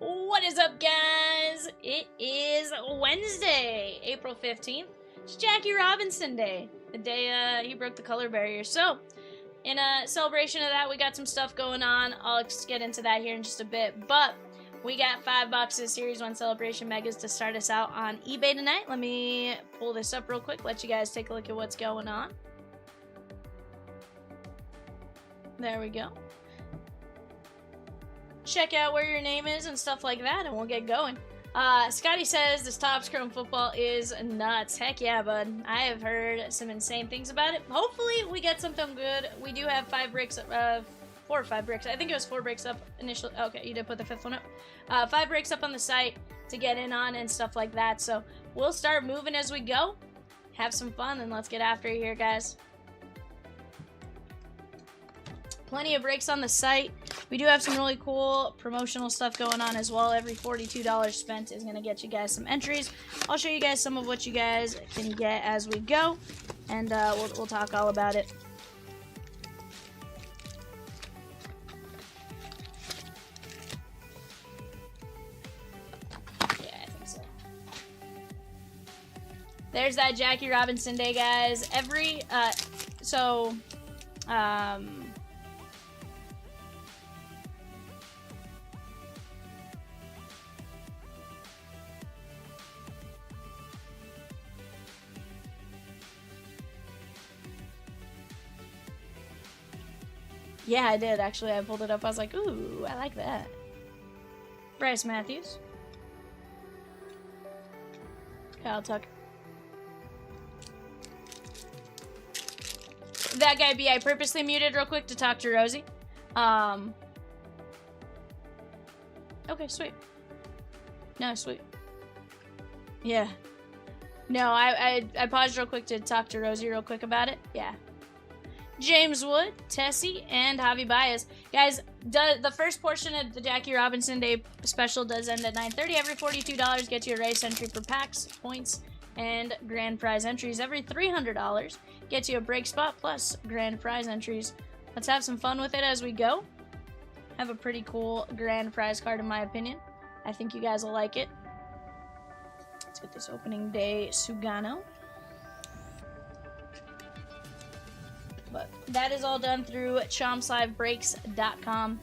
What is up, guys? It is Wednesday, April 15th. It's Jackie Robinson Day, the day he broke the color barrier. So, in a celebration of that, we got some stuff going on. I'll get into that here in just a bit. But we got 5 boxes Series 1 Celebration Megas to start us out on eBay tonight. Let me pull this up real quick, let you guys take a look at what's going on. There we go. Check out where your name is and stuff like that, and we'll get going. Scotty says this Topps Chrome football is nuts. Heck yeah, bud. I have heard some insane things about it. Hopefully we get something good. We do have 5 breaks, 4 or 5 breaks. I think it was 4 breaks up initially. Okay, you did put the 5th one up. 5 breaks up on the site to get in on and stuff like that. So we'll start moving as we go. have some fun, and let's get after it here, guys. Plenty of breaks on the site. We do have some really cool promotional stuff going on as well. Every $42 spent is going to get you guys some entries. I'll show you guys some of what you guys can get as we go, and we'll talk all about it. Yeah, I think so. There's that Jackie Robinson day, guys. Yeah, I did, actually. I pulled it up. I was like, ooh, I like that. Bryce Matthews. Kyle Tucker. That guy B, I purposely muted real quick to talk to Rosie. Okay, sweet. No, sweet. Yeah. No, I paused real quick to talk to Rosie real quick about it. Yeah. James Wood, Tessie, and Javi Baez. Guys, the first portion of the Jackie Robinson Day special does end at 9:30. Every $42 gets you a race entry for packs, points, and grand prize entries. Every $300 gets you a break spot plus grand prize entries. Let's have some fun with it as we go. Have a pretty cool grand prize card in my opinion. I think you guys will like it. Let's get this opening day Sugano. But that is all done through chompslivebreaks.com.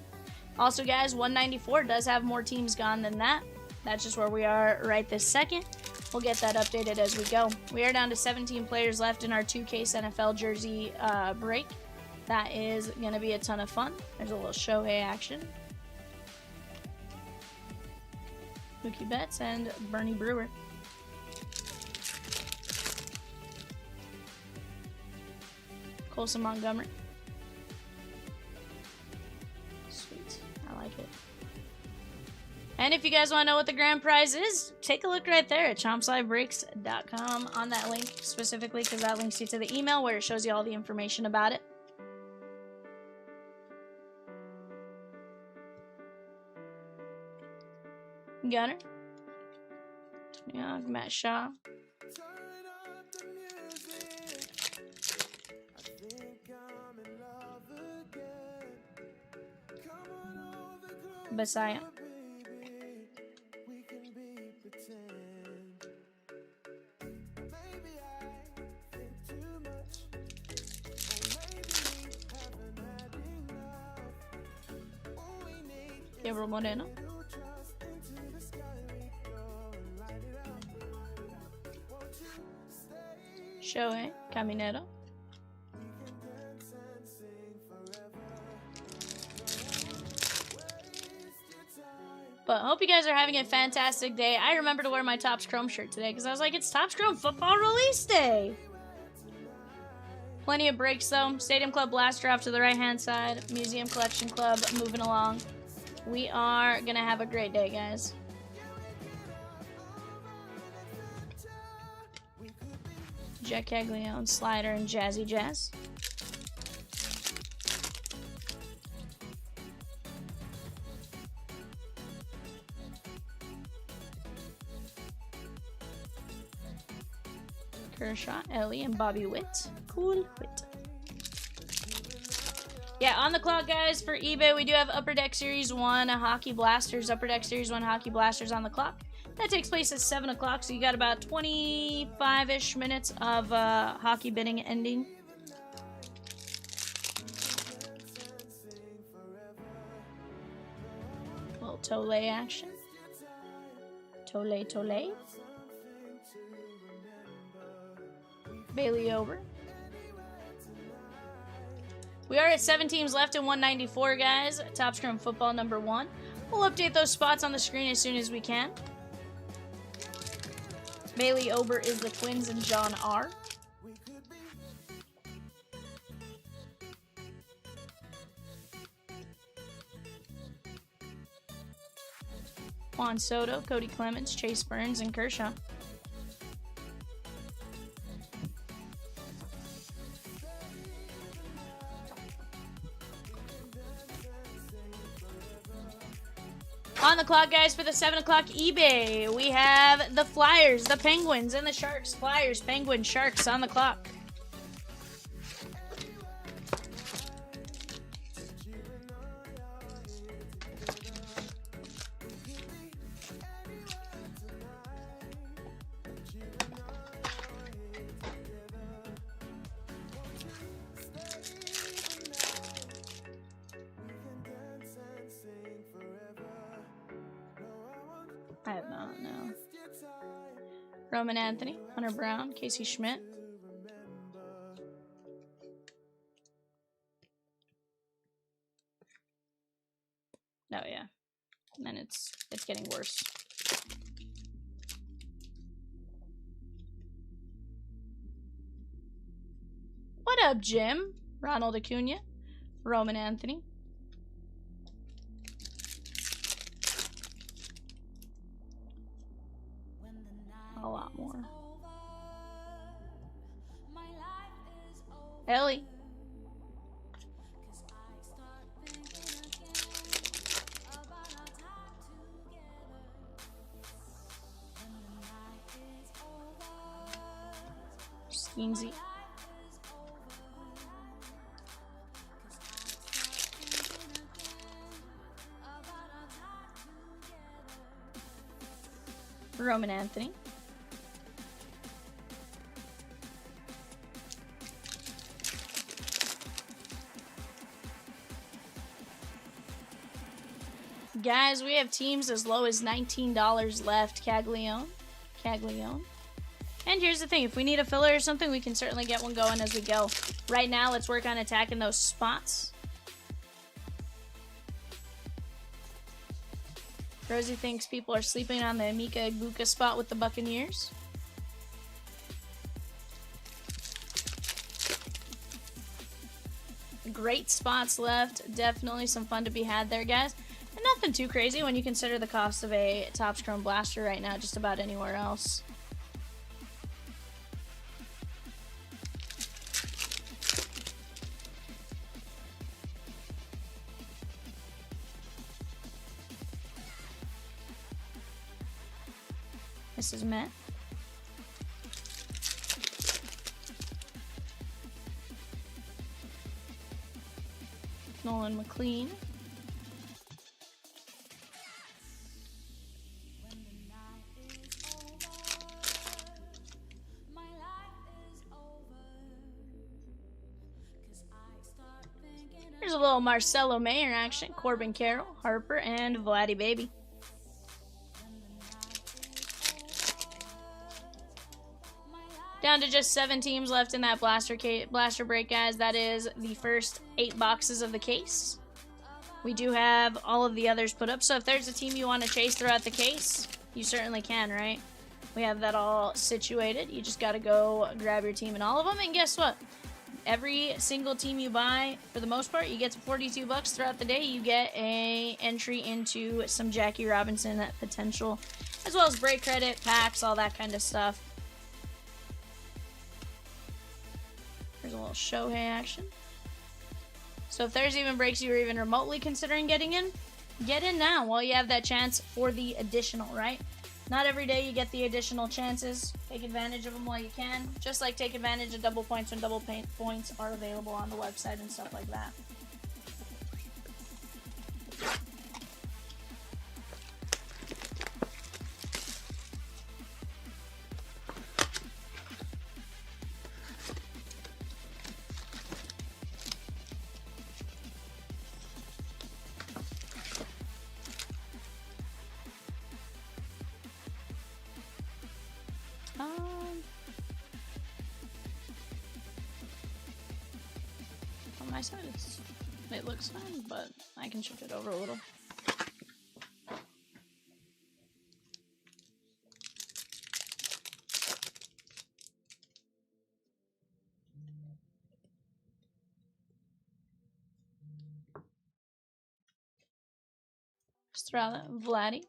Also, guys, 194 does have more teams gone than that. That's just where we are right this second. We'll get that updated as we go. We are down to 17 players left in our 2Case NFL jersey break. That is going to be a ton of fun. There's a little Shohei action. Mookie Betts and Bernie Brewer. Colson Montgomery. Sweet. I like it. And if you guys want to know what the grand prize is, take a look right there at chompslivebreaks.com on that link specifically, because that links you to the email where it shows you all the information about it. Gunner. Yeah, Matt Shaw. Messiah. Gabriel Moreno. Shohei Caminero. But I hope you guys are having a fantastic day. I remember to wear my Topps Chrome shirt today because I was like, it's Topps Chrome Football Release Day. Plenty of breaks, though. Stadium Club Blaster off to the right-hand side. Museum Collection Club moving along. We are going to have a great day, guys. Jack Caglione, Slider, and Jazzy Jazz. Kershaw, Ellie, and Bobby Witt. Cool Witt. Yeah, on the clock, guys, for eBay, we do have Upper Deck Series 1 Hockey Blasters. Upper Deck Series 1 Hockey Blasters on the clock. That takes place at 7 o'clock, so you got about 25-ish minutes of hockey bidding ending. Little Tole action. Tole. Bailey Ober. We are at 7 teams left in 194, guys. Topps Chrome Football number 1. We'll update those spots on the screen as soon as we can. Bailey Ober is the Twins and John R. Juan Soto, Cody Clemens, Chase Burns, and Kershaw. On the clock, guys, for the 7 o'clock eBay, we have the Flyers, the Penguins, and the Sharks. Flyers, Penguins, Sharks on the clock. I have not, no. Roman Anthony, Hunter Brown, Casey Schmidt. Oh yeah. And then it's getting worse. What up, Jim? Ronald Acuna, Roman Anthony. A lot more. Ellie. Skeensy. Roman Anthony. Guys, we have teams as low as $19 left. Caglione. And here's the thing. If we need a filler or something, we can certainly get one going as we go. Right now, let's work on attacking those spots. Rosie thinks people are sleeping on the Mika Igbokwe spot with the Buccaneers. Great spots left. Definitely some fun to be had there, guys. And nothing too crazy when you consider the cost of a Topps Chrome Blaster right now just about anywhere else. This is Matt. Nolan McLean. Here's a little Marcelo Mayer action. Corbin Carroll, Harper, and Vladdy Baby. Down to just 7 teams left in that blaster break, guys. That is the first 8 boxes of the case. We do have all of the others put up, so if there's a team you want to chase throughout the case, you certainly can, right? We have that all situated. You just got to go grab your team in all of them, and guess what? Every single team you buy, for the most part, you get to 42 bucks throughout the day. You get a entry into some Jackie Robinson potential, as well as break credit, packs, all that kind of stuff. There's a little Shohei action. So if there's even breaks you were even remotely considering getting in, get in now while you have that chance for the additional, right? Not every day you get the additional chances. Take advantage of them while you can. Just like take advantage of double points when double points are available on the website and stuff like that. On my side, it looks fine, but I can shift it over a little. Just throw that Vladdy.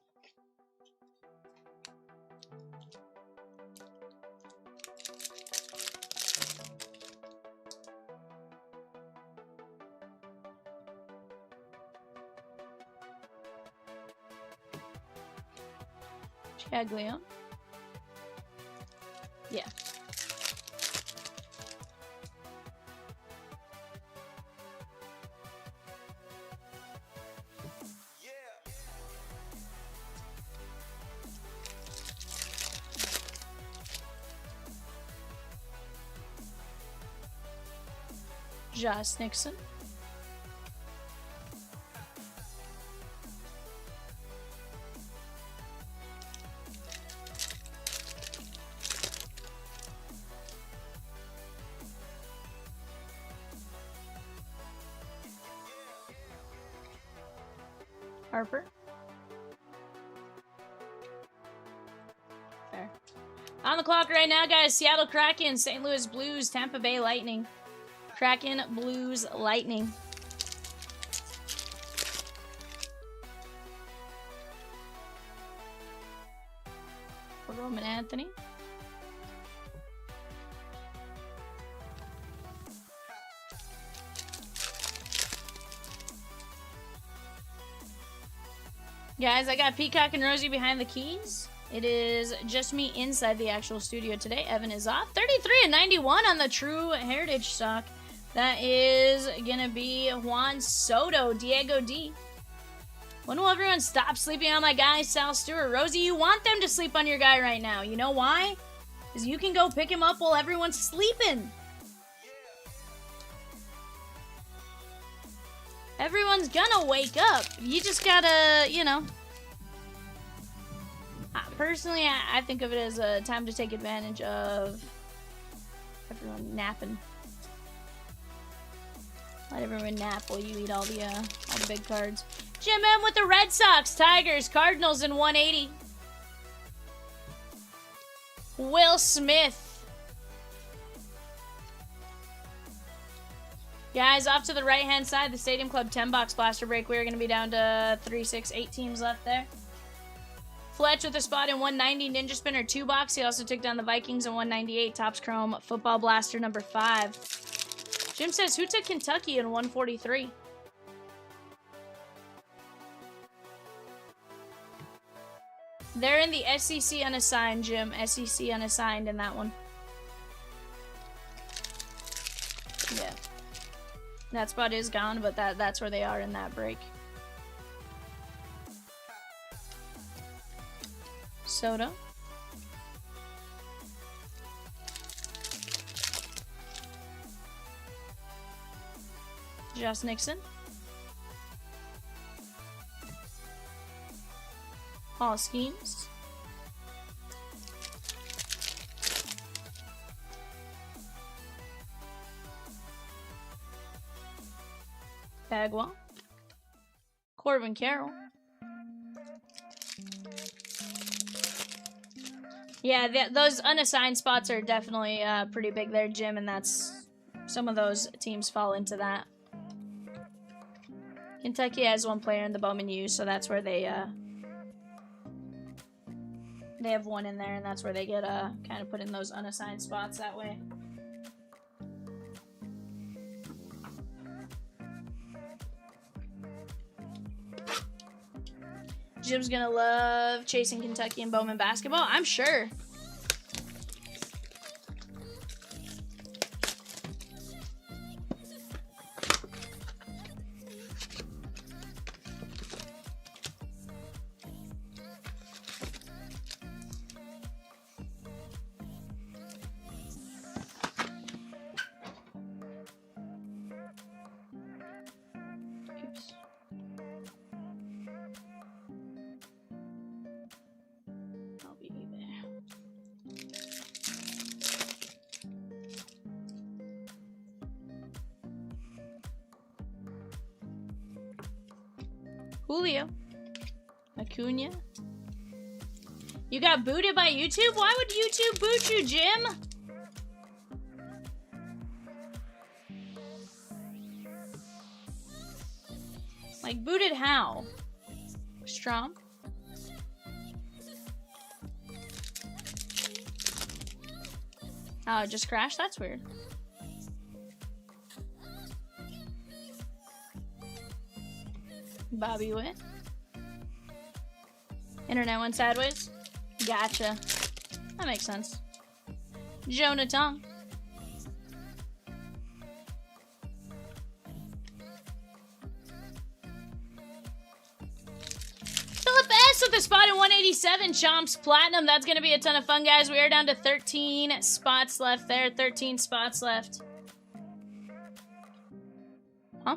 Caglione. Yeah. Josh Nixon. Harper. There. On the clock right now, guys. Seattle Kraken, St. Louis Blues, Tampa Bay Lightning. Kraken, Blues, Lightning. For Roman Anthony. Guys, I got Peacock and Rosie behind the keys. It is just me inside the actual studio today. Evan is off. 33/91 on the True Heritage stock. That is going to be Juan Soto, Diego D. When will everyone stop sleeping on my guy, Sal Stewart? Rosie, you want them to sleep on your guy right now. You know why? Because you can go pick him up while everyone's sleeping. Everyone's gonna wake up. You just gotta, you know. Personally, I think of it as a time to take advantage of everyone napping. Let everyone nap while you eat all the big cards. Jim M with the Red Sox, Tigers, Cardinals in 180. Will Smith. Guys, off to the right-hand side, the Stadium Club 10-box blaster break. We're going to be down to 3, 6, 8 teams left there. Fletch with a spot in 190, Ninja Spinner 2-box. He also took down the Vikings in 198, Topps Chrome, Football Blaster number 5. Jim says, who took Kentucky in 143? They're in the SEC unassigned, Jim. SEC unassigned in that one. Yeah. That spot is gone, but that's where they are in that break. Soto. Josh Nixon. All schemes. Bagwell. Corbin Carroll. Yeah, those unassigned spots are definitely pretty big there, Jim, and that's some of those teams fall into that. Kentucky has one player in the Bowman U, so that's where they have one in there, and that's where they get kind of put in those unassigned spots that way. Jim's gonna love chasing Kentucky and Bowman basketball, I'm sure. Julio. Acuna. You got booted by YouTube? Why would YouTube boot you, Jim? Like, booted how? Strom. Oh, it just crashed? That's weird. Bobby Witt. Internet went sideways. Gotcha. That makes sense. Jonathan. Philip S with the spot at 187. Chomps Platinum. That's going to be a ton of fun, guys. We are down to 13 spots left there. 13 spots left. Huh?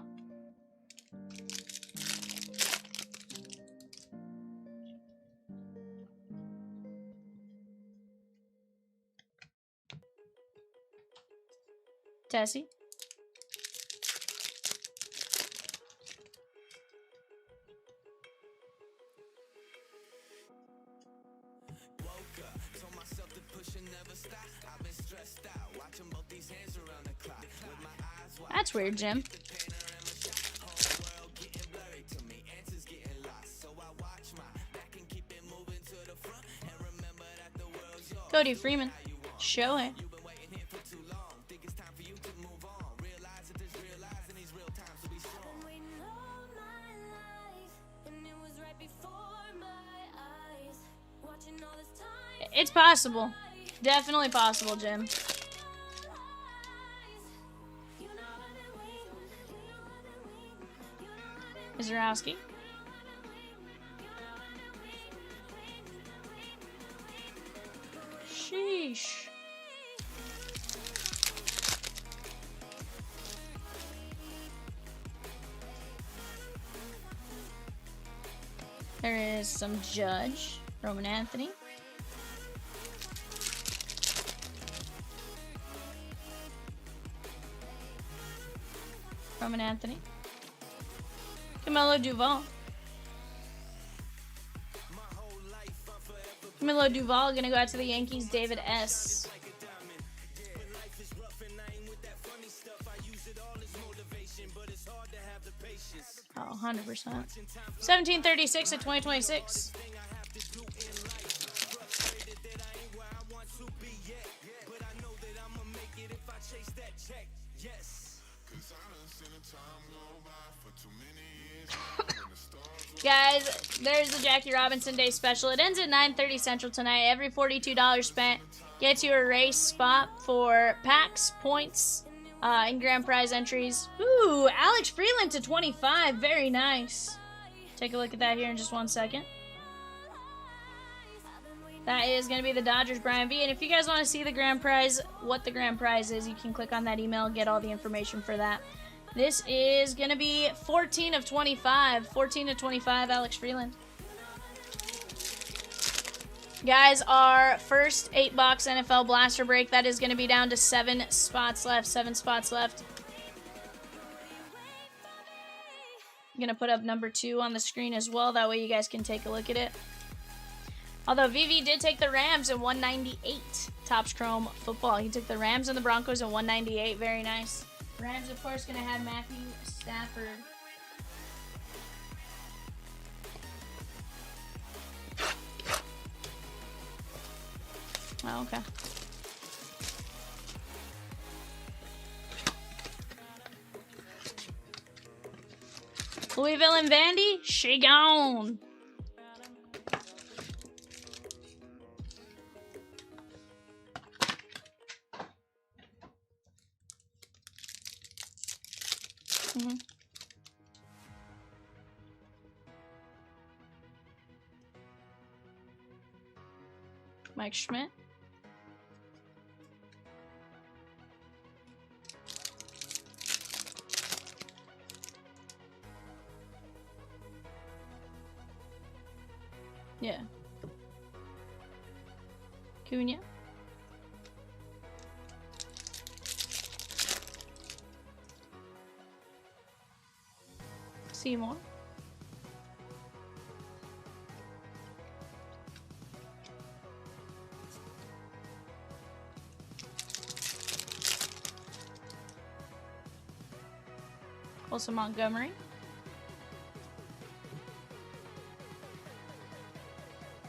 Tessie? That's weird, Jim. Cody Freeman. Show it. It's possible. Definitely possible, Jim. Zarowski. Sheesh. There is some Judge. Roman Anthony. Roman Anthony. Camilo Duval. Camilo Duval gonna go out to the Yankees. David S. Oh, 100%. 1736 at 2026. Guys, there's the Jackie Robinson Day special. It ends at 9:30 Central tonight. Every $42 spent gets you a race spot for packs, points, and grand prize entries. Ooh, Alex Freeland to 25. Very nice. Take a look at that here in just 1 second. That is going to be the Dodgers Brian V. And if you guys want to see the grand prize, what the grand prize is, you can click on that email and get all the information for that. This is going to be 14 of 25. 14 of 25, Alex Freeland. Guys, our first 8-box NFL blaster break, that is going to be down to 7 spots left. 7 spots left. I'm going to put up number 2 on the screen as well. That way you guys can take a look at it. Although VV did take the Rams at 198. Topps Chrome football. He took the Rams and the Broncos at 198. Very nice. Rams, of course, going to have Matthew Stafford. Oh, okay. Louisville and Vandy, she gone. Mike Schmidt. Yeah. Cunha. Seymour. Also Montgomery.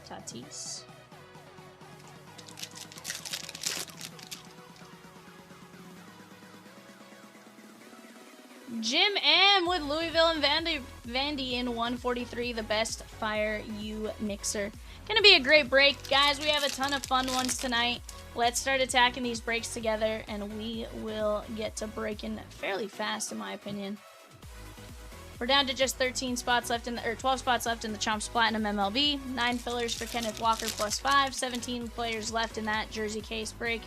Tatis. Jim M with Louisville and Vandy in 143, the best Fire U mixer. Gonna be a great break. Guys, we have a ton of fun ones tonight. Let's start attacking these breaks together, and we will get to breaking fairly fast, in my opinion. We're down to just 13 spots left in the, or 12 spots left in the Chomps Platinum MLB. 9 fillers for Kenneth Walker plus 5. 17 players left in that jersey case break.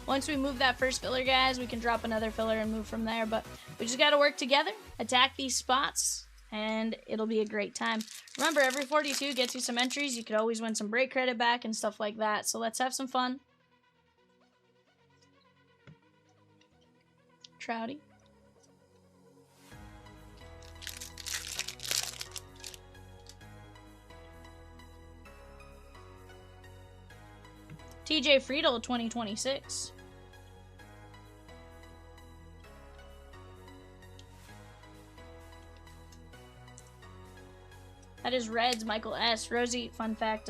Once we move that first filler, guys, we can drop another filler and move from there. But we just got to work together, attack these spots, and it'll be a great time. Remember, every 42 gets you some entries. You could always win some break credit back and stuff like that. So let's have some fun. Trouty. TJ Friedel 2026. That is Reds, Michael S. Rosie, fun fact,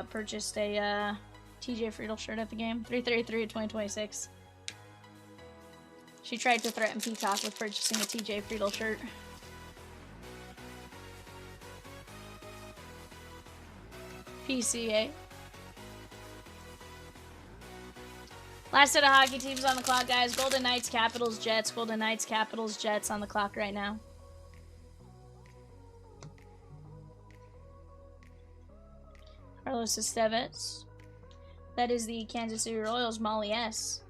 purchased a TJ Friedel shirt at the game. 333 of 2026. She tried to threaten Peacock with purchasing a TJ Friedel shirt. PCA. Last set of hockey teams on the clock, guys. Golden Knights, Capitals, Jets. Golden Knights, Capitals, Jets on the clock right now. Carlos Estevez. That is the Kansas City Royals, Molly S.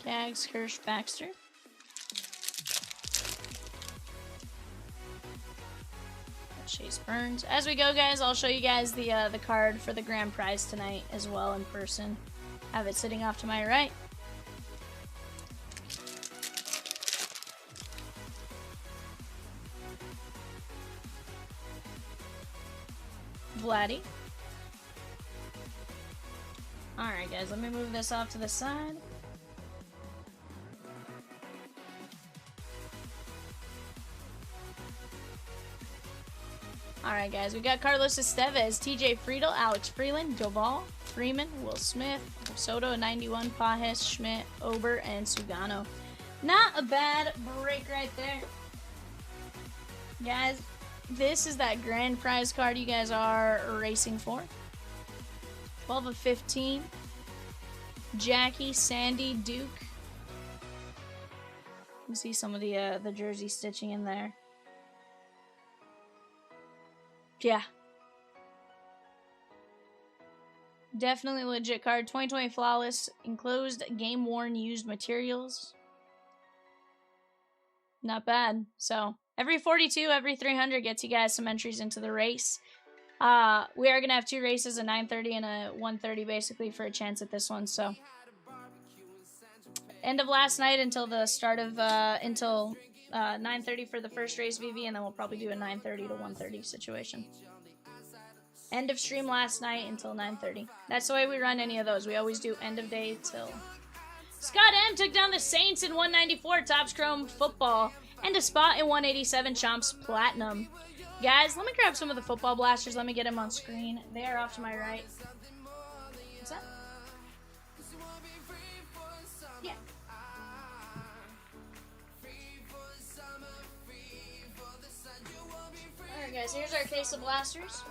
Gags, Kirsch, Baxter. Chase Burns. As we go, guys, I'll show you guys the card for the grand prize tonight as well in person. Have it sitting off to my right. Vladdy. Alright, guys, let me move this off to the side. Alright, guys, we got Carlos Estevez, TJ Friedel, Alex Freeland, Doval, Freeman, Will Smith, Soto, 91, Pajes, Schmidt, Ober, and Sugano. Not a bad break right there. Guys, this is that grand prize card you guys are racing for. 12 of 15. Jackie, Sandy, Duke. You can see some of the jersey stitching in there. Yeah. Definitely legit card. 2020 Flawless. Enclosed game worn used materials. Not bad. So, every 42, every 300 gets you guys some entries into the race. We are going to have 2 races, a 9:30 and a 1:30 basically for a chance at this one. So, end of last night until the start of, 9:30 for the first race VV, and then we'll probably do a 9:30 to 1:30 situation. End of stream last night until 9:30. That's the way we run any of those. We always do end of day till... Scott M took down the Saints in 194 Topps Chrome Football and a spot in 187 Chomps Platinum. Guys, let me grab some of the football blasters. Let me get them on screen. They are off to my right. What's that? Yeah. Alright guys, here's our case of blasters.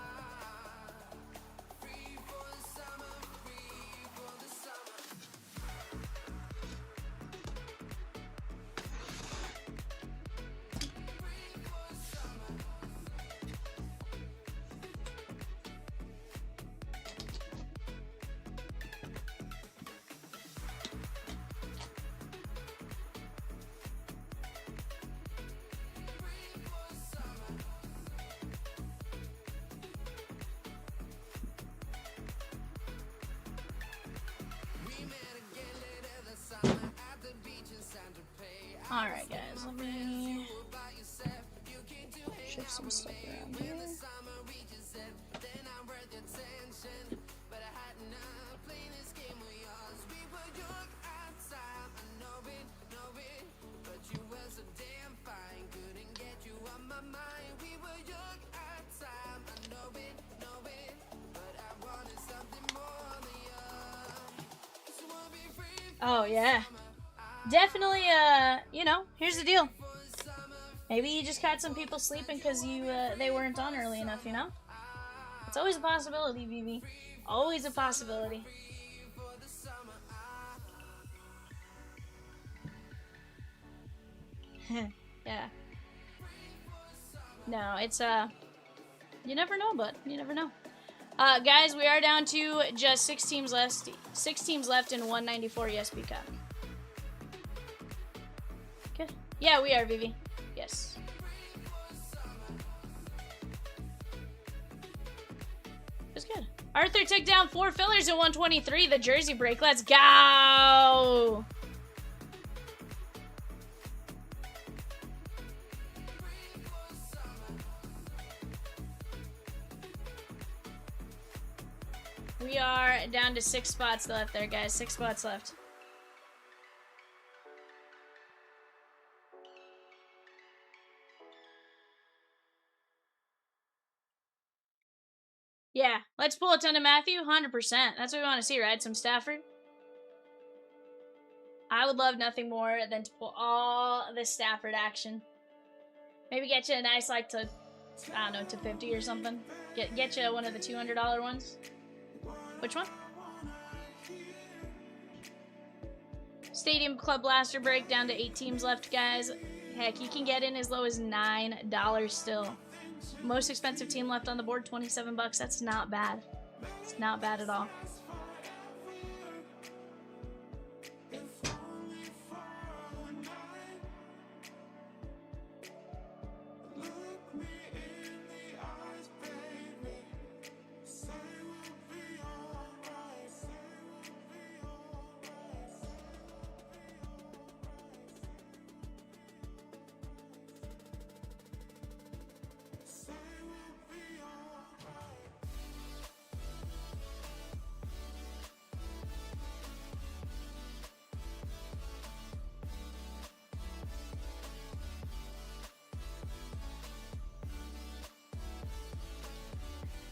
Alright guys, let me shift some stuff around here. Oh, yeah. Definitely, you know, here's the deal. Maybe you just caught some people sleeping because they weren't on early enough, you know? It's always a possibility, VV. Always a possibility. Yeah. No, it's, you never know, bud. You never know. Guys, we are down to just 6 teams left. 6 teams left in 194 ESP Cup. Good. Yeah, we are, Vivi. Yes. It's good. Arthur took down 4 fillers in 123. The jersey break. Let's go. We are down to 6 spots left there, guys. 6 spots left. Yeah, let's pull a ton of Matthew. 100%. That's what we want to see, right? Some Stafford. I would love nothing more than to pull all the Stafford action. Maybe get you a nice, like, to, I don't know, to 50 or something. Get you one of the $200 ones. Which one? Stadium Club Blaster break down to 8 teams left, guys. Heck, you can get in as low as $9 still. Most expensive team left on the board, 27 bucks. That's not bad. It's not bad at all.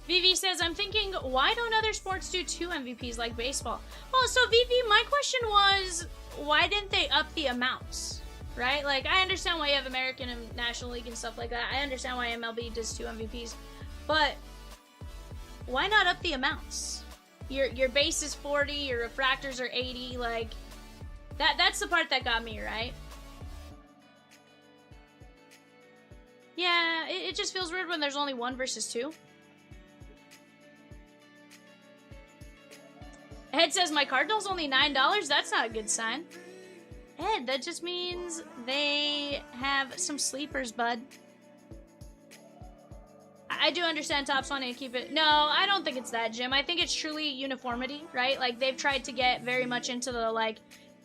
VV says, I'm thinking, why don't other sports do 2 MVPs like baseball? Well, so VV, my question was, why didn't they up the amounts? Right? Like, I understand why you have American and National League and stuff like that. I understand why MLB does 2 MVPs. But why not up the amounts? Your base is 40, your refractors are 80, like, that's the part that got me, right? Yeah, it just feels weird when there's only 1 versus 2. Ed says, my Cardinals only $9? That's not a good sign. Ed, that just means they have some sleepers, bud. I do understand Topps wanting to keep it. No, I don't think it's that, Jim. I think it's truly uniformity, right? Like, they've tried to get very much into the, like,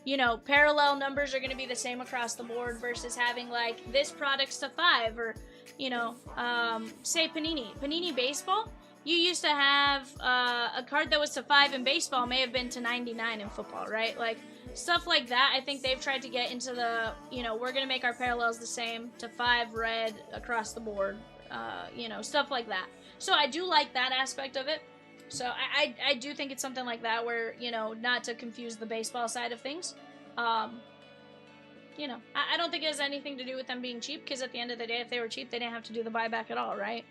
you know, parallel numbers are going to be the same across the board versus having, like, this product's to 5 or, you know, say Panini. Panini Baseball, you used to have a card that was to 5 in baseball may have been to 99 in football, right? Like, stuff like that. I think they've tried to get into the, you know, we're going to make our parallels the same to 5 red across the board, you know, stuff like that. So I do like that aspect of it. So I do think it's something like that where, you know, not to confuse the baseball side of things. You know, I don't think it has anything to do with them being cheap, because at the end of the day, if they were cheap, they didn't have to do the buyback at all, right?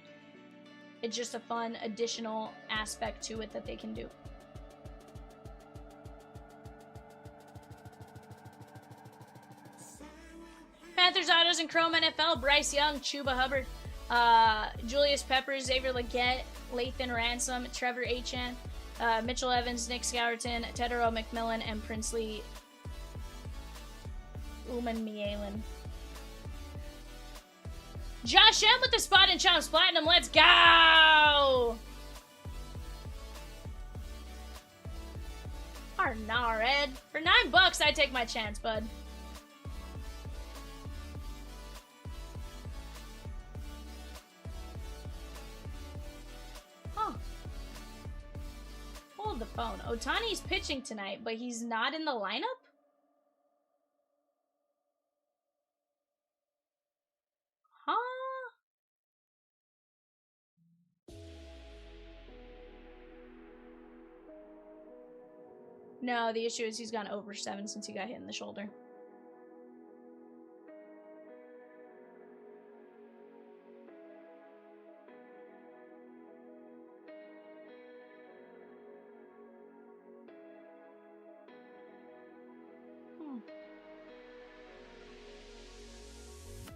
It's just a fun additional aspect to it that they can do. Panthers autos and Chrome NFL, Bryce Young, Chuba Hubbard, Julius Peppers, Xavier Legette, Lathan Ransom, Trevor Aichan, Mitchell Evans, Nick Scourton, Tedero McMillan, and Princely Uman-Mielen. Josh M with the spot in Chomps Platinum. Let's go! Arnar, Ed. For $9, I'd take my chance, bud. Huh. Hold the phone. Ohtani's pitching tonight, but he's not in the lineup? Huh? No, the issue is he's gone over 7 since he got hit in the shoulder.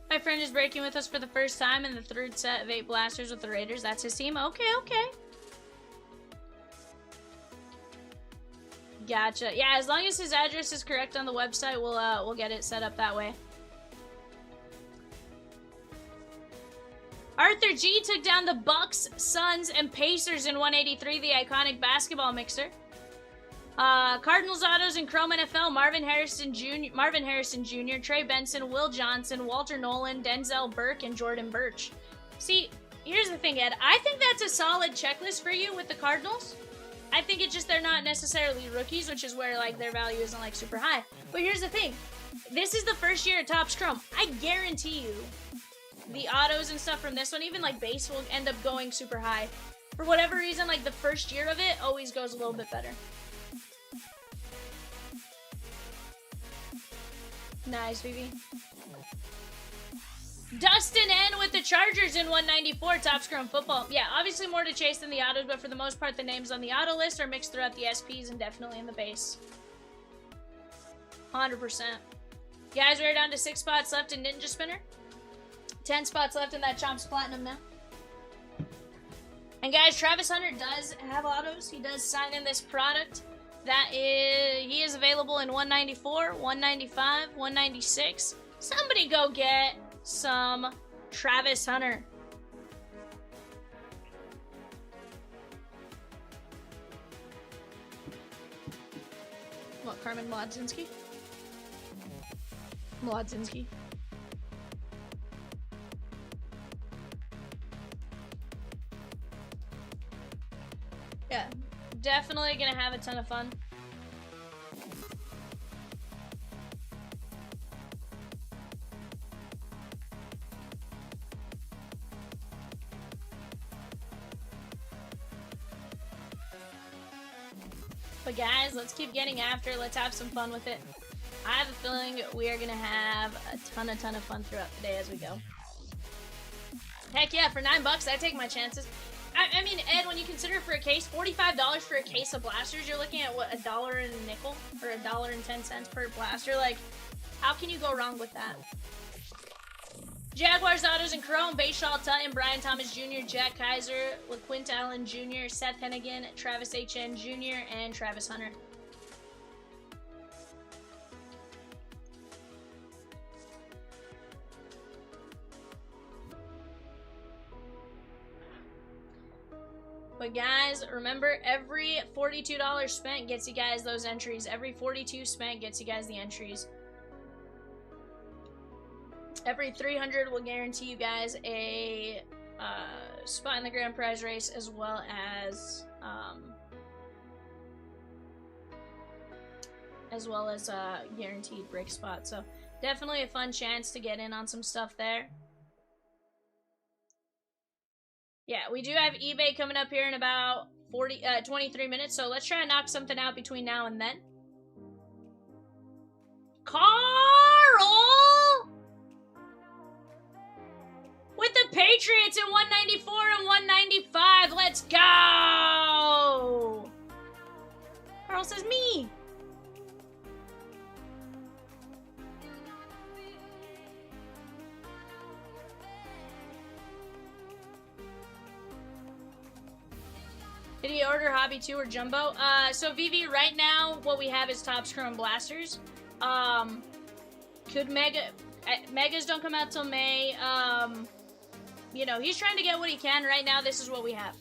My friend is breaking with us for the first time in the 3rd set of 8 blasters with the Raiders. That's his team? Okay, okay. Gotcha. Yeah, as long as his address is correct on the website, we'll get it set up that way. Arthur G took down the Bucks, Suns, and Pacers in 183, the iconic basketball mixer. Cardinals autos in Chrome NFL, Marvin Harrison Jr., Trey Benson, Will Johnson, Walter Nolan, Denzel Burke, and Jordan Birch. See, here's the thing, Ed. I think that's a solid checklist for you with the Cardinals. I think it's just they're not necessarily rookies, which is where like their value isn't like super high. But here's the thing. This is the first year at Topps Chrome. I guarantee you the autos and stuff from this one, even like base, will end up going super high. For whatever reason, like the first year of it always goes a little bit better. Nice, Vivi. Dustin N with the Chargers in 194, Topps Chrome football. Yeah, obviously more to chase than the autos, but for the most part, the names on the auto list are mixed throughout the SPs and definitely in the base. 100%. Guys, we're down to 6 spots left in Ninja Spinner. 10 spots left in that Chomps Platinum now. And guys, Travis Hunter does have autos. He does sign in this product. He is available in 194, 195, 196. Somebody go get some Travis Hunter. What, Carmen Mlodzinski? Mlodzinski. Yeah, definitely gonna have a ton of fun. But guys, let's keep getting after. Let's have some fun with it. I have a feeling we are going to have a ton of fun throughout the day as we go. Heck yeah, for $9, I take my chances. I mean, Ed, when you consider for a case, $45 for a case of blasters, you're looking at, what, $1 and a nickel? Or $1.10 per blaster? Like, how can you go wrong with that? Jaguars autos in Chrome, Bayshaw Tutton, Brian Thomas Jr., Jack Kaiser, LaQuint Allen Jr., Seth Hennigan, Travis H.N. Jr., and Travis Hunter. But guys, remember, every $42 spent gets you guys those entries. Every $42 spent gets you guys the entries. Every 300 will guarantee you guys a spot in the grand prize race, as well as a guaranteed break spot. So definitely a fun chance to get in on some stuff there. Yeah, we do have eBay coming up here in about 23 minutes, so let's try and knock something out between now and then. Carl! With the Patriots in 194 and 195. Let's go! Carl says me. Did he order Hobby 2 or Jumbo? So Vivi, right now, what we have is Topps Chrome Blasters. Could Megas don't come out till May. You know, he's trying to get what he can. Right now, this is what we have.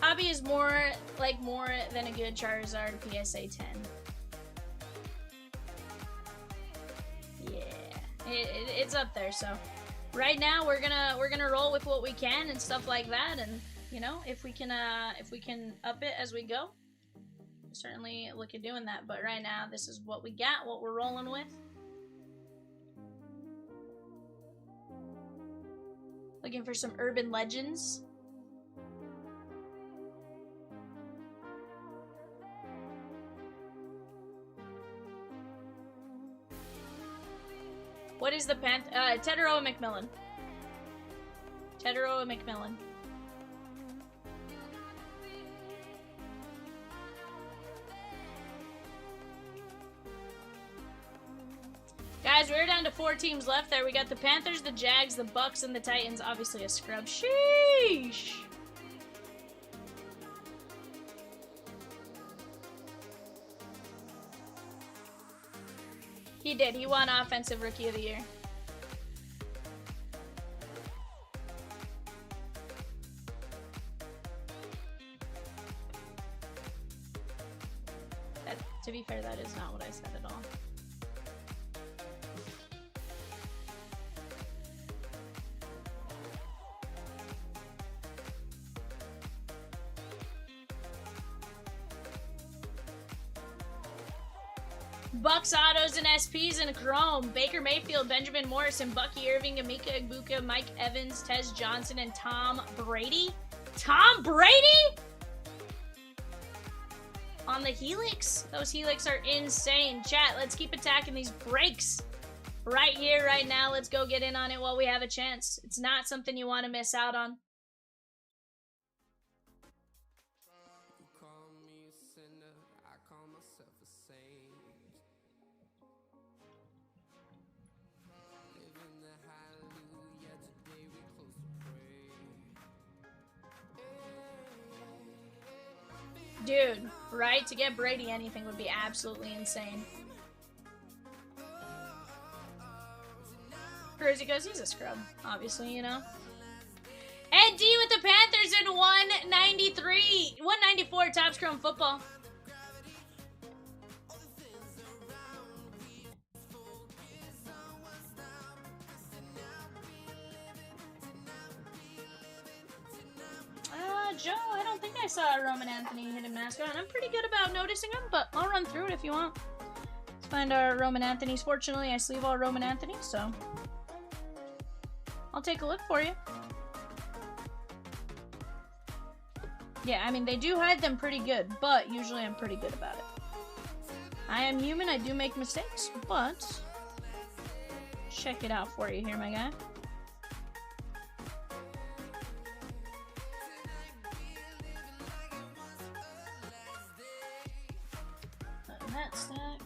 Hobby is more than a good Charizard PSA 10. It's up there. So right now we're gonna roll with what we can and stuff like that, and you know, if we can up it as we go, certainly look at doing that. But right now, this is what we got, what we're rolling with. Looking for some urban legends. What is the Teteroa McMillan. Teteroa McMillan. Guys, we're down to 4 teams left there. We got the Panthers, the Jags, the Bucks, and the Titans. Obviously a scrub. Sheesh! He did. He won Offensive Rookie of the Year. To be fair, that is not what I said at all. Bucks autos and SPs and Chrome. Baker Mayfield, Benjamin Morrison, Bucky Irving, Amika Egbuka, Mike Evans, Tez Johnson, and Tom Brady. Tom Brady? On the Helix? Those Helix are insane. Chat, let's keep attacking these breaks. Right here, right now. Let's go get in on it while we have a chance. It's not something you want to miss out on. Dude, right? To get Brady anything would be absolutely insane. Cruzy goes, he's a scrub, obviously, you know. Ed D with the Panthers in 193, 194 Topps Chrome football. Joe, I don't think I saw a Roman Anthony hidden mascot, and I'm pretty good about noticing them, but I'll run through it if you want. Let's find our Roman Anthony's. Fortunately, I sleeve all Roman Anthony, so I'll take a look for you. Yeah, I mean, they do hide them pretty good, but usually I'm pretty good about it. I am human, I do make mistakes, but check it out for you here, my guy. That stack.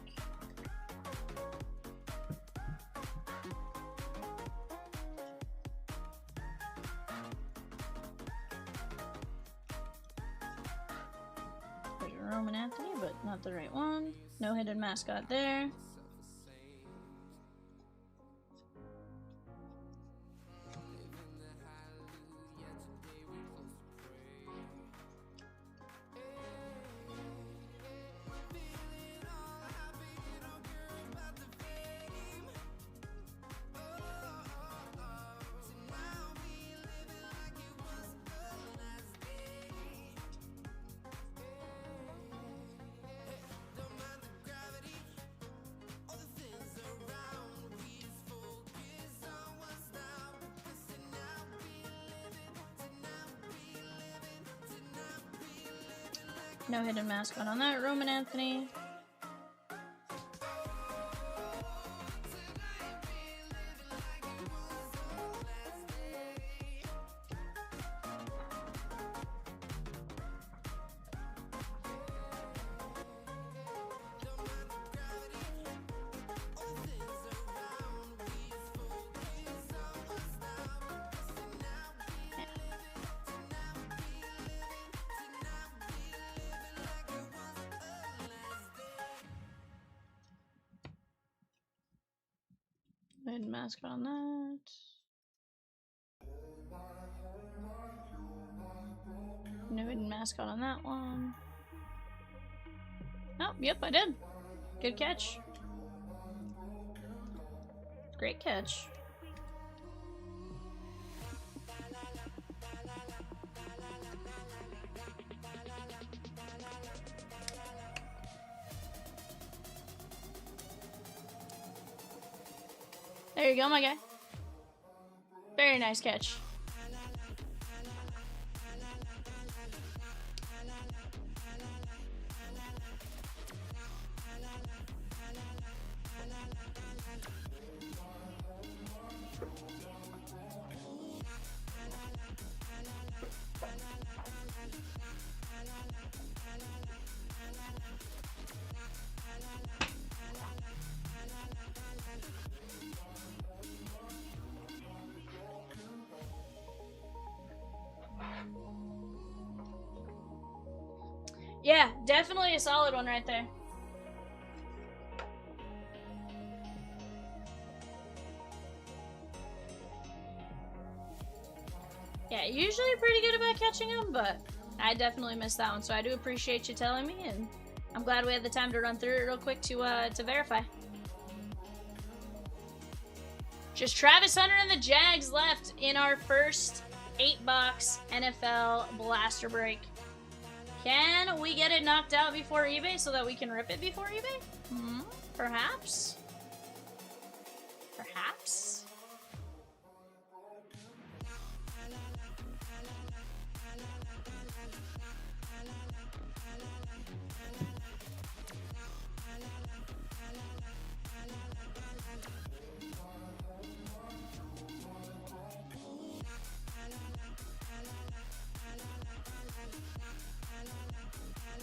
There's a Roman Anthony, but not the right one. No hidden mascot there. No hidden mascot on that. Roman Anthony. Hidden mascot on that. No hidden mascot on that one. Oh, yep, I did. Good catch. Great catch. There you go, my guy. Very nice catch. Yeah, definitely a solid one right there. Yeah, usually pretty good about catching them, but I definitely missed that one, so I do appreciate you telling me, and I'm glad we had the time to run through it real quick to verify. Just Travis Hunter and the Jags left in our first 8-box NFL blaster break. Can we get it knocked out before eBay so that we can rip it before eBay? Perhaps? Perhaps?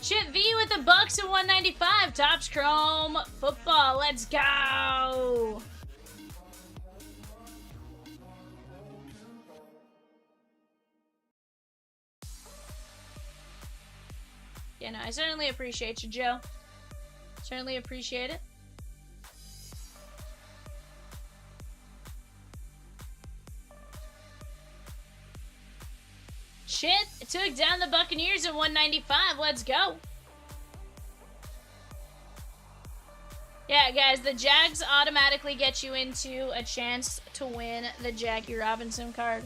Chip V with the Bucks at 195. Topps Chrome football. Let's go. Yeah, no, I certainly appreciate you, Joe. Certainly appreciate it. Chip took down the Buccaneers at 195. Let's go. Yeah, guys, the Jags automatically get you into a chance to win the Jackie Robinson card.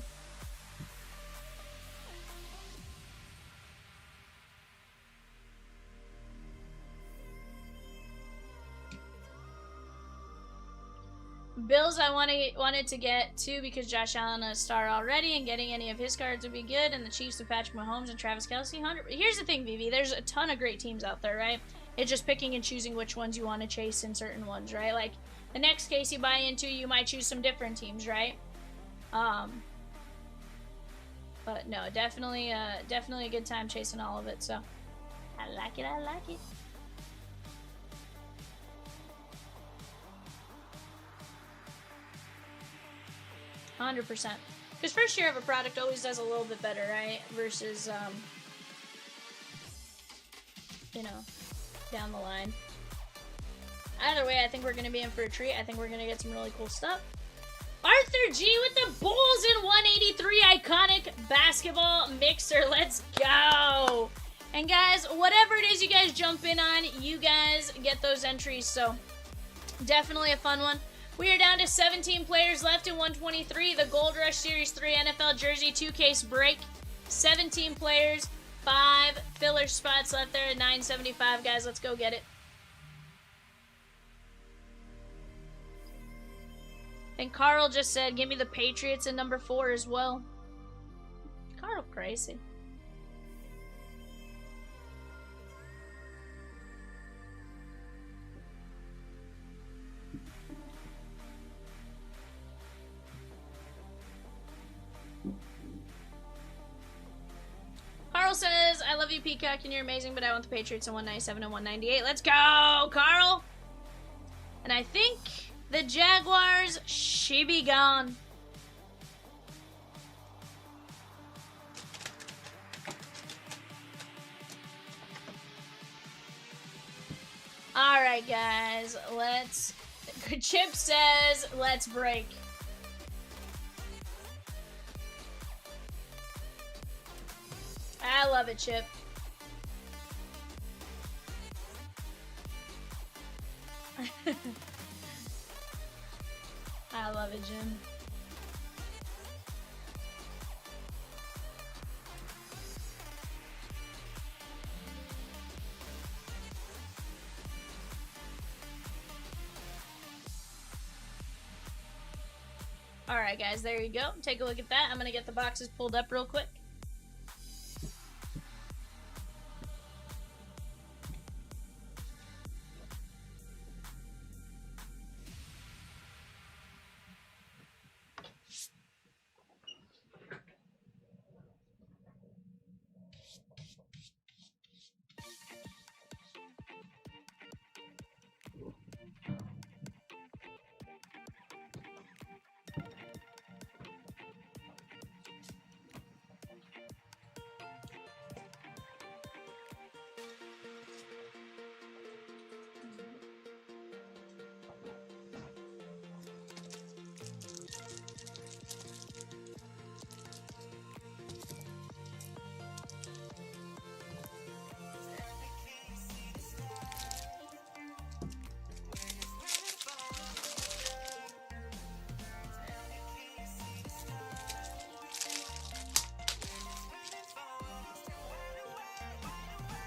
Bills I wanted to get too because Josh Allen is a star already, and getting any of his cards would be good. And the Chiefs with Patrick Mahomes and Travis Kelce. Here's the thing, VV. There's a ton of great teams out there, right? It's just picking and choosing which ones you want to chase in certain ones, right? Like the next case you buy into, you might choose some different teams, right? But no, definitely a good time chasing all of it. So I like it. I like it. 100%. Because first year of a product always does a little bit better, right? Versus, you know, down the line. Either way, I think we're going to be in for a treat. I think we're going to get some really cool stuff. Arthur G with the Bulls in 183 iconic basketball mixer. Let's go. And guys, whatever it is you guys jump in on, you guys get those entries. So definitely a fun one. We are down to 17 players left in 123. The Gold Rush Series 3 NFL Jersey 2-case break. 17 players, 5 filler spots left there at 975. Guys, let's go get it. And Carl just said, give me the Patriots in number 4 as well. Carl crazy. Carl says, I love you, Peacock, and you're amazing, but I want the Patriots in 197 and 198. Let's go, Carl! And I think the Jaguars, she be gone. Alright, guys, let's... Chip says, let's break. I love it, Chip. I love it, Jim. Alright, guys, there you go. Take a look at that. I'm gonna get the boxes pulled up real quick.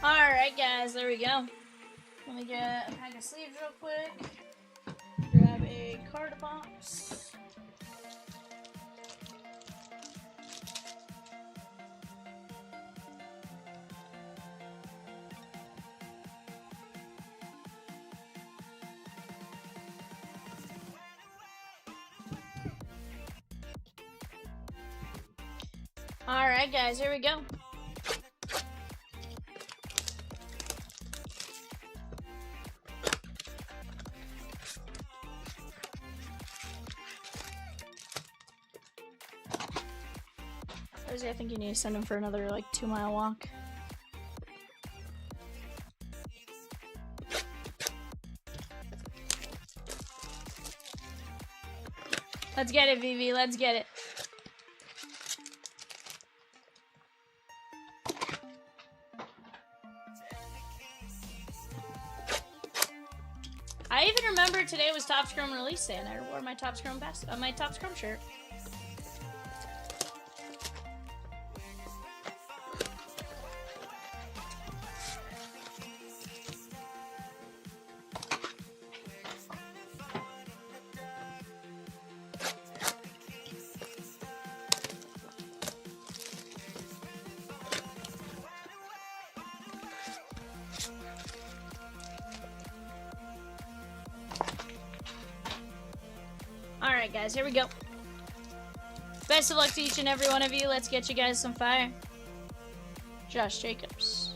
Alright, guys, there we go. Let me get a pack of sleeves real quick. Grab a card box. Alright, guys, here we go. I think you need to send him for another, like, 2-mile walk. Let's get it, Vivi. Let's get it. I even remember today was Topps Chrome release day, and I wore my Topps Chrome shirt. Alright, guys, here we go. Best of luck to each and every one of you. Let's get you guys some fire. Josh Jacobs.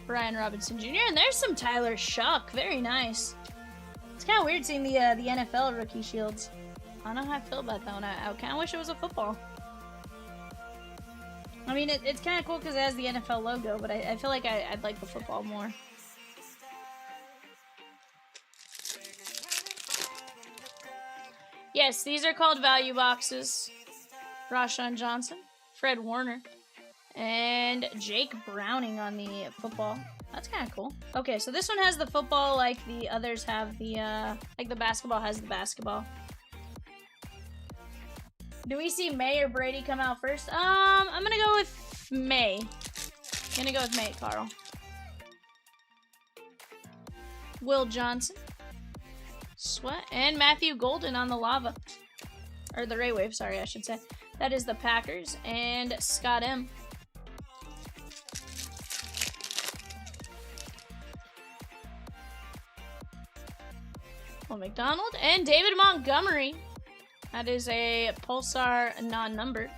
Brian Robinson Jr. And there's some Tyler Shuck. Very nice. It's kind of weird seeing the NFL rookie shields. I don't know how I feel about that one. I kind of wish it was a football. I mean, it's kind of cool because it has the NFL logo, but I feel like I'd like the football more. Yes, these are called value boxes. Rashawn Johnson, Fred Warner, and Jake Browning on the football. That's kind of cool. Okay, so this one has the football like the others have the, like the basketball has the basketball. Do we see May or Brady come out first? I'm gonna go with May. Carl. Will Johnson. Sweat. And Matthew Golden on the lava. Or the Ray Wave, sorry, I should say. That is the Packers. And Scott M. Well, McDonald. And David Montgomery. That is a Pulsar non-numbered.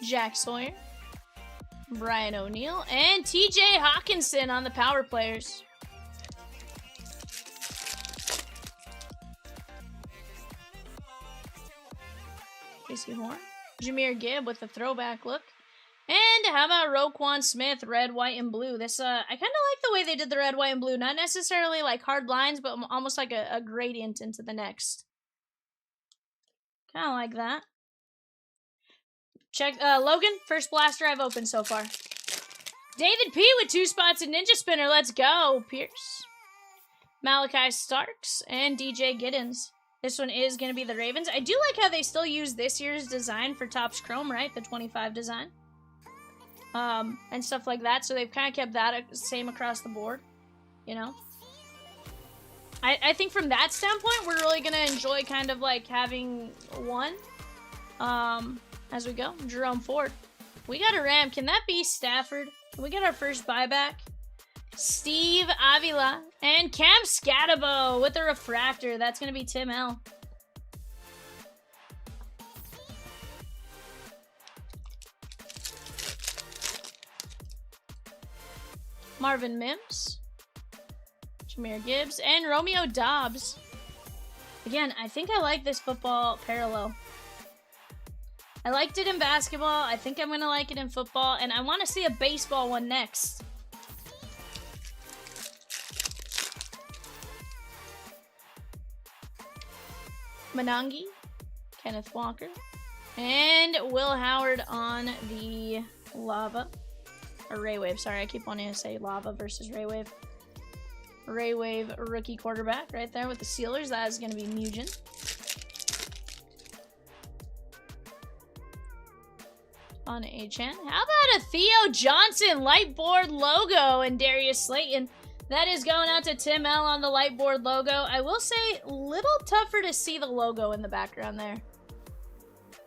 Jack Sawyer. Brian O'Neill, and TJ Hawkinson on the power players. Casey Horn. Jameer Gibb with the throwback look. And how about Roquan Smith, red, white, and blue? This, I kind of like the way they did the red, white, and blue. Not necessarily like hard lines, but almost like a gradient into the next. Kind of like that. Check, Logan, first blaster I've opened so far. David P with 2 spots in Ninja Spinner. Let's go. Pierce. Malachi Starks and DJ Giddens. This one is going to be the Ravens. I do like how they still use this year's design for Topps Chrome, right? The 25 design. And stuff like that. So they've kind of kept that same across the board, you know? I think from that standpoint, we're really gonna enjoy kind of like having one as we go. Jerome Ford. We got a Ram. Can that be Stafford? Can we get our first buyback? Steve Avila and Cam Scatabo with a refractor. That's gonna be Tim L. Marvin Mims, Jahmyr Gibbs, and Romeo Dobbs. Again, I think I like this football parallel. I liked it in basketball. I think I'm going to like it in football. And I want to see a baseball one next. Manangi, Kenneth Walker, and Will Howard on the Lava. Or Ray Wave, sorry, I keep wanting to say Lava versus Ray Wave. Ray Wave rookie quarterback right there with the Steelers. That is going to be Mugen. On A-Chan. How about a Theo Johnson lightboard logo and Darius Slayton? That is going out to Tim L on the lightboard logo. I will say, a little tougher to see the logo in the background there.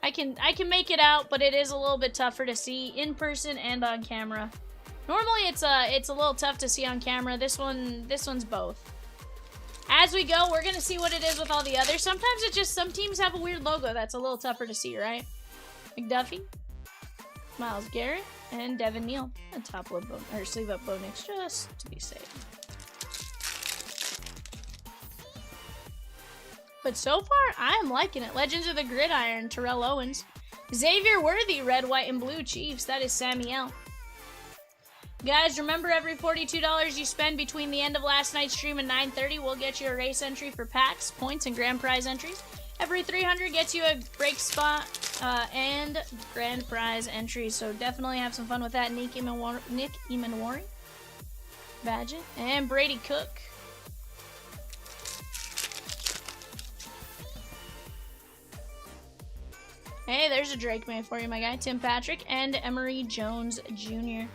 I can make it out, but it is a little bit tougher to see in person and on camera. Normally it's a little tough to see on camera. This one's both. As we go, we're gonna see what it is with all the others. Sometimes it's just some teams have a weird logo that's a little tougher to see, right? McDuffie, Myles Garrett, and Devin Neal. And top load bone or sleeve up Bonix just to be safe. But so far, I am liking it. Legends of the Gridiron, Terrell Owens. Xavier Worthy, red, white, and blue Chiefs. That is Sammy L. Guys, remember every $42 you spend between the end of last night's stream and 9:30 will get you a race entry for packs, points, and grand prize entries. Every 300 gets you a break spot and grand prize entries. So definitely have some fun with that. Nick Emanwari, Badgett, and Brady Cook. Hey, there's a Drake May for you, my guy. Tim Patrick and Emory Jones Jr.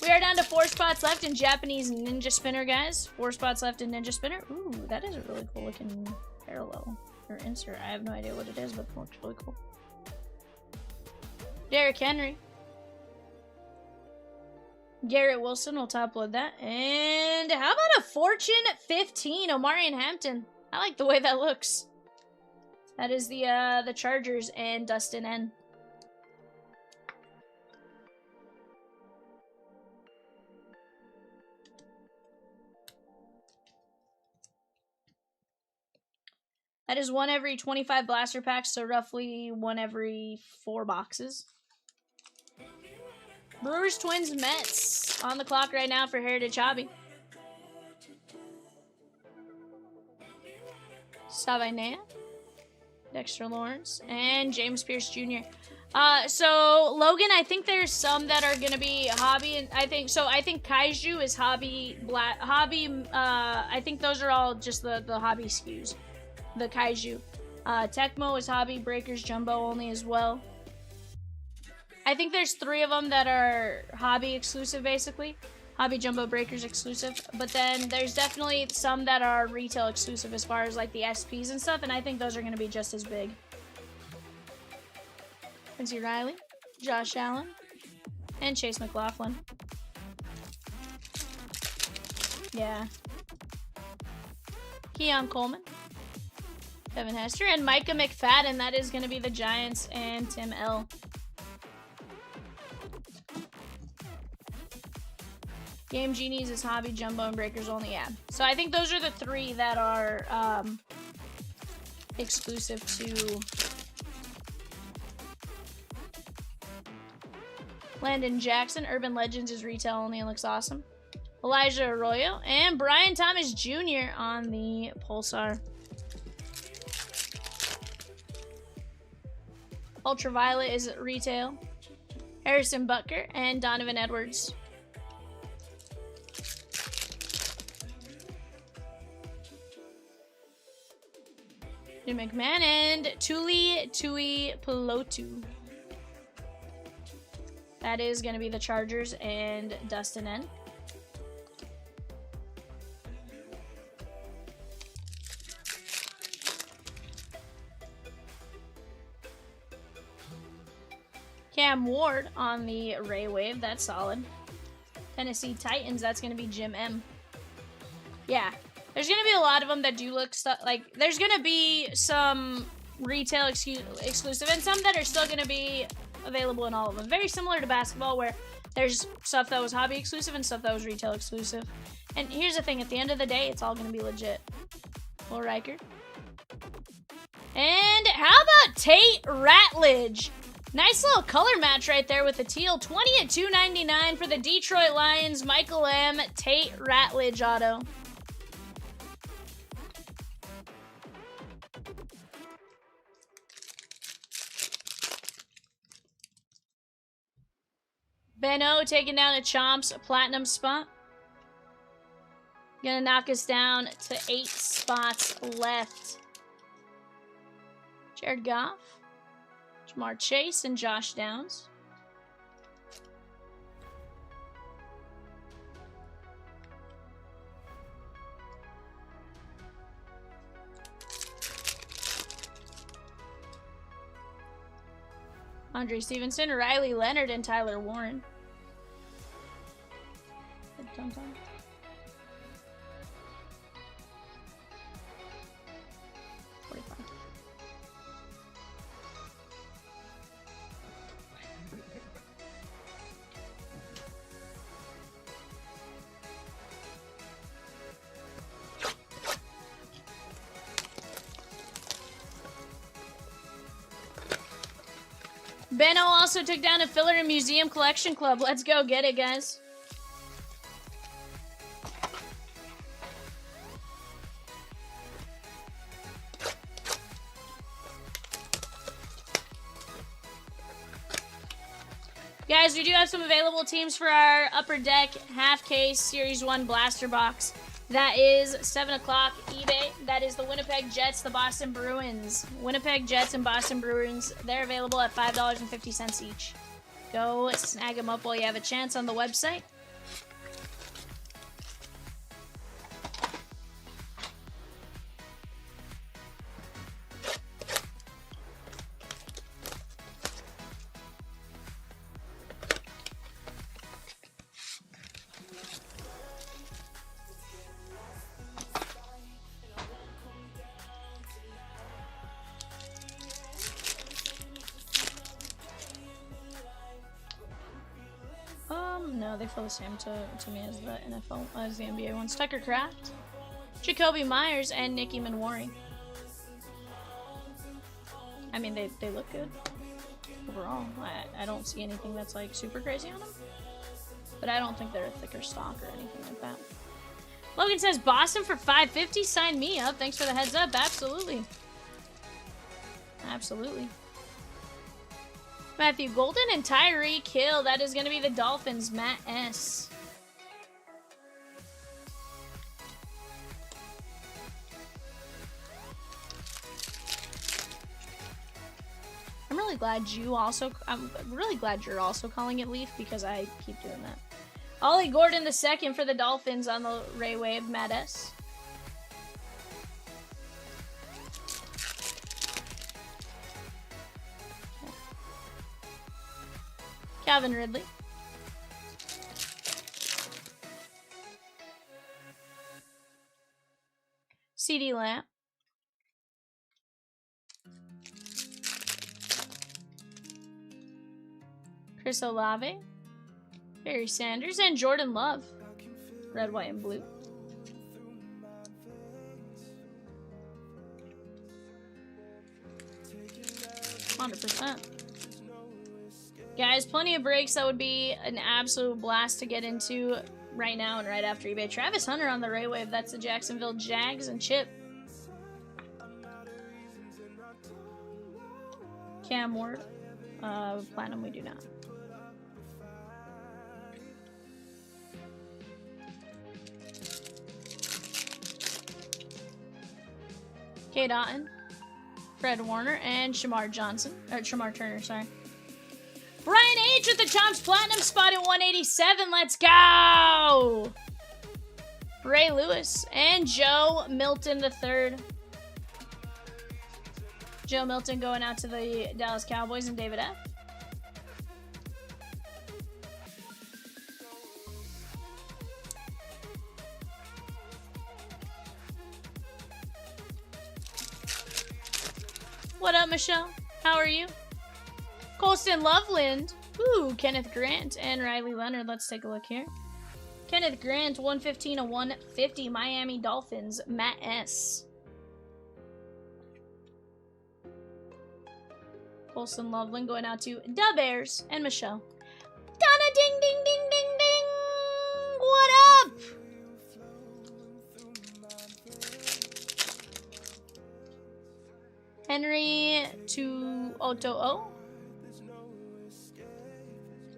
We are down to 4 spots left in Japanese Ninja Spinner, guys. 4 spots left in Ninja Spinner. Ooh, that is a really cool looking parallel or insert. I have no idea what it is, but it looks really cool. Derrick Henry. Garrett Wilson will top load that. And how about a Fortune 15, Omarion Hampton? I like the way that looks. That is the Chargers and Dustin N. That is 1 every 25 blaster packs, so roughly 1 every 4 boxes. Brewers, Twins, Mets on the clock right now for Heritage Hobby. Savinea, Dexter Lawrence, and James Pierce Jr. So Logan, I think there's some that are gonna be hobby, and I think Kaiju is hobby, I think those are all just the hobby SKUs. The Kaiju. Tecmo is hobby, Breakers Jumbo only as well. I think there's 3 of them that are hobby exclusive, basically. Hobby Jumbo Breakers exclusive. But then there's definitely some that are retail exclusive as far as like the SPs and stuff, and I think those are going to be just as big. Quincy Riley, Josh Allen, and Chase McLaughlin. Yeah. Keon Coleman, Kevin Hester, and Micah McFadden. That is going to be the Giants and Tim L. Game Genies is hobby, Jumbo, and Breakers only. Yeah. So I think those are the 3 that are exclusive to Landon Jackson. Urban Legends is retail only and looks awesome. Elijah Arroyo and Brian Thomas Jr. on the Pulsar. Ultraviolet is retail. Harrison Butker and Donovan Edwards. Jim McMahon and Tuli Pelotu. That is going to be the Chargers and Dustin N. Cam Ward on the Ray Wave. That's solid. Tennessee Titans. That's going to be Jim M. Yeah. There's going to be a lot of them that do look like... There's going to be some retail exclusive and some that are still going to be available in all of them. Very similar to basketball where there's stuff that was hobby exclusive and stuff that was retail exclusive. And here's the thing. At the end of the day, it's all going to be legit. Will Riker. And how about Tate Ratledge? Nice little color match right there with the teal. 20 at $2.99 for the Detroit Lions. Michael M. Tate Ratledge auto. Benno taking down a Chomps platinum spot. Gonna knock us down to 8 spots left. Jared Goff, Jamar Chase, and Josh Downs. Andre Stevenson, Riley Leonard, and Tyler Warren. Dun, dun. Benno also took down a filler in Museum Collection Club. Let's go get it, guys. Guys, we do have some available teams for our Upper Deck half case Series 1 blaster box. That is 7 o'clock eBay. That is the Winnipeg Jets, the Boston Bruins. Winnipeg Jets and Boston Bruins, they're available at $5.50 each. Go snag them up while you have a chance on the website. No, they feel the same to me as the NFL, as the NBA ones. Tucker Kraft, Jacoby Myers, and Nicky Manwari. I mean, they look good overall. I don't see anything that's like super crazy on them, but I don't think they're a thicker stock or anything like that. Logan says Boston for $5.50. Sign me up. Thanks for the heads up. Absolutely. Absolutely. Matthew Golden and Tyreek Hill. That is going to be the Dolphins. Matt S. I'm really glad you're also calling it Leaf because I keep doing that. Ollie Gordon the second for the Dolphins on the Ray Wave. Matt S. Calvin Ridley. CD Lamb. Chris Olave. Barry Sanders. And Jordan Love. Red, white, and blue. %. Guys, plenty of breaks. That would be an absolute blast to get into right now and right after eBay. Travis Hunter on the Ray Wave. That's the Jacksonville Jags and Chip. Cam Ward. Platinum we do not. Kate Otten. Fred Warner. And Shamar Turner, sorry. Brian H. with the Chomps Platinum spot at 187. Let's go! Ray Lewis and Joe Milton III. Joe Milton going out to the Dallas Cowboys and David F. What up, Michelle? How are you? Colston Loveland. Ooh, Kenneth Grant and Riley Leonard. Let's take a look here. Kenneth Grant, 115 to 150. Miami Dolphins, Matt S. Colston Loveland going out to Da Bears and Michelle. Donna ding ding ding ding ding. What up? Henry to Oto.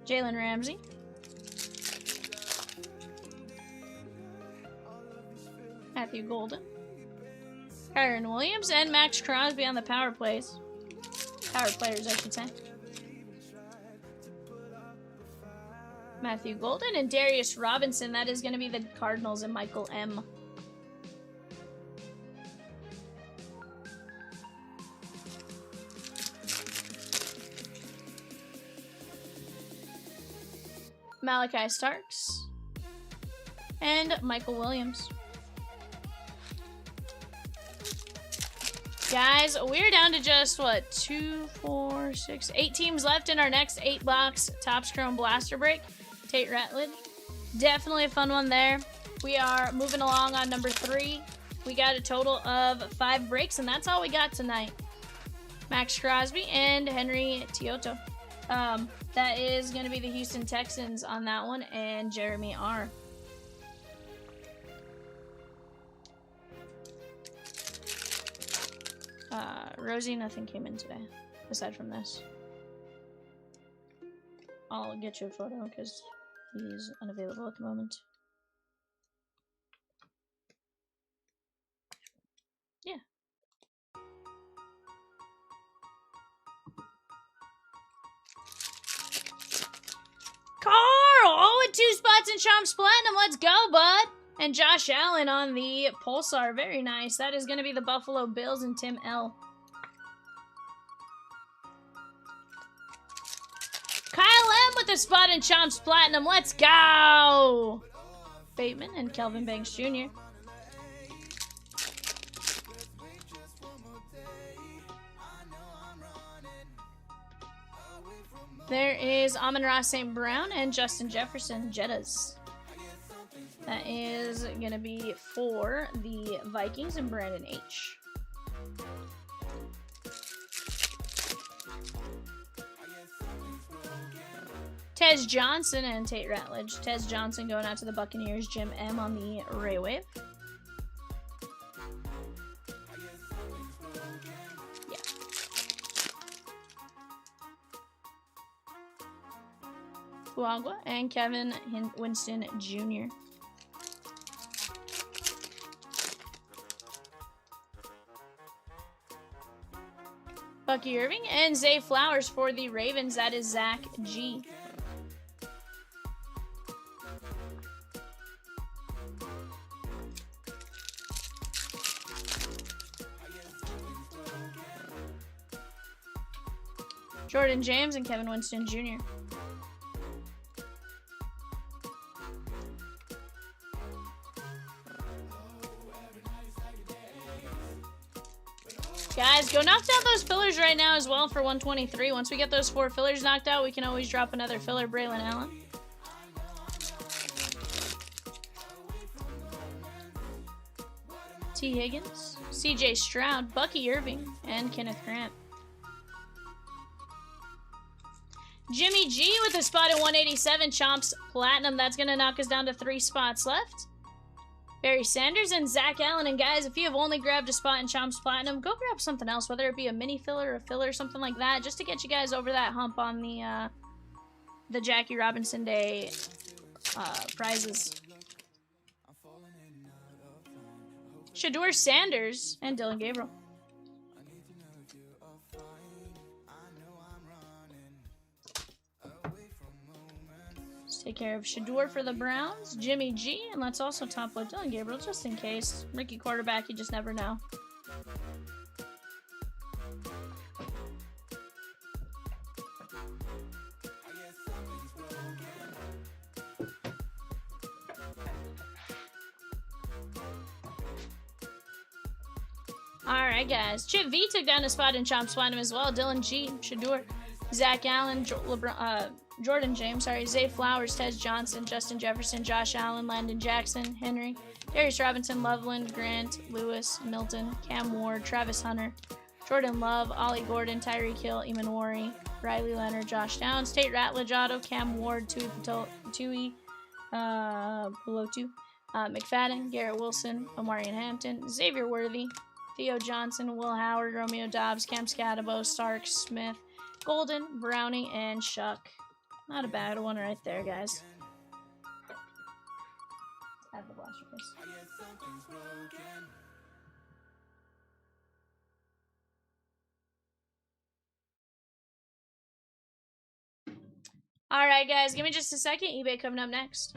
Jalen Ramsey. Matthew Golden. Kyron Williams and Max Crosby on the power plays. Power players, I should say. Matthew Golden and Darius Robinson. That is going to be the Cardinals and Michael M. Malachi Starks and Michael Williams. Guys, we're down to just, what, 2, 4, 6, 8 teams left in our next 8-box Topps Chrome Blaster break. Tate Ratledge. Definitely a fun one there. We are moving along on number 3. We got a total of 5 breaks, and that's all we got tonight. Max Crosby and Henry Tioto. That is going to be the Houston Texans on that one, and Jeremy R. Rosie, nothing came in today, aside from this. I'll get you a photo, because he's unavailable at the moment. Yeah. Carl with 2 spots in Chomps Platinum. Let's go, bud. And Josh Allen on the Pulsar. Very nice. That is going to be the Buffalo Bills and Tim L. Kyle M with a spot in Chomps Platinum. Let's go. Bateman and Kelvin Banks Jr. There is Amon-Ra St. Brown and Justin Jefferson, Jettas. That is going to be for the Vikings and Brandon H. Tez Johnson and Tate Ratledge. Tez Johnson going out to the Buccaneers. Jim M on the Ray Wave. Fuagua and Kevin Winston Jr. Bucky Irving and Zay Flowers for the Ravens. That is Zach G. Jordan James and Kevin Winston Jr. Guys, go knock down those fillers right now as well for 123. Once we get those 4 fillers knocked out, we can always drop another filler. Braylon Allen. T. Higgins, CJ Stroud, Bucky Irving, and Kenneth Grant. Jimmy G with a spot at 187, Chomps Platinum. That's going to knock us down to 3 spots left. Barry Sanders and Zach Allen. And guys, if you have only grabbed a spot in Chomps Platinum, go grab something else, whether it be a mini filler or a filler or something like that, just to get you guys over that hump on the Jackie Robinson Day prizes. Shador Sanders and Dylan Gabriel. Take care of Shador for the Browns, Jimmy G, and let's also top load Dylan Gabriel just in case. Rookie quarterback, you just never know. Alright, guys. Chip V took down a spot in Chomps Platinum as well. Dylan G, Shador, Zach Allen, Jordan James, Zay Flowers, Ted Johnson, Justin Jefferson, Josh Allen, Landon Jackson, Henry, Darius Robinson, Loveland, Grant, Lewis, Milton, Cam Ward, Travis Hunter, Jordan Love, Ollie Gordon, Tyreek Hill, Eamon Wari, Riley Leonard, Josh Downs, Tate Ratledge Auto, Cam Ward, Tui Pelotu, McFadden, Garrett Wilson, Omarion Hampton, Xavier Worthy, Theo Johnson, Will Howard, Romeo Dobbs, Cam Scatabo, Starks, Smith, Golden, Brownie, and Shuck. Not a bad one right there, guys. Have the blaster case. Alright, guys, give me just a second. eBay coming up next.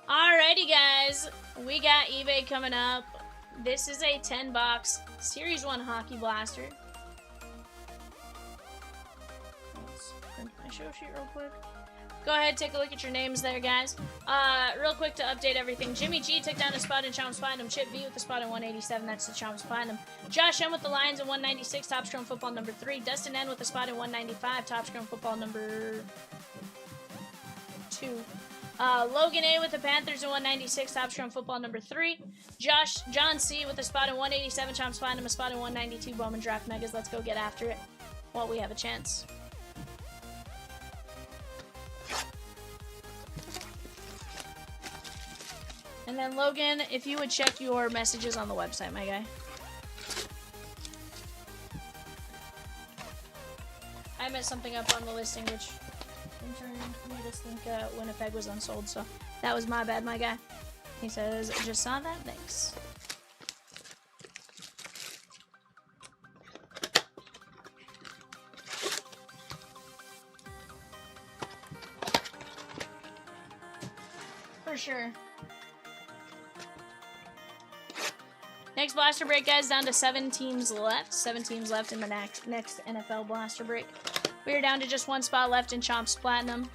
Alrighty, guys, we got eBay coming up. This is a 10-box Series 1 Hockey Blaster. Let's print my show sheet real quick. Go ahead, take a look at your names there, guys. Real quick to update everything. Jimmy G took down a spot in Chomps Platinum. Chip V with the spot in 187. That's the Chomps Platinum. Josh M with the Lions in 196. Top Scrum Football number 3. Dustin N with the spot in 195. Top Scrum Football number 2. Logan A with the Panthers in 196, Top Scrum Football number 3. John C with a spot in 187, Chomps Platinum, a spot in 192, Bowman Draft Megas. Let's go get after it while we have a chance. And then Logan, if you would check your messages on the website, my guy. I messed something up on the listing, which in turn made us think Winnipeg was unsold, so that was my bad, my guy. He says, just saw that, thanks. For sure. Next blaster break, guys, down to 7 teams left. 7 teams left in the next NFL blaster break. We are down to just 1 spot left in Chomps Platinum.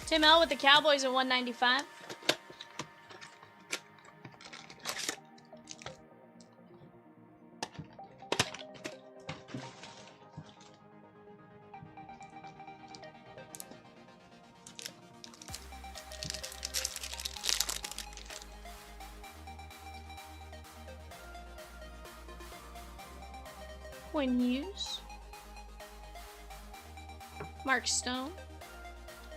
Tim L with the Cowboys at 195. Quinn Hughes. Mark Stone.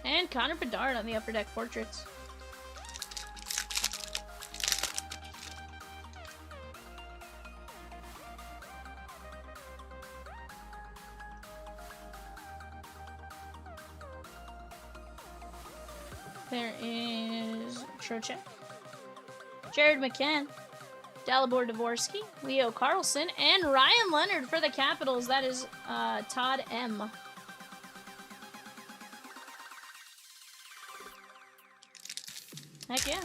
And Connor Bedard on the Upper Deck Portraits. There is Trocheck, Jared McCann, Dalibor Dvorsky, Leo Carlson, and Ryan Leonard for the Capitals. That is Todd M. Heck yeah.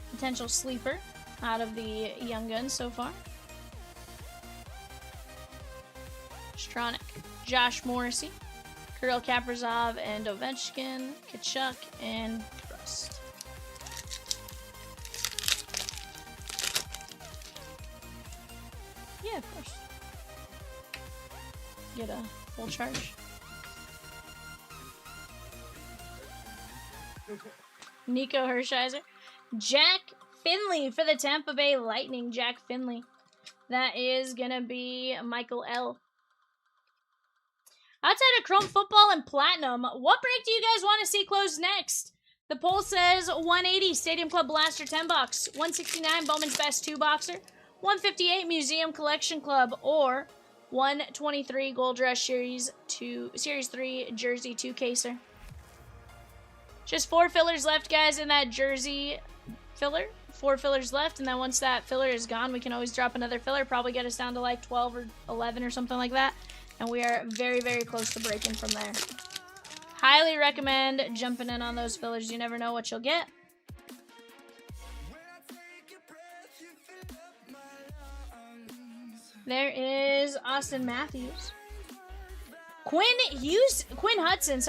Potential sleeper out of the Young Guns so far. Stronach, Josh Morrissey, Kirill Kaprizov, and Ovechkin, Kachuk, and Trust. Yeah, of course. Get a full charge. Nico Hershiser. Jack Finley for the Tampa Bay Lightning. Jack Finley. That is going to be Michael L. Outside of Chrome Football and Platinum, what break do you guys want to see closed next? The poll says 180 Stadium Club Blaster 10 box, 169 Bowman's Best 2 boxer, 158 Museum Collection Club, or 123 Gold Rush Series 3 Jersey 2 caser. Just 4 fillers left, guys, in that jersey filler. 4 fillers left, and then once that filler is gone, we can always drop another filler, probably get us down to like 12 or 11 or something like that. And we are very, very close to breaking from there. Highly recommend jumping in on those fillers. You never know what you'll get. There is Austin Matthews. Quinn Hudson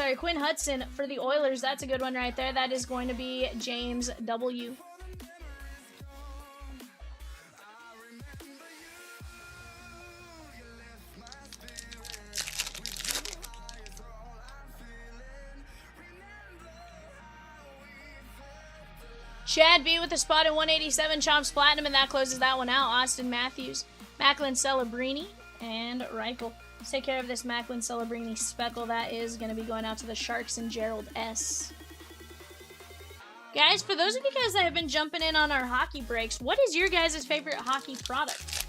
for the Oilers. That's a good one right there. That is going to be James W. Chad B with the spot at 187, Chomps Platinum, and that closes that one out. Austin Matthews, Macklin Celebrini, and Reichel. Let's take care of this Macklin Celebrini speckle. That is going to be going out to the Sharks and Gerald S. Guys, for those of you guys that have been jumping in on our hockey breaks, what is your guys' favorite hockey product?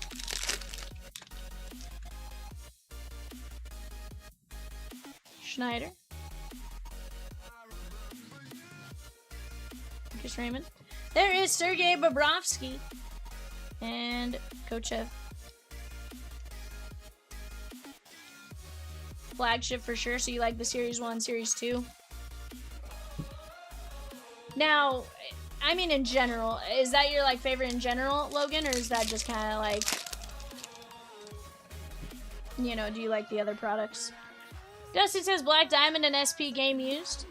Schneider. Marcus Raymond. There is Sergei Bobrovsky and Kochev. Flagship for sure, so you like the Series 1, Series 2. Now, I mean in general, is that your like favorite in general, Logan, or is that just kind of like, you know, do you like the other products? Dustin says Black Diamond and SP game used.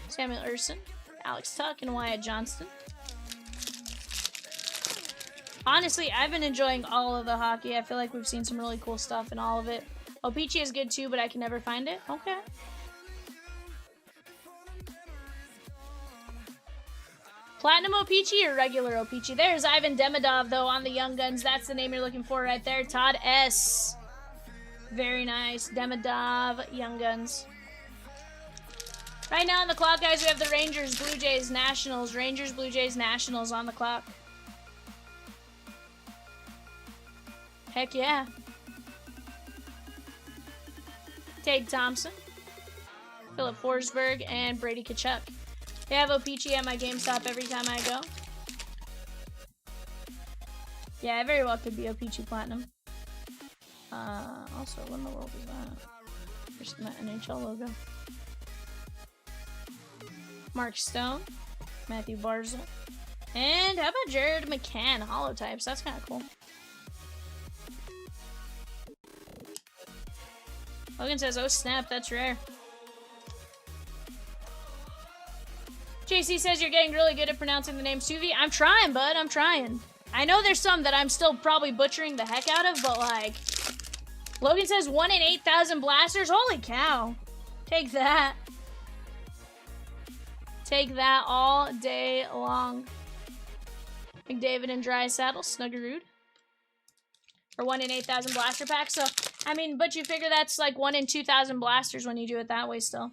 Samuel Urson, Alex Tuck, and Wyatt Johnston. Honestly, I've been enjoying all of the hockey. I feel like we've seen some really cool stuff in all of it. O-Pee-Chee is good too, but I can never find it. Okay. Platinum O-Pee-Chee or regular O-Pee-Chee? There's Ivan Demidov, though, on the Young Guns. That's the name you're looking for right there. Todd S. Very nice. Demidov, Young Guns. Right now on the clock, guys, we have the Rangers, Blue Jays, Nationals. Rangers, Blue Jays, Nationals on the clock. Heck yeah. Tate Thompson, Philip Forsberg, and Brady Tkachuk. They have O-Pee-Chee at my GameStop every time I go. Yeah, it very well could be O-Pee-Chee Platinum. Also, what in the world is that? There's my NHL logo. Mark Stone, Matthew Barzal, and how about Jared McCann, holotypes? That's kind of cool. Logan says, oh snap, that's rare. JC says you're getting really good at pronouncing the name Suvi. I'm trying, bud, I'm trying. I know there's some that I'm still probably butchering the heck out of, but like... Logan says 1 in 8,000 blasters. Holy cow. Take that. Take that all day long. McDavid and Draisaitl, Snuggerud. For 1 in 8,000 blaster packs. So, I mean, but you figure that's like 1 in 2,000 blasters when you do it that way still.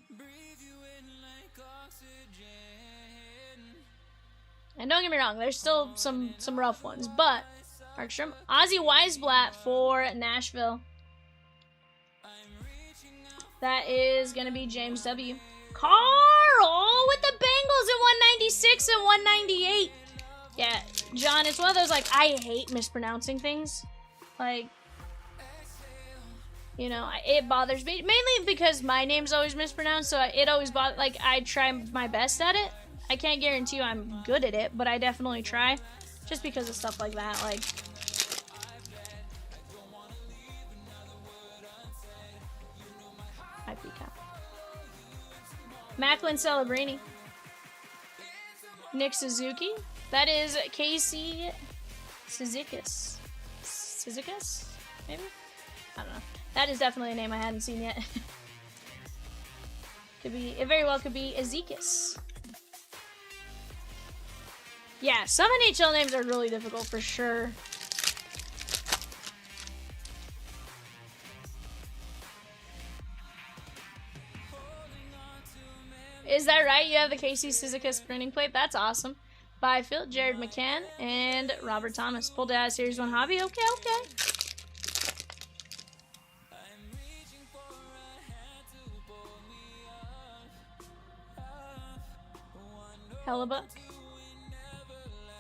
And don't get me wrong, there's still some rough ones, but Markstrom, Ozzy Weisblatt for Nashville. That is gonna be James W. Carl with the Bengals at 196 and 198. Yeah, John, it's one of those like I hate mispronouncing things. Like, you know, it bothers me mainly because my name's always mispronounced, so it always bothers. Like, I try my best at it. I can't guarantee you I'm good at it, but I definitely try, just because of stuff like that. Like, I peek out. Macklin Celebrini, Nick Suzuki. That is Casey Cizikas. Cizikas, maybe? I don't know. That is definitely a name I hadn't seen yet. Could be. It very well could be Ezekias. Yeah, some NHL names are really difficult for sure. Is that right? You have the Casey Cizikas printing plate? That's awesome. Byfield, Jared McCann, and Robert Thomas. Pulled out of Series 1 Hobby. Okay, okay. Hellebuck.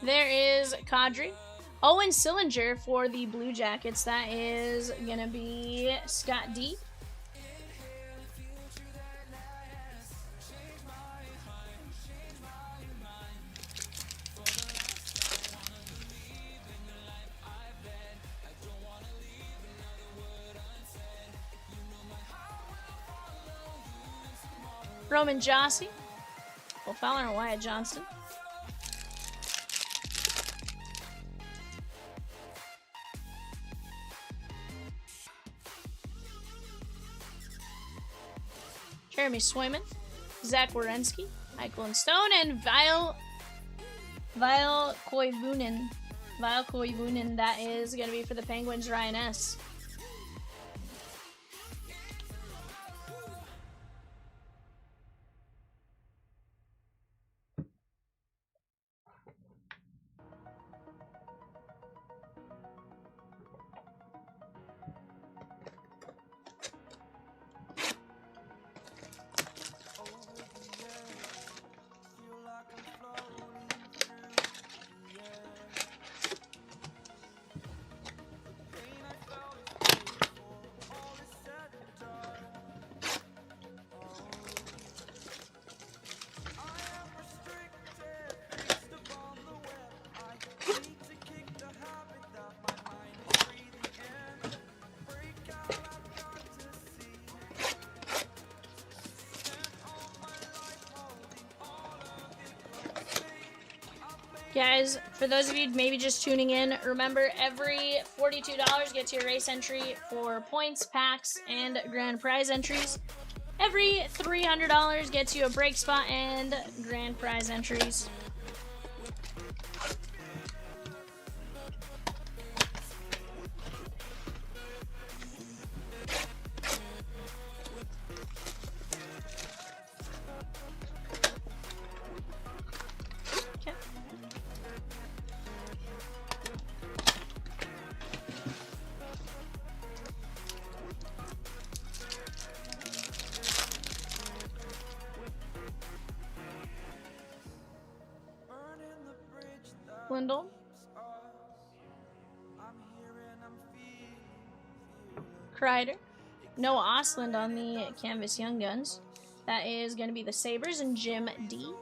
There is Kadri. Owen Sillinger for the Blue Jackets. That is going to be Scott D. Roman Jossi. Will Fowler and Wyatt Johnston. Jeremy Swayman, Zach Werenski, Michael and Stone, and Vile Koivunen. Vile Koivunen, that is going to be for the Penguins, Ryan S. Guys, for those of you maybe just tuning in, remember every $42 gets you a race entry for points, packs, and grand prize entries. Every $300 gets you a break spot and grand prize entries. Kreider. Noah Osland on the Canvas Young Guns. That is going to be the Sabres and Jim D.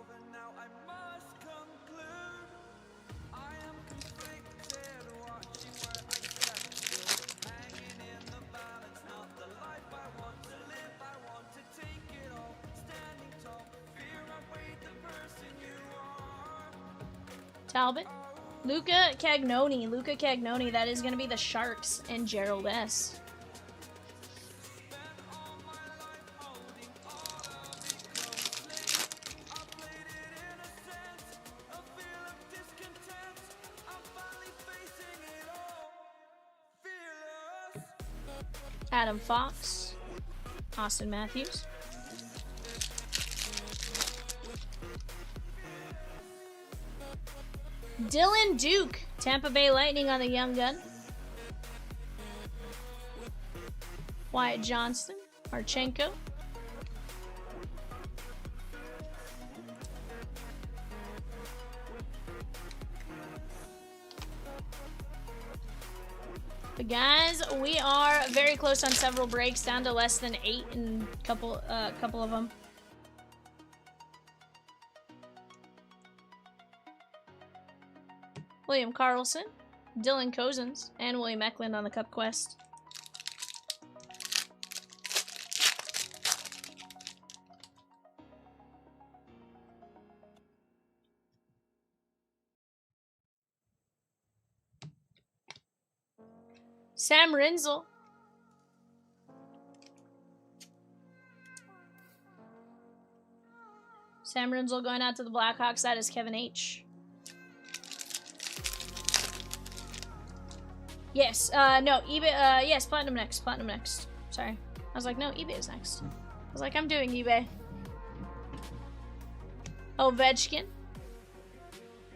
Talbot. Luca Cagnoni. That is going to be the Sharks and Gerald S. Adam Fox. Austin Matthews. Dylan Duke, Tampa Bay Lightning on the Young Gun. Wyatt Johnston, Marchenko. But guys, we are very close on several breaks, down to less than 8 in a couple of them. William Karlsson, Dylan Cozens, and William Eklund on the Cup Quest. Sam Rinzel. Sam Rinzel going out to the Blackhawks. That is Kevin H. Yes, no, eBay, yes, Platinum next. Sorry. I was like, no, eBay is next. I was like, I'm doing eBay. Ovechkin.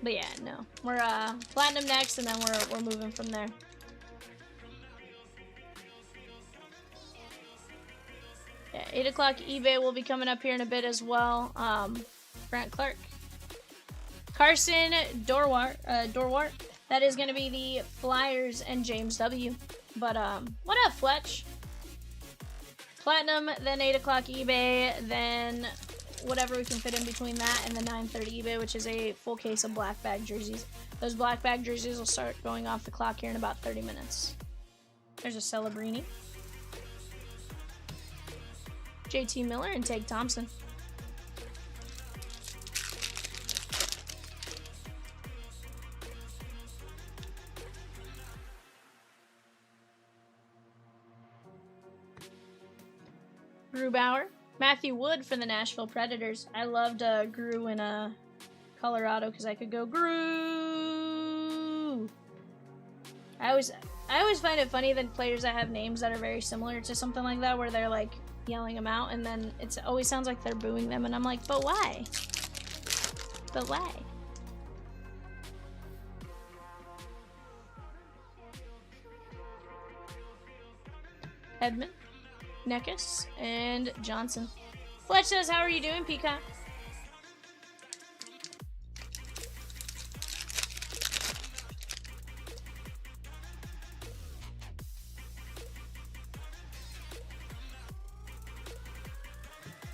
But yeah, no. We're, Platinum next, and then we're moving from there. Yeah, 8 o'clock eBay will be coming up here in a bit as well. Grant Clark. Carson Dorwart. That is going to be the Flyers and James W. But, what up, Fletch? Platinum, then 8 o'clock eBay, then whatever we can fit in between that and the 9:30 eBay, which is a full case of black bag jerseys. Those black bag jerseys will start going off the clock here in about 30 minutes. There's a Celebrini. JT Miller and Tage Thompson. Grubauer. Matthew Wood for the Nashville Predators. I loved Gru in Colorado because I could go Gru. I always find it funny that players that have names that are very similar to something like that, where they're like yelling them out, and then it always sounds like they're booing them, and I'm like, but why? But why? Edmund. Neckus, and Johnson. Fletch says, how are you doing, Peacock?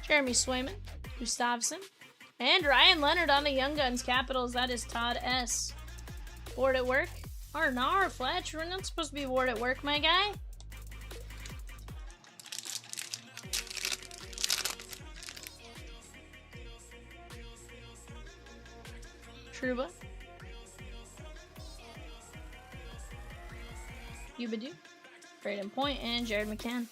Jeremy Swayman, Gustavsson, and Ryan Leonard on the Young Guns Capitals. That is Todd S. Ward at work? Arnar, Fletch, we're not supposed to be Ward at work, my guy. Truba. Ubadu. Braden Point, and Jared McCann.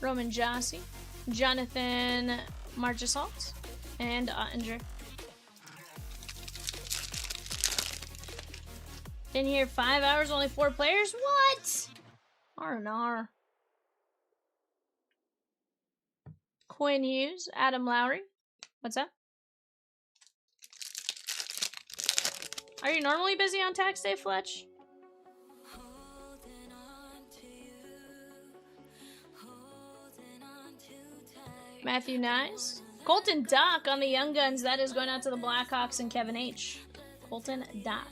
Roman Jossi. Jonathan Marchessault, and Ottinger. Been here 5 hours, only 4 players? What? R&R. Quinn Hughes, Adam Lowry. What's up? Are you normally busy on tax day, Fletch? Matthew Nyes, Colton Dock on the Young Guns. That is going out to the Blackhawks and Kevin H. Colton Dock.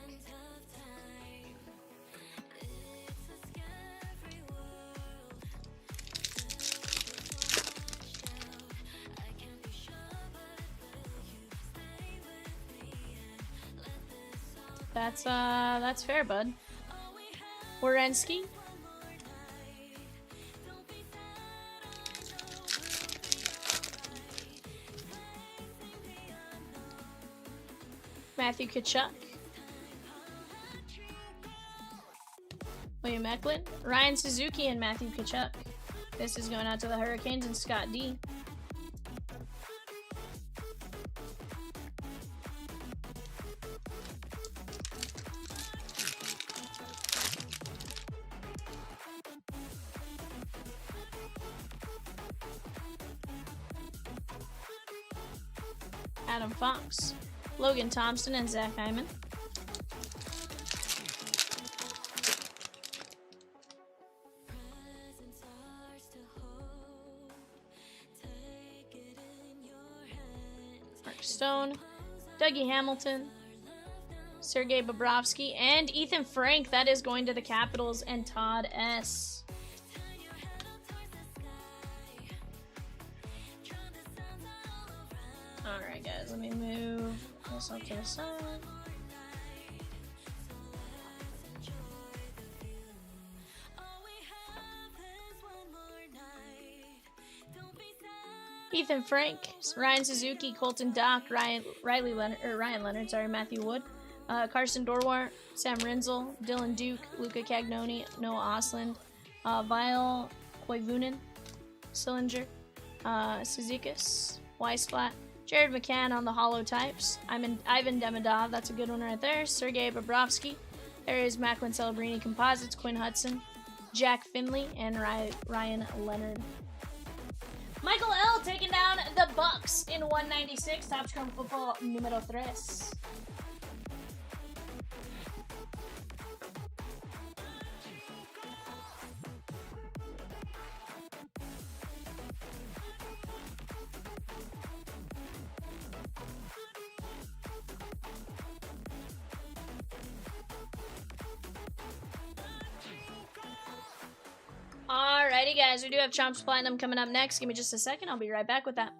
That's fair, bud. Werenski. Matthew Tkachuk. William Eklund. Ryan Suzuki and Matthew Tkachuk. This is going out to the Hurricanes and Scott D. Adam Fox, Logan Thompson, and Zach Hyman. Mark Stone, Dougie Hamilton, Sergei Bobrovsky, and Ethan Frank. That is going to the Capitals and Todd S. Alright guys, let me move this up to the side. Ethan Frank, Ryan Suzuki, Colton Dock, Ryan Leonard, sorry, Matthew Wood, Carson Dorwart, Sam Rinzel, Dylan Duke, Luka Cagnoni, Noah Osland, Vile Koivunen, Sillinger, Cizikas, Weisflat, Jared McCann on the holo types. Ivan Demidov, that's a good one right there. Sergei Bobrovsky. There is Macklin Celebrini Composites, Quinn Hudson, Jack Finley, and Ryan Leonard. Michael L. taking down the Bucks in 196. Top Scrum Football numero 3. Alrighty guys, we do have Chomps Platinum coming up next. Give me just a second, I'll be right back with that.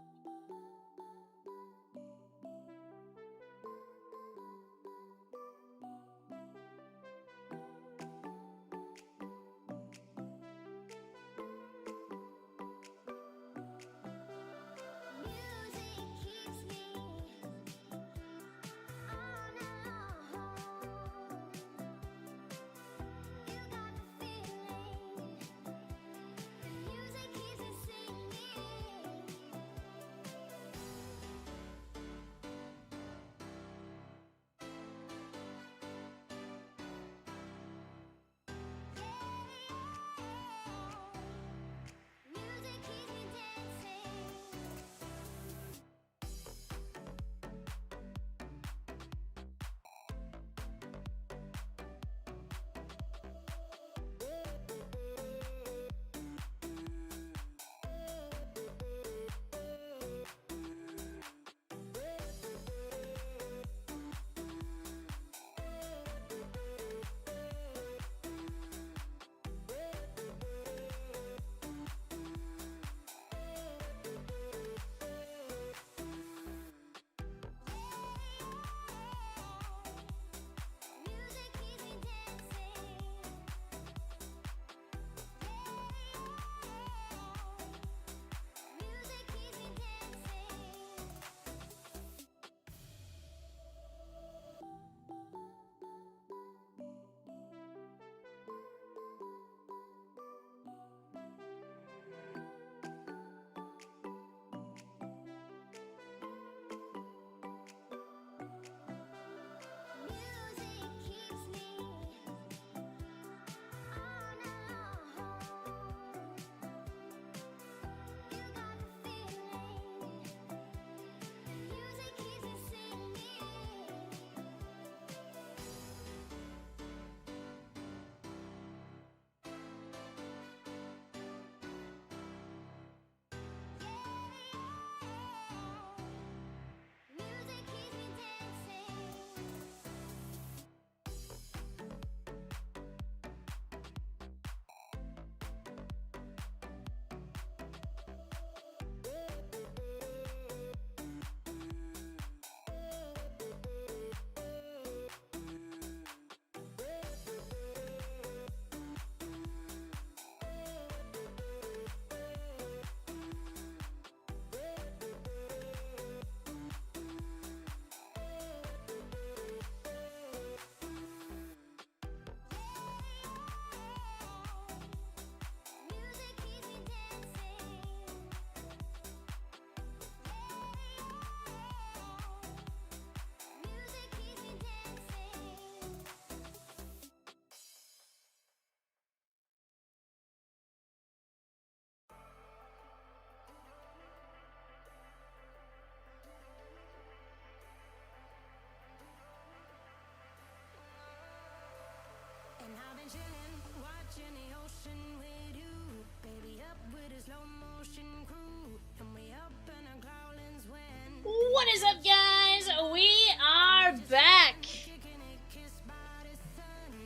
What is up, guys? We are back.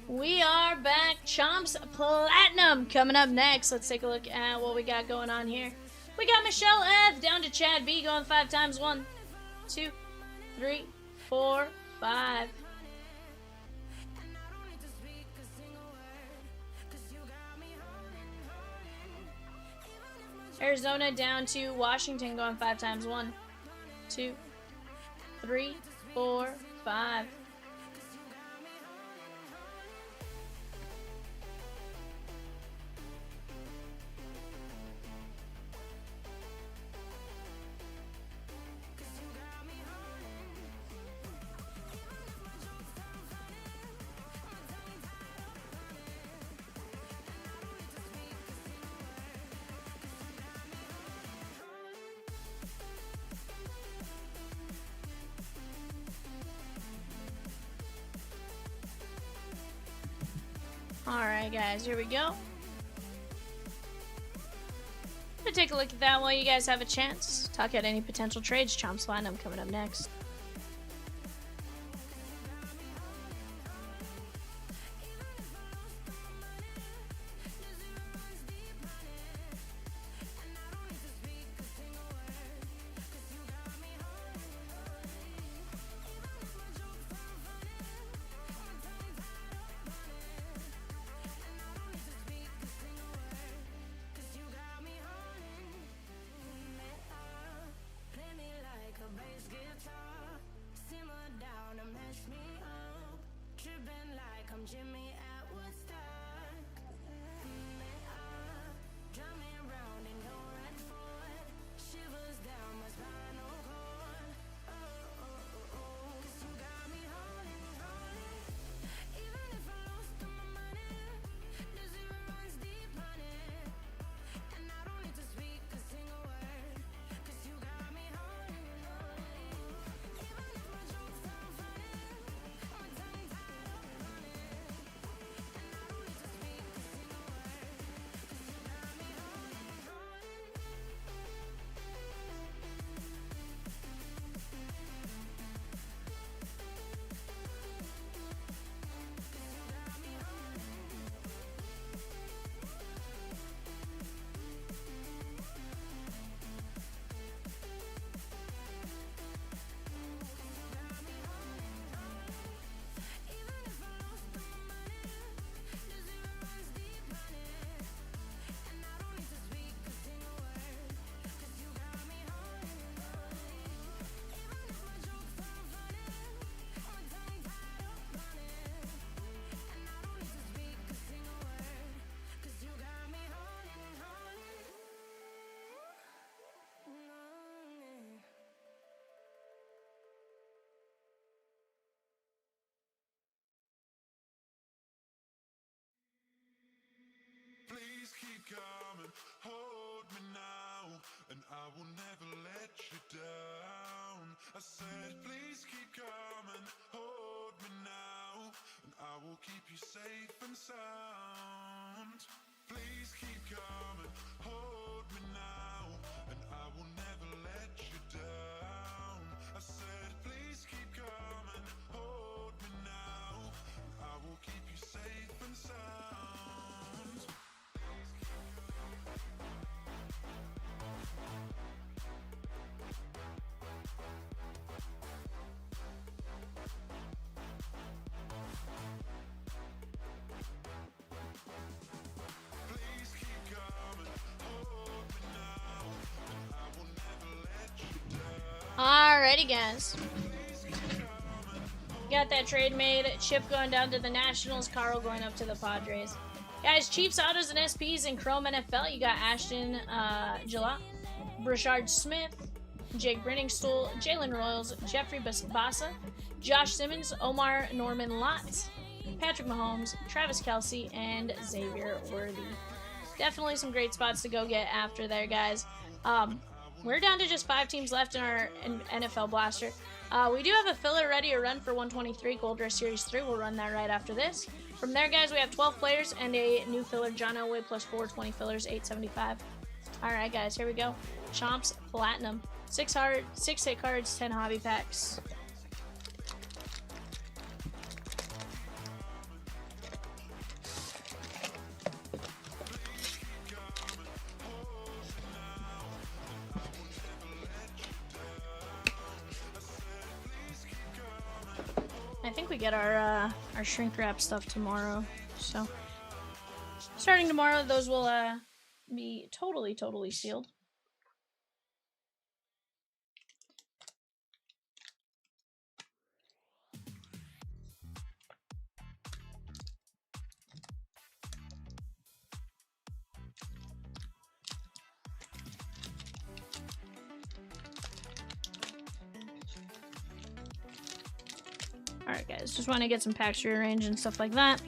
We are back. Chomps Platinum coming up next. Let's take a look at what we got going on here. We got Michelle F down to Chad B going 5 times. 1, 2, 3, 4, 5. Arizona down to Washington going 5 times. 1, 2, 3, 4, 5. Alright, guys, here we go. Gonna take a look at that while you guys have a chance. Talk about any potential trades. Chomps Platinum coming up next. Please keep coming, hold me now, and I will never let you down. I said, please keep coming, hold me now, and I will keep you safe and sound. Please keep coming, hold me now, and I will never let you down. I said, please keep coming, hold me now, and I will keep you safe and sound. Alrighty, guys. Got that trade made. Chip going down to the Nationals. Carl going up to the Padres. Guys, Chiefs, Autos, and SPs in Chrome NFL. You got Ashton Gillot, Brashard Smith, Jake Brenningstool, Jalen Royals, Jeffrey Bassa, Josh Simmons, Omar Norman Lott, Patrick Mahomes, Travis Kelce, and Xavier Worthy. Definitely some great spots to go get after there, guys. We're down to just 5 teams left in our NFL Blaster. We do have a filler ready to run for 123 Gold Rush Series 3. We'll run that right after this. From there, guys, we have 12 players and a new filler, John Elway, plus 420 fillers, 875. Alright, guys, here we go. Chomps Platinum. 6 hit cards, 10 hobby packs. I think we get our shrink wrap stuff tomorrow, so starting tomorrow, those will be totally sealed. Alright guys, just want to get some packs rearranged and stuff like that.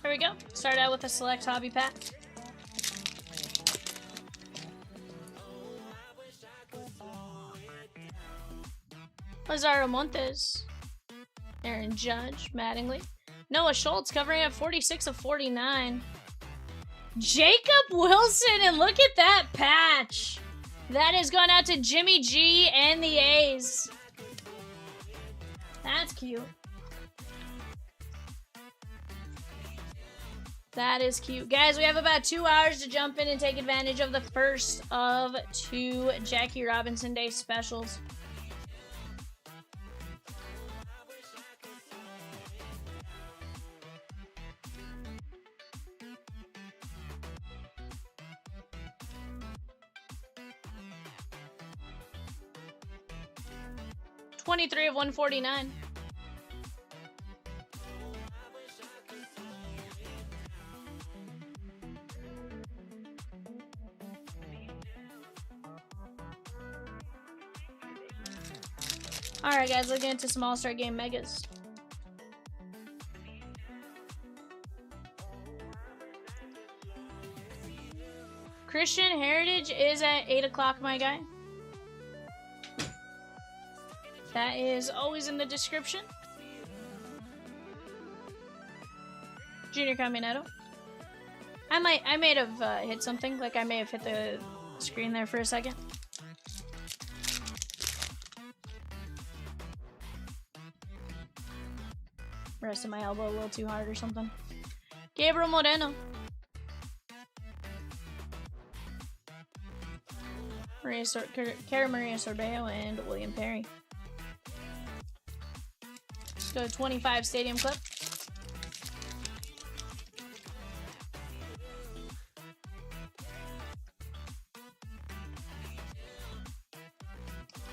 Here we go. Start out with a select hobby pack. Lazaro Montes. Aaron Judge, Mattingly. Noah Schultz covering at 46 of 49. Jacob Wilson, and look at that patch. That has gone out to Jimmy G and the A's. That's cute. That is cute. Guys, we have about 2 hours to jump in and take advantage of the first of 2 Jackie Robinson Day specials. $23 of $149. Alright guys, let's get into some All-Star Game Megas. Christian Heritage is at 8 o'clock, my guy. That is always in the description. Junior Caminetto. I may have hit something. Like I may have hit the screen there for a second. Rested my elbow a little too hard or something. Gabriel Moreno. Cara Maria Sorbeo and William Perry. Let's go 25 Stadium Clip.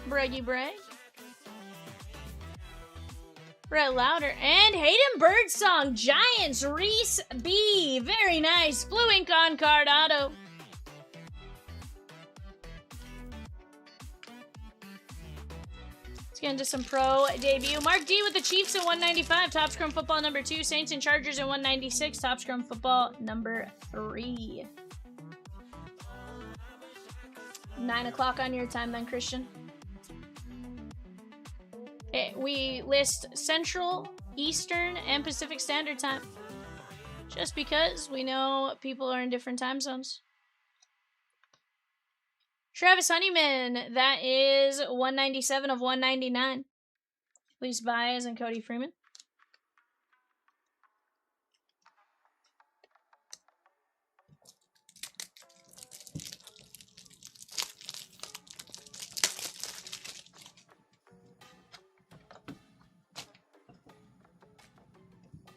Breggy Bray. Brett Lauder. And Hayden Birdsong. Giants. Reese B. Very nice. Blue ink on card auto. Let's get into some pro debut. Mark D with the Chiefs at 195. Top Scrum Football number 2. Saints and Chargers at 196. Top Scrum Football number 3. 9 o'clock on your time then, Christian. We list Central, Eastern, and Pacific Standard Time. Just because we know people are in different time zones. Travis Honeyman, that is 197 of 199. Luis Baez and Cody Freeman.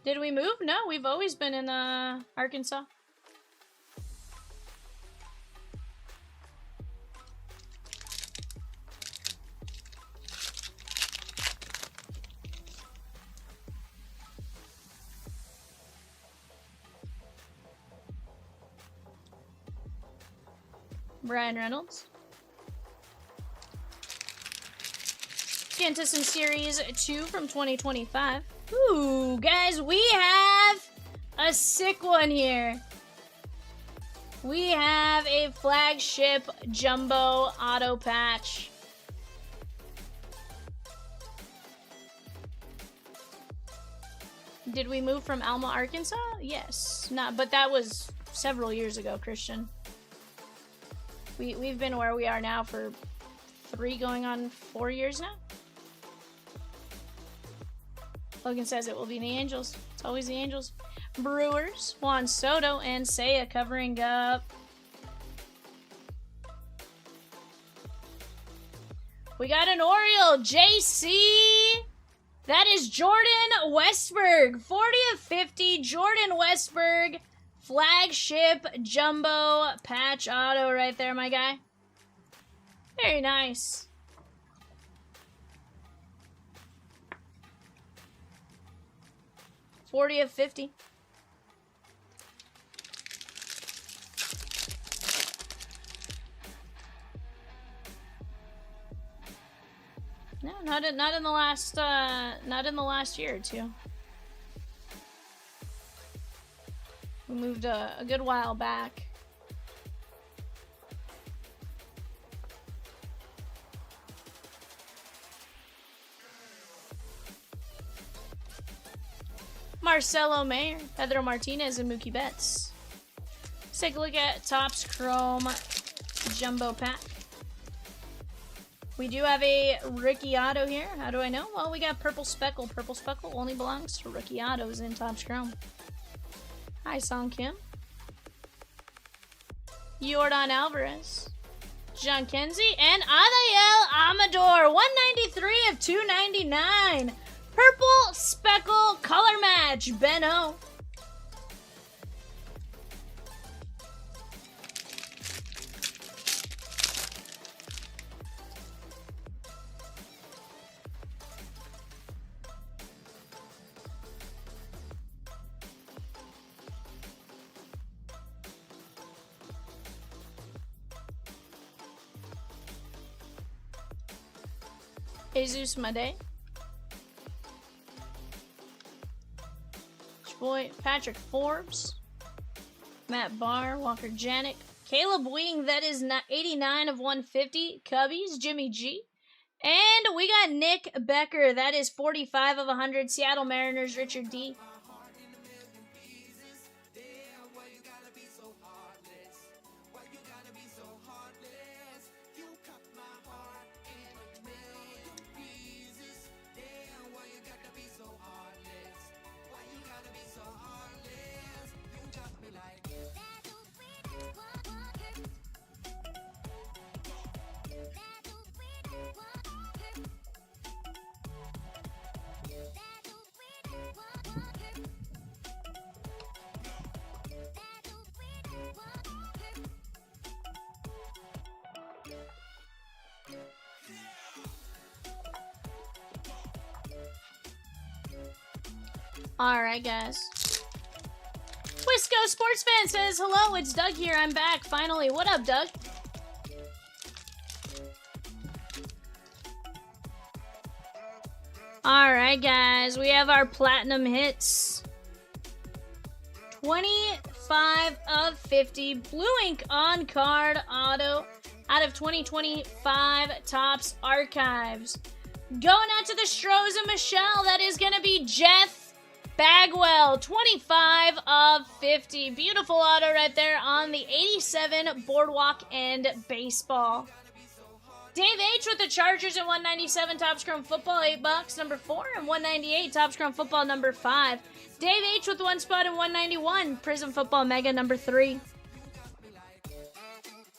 Did we move? No, we've always been in Arkansas. Brian Reynolds. Get into some Series 2 from 2025. Ooh, guys, we have a sick one here. We have a flagship jumbo auto patch. Did we move from Alma, Arkansas? Yes. Not, but that was several years ago, Christian. We've been where we are now for 3 going on 4 years now. Logan says it will be the Angels. It's always the Angels. Brewers, Juan Soto and Seiya covering up. We got an Oriole, JC. That is Jordan Westberg. 40 of 50, Jordan Westberg. Flagship jumbo patch auto right there, my guy. Very nice. $40 of 50. No, not in the last year or two. We moved a good while back. Marcelo Mayer, Pedro Martinez, and Mookie Betts. Let's take a look at Topps Chrome Jumbo Pack. We do have a rookie auto here. How do I know? Well, we got Purple Speckle. Purple Speckle only belongs to rookie autos in Topps Chrome. Hi, Song Kim. Yordan Alvarez. John Kenzie. And Adael Amador. 193 of 299. Purple Speckle color match. Ben O. Jesus Made. Boy, Patrick Forbes. Matt Barr, Walker Janik. Caleb Wing, that is 89 of 150. Cubbies, Jimmy G. And we got Nick Becker, that is 45 of 100. Seattle Mariners, Richard D. Alright, guys. Wisco Sports Fan says, hello, it's Doug here. I'm back, finally. What up, Doug? Alright, guys. We have our platinum hits. 25 of 50. Blue ink on card auto out of 2025 Topps Archives. Going out to the Stros and Michelle. That is going to be Jeff Bagwell, 25 of 50. Beautiful auto right there on the 87 Boardwalk and Baseball. Dave H with the Chargers at 197 Topps Chrome Football, $8, number 4, and 198 Topps Chrome Football, number 5. Dave H with one spot in 191 Prizm Football Mega, number 3.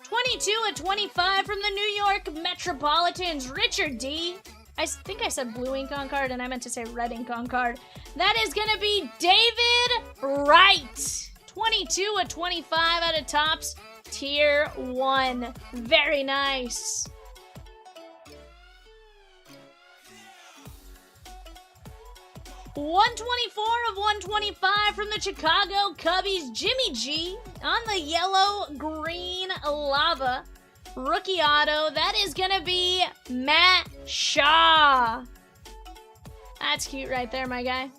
22 of 25 from the New York Metropolitans, Richard D. I think I said blue ink on card, and I meant to say red ink on card. That is going to be David Wright. 22 of 25 out of Topps Tier 1. Very nice. $124 of 125 from the Chicago Cubbies, Jimmy G. On the yellow-green lava. Rookie auto, that is going to be Matt Shaw. That's cute right there, my guy.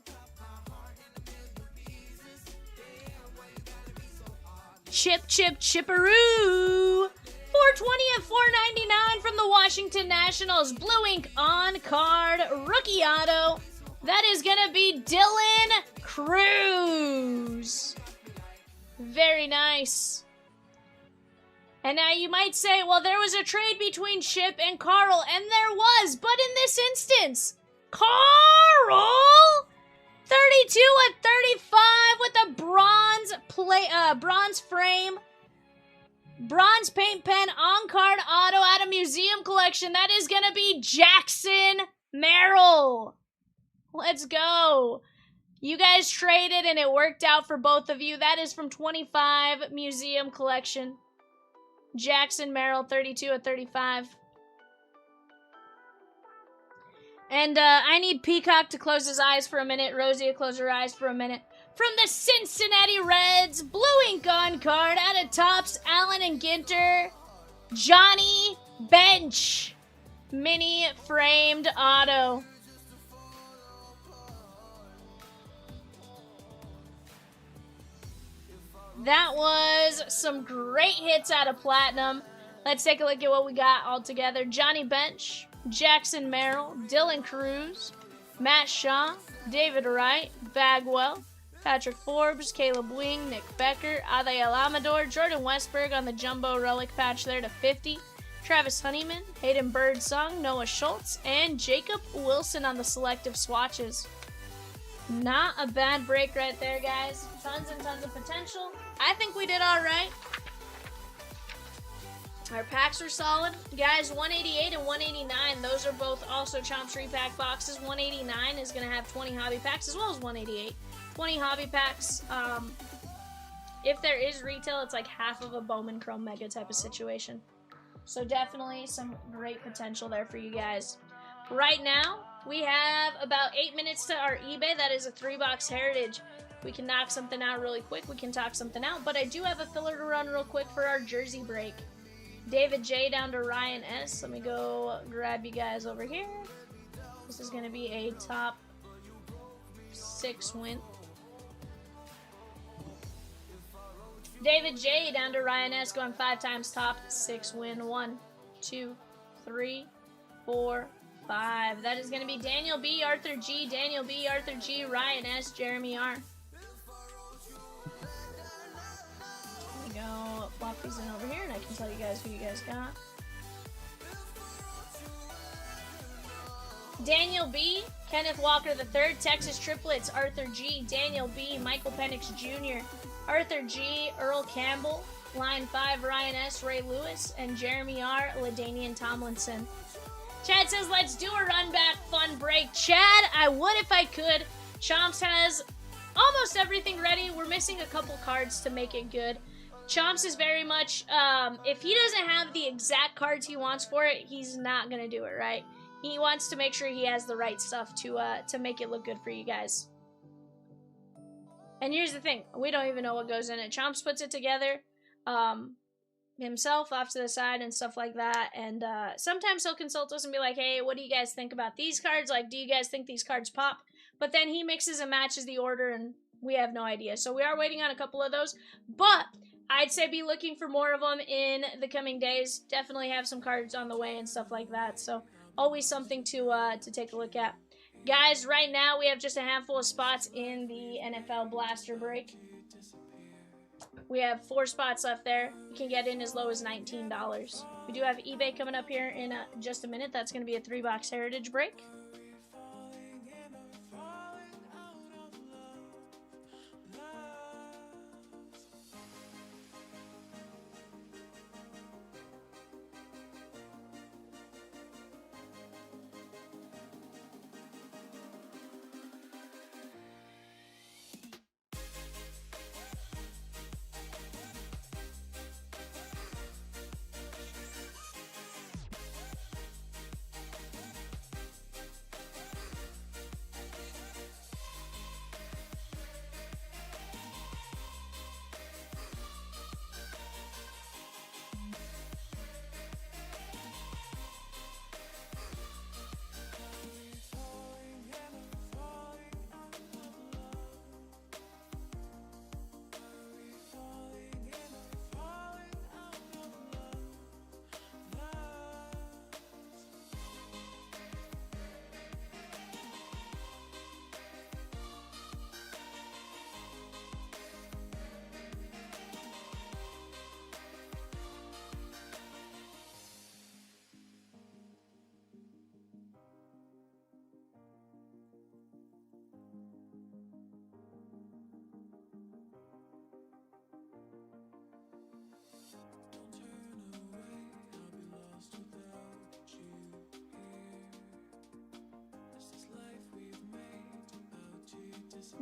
Chip, chip, chipperoo. 420 of 499 from the Washington Nationals. Blue ink on card. Rookie auto. That is gonna be Dylan Cruz. Very nice. And now you might say, well, there was a trade between Chip and Carl, and there was, but in this instance, Carl, 32 at 35 with a bronze frame, bronze paint pen on-card auto out of Museum Collection. That is gonna be Jackson Merrill. Let's go. You guys traded and it worked out for both of you. That is from 25 Museum Collection. Jackson Merrill, 32 at 35. And I need Peacock to close his eyes for a minute. Rosie to close her eyes for a minute. From the Cincinnati Reds, blue ink on card out of Topps, Allen and Ginter, Johnny Bench, mini framed auto. That was some great hits out of Platinum. Let's take a look at what we got all together. Johnny Bench, Jackson Merrill, Dylan Cruz, Matt Shaw, David Wright, Bagwell, Patrick Forbes, Caleb Wing, Nick Becker, Adael Amador, Jordan Westberg on the jumbo relic patch there to 50, Travis Honeyman, Hayden Birdsong, Noah Schultz, and Jacob Wilson on the selective swatches. Not a bad break right there, guys. Tons and tons of potential. I think we did all right. Our packs are solid. Guys, 188 and 189, those are both also Chomps repack boxes. 189 is going to have 20 hobby packs as well as 188. 20 hobby packs. If there is retail, it's like half of a Bowman Chrome Mega type of situation. So definitely some great potential there for you guys. Right now, we have about 8 minutes to our eBay. That is a 3-box Heritage. We can knock something out really quick. We can talk something out. But I do have a filler to run real quick for our jersey break. David J down to Ryan S. Let me go grab you guys over here. This is going to be a top 6 win. David J down to Ryan S. Going 5 times top 6 win. 1, 2, 3, 4, 5. That is going to be Daniel B, Arthur G, Daniel B, Arthur G, Ryan S, Jeremy R. Let me go plop these in over here and I can tell you guys who you guys got. Daniel B, Kenneth Walker III, Texas Triplets, Arthur G, Daniel B, Michael Penix Jr., Arthur G, Earl Campbell, Line 5, Ryan S, Ray Lewis, and Jeremy R, LaDainian Tomlinson. Chad says, let's do a run back fun break. Chad, I would if I could. Chomps has almost everything ready. We're missing a couple cards to make it good. Chomps is very much, if he doesn't have the exact cards he wants for it, he's not going to do it, right? He wants to make sure he has the right stuff to make it look good for you guys. And here's the thing. We don't even know what goes in it. Chomps puts it together himself off to the side and stuff like that. And sometimes he'll consult us and be like, hey, what do you guys think about these cards? Like, do you guys think these cards pop? But then he mixes and matches the order and we have no idea. So we are waiting on a couple of those. But I'd say be looking for more of them in the coming days. Definitely have some cards on the way and stuff like that. So always something to take a look at. Guys, right now we have just a handful of spots in the NFL Blaster Break. We have 4 spots left there. You can get in as low as $19. We do have eBay coming up here in just a minute. That's going to be a 3-box Heritage Break.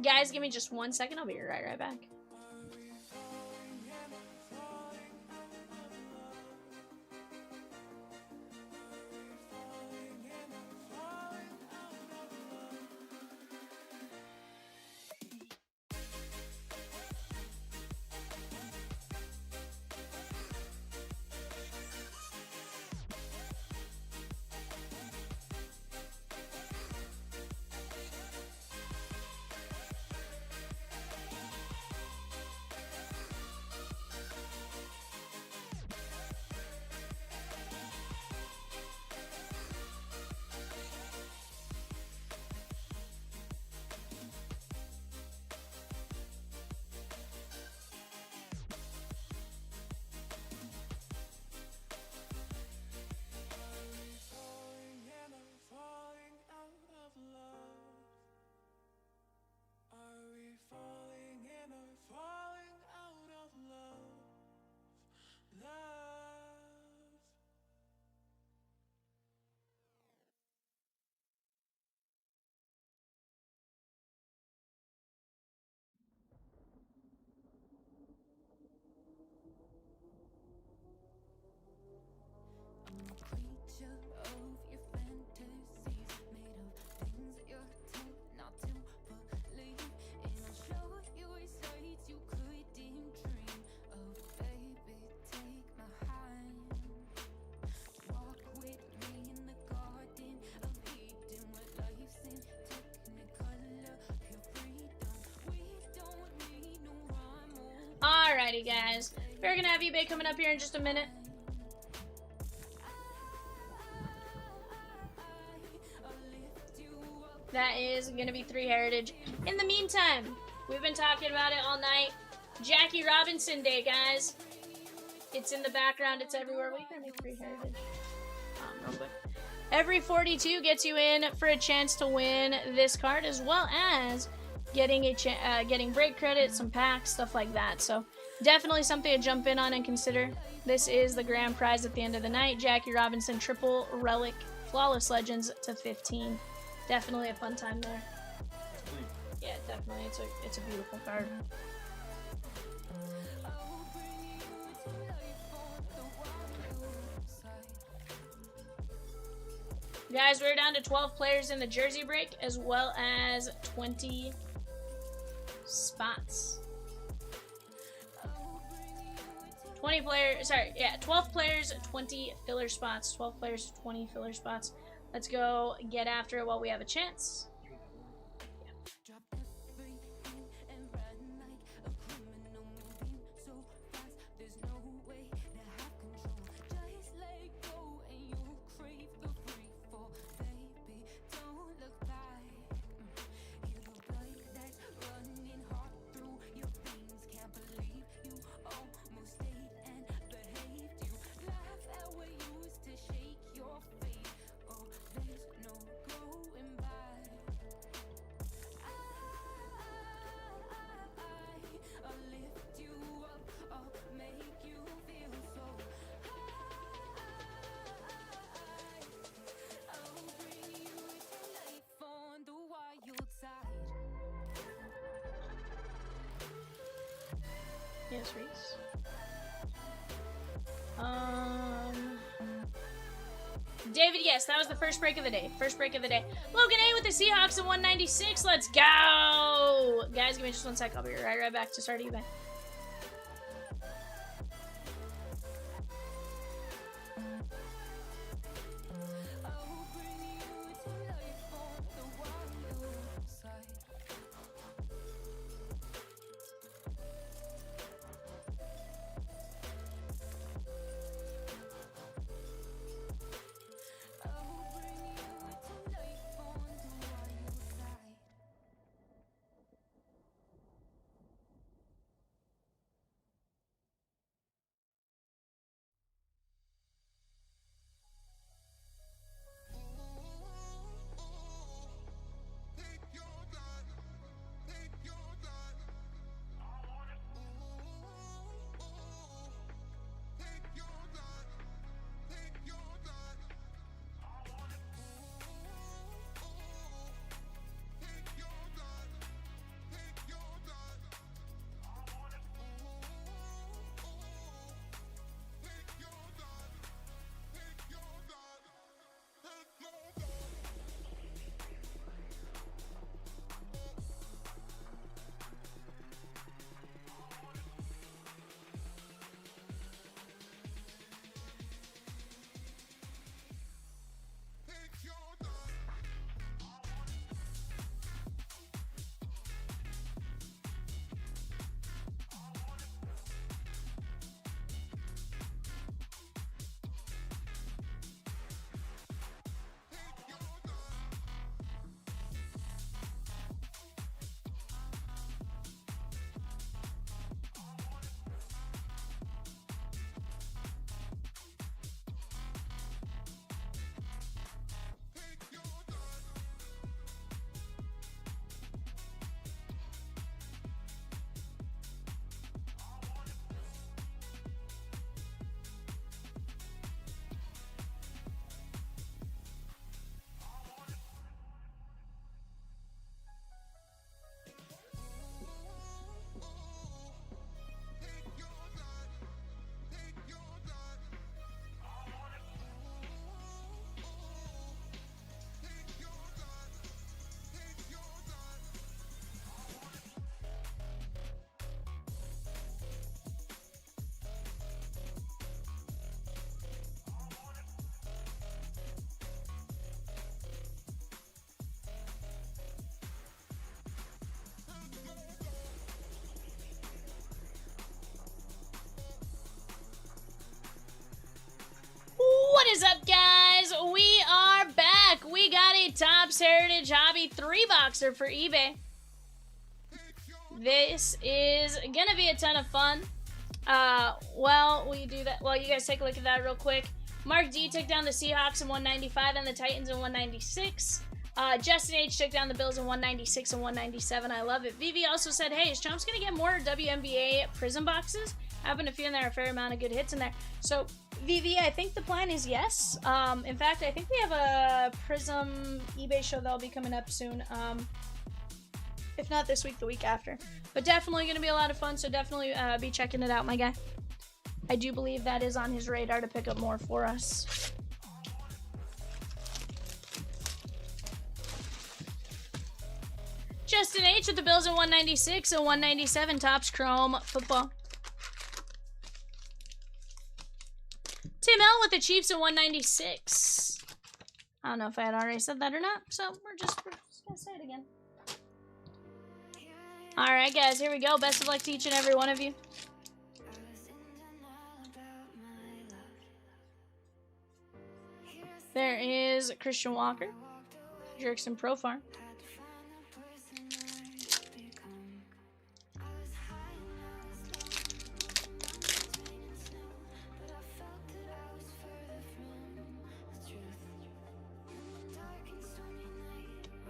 Guys, give me just 1 second. I'll be right back. Alrighty, guys. We're gonna have eBay coming up here in just a minute. That is gonna be 3 heritage. In the meantime, we've been talking about it all night. Jackie Robinson Day, guys. It's in the background. It's everywhere. What are you gonna make 3 heritage? Real quick. Every 42 gets you in for a chance to win this card, as well as getting getting break credit, some packs, stuff like that. So definitely something to jump in on and consider. This is the grand prize at the end of the night. Jackie Robinson triple relic flawless legends to 15. Definitely a fun time there. Yeah, definitely. It's a beautiful card. Guys, we're down to 12 players in the jersey break, as well as 20 spots. 20 players, sorry, yeah, 12 players, 20 filler spots. 12 players, 20 filler spots. Let's go get after it while we have a chance. Yes, Reese. David, yes, that was the first break of the day. First break of the day. Logan A with the Seahawks at 196. Let's go! Guys, give me just 1 sec. I'll be right back to start eBay. 3-boxer for eBay. This is gonna be a ton of fun. Well, we do that. Well, you guys take a look at that real quick. Mark D took down the Seahawks in 195 and the Titans in 196. Justin H took down the Bills in 196 and 197. I love it. Vivi also said, hey, is Chomps going to get more WNBA Prizm boxes? I happen to feel there are a fair amount of good hits in there. So, Vivi, I think the plan is yes. In fact, I think we have a Prizm eBay show that will be coming up soon. If not this week, the week after. But definitely going to be a lot of fun, so definitely be checking it out, my guy. I do believe that is on his radar to pick up more for us. Justin H with the Bills at 196 and 197 Topps Chrome football. Tim L with the Chiefs at 196. I don't know if I had already said that or not, so we're just gonna say it again. Alright guys, here we go. Best of luck to each and every one of you. There is Christian Walker, Jerkson Pro Farm.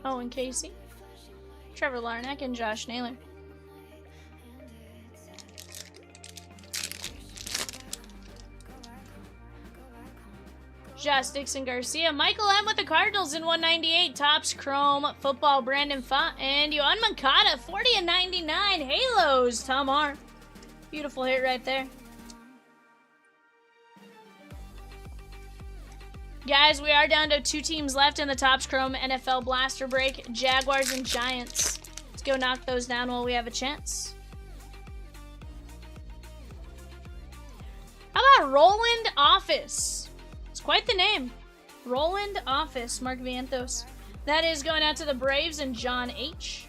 Owen Casey, Trevor Larnack, and Josh Naylor. Josh Dixon Garcia, Michael M with the Cardinals in 198, Topps Chrome football, Brandon Font, and Yohan Moncada, 40 and 99, Halos, Tom R. Beautiful hit right there. Guys, we are down to 2 teams left in the Topps Chrome NFL Blaster Break, Jaguars and Giants. Let's go knock those down while we have a chance. How about Roland Office? It's quite the name. Roland Office, Mark Vientos. That is going out to the Braves and John H.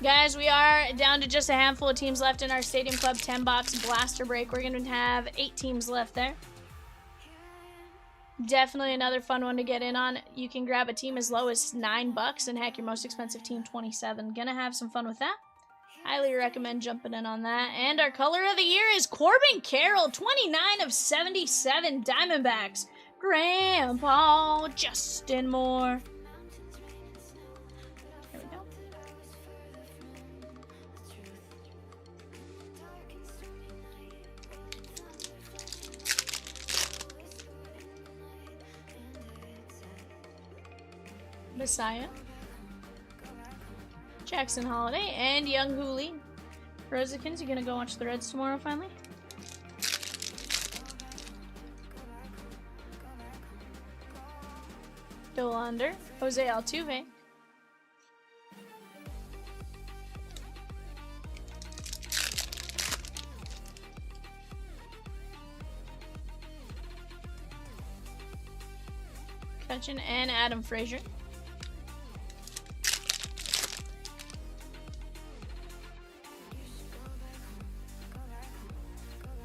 Guys, we are down to just a handful of teams left in our Stadium Club 10-box blaster break. We're going to have 8 teams left there. Definitely another fun one to get in on. You can grab a team as low as $9, and heck, your most expensive team, $27. Gonna have some fun with that. Highly recommend jumping in on that. And our color of the year is Corbin Carroll, 29 of 77 Diamondbacks. Grandpa Justin Moore. Messiah, Jackson Holiday, and Young Hoo Lee. Rosikins, you gonna go watch the Reds tomorrow finally? Dolander, Jose Altuve. Cutchin and Adam Frazier.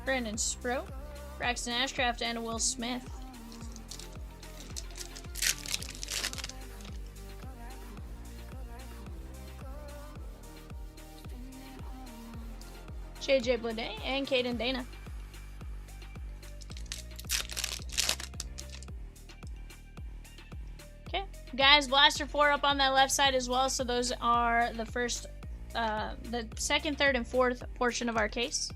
Brandon Sproat, Braxton Ashcraft, and Will Smith. JJ Bleday and Caden Dana. Okay, guys, Blaster 4 up on that left side as well, so those are the first, the second, third, and fourth portion of our case.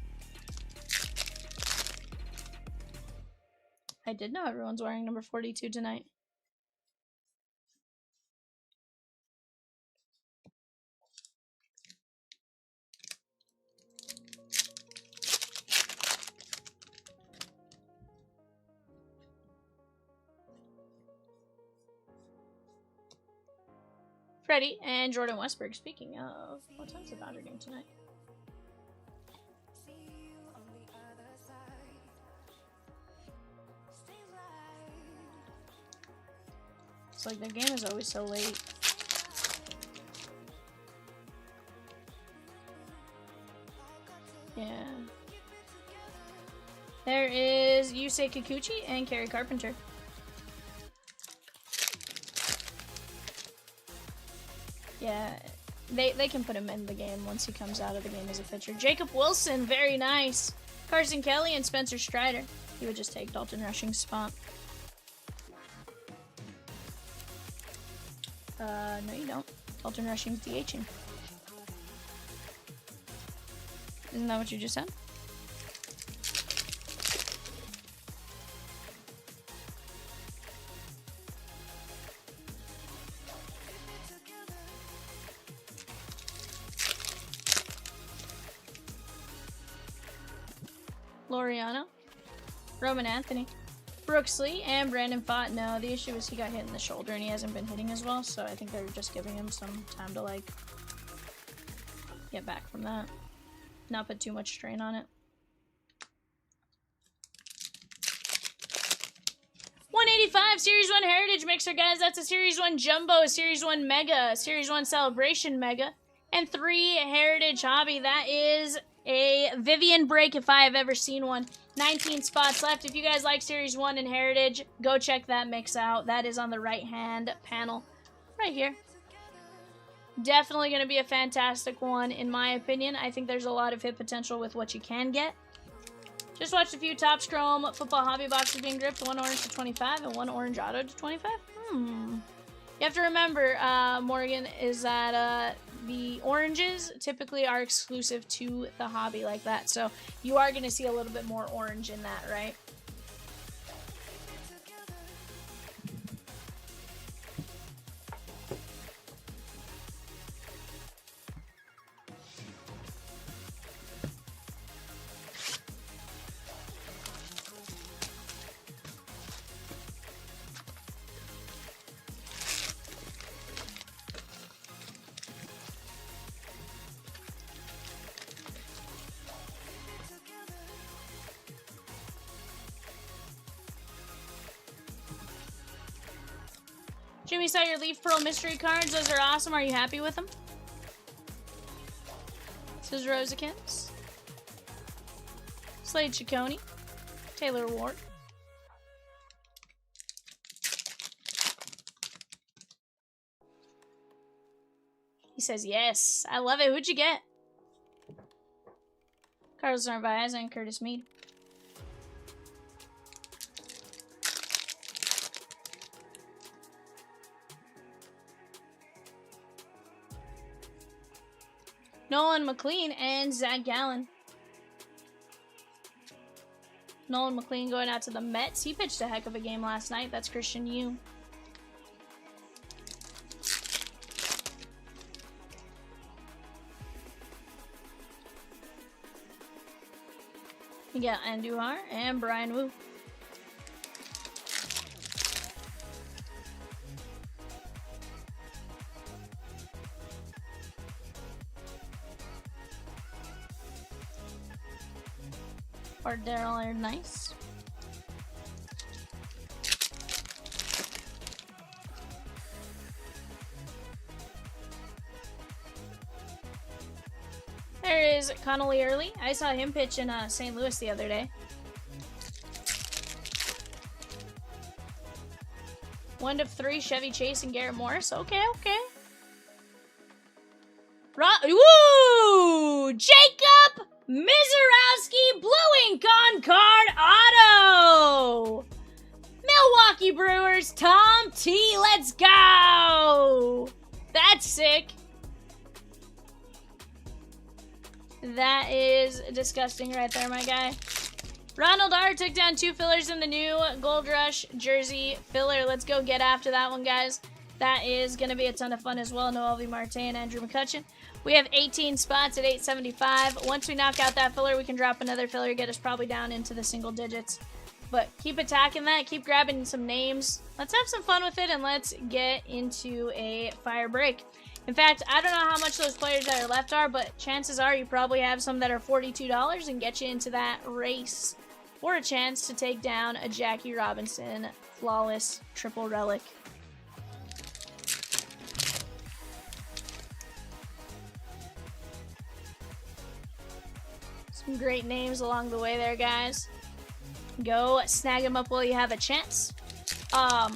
I did know everyone's wearing number 42 tonight. Freddie and Jordan Westberg. Speaking of, what time's the Dodger game tonight? It's like their game is always so late. Yeah. There is is Yusei Kikuchi and Kerry Carpenter. Yeah, they can put him in the game once he comes out of the game as a pitcher. Jacob Wilson, very nice. Carson Kelly and Spencer Strider. He would just take Dalton Rushing's spot. No you don't. Dalton Rushing's DHing. Isn't that what you just said? Laureano, Roman Anthony, Brooks Lee, and Brandon Pfaadt. No, the issue is he got hit in the shoulder and he hasn't been hitting as well, so I think they're just giving him some time to, like, get back from that. Not put too much strain on it. 185 Series 1 Heritage Mixer, guys. That's a Series 1 Jumbo, a Series 1 Mega, a Series 1 Celebration Mega, and 3 Heritage Hobby. That is a Vivian break if I have ever seen one. 19 spots left. If you guys like Series 1 and Heritage, go check that mix out. That is on the right-hand panel right here. Definitely going to be a fantastic one, in my opinion. I think there's a lot of hit potential with what you can get. Just watched a few Topps Chrome football hobby boxes being dripped. 1 orange to 25 and 1 orange auto to 25. You have to remember, Morgan, is that the oranges typically are exclusive to the hobby like that. So you are going to see a little bit more orange in that, right? Jimmy saw your Leaf Pearl mystery cards. Those are awesome. Are you happy with them? This is Rosekins. Slade Ciccone. Taylor Ward. He says yes. I love it. Who'd you get? Carlos Narvaez and Curtis Mead. Nolan McLean and Zach Gallen. Nolan McLean going out to the Mets. He pitched a heck of a game last night. That's Christian Yu. You got Andujar and Brian Wu. Or Daryl Nice. There is Connolly Early. I saw him pitch in St. Louis the other day. 1 of 3, Chevy Chase and Garrett Morris. Okay, okay. Woo! Jacob Mizorowski Blue Ink on card auto! Milwaukee Brewers, Tom T. Let's go! That's sick. That is disgusting right there, my guy. Ronald R. took down 2 fillers in the new Gold Rush jersey filler. Let's go get after that one, guys. That is going to be a ton of fun as well. Noel V. Marte and Andrew McCutcheon. We have 18 spots at 875. Once we knock out that filler, we can drop another filler, get us probably down into the single digits. But keep attacking that. Keep grabbing some names. Let's have some fun with it, and let's get into a fire break. In fact, I don't know how much those players that are left are, but chances are you probably have some that are $42 and get you into that race for a chance to take down a Jackie Robinson flawless triple relic. Some great names along the way there, guys. Go snag them up while you have a chance. Let's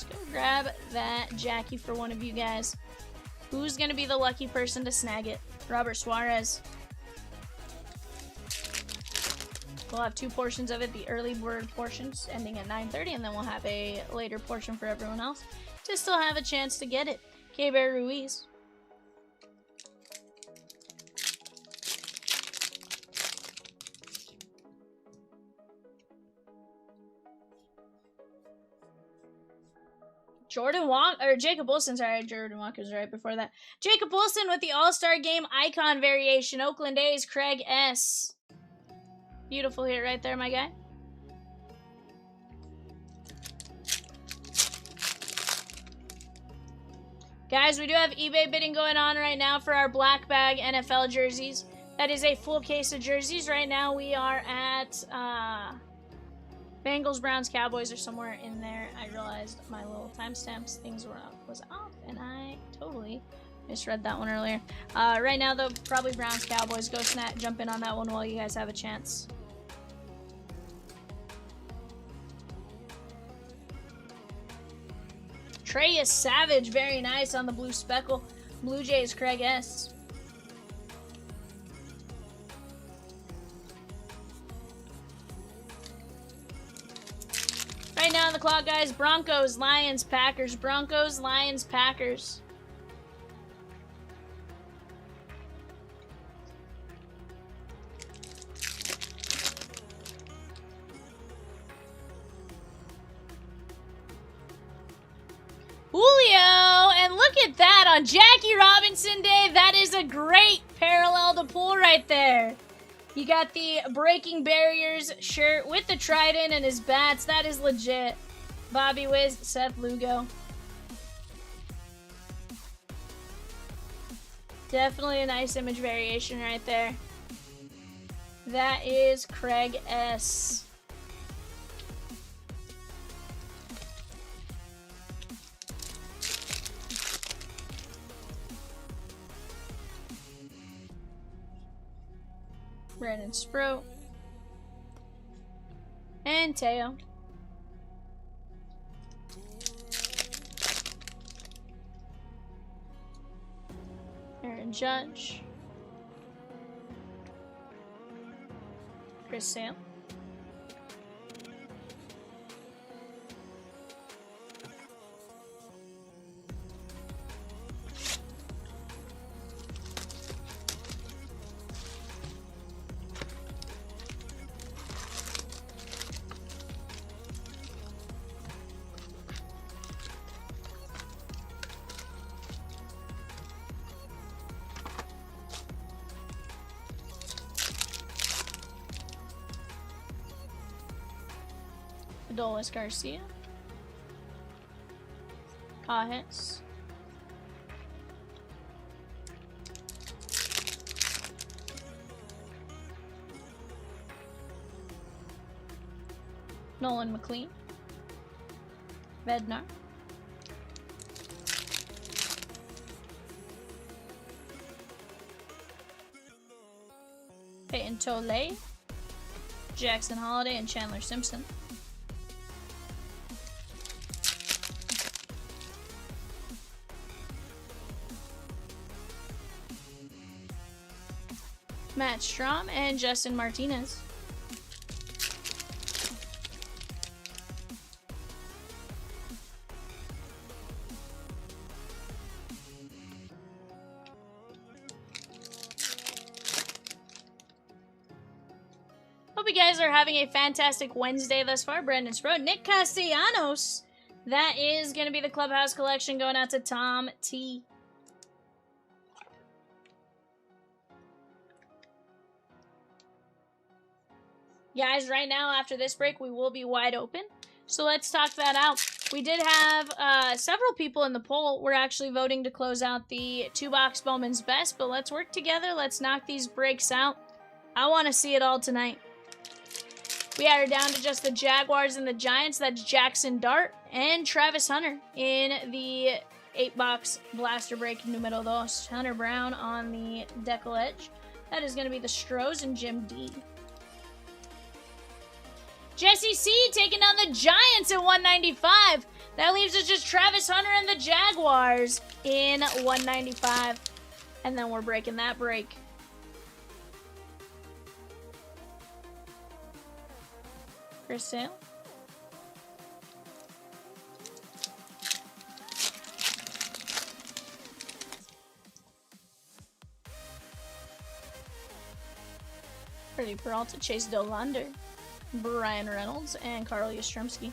go grab that Jackie for one of you guys. Who's going to be the lucky person to snag it? Robert Suarez. We'll have 2 portions of it, the early bird portions ending at 9:30, and then we'll have a later portion for everyone else to still have a chance to get it. K-Bear Ruiz. Jordan Walker, or Jacob Wilson, sorry, Jordan Walker was right before that. Jacob Wilson with the All-Star Game Icon Variation. Oakland A's, Craig S. Beautiful hit right there, my guy. Guys, we do have eBay bidding going on right now for our Black Bag NFL jerseys. That is a full case of jerseys. Right now we are at Bengals, Browns, Cowboys are somewhere in there. I realized my little timestamps things was off, and I totally misread that one earlier. Right now, though, probably Browns, Cowboys. Go jump in on that one while you guys have a chance. Trey is Savage, very nice on the blue speckle. Blue Jays, Craig S. Right now on the clock, guys, Broncos, Lions, Packers. Broncos, Lions, Packers. Julio, and look at that on Jackie Robinson Day. That is a great parallel to pull right there. You got the Breaking Barriers shirt with the trident and his bats. That is legit. Bobby Wiz, Seth Lugo. Definitely a nice image variation right there. That is Craig S. Brandon Sproat. And Teo. Aaron Judge. Chris Sale. Adolis Garcia. Cajes. Nolan McLean. Bednar. Peyton Tole. Jackson Holiday and Chandler Simpson. Matt Strom and Justin Martinez. Hope you guys are having a fantastic Wednesday thus far. Brandon Sprout, Nick Castellanos. That is going to be the Clubhouse collection going out to Tom T. Guys, right now, after this break, we will be wide open. So let's talk that out. We did have several people in the poll. We're actually voting to close out the 2-box Bowman's Best, but let's work together. Let's knock these breaks out. I want to see it all tonight. We are down to just the Jaguars and the Giants. That's Jackson Dart and Travis Hunter in the 8-box blaster break numero dos. Hunter Brown on the decal edge. That is going to be the Stros and Jim D. Jesse C taking down the Giants at 195. That leaves us just Travis Hunter and the Jaguars in 195. And then we're breaking that break. Chris Sale. Freddie Peralta, Chase Dolander, Brian Reynolds, and Carl Yastrzemski.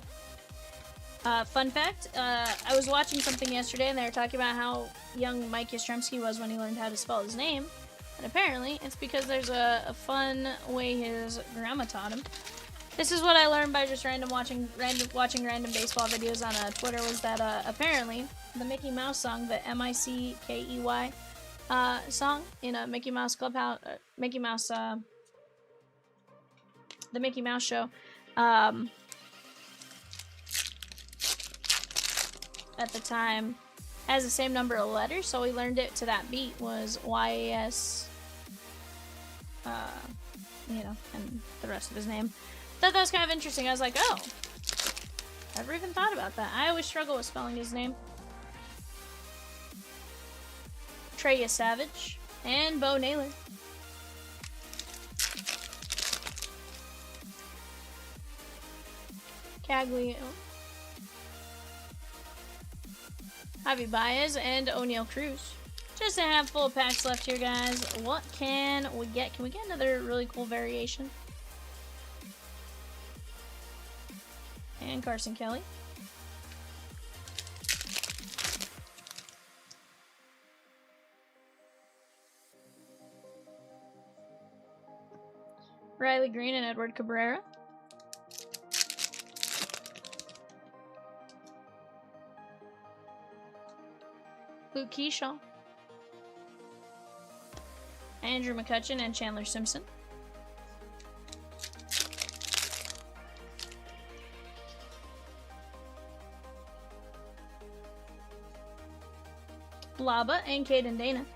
Fun fact, I was watching something yesterday and they were talking about how young Mike Yastrzemski was when he learned how to spell his name. And apparently, it's because there's a fun way his grandma taught him. This is what I learned by just watching random baseball videos on Twitter, was that apparently the Mickey Mouse song, the M-I-C-K-E-Y song in a Mickey Mouse Clubhouse, the Mickey Mouse show, at the time has the same number of letters, so we learned it to that beat, was Y-A-S, and the rest of his name. Thought that was kind of interesting. I was like, oh, never even thought about that. I always struggle with spelling his name. Treya Savage and Bo Naylor. Cagley, Javi Baez, and O'Neal Cruz. Just a handful of packs left here, guys. What can we get? Can we get another really cool variation? And Carson Kelly. Riley Green and Edward Cabrera. Luke Keyshaw. Andrew McCutchen and Chandler Simpson. Blaba and Caden Dana.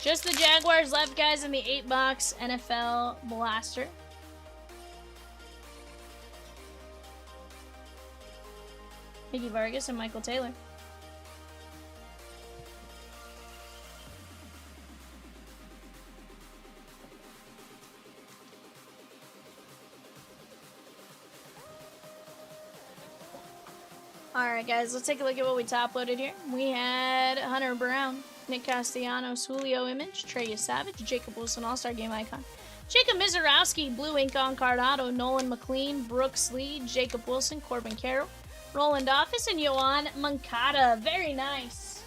Just the Jaguars left, guys, in the 8-box NFL Blaster. Mickey Vargas and Michael Taylor. Alright, guys, let's take a look at what we top-loaded here. We had Hunter Brown, Nick Castellanos, Julio Image, Treya Savage, Jacob Wilson, All-Star Game Icon, Jacob Mizorowski, Blue Ink on Card Auto, Nolan McLean, Brooks Lee, Jacob Wilson, Corbin Carroll, Roland Office, and Yohan Moncada. Very nice.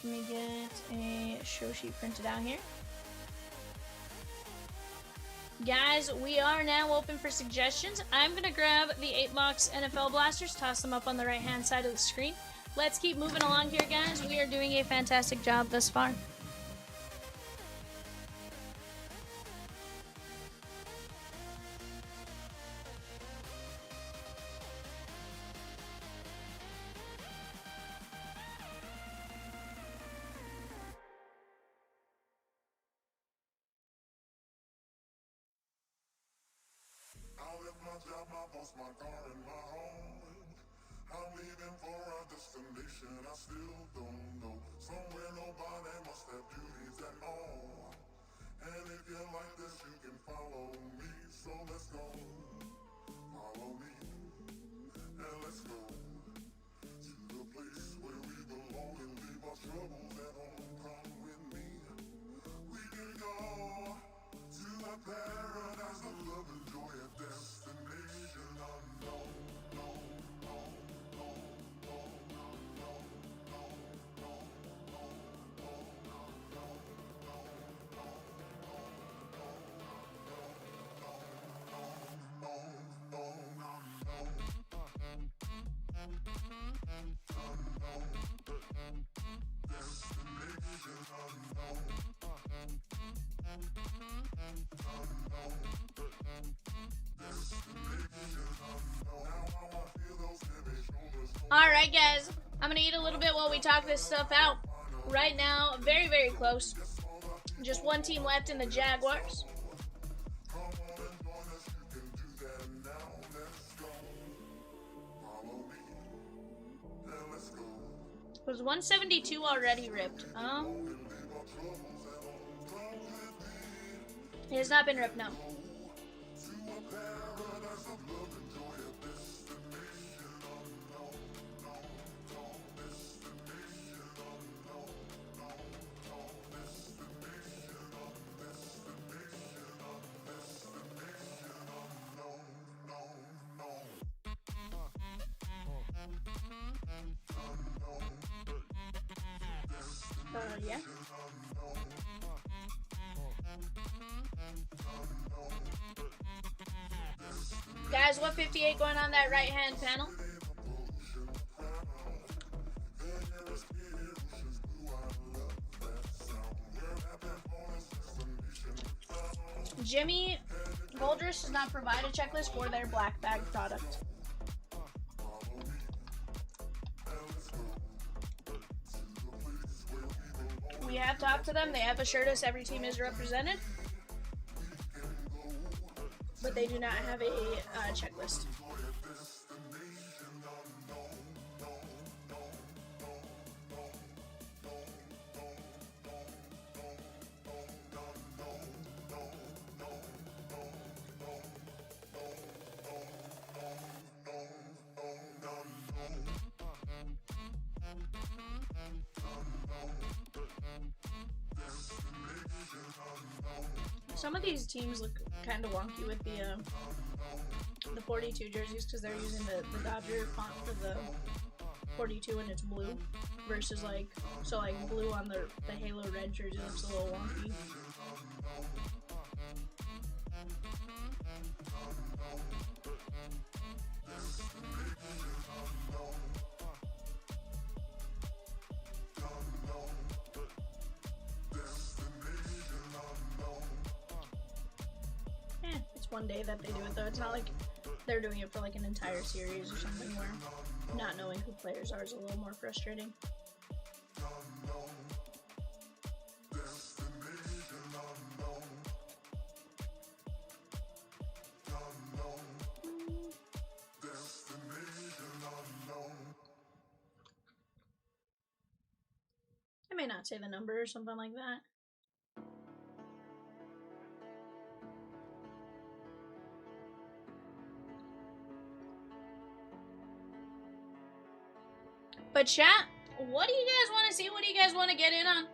Let me get a show sheet printed out here. Guys, we are now open for suggestions. I'm going to grab the 8-box NFL Blasters, toss them up on the right-hand side of the screen. Let's keep moving along here, guys. We are doing a fantastic job thus far. Job, my boss, my car, and my home. I'm leaving for a destination I still don't know. Somewhere nobody must have duties at all. And if you like this, you can follow me. So let's go. Follow me. And let's go to the place where we belong and leave our troubles at home. Come with me. We can go to a paradise of love and joy, a destination unknown. Alright, guys. I'm going to eat a little bit while we talk this stuff out. Right now, very, very close. Just one team left in the Jaguars. Was 172 already ripped? It has not been ripped, no. Yeah. Guys, 158 going on that right-hand panel. Jimmy Goldress does not provide a checklist for their black bag product. We have talked to them. They have assured us every team is represented, but they do not have a checklist. Some of these teams look kind of wonky with the 42 jerseys because they're using the Dodger font for the 42 and it's blue versus like blue on the Halo red jersey looks a little wonky. One day that they do it though. It's not like they're doing it for like an entire series or something where not knowing who players are is a little more frustrating. I may not say the number or something like that. But chat, what do you guys want to see? What do you guys want to get in on?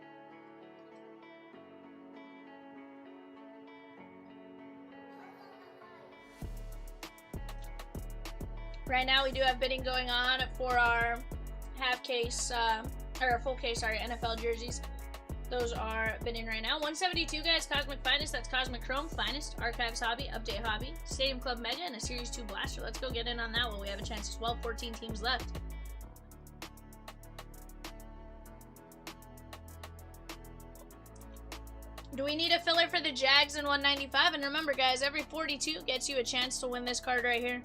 Right now we do have bidding going on for our half case, or full case, sorry, NFL jerseys. Those are bidding right now. 172 guys, Cosmic Finest, that's Cosmic Chrome, Finest, Archives Hobby, Update Hobby, Stadium Club Mega, and a Series 2 Blaster. Let's go get in on that while we have a chance as well. 14 teams left. Do we need a filler for the Jags in 195? And remember, guys, every 42 gets you a chance to win this card right here.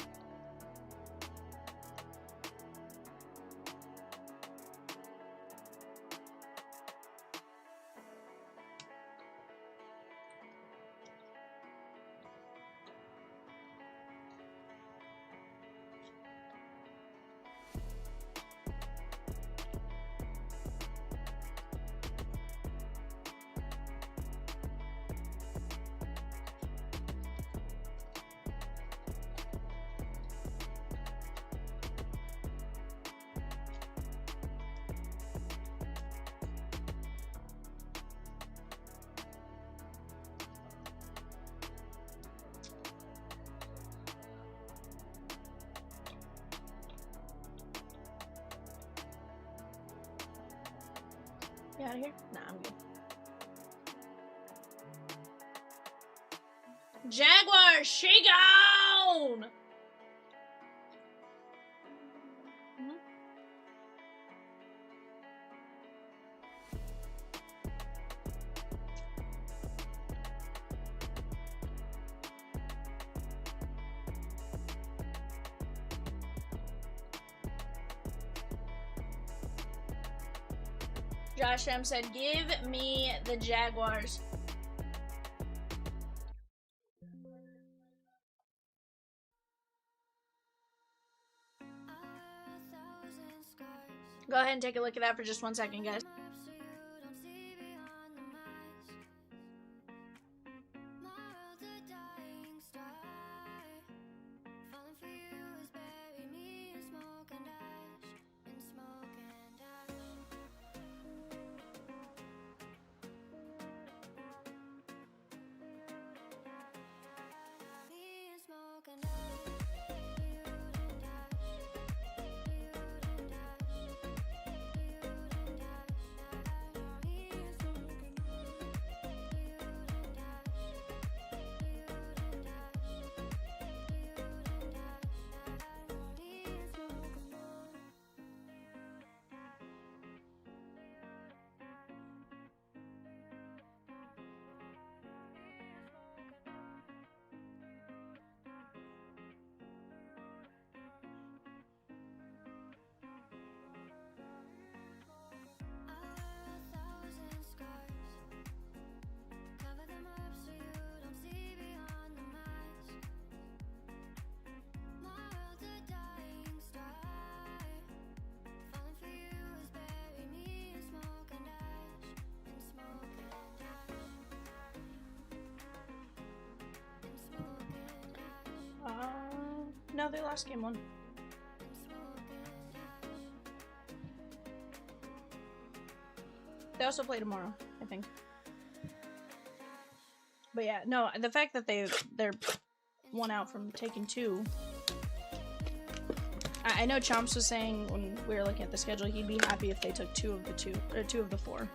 You out of here? Nah, I'm good. Jaguars, shake on! Josh M said, give me the Jaguars. Go ahead and take a look at that for just 1 second, guys. No, they lost game 1. They also play tomorrow, I think. But yeah, no, the fact that they're 1 out from taking 2. I know Chomps was saying when we were looking at the schedule, he'd be happy if they took 2 of the 4.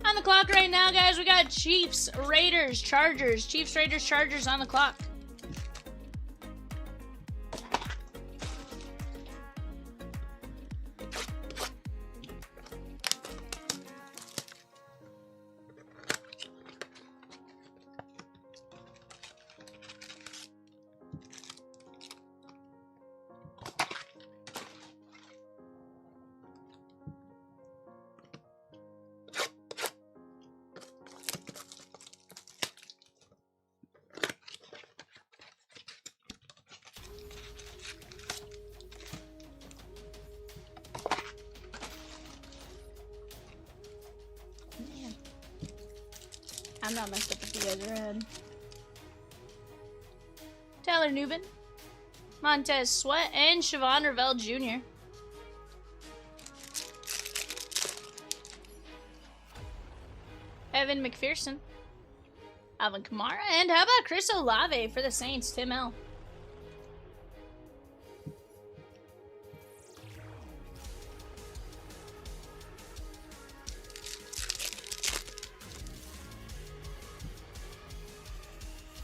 On the clock right now, guys, we got Chiefs, Raiders, Chargers. Chiefs, Raiders, Chargers on the clock. I'm not messed up if you guys are ahead. Tyler Newbin, Montez Sweat, and Siobhan Ravel Jr. Evan McPherson, Alvin Kamara, and how about Chris Olave for the Saints, Tim L.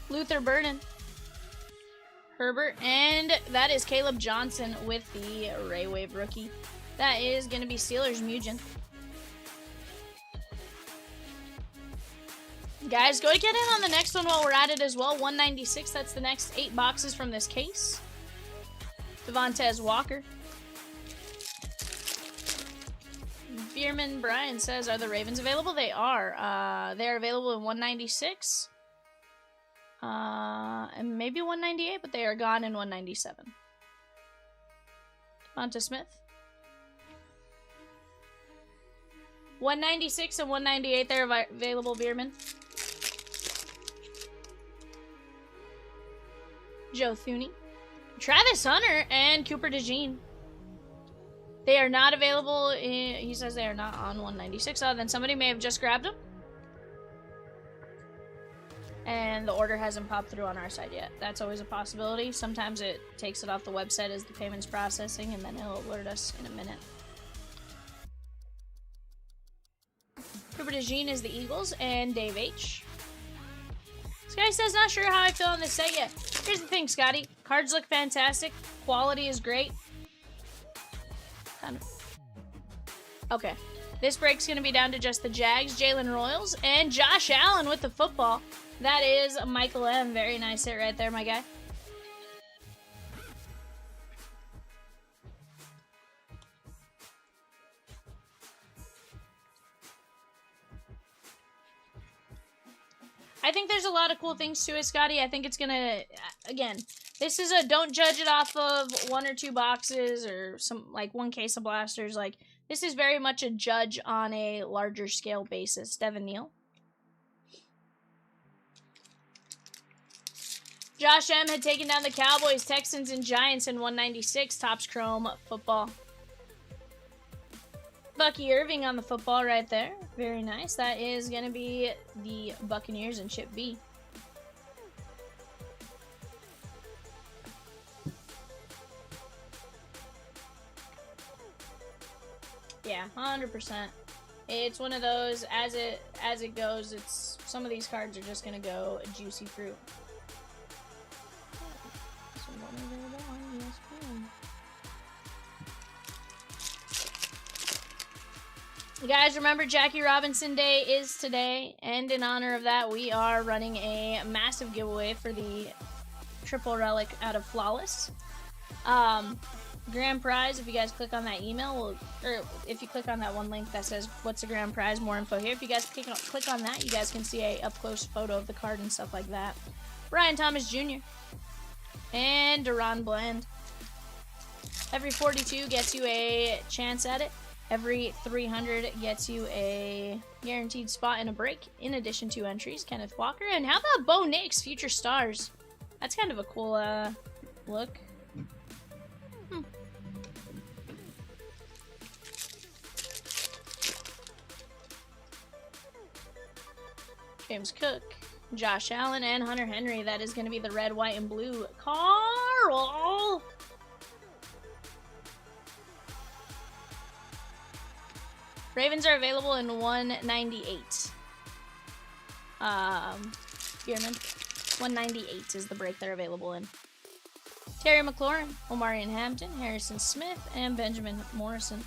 Luther Burden, Herbert, and that is Caleb Johnson with the Ray Wave rookie. That is going to be Steelers Mugen. Guys, go to get in on the next one while we're at it as well. 196, that's the next 8 boxes from this case. Devontae Walker. Bierman Brian says, are the Ravens available? They are. They're available in 196. And maybe 198, but they are gone in 197. Devonta Smith. 196 and 198, they're available, Bierman. Joe Thuney. Travis Hunter and Cooper DeJean. They are not available. He says they are not on 196. Oh, then somebody may have just grabbed them. And the order hasn't popped through on our side yet. That's always a possibility. Sometimes it takes it off the website as the payment's processing, and then it'll alert us in a minute. Cooper DeJean is the Eagles, and Dave H. This guy says, not sure how I feel on this set yet. Here's the thing, Scotty. Cards look fantastic. Quality is great. Okay. This break's going to be down to just the Jags, Jalen Royals, and Josh Allen with the football. That is Michael M. Very nice hit right there, my guy. I think there's a lot of cool things to it, Scotty. I think it's going to, again, this is a don't judge it off of 1 or 2 boxes or some, like, 1 case of blasters. Like, this is very much a judge on a larger scale basis. Devin Neal. Josh M. had taken down the Cowboys, Texans, and Giants in 196. Topps Chrome football. Bucky Irving on the football right there. Very nice. That is going to be the Buccaneers and Chip B. Yeah, 100%. It's one of those, as it goes, it's some of these cards are just going to go juicy fruit. You guys remember Jackie Robinson Day is today, and in honor of that, we are running a massive giveaway for the triple relic out of Flawless. Grand prize, if you guys click on that email, or if you click on that one link that says what's the grand prize, more info here. If you guys click on that, you guys can see a up-close photo of the card and stuff like that. Brian Thomas Jr. and Deron Bland. Every 42 gets you a chance at it. Every 300 gets you a guaranteed spot in a break, in addition to entries. Kenneth Walker. And how about Bo Nix, Future Stars? That's kind of a cool look. James Cook, Josh Allen, and Hunter Henry. That is going to be the red, white, and blue. Carl! Ravens are available in 198. Spearman. 198 is the break they're available in. Terry McLaurin, Omarion Hampton, Harrison Smith, and Benjamin Morrison.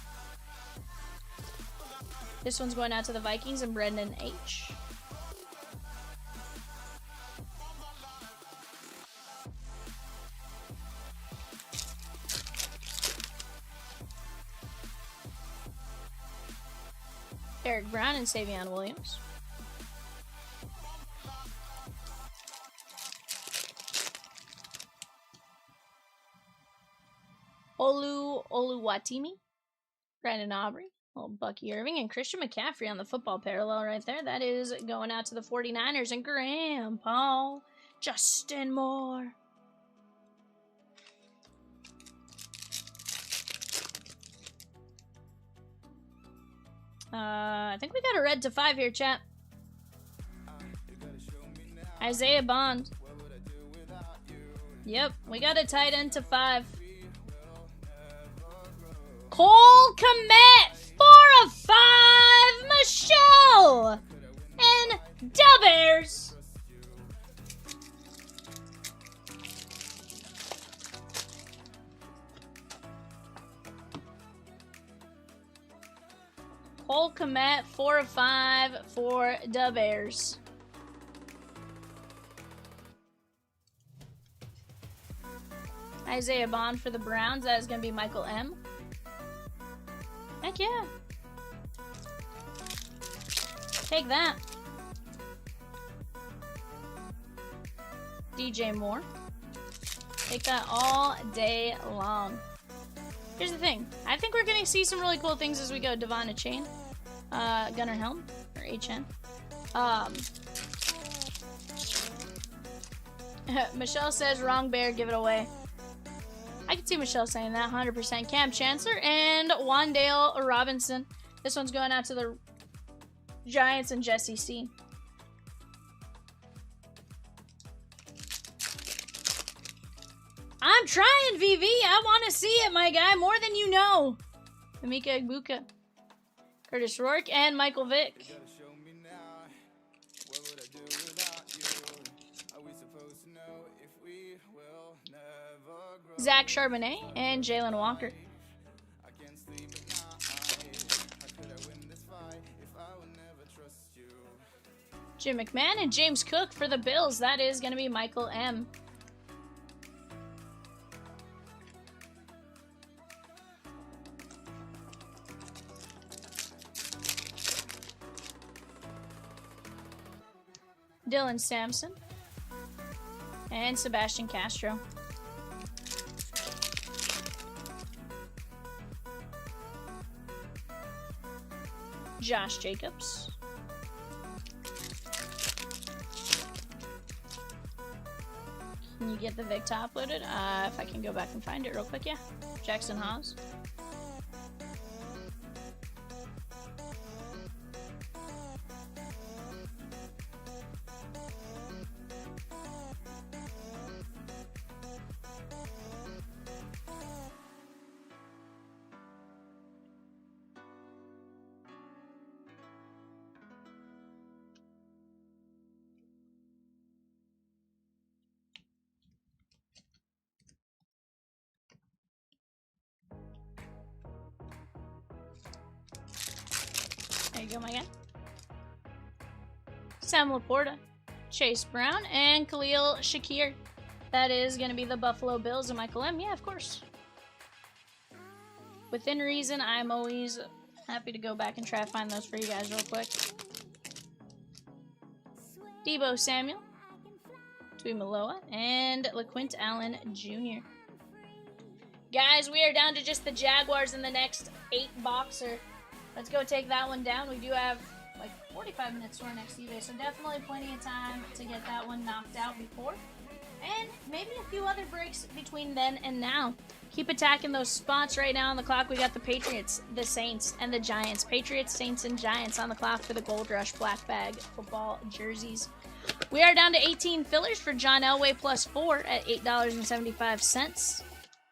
This one's going out to the Vikings and Brendan H. Eric Brown and Savion Williams. Oluwatimi, Brandon Aubrey, little Bucky Irving, and Christian McCaffrey on the football parallel right there. That is going out to the 49ers and Graham Paul, Justin Moore. I think we got a red to 5 here, chat. Isaiah Bond. Yep, we got a tight end to 5. Cole Kmet, 4 of 5. Michelle and Dubbers. Cole Kmet, 4 of 5 for the Bears. Isaiah Bond for the Browns. That is going to be Michael M. Heck yeah. Take that. DJ Moore. Take that all day long. Here's the thing. I think we're going to see some really cool things as we go. Devon Chain, Gunnar Helm, or HN. Michelle says, wrong bear, give it away. I can see Michelle saying that, 100%. Cam Chancellor and Wandale Robinson. This one's going out to the Giants and Jesse C. I'm trying, VV. I want to see it, my guy, more than you know. Emeka Egbuka, Curtis Rourke, and Michael Vick. Zach Charbonnet and Jalen Walker. Jim McMahon and James Cook for the Bills. That is going to be Michael M. Dylan Sampson and Sebastian Castro. Josh Jacobs. Can you get the Vic top loaded? If I can go back and find it real quick, yeah. Jackson Haas. There you go, my guy. Sam Laporta, Chase Brown, and Khalil Shakir. That is going to be the Buffalo Bills and Michael M. Yeah, of course. Within reason, I'm always happy to go back and try to find those for you guys real quick. Debo Samuel, Tuimoloa, and LaQuint Allen Jr. Guys, we are down to just the Jaguars in the next 8 boxer. Let's go take that one down. We do have like 45 minutes to our next eBay, so definitely plenty of time to get that one knocked out before. And maybe a few other breaks between then and now. Keep attacking those spots right now on the clock. We got the Patriots, the Saints, and the Giants. Patriots, Saints, and Giants on the clock for the Gold Rush Black Bag football jerseys. We are down to 18 fillers for John Elway plus 4 at $8.75.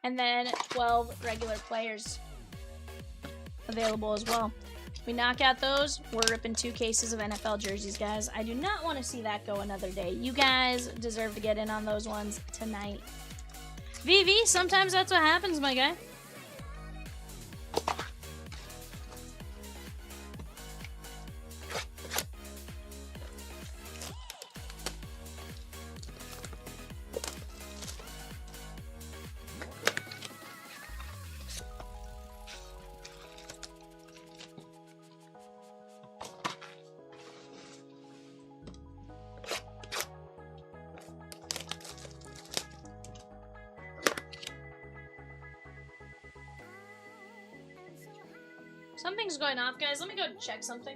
And then 12 regular players available as well. We knock out those, we're ripping 2 cases of NFL jerseys, guys. I do not want to see that go another day. You guys deserve to get in on those ones tonight. VV, sometimes that's what happens, my guy. Something's going off, guys. Let me go check something.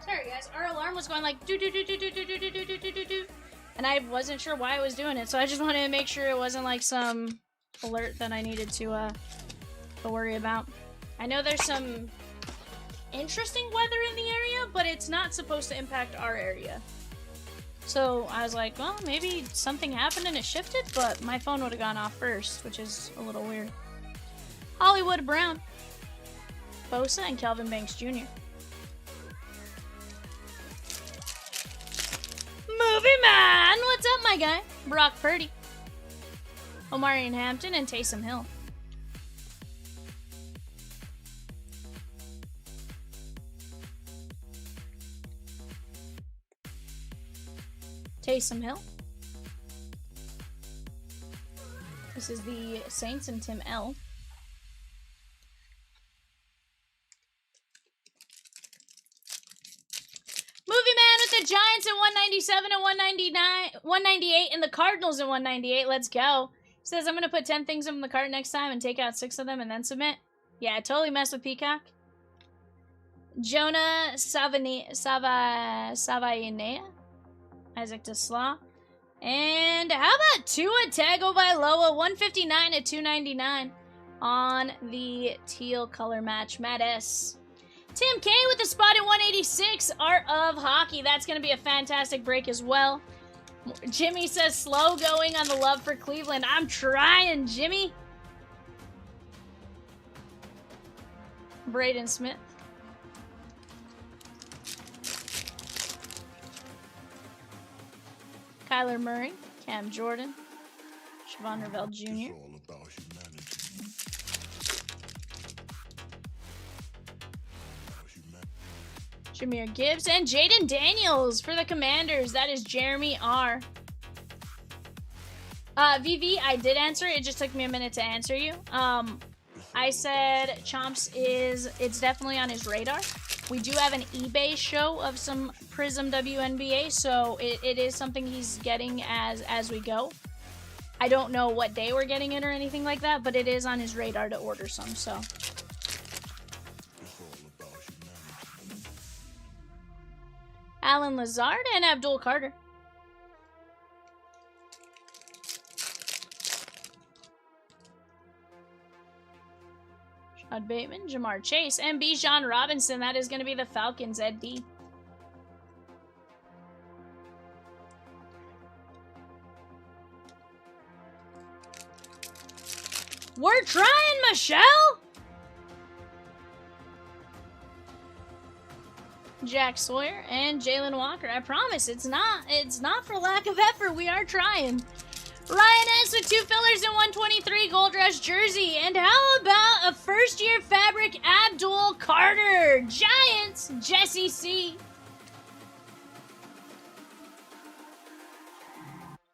Sorry guys, our alarm was going like do do do do do do do do do do do do, and I wasn't sure why it was doing it, so I just wanted to make sure it wasn't like some alert that I needed to worry about. I know there's some interesting weather in the area, but it's not supposed to impact our area. So I was like, well, maybe something happened and it shifted, but my phone would have gone off first, which is a little weird. Hollywood Brown, Bosa, and Kelvin Banks Jr. Movie Man! What's up, my guy? Brock Purdy, Omarion Hampton, and Taysom Hill. Taysom Hill. This is the Saints and Tim L. Movie Man with the Giants at 197 and 198, and the Cardinals at 198. Let's go. Says I'm gonna put 10 things in the cart next time and take out 6 of them and then submit. Yeah, I totally messed with Peacock. Jonah Savainea, Isaac DeSlaw. And how about Tua Tagovailoa, 159 at 299 on the teal color match. Matt S. Tim K with the spot at 186. Art of Hockey. That's going to be a fantastic break as well. Jimmy says slow going on the love for Cleveland. I'm trying, Jimmy. Braden Smith. Kyler Murray. Cam Jordan. Siobhan Ravel Jr. Jameer Gibbs and Jaden Daniels for the Commanders. That is Jeremy R. VV, I did answer. It just took me a minute to answer you. I said Chomps it's definitely on his radar. We do have an eBay show of some Prizm WNBA, so it is something he's getting as we go. I don't know what day we're getting it or anything like that, but it is on his radar to order some, so. Alan Lazard and Abdul Carter. Shad Bateman, Jamar Chase, and Bijan Robinson. That is going to be the Falcons, Ed D. We're trying, Michelle! Jack Sawyer and Jalen Walker. I promise it's not for lack of effort. We are trying. Ryan S with 2 fillers and 123 Gold Rush jersey. And how about a first-year fabric Abdul Carter? Giants, Jesse C.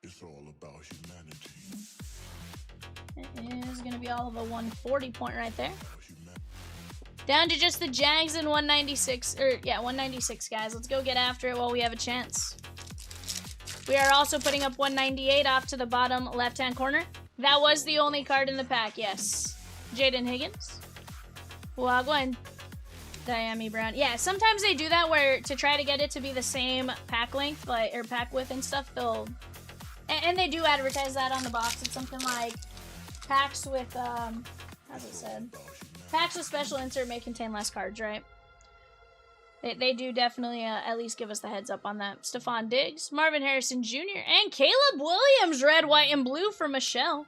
It's all about humanity. It is going to be all of a 140 point right there. Down to just the Jags and 196, 196, guys. Let's go get after it while we have a chance. We are also putting up 198 off to the bottom left-hand corner. That was the only card in the pack, yes. Jaden Higgins. Wagwa and Diami Brown. Yeah, sometimes they do that where to try to get it to be the same pack length, or pack width and stuff, and they do advertise that on the box. It's something like packs with, how's it said? Packs with special insert may contain less cards, right? They do definitely at least give us the heads up on that. Stephon Diggs, Marvin Harrison Jr., and Caleb Williams, red, white, and blue for Michelle.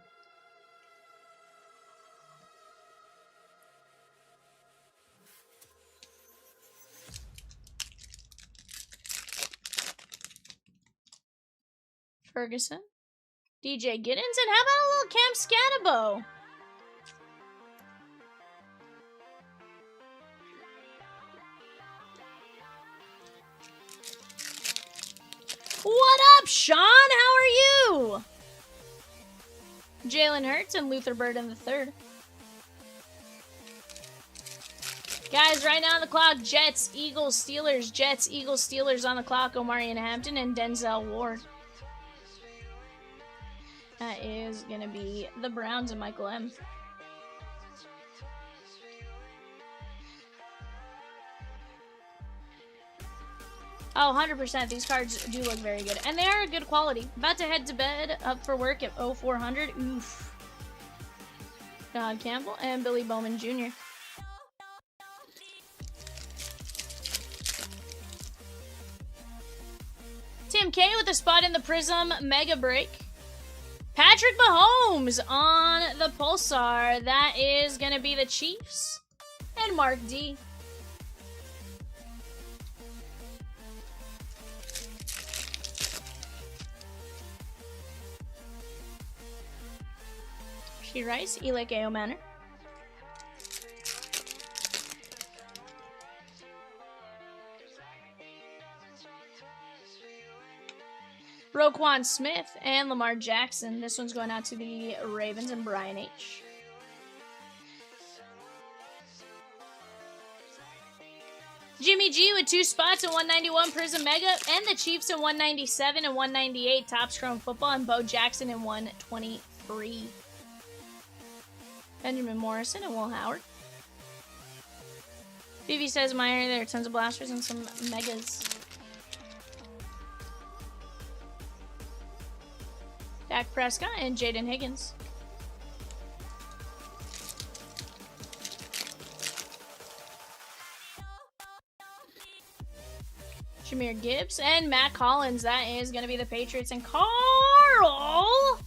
Ferguson, DJ Giddens, and how about a little Cam Scatabo? What up, Sean? How are you? Jalen Hurts and Luther Burden III. Guys, right now on the clock, Jets, Eagles, Steelers. Jets, Eagles, Steelers on the clock. Omarion Hampton and Denzel Ward. That is going to be the Browns and Michael M. Oh, 100%. These cards do look very good. And they are good quality. About to head to bed, up for work at 0400. Oof. Don Campbell and Billy Bowman Jr. Tim K with a spot in the Prizm Mega Break. Patrick Mahomes on the Pulsar. That is going to be the Chiefs. And Mark D. She Rice, Elike A.O. Manor. Roquan Smith and Lamar Jackson. This one's going out to the Ravens and Brian H. Jimmy G with 2 spots at 191 Prizm Mega, and the Chiefs at 197 and 198 Topps Chrome Football, and Bo Jackson in 123. Benjamin Morrison and Will Howard. Vivi says in my area there are tons of blasters and some megas. Dak Prescott and Jaden Higgins. Jahmyr Gibbs, and Matt Collins. That is going to be the Patriots. And Carl!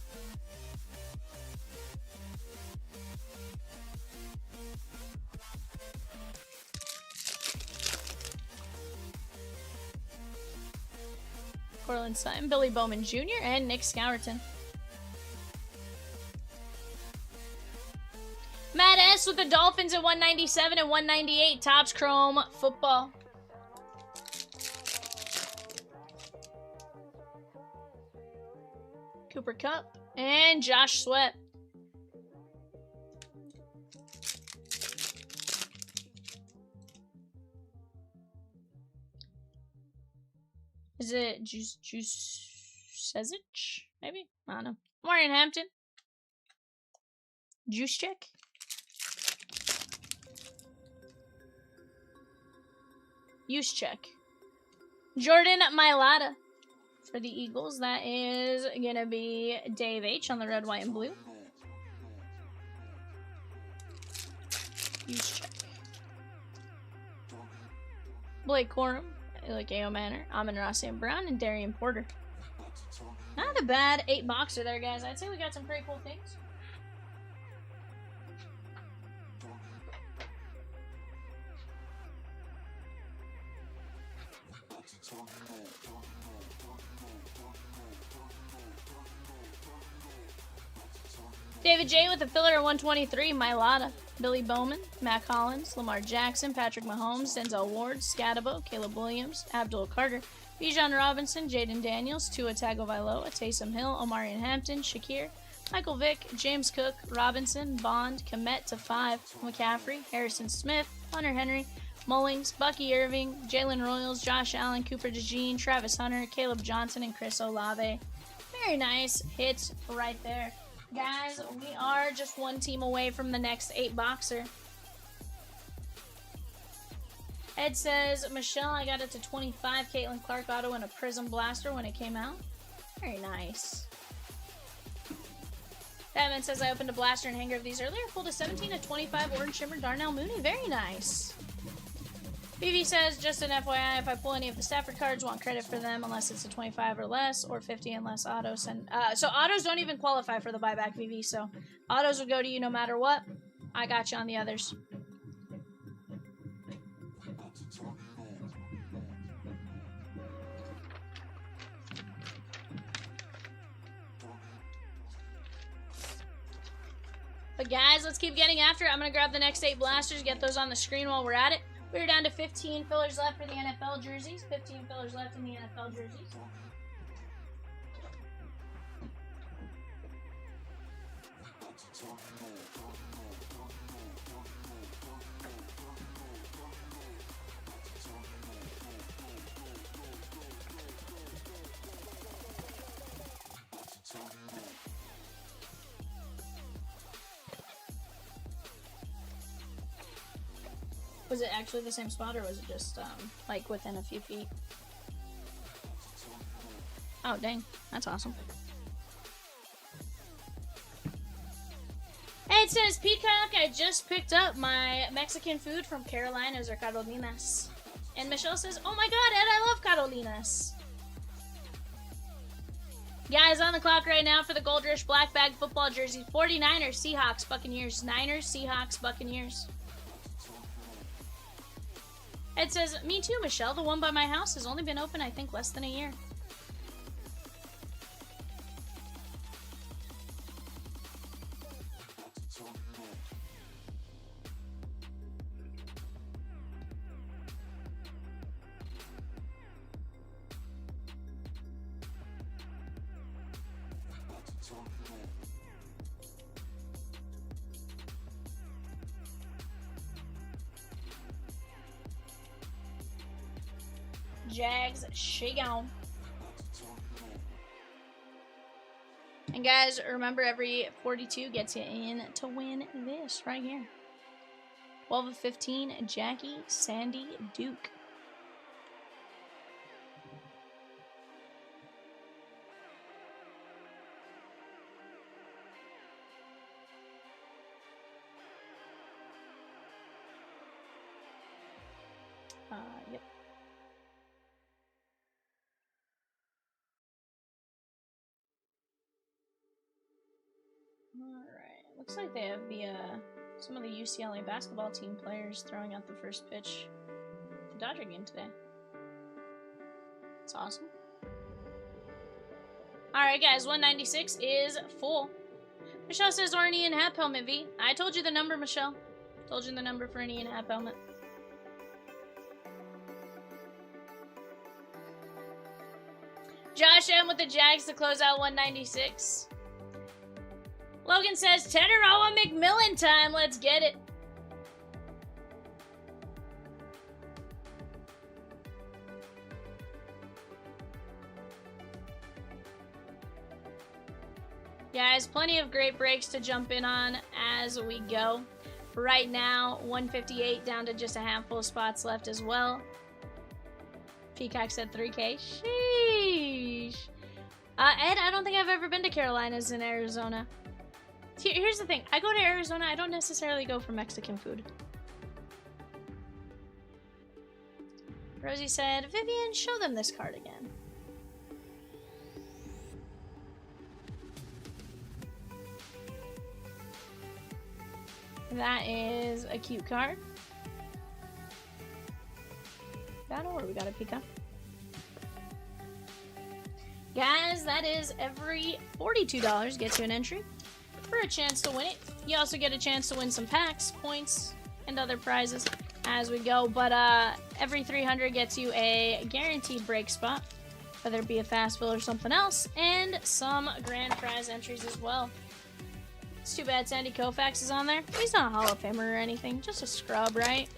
Cortland Sutton, Billy Bowman Jr., and Nick Scourton. Matt S. with the Dolphins at 197 and 198. Topps Chrome Football. Cooper Kupp and Josh Sweat. Is it Juice Sezich? Maybe? I don't know. Marion Hampton. Juice check. Use check. Jordan Mailata for the Eagles. That is going to be Dave H on the red, white, and blue. Use check. Blake Corum, like A.O. Manor, Amon-Ra St. Brown, and Darian Porter. Not a bad 8-boxer there, guys. I'd say we got some pretty cool things. David J with the filler at 123, Mailata, Billy Bowman, Matt Collins, Lamar Jackson, Patrick Mahomes, Denzel Ward, Scadabo, Caleb Williams, Abdul Carter, Bijan Robinson, Jaden Daniels, Tua Tagovailoa, Taysom Hill, Omarion Hampton, Shakir, Michael Vick, James Cook, Robinson, Bond, Komet to 5, McCaffrey, Harrison Smith, Hunter Henry, Mullings, Bucky Irving, Jalen Royals, Josh Allen, Cooper DeJean, Travis Hunter, Caleb Johnson, and Chris Olave. Very nice hits right there. Guys, we are just one team away from the next 8-boxer. Ed says, Michelle, I got it to 25. Caitlin Clark auto and a Prizm Blaster when it came out. Very nice. Batman says, I opened a blaster and hanger of these earlier. Pulled a 17 to 25 Orange Shimmer Darnell Mooney. Very nice. BV says, just an FYI, if I pull any of the Stafford cards, want credit for them unless it's a 25 or less, or 50 and less autos. And so autos don't even qualify for the buyback, BV. So autos will go to you no matter what. I got you on the others. But guys, let's keep getting after it. I'm going to grab the next 8 blasters, get those on the screen while we're at it. We're down to 15 fillers left for the NFL jerseys. 15 fillers left in the NFL jerseys. Was it actually the same spot, or was it just, like, within a few feet? Oh, dang. That's awesome. Hey, it says, Peacock, I just picked up my Mexican food from Carolina's or Carolina's. And Michelle says, oh my god, Ed, I love Carolina's. Guys, on the clock right now for the Gold Rush Black Bag football jerseys. 49ers, Seahawks, Buccaneers. Niners, Seahawks, Buccaneers. It says, me too, Michelle. The one by my house has only been open, I think, less than a year. Jags, shake on. And guys, remember every 42 gets you in to win this right here. 12 of 15, Jackie Sandy Duke. Yep. Alright. Looks like they have the some of the UCLA basketball team players throwing out the first pitch for the Dodger game today. That's awesome. Alright guys, 196 is full. Michelle says, or an Ian Happ helmet, V. I told you the number, Michelle. Told you the number for an Ian Happ helmet. Josh M with the Jags to close out 196. Logan says, Tederawa McMillan time. Let's get it. Guys, plenty of great breaks to jump in on as we go. Right now, 158 down to just a handful of spots left as well. Peacock said 3K. Sheesh. Ed, I don't think I've ever been to Carolinas in Arizona. Here's the thing. I go to Arizona, I don't necessarily go for Mexican food. Rosie said, Vivian, show them this card again. That is a cute card. Battle, or we got a Pika. Guys, that is every $42 gets you an entry for a chance to win it. You also get a chance to win some packs, points, and other prizes as we go. But every 300 gets you a guaranteed break spot, whether it be a fast fill or something else, and some grand prize entries as well. It's too bad Sandy Koufax is on there. He's not a Hall of Famer or anything, just a scrub, right?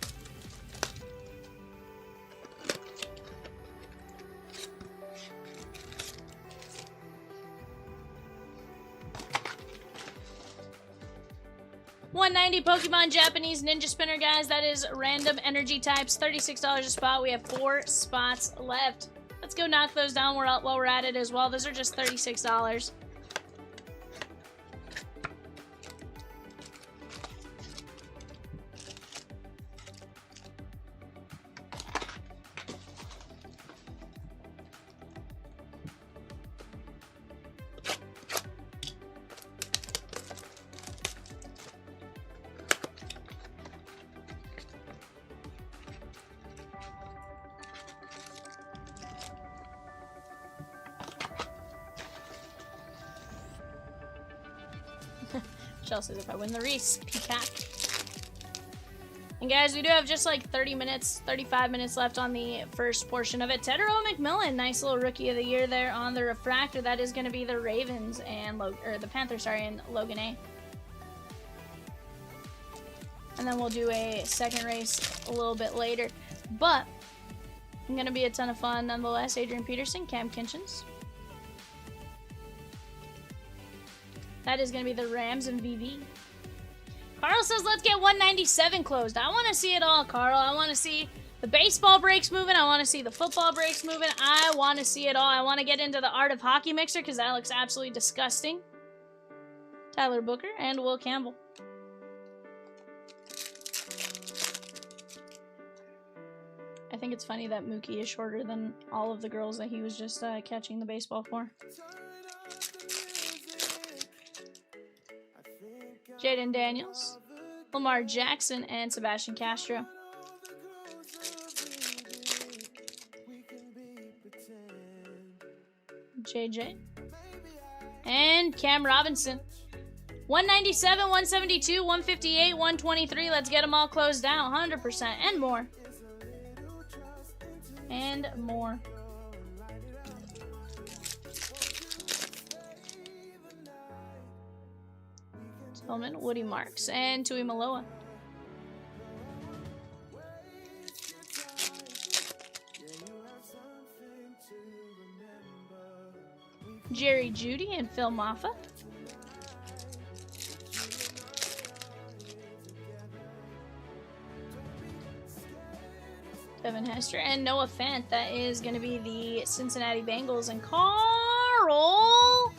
$190 Pokemon Japanese Ninja Spinner, guys. That is random energy types. $36 a spot. We have 4 spots left. Let's go knock those down while we're at it as well. Those are just $36. Michelle says if I win the Reese, Peacock. And guys, we do have just like 35 minutes left on the first portion of it. Tederawa McMillan, nice little rookie of the year there on the refractor. That is going to be the Ravens and the Panthers, sorry, and Logan A. And then we'll do a second race a little bit later. But it's going to be a ton of fun nonetheless. Adrian Peterson, Cam Kinchins. That is going to be the Rams and VV. Carl says, let's get 197 closed. I want to see it all, Carl. I want to see the baseball breaks moving. I want to see the football breaks moving. I want to see it all. I want to get into the Art of Hockey mixer because that looks absolutely disgusting. Tyler Booker and Will Campbell. I think it's funny that Mookie is shorter than all of the girls that he was just catching the baseball for. Jaden Daniels, Lamar Jackson, and Sebastian Castro. JJ. And Cam Robinson. 197, 172, 158, 123. Let's get them all closed down. 100% and more. And more. Tillman, Woody Marks, and Tui Maloa. Jerry Judy and Phil Maffa. Devin Hester and Noah Fant. That is going to be the Cincinnati Bengals. And Carl...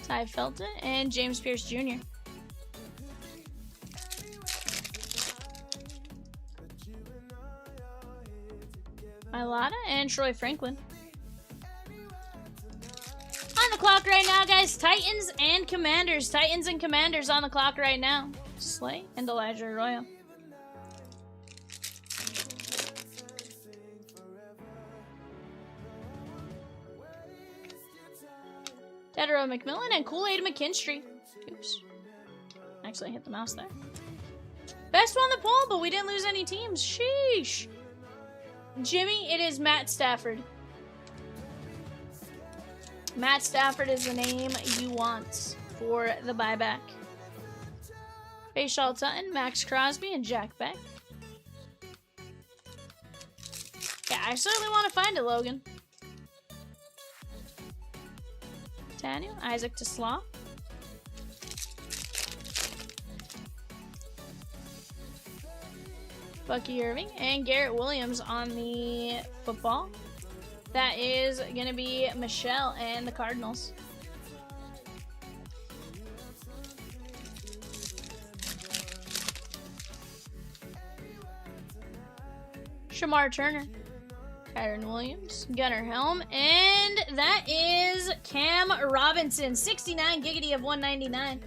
Ty Felton and James Pierce Jr. Ilata and Troy Franklin. On the clock right now, guys. Titans and Commanders. Titans and Commanders on the clock right now. Slay and Elijah Arroyo. Tedero McMillan and Kool-Aid McKinstry. Oops. Actually, I hit the mouse there. Best won the poll, but we didn't lose any teams. Sheesh. Jimmy, it is Matt Stafford. Matt Stafford is the name you want for the buyback. Faisal Tutton, Max Crosby, and Jack Beck. Yeah, I certainly want to find it, Logan. Tanu, Isaac Tesla. Bucky Irving and Garrett Williams on the football. That is going to be Michelle and the Cardinals. Shamar Turner, Kyron Williams, Gunnar Helm, and that is Cam Robinson. 69 giggity of 199.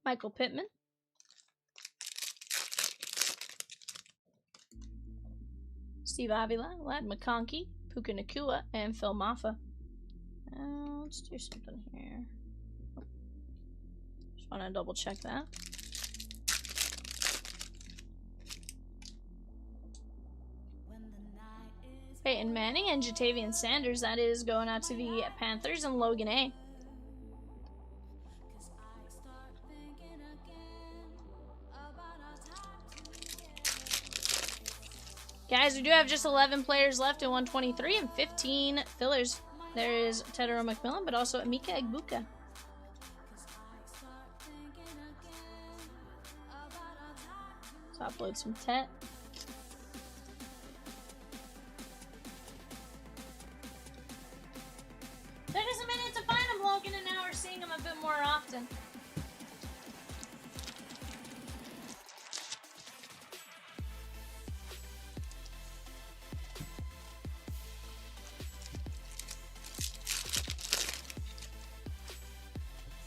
Michael Pittman. Steve Avila, Lad McConkey, Puka Nakua, and Phil Maffa. Let's do something here. Just want to double check that. Peyton Manning and Jatavian Sanders. That is going out to the Panthers and Logan A. Guys, we do have just 11 players left in 123 and 15 fillers. There is Tedero McMillan, but also Emeka Egbuka. Let's upload some Tet. Took us a minute to find him, Logan, and now we're seeing him a bit more often.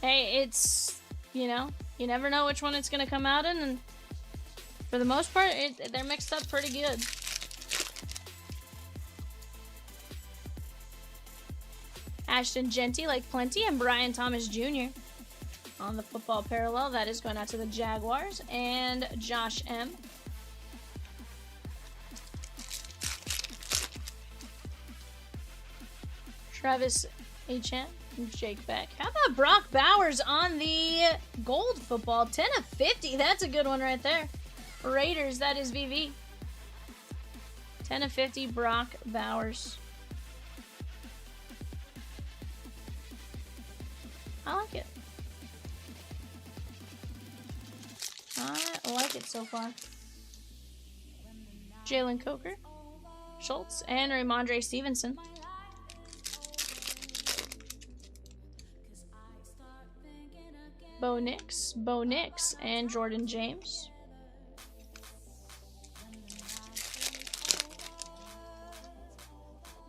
Hey, it's, you know, you never know which one it's going to come out in, and for the most part, they're mixed up pretty good. Ashton Genty, like plenty, and Brian Thomas Jr. on the football parallel. That is going out to the Jaguars, and Josh M. Travis H.M. Jake Beck. How about Brock Bowers on the gold football? 10 of 50. That's a good one right there. Raiders, that is VV. 10 of 50, Brock Bowers. I like it. I like it so far. Jalen Coker, Schultz, and Ramondre Stevenson. Bo Nix, and Jordan James.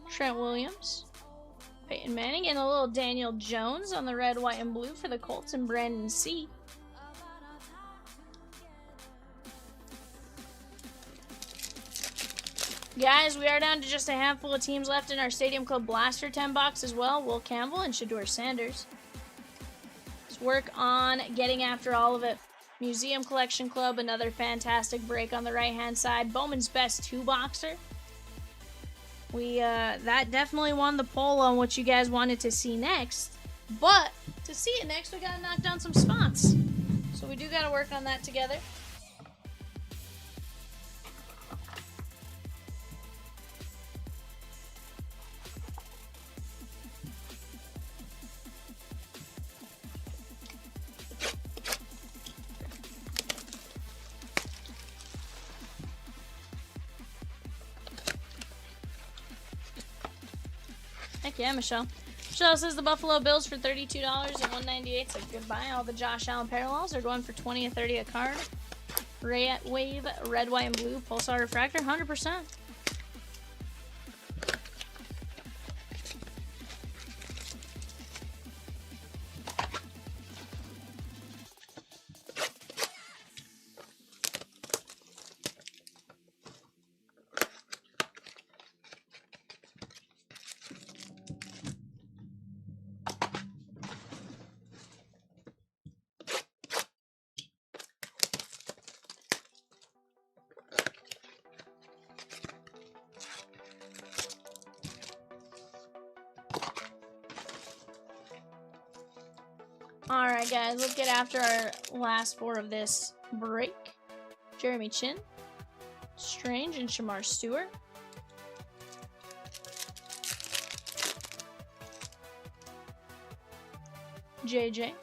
Trent Williams, Peyton Manning, and a little Daniel Jones on the red, white, and blue for the Colts, and Brandon C. Guys, we are down to just a handful of teams left in our Stadium Club Blaster 10 box as well. Will Campbell and Shador Sanders. Let's work on getting after all of it. Museum Collection Club, another fantastic break on the right-hand side. Bowman's Best 2-boxer. That definitely won the poll on what you guys wanted to see next. But to see it next, we gotta knock down some spots. So we do gotta work on that together. Heck yeah, Michelle. Michelle says the Buffalo Bills for $32 and $198. So goodbye. All the Josh Allen parallels are going for 20 and 30 a card. Ray Wave, red, white, and blue. Pulsar Refractor, 100%. Alright guys, let's get after our last 4 of this break. Jeremy Chin, Strange, and Shamar Stewart. JJ.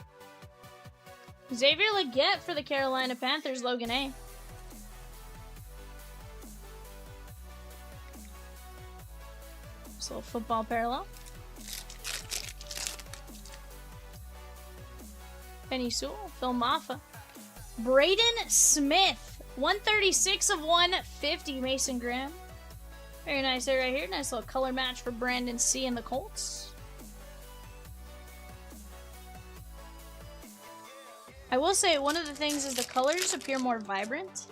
Xavier Legette for the Carolina Panthers, Logan A. This little football parallel. Penny Sewell, Phil Maffa. Braden Smith, 136 of 150, Mason Graham. Very nice there right here. Nice little color match for Brandon C. and the Colts. I will say one of the things is the colors appear more vibrant.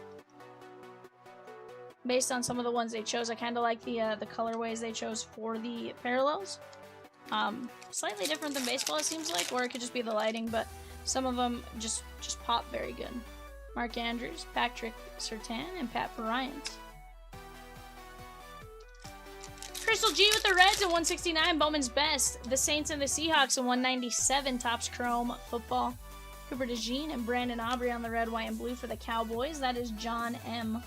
Based on some of the ones they chose, I kind of like the colorways they chose for the parallels. Slightly different than baseball, it seems like, or it could just be the lighting, but some of them just pop very good. Mark Andrews, Patrick Surtain, and Pat Bryant. Crystal G with the Reds at 169, Bowman's Best. The Saints and the Seahawks at 197, Topps Chrome Football. Cooper DeJean and Brandon Aubrey on the red, white, and blue for the Cowboys. That is John M.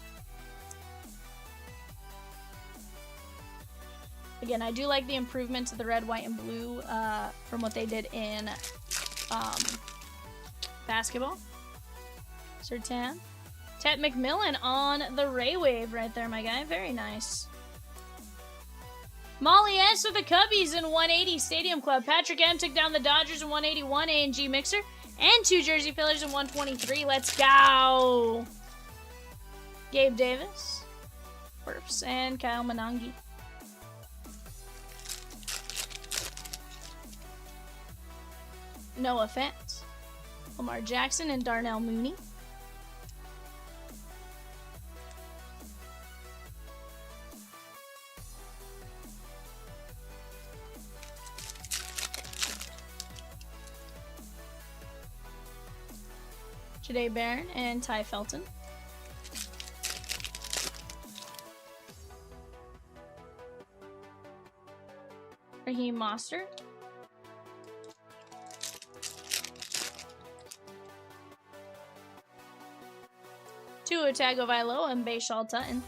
Again, I do like the improvement to the red, white, and blue from what they did in basketball. Sertan. Ted McMillan on the Ray Wave right there, my guy. Very nice. Molly S with the Cubbies in 180 Stadium Club. Patrick M took down the Dodgers in 181 A&G Mixer. And 2 Jersey Fillers in 123. Let's go. Gabe Davis. Burps. And Kyle Manangi. Noah Fant. Lamar Jackson and Darnell Mooney. Jade Barron and Ty Felton. Raheem Mostert. Tua Tagovailoa and Bayshal Tutton.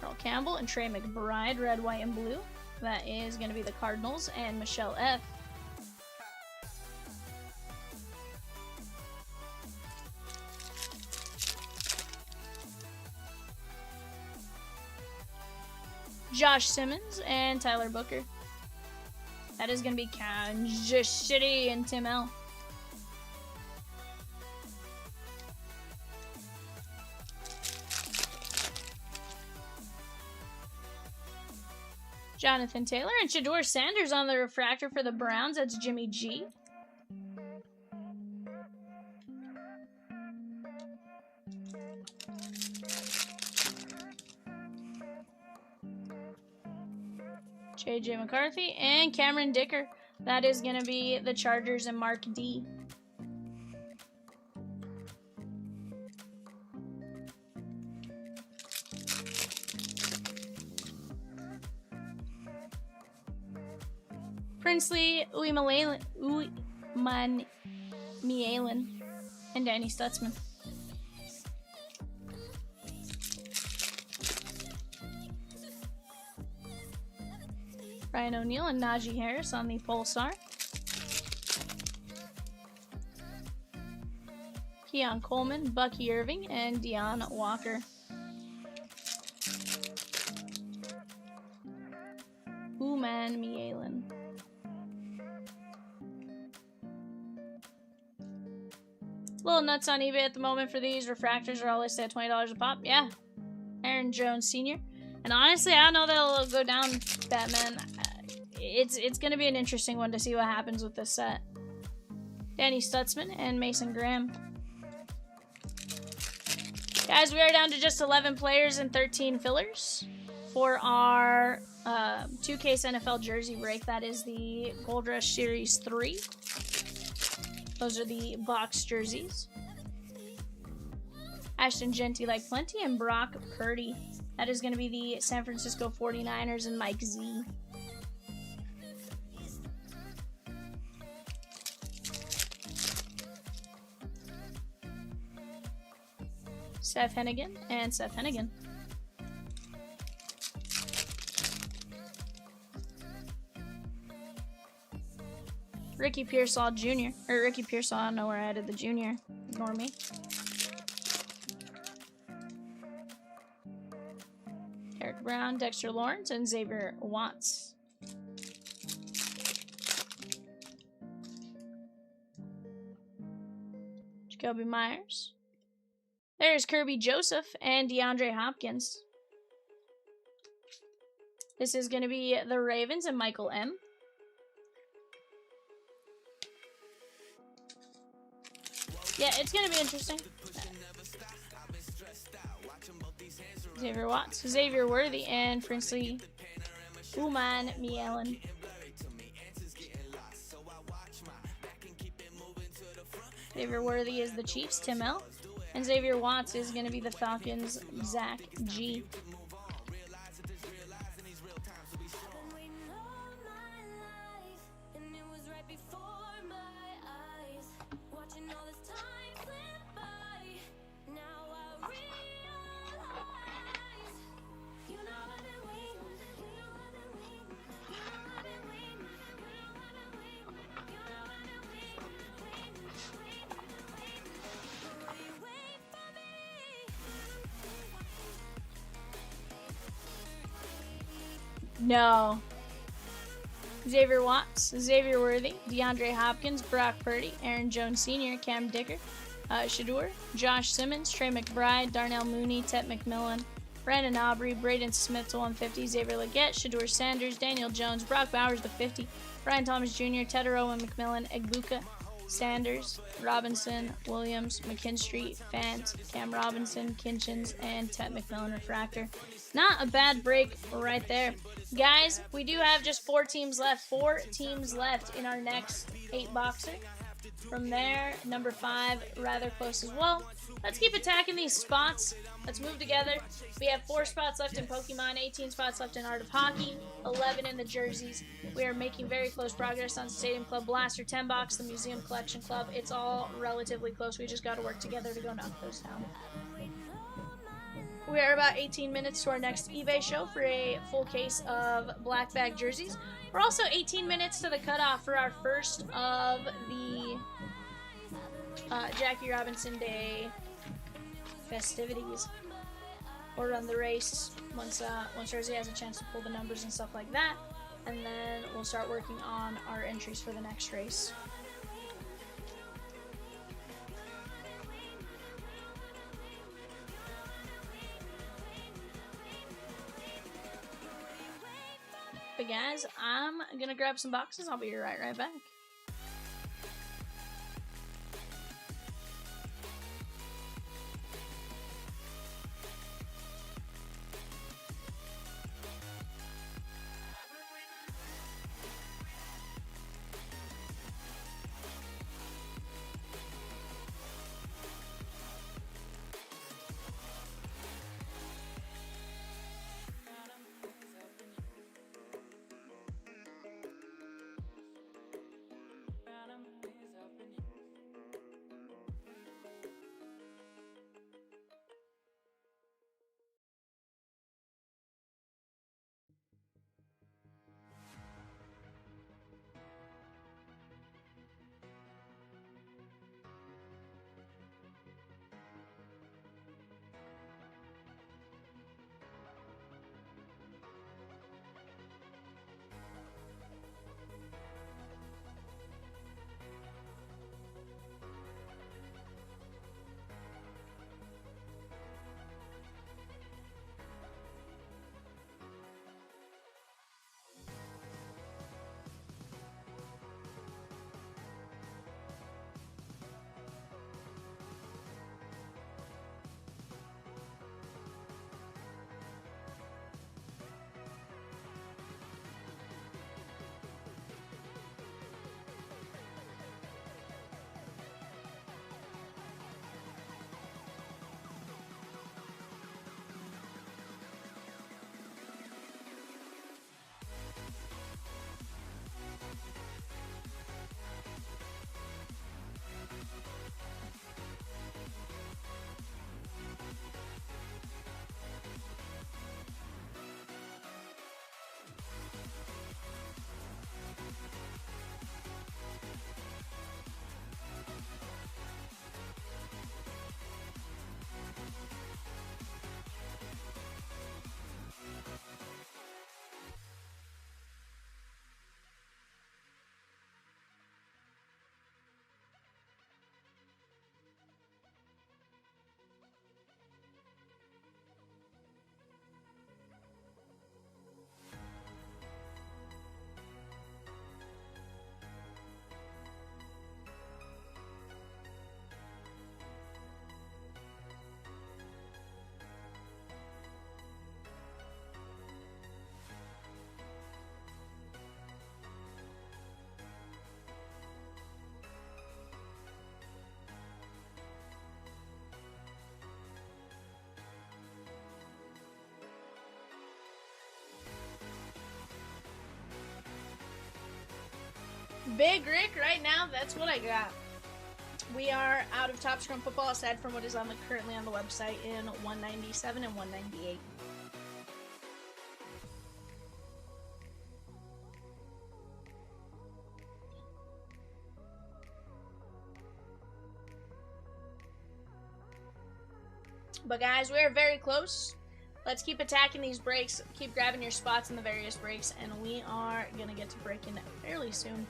Earl Campbell and Trey McBride, red, white, and blue. That is going to be the Cardinals and Michelle F. Josh Simmons and Tyler Booker. That is going to be Kansas City and Tim L. Jonathan Taylor and Shador Sanders on the refractor for the Browns. That's Jimmy G. JJ McCarthy and Cameron Dicker. That is going to be the Chargers and Mark D. Princely Uimalalen and Danny Stutzman. Ryan O'Neal and Najee Harris on the Pulsar. Keon Coleman, Bucky Irving, and Deion Walker. a little nuts on eBay at the moment for these. Refractors are all listed at $20 a pop. Yeah. Aaron Jones Sr. And honestly, I don't know that it'll go down, Batman. It's going to be an interesting one to see what happens with this set. Danny Stutzman and Mason Graham. Guys, we are down to just 11 players and 13 fillers for our 2Case NFL jersey break. That is the Gold Rush Series 3. Those are the box jerseys. Ashton Genty like plenty and Brock Purdy. That is going to be the San Francisco 49ers and Mike Z. Seth Hennigan and Seth Hennigan. Ricky Pearsall Jr. Or Ricky Pearsall, I don't know where I added the junior. Ignore me. Eric Brown, Dexter Lawrence, and Xavier Watts. Jacoby Myers. There's Kirby Joseph and DeAndre Hopkins. This is going to be the Ravens and Michael M. Yeah, it's going to be interesting. Xavier Watts, Xavier Worthy, and Princely Uman Mielen. Xavier Worthy is the Chiefs, Tim L. And Xavier Watts is going to be the Falcons, Zach G. No. Xavier Watts, Xavier Worthy, DeAndre Hopkins, Brock Purdy, Aaron Jones Sr., Cam Dicker, Shador, Josh Simmons, Trey McBride, Darnell Mooney, Tet McMillan, Brandon Aubrey, Braden Smith to 150, Xavier Legette, Shador Sanders, Daniel Jones, Brock Bowers to 50, Brian Thomas Jr., Tedder Owen McMillan, Egbuka, Sanders, Robinson, Williams, McKinstry, Fant, Cam Robinson, Kinchins, and Tet McMillan Refractor. Not a bad break right there. Guys, we do have just 4 teams left. 4 teams left in our next 8-boxer. From there, number 5, rather close as well. Let's keep attacking these spots. Let's move together. We have 4 spots left in Pokemon, 18 spots left in Art of Hockey, 11 in the jerseys. We are making very close progress on Stadium Club Blaster 10 box, the Museum Collection Club. It's all relatively close. We just got to work together to go knock those down. We are about 18 minutes to our next eBay show for a full case of black bag jerseys. We're also 18 minutes to the cutoff for our first of the Jackie Robinson Day festivities. We'll run the race once Jersey has a chance to pull the numbers and stuff like that, and then we'll start working on our entries for the next race. But guys, I'm gonna grab some boxes. I'll be right back. Big Rick, right now, that's what I got. We are out of Top Scrum football aside from what is currently on the website in 197 and 198. But guys, we are very close. Let's keep attacking these breaks, keep grabbing your spots in the various breaks, and we are going to get to breaking fairly soon.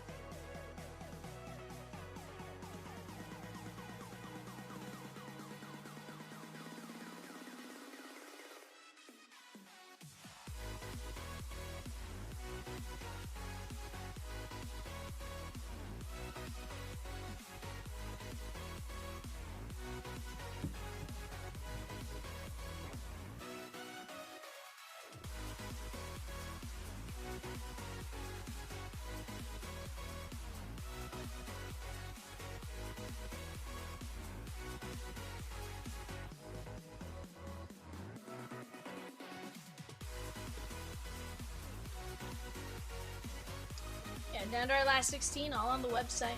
Yeah, down to our last 16, all on the website.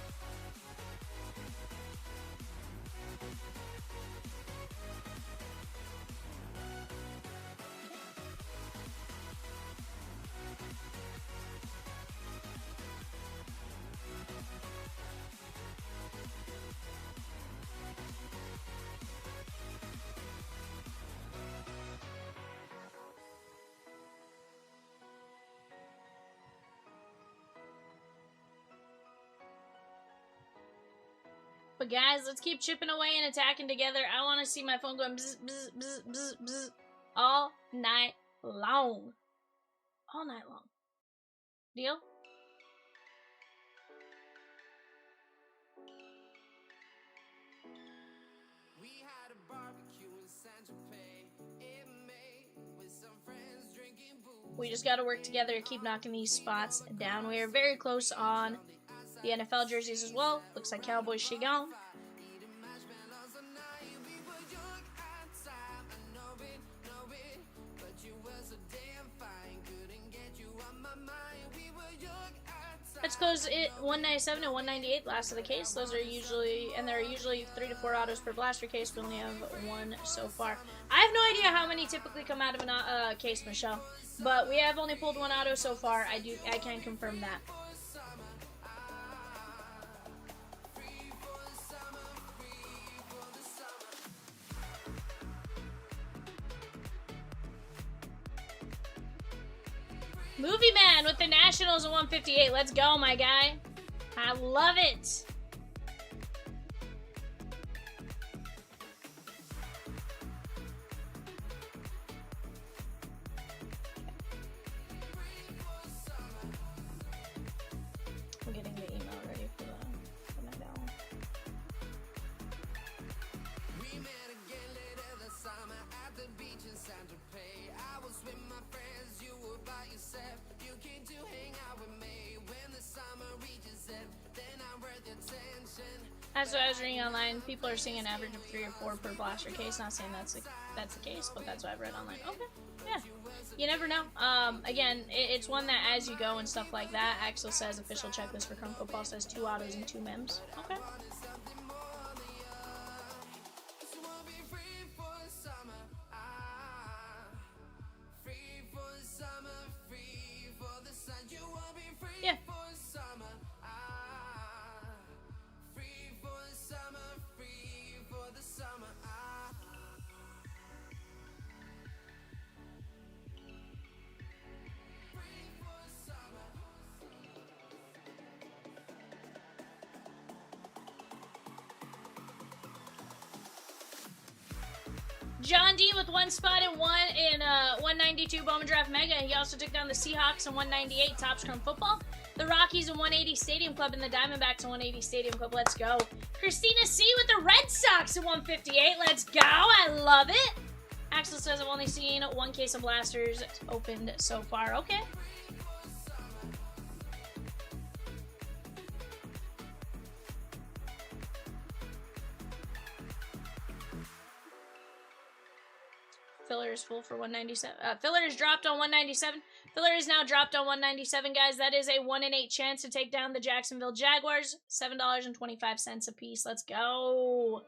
But guys, let's keep chipping away and attacking together. I want to see my phone going bzz, bzz, bzz, bzz, bzz, all night long. All night long. Deal? We had a barbecue in Saint-Tropez in May with some friends drinking booze. We just got to work together to keep knocking these spots down. We are very close on the NFL jerseys as well. Looks like Cowboys shit gone. That's because 197 and 198 last of the case. Those are usually, and there are usually 3 to 4 autos per blaster case. We only have 1 so far. I have no idea how many typically come out of a case, Michelle, but we have only pulled 1 auto so far. I can confirm that. Movie Man with the Nationals at 158. Let's go, my guy. I love it. I'm getting the email ready for my down. We met again later this summer at the beach in Saint-Tropez. I was with my friends, you were by yourself. You came to hang out with me when the summer reaches end. Then I'm worth your attention. That's what I was reading online. People are seeing an average of 3 or 4 per blaster case. Not saying that's the case, but that's what I've read online. Okay, yeah. You never know. Again, it's one that as you go and stuff like that. Axel says official checklist for Chrome Football says 2 autos and 2 mems. Okay. Yeah. John D with 1 spot and 192 Bowman Draft Mega. He also took down the Seahawks in 198 Top Scrum Football, the Rockies in 180 Stadium Club, and the Diamondbacks in 180 Stadium Club. Let's go. Christina C with the Red Sox at 158. Let's go. I love it. Axel says I've only seen 1 case of blasters opened so far. Okay. Filler filler is full for 197. Filler is dropped on 197. Filler is now dropped on 197, guys. That is a 1 in 8 chance to take down the Jacksonville Jaguars. $7.25 a piece. Let's go.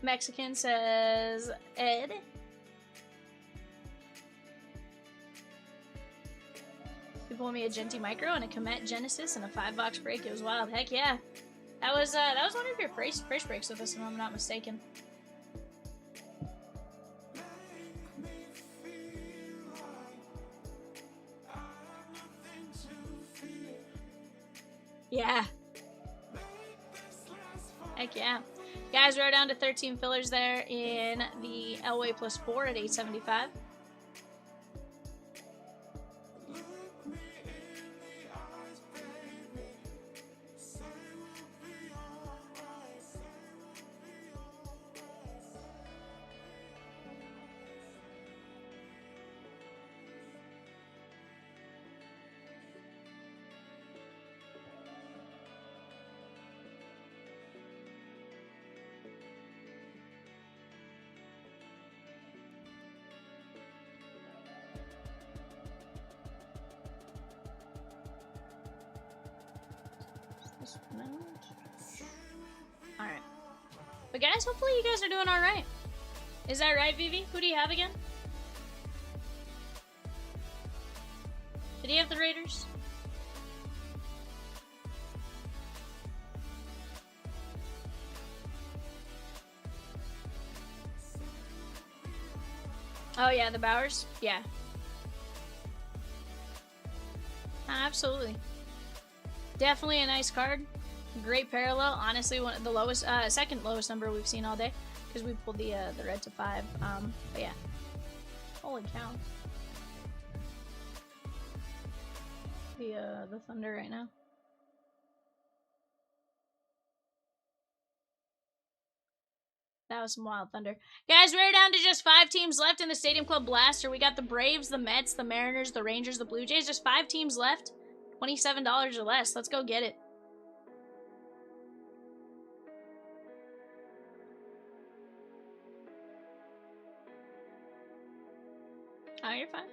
Mexican says Ed. You pulled me a Genty Micro and a Comet Genesis and a 5-box break. It was wild. Heck yeah. That was one of your first breaks with us, if I'm not mistaken. Yeah. Heck yeah. Guys, we're down to 13 fillers there in the Elway plus 4 at 875. Alright. But guys, hopefully you guys are doing alright. Is that right, Vivi? Who do you have again? Did he have the Raiders? Oh yeah, the Bowers? Yeah. Absolutely. Definitely a nice card. Great parallel. Honestly, one of the lowest, second lowest number we've seen all day, because we pulled the red to 5. But yeah. Holy cow. The Thunder right now. That was some wild thunder. Guys, we're down to just 5 teams left in the Stadium Club Blaster. We got the Braves, the Mets, the Mariners, the Rangers, the Blue Jays. Just 5 teams left. $27 or less. Let's go get it. Oh, you're fine.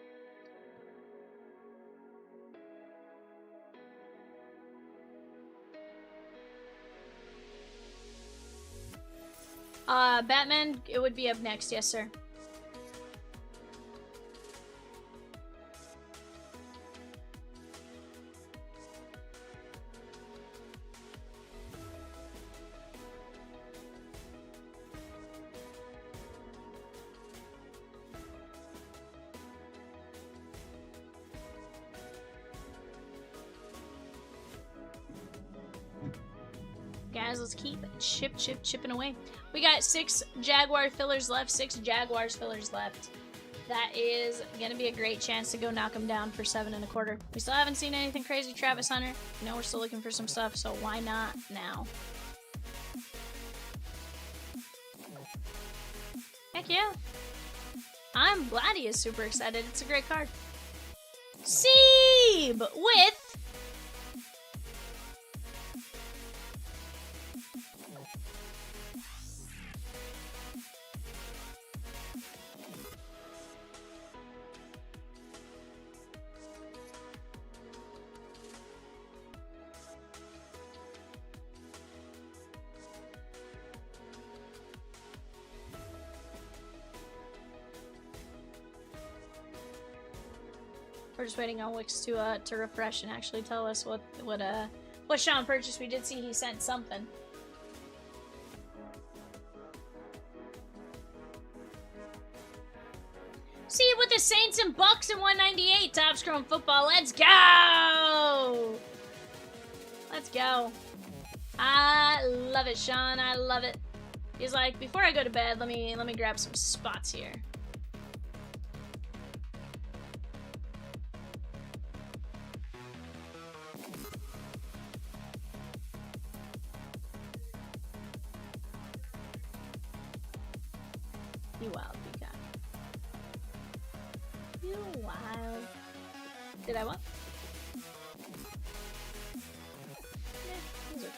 Batman, it would be up next. Yes, sir. Guys, let's keep chipping away. We got 6 Jaguar fillers left. 6 Jaguars fillers left. that is gonna be a great chance to go knock him down for 7.25. We still haven't seen anything crazy, Travis Hunter. You know we're still looking for some stuff, so why not now? Heck yeah. I'm glad he is super excited. It's a great card. Seeb with We're just waiting on Wix to refresh and actually tell us what Sean purchased. We did see he sent something. See you with the Saints and Bucks in 198. Top Scrum Football. Let's go! Let's go. I love it, Sean. I love it. He's like, before I go to bed, let me grab some spots here. You wild, Peacock. You wild. Did I what? Yeah, it was okay.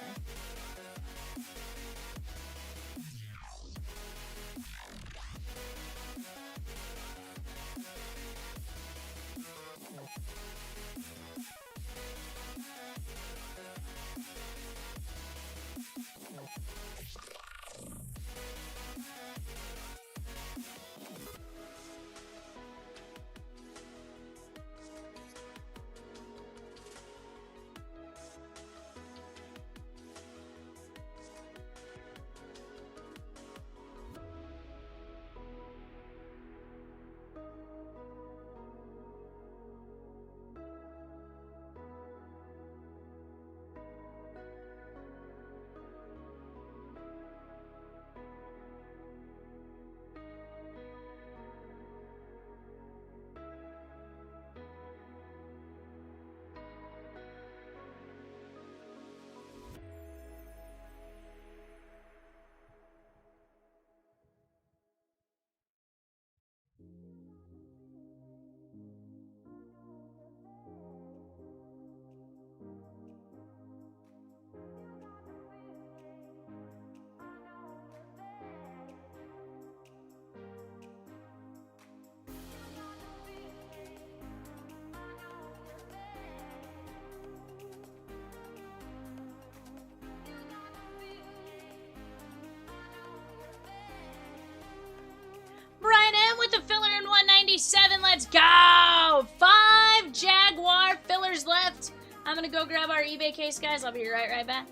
With the filler in 197, let's go! 5 Jaguar fillers left. I'm gonna go grab our eBay case, guys. I'll be right back.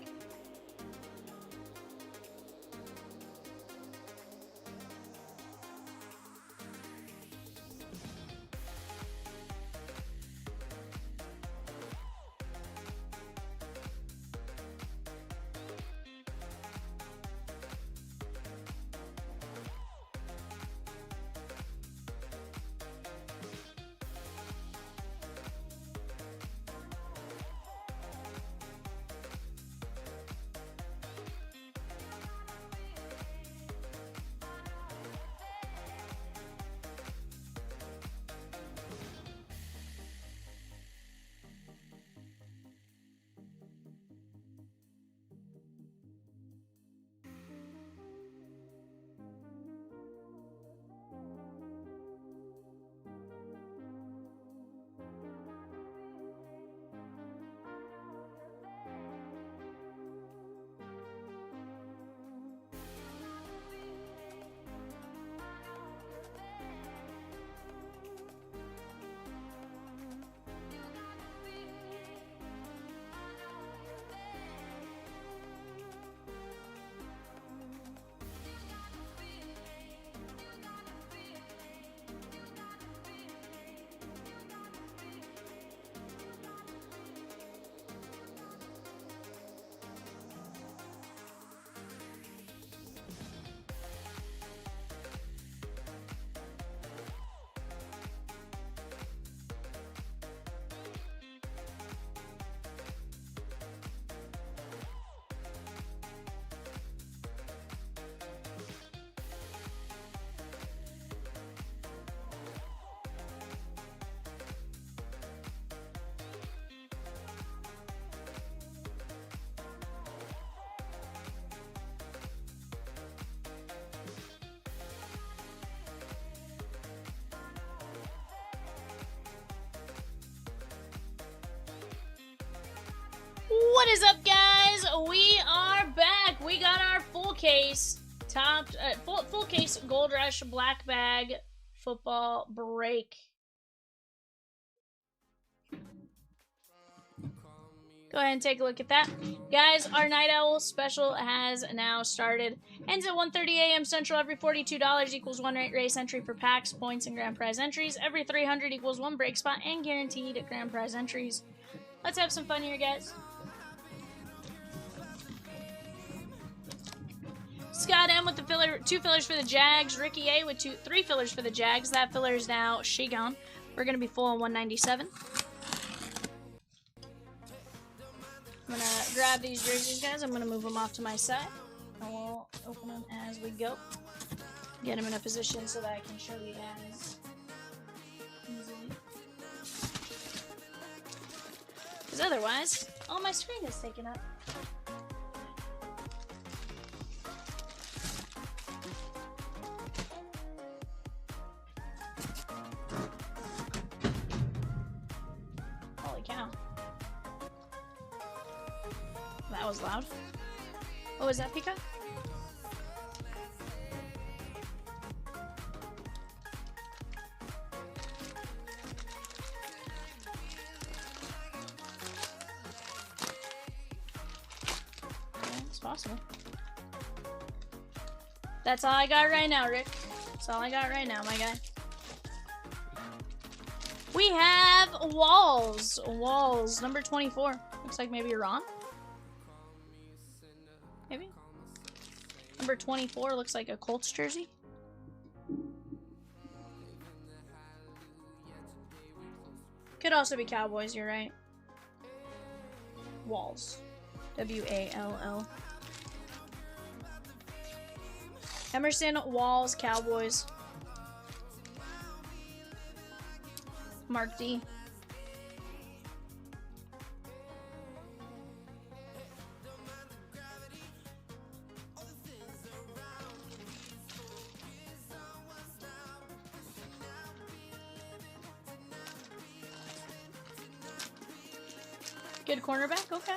What is up, guys? We are back. We got our full case, full case Gold Rush Black Bag football break. Go ahead and take a look at that. Guys, our Night Owl special has now started. Ends at 1:30 a.m. Central. Every $42 equals one race entry for packs, points, and grand prize entries. Every 300 equals one break spot and guaranteed grand prize entries. Let's have some fun here, guys. Scott M with the filler, 2 fillers for the Jags. Ricky A with 3 fillers for the Jags. That filler is now gone. We're going to be full on 197. I'm going to grab these jerseys, guys. I'm going to move them off to my side. And we'll open them as we go. Get them in a position so that I can show you guys easily. Because otherwise, all my screen is taken up. Holy cow. That was loud. What was that, Pika? Yeah, it's possible. That's all I got right now, Rick. That's all I got right now, my guy. We have Walls. Walls, number 24. Looks like maybe Ron. Maybe. Number 24 looks like a Colts jersey. Could also be Cowboys, you're right. Walls. W-A-L-L. Emerson, Walls, Cowboys. Mark D. Good cornerback, okay.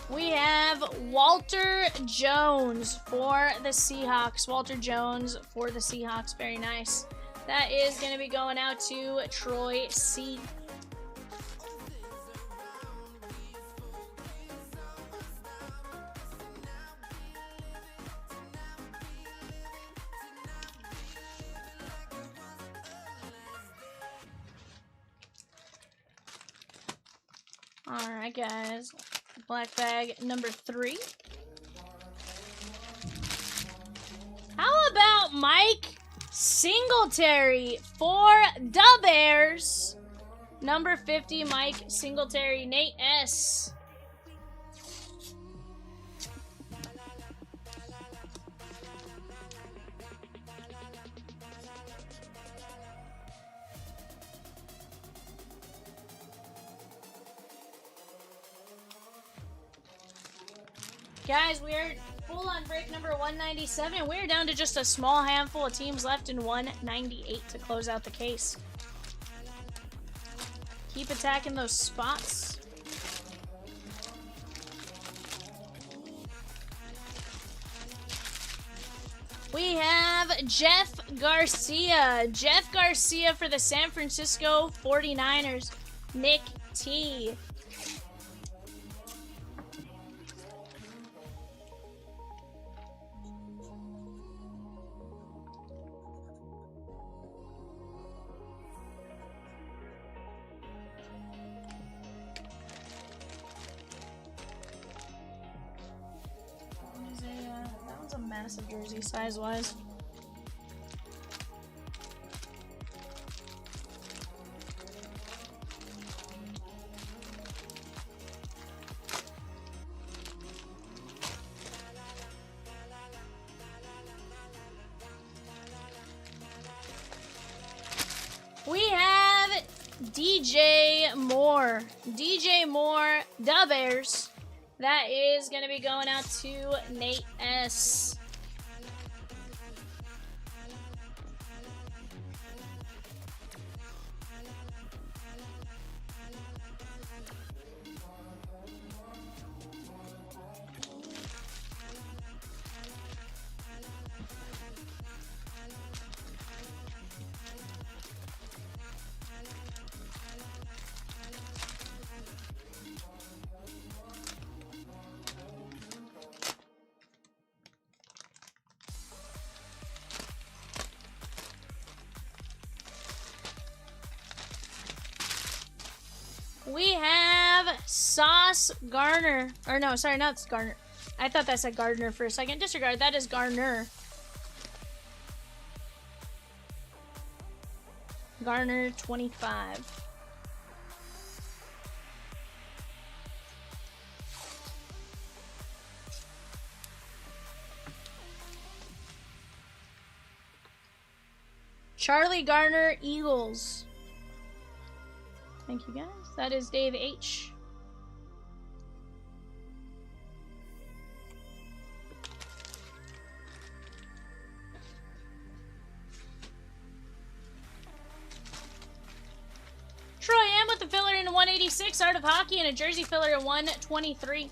We have Walter Jones for the Seahawks. Walter Jones for the Seahawks, very nice. That is going to be going out to Troy C. Alright, guys. Black bag number 3. How about Mike Singletary for the Bears? Number 50, Mike Singletary. Nate S. Guys, we are full on break number 197. We're down to just a small handful of teams left in 198 to close out the case. Keep attacking those spots. We have Jeff Garcia. Jeff Garcia for the San Francisco 49ers. Nick T. Massive jersey size-wise. We have DJ Moore. DJ Moore, the Bears. That is going to be going out to Nate S. We have Sauce Garner. Or no, sorry, not Garner. I thought that said Gardner for a second. Disregard, that is Garner. Garner 25. Charlie Garner Eagles. Thank you guys. That is Dave H. Troy M with the filler in 186, Art of Hockey, and a jersey filler in 123.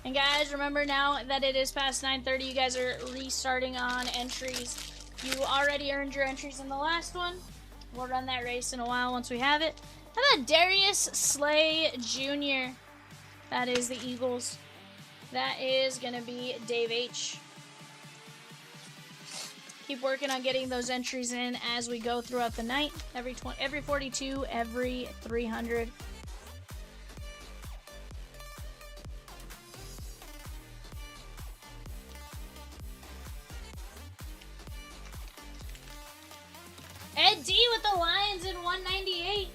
And guys, remember now that it is past 9:30, you guys are restarting on entries. You already earned your entries in the last one. We'll run that race in a while once we have it. How about Darius Slay Jr.? That is the Eagles. That is going to be Dave H. Keep working on getting those entries in as we go throughout the night. Every 42, every 300. Ed D with the Lions in 198.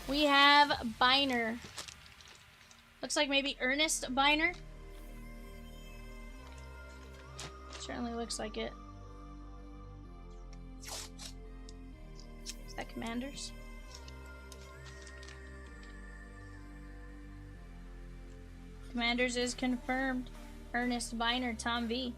We have Biner. Looks like maybe Ernest Biner. Certainly looks like it. Is that Commanders? Commanders is confirmed. Ernest Biner, Tom V.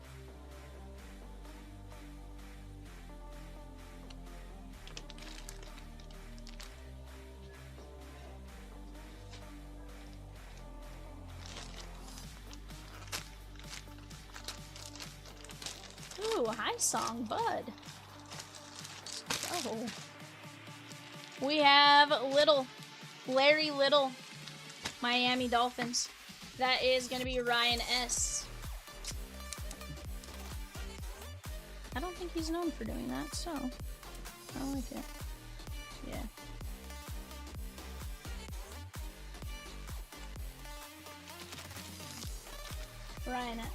Ooh, high song, Bud. Oh. We have Larry Little, Miami Dolphins. That is going to be Ryan S. I don't think he's known for doing that, so I like it. Yeah. Ryan S.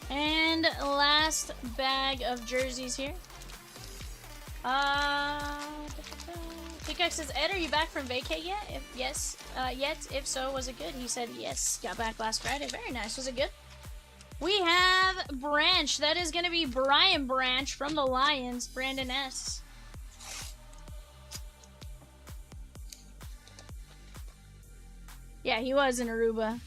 And last bag of jerseys here. Pickaxe says, Ed, are you back from vacay yet? If yes, yet. If so, was it good? He said yes. Got back last Friday. Very nice. Was it good? We have Branch. That is going to be Brian Branch from the Lions. Brandon S. Yeah, he was in Aruba.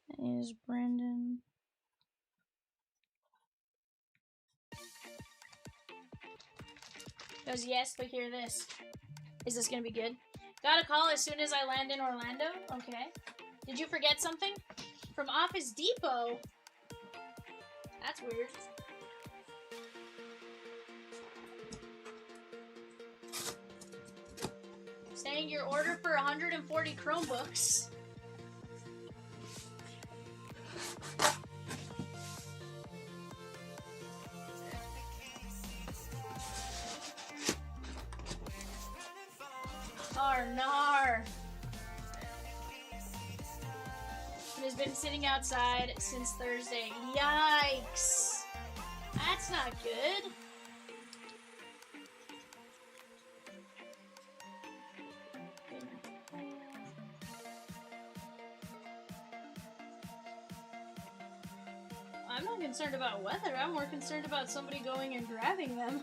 That is Brandon. Goes, yes, but hear this. Is this gonna be good? Got a call as soon as I land in Orlando. Okay. Did you forget something? From Office Depot? That's weird. Saying your order for 140 Chromebooks. Nar. It has been sitting outside since Thursday. Yikes. That's not good. I'm not concerned about weather. I'm more concerned about somebody going and grabbing them.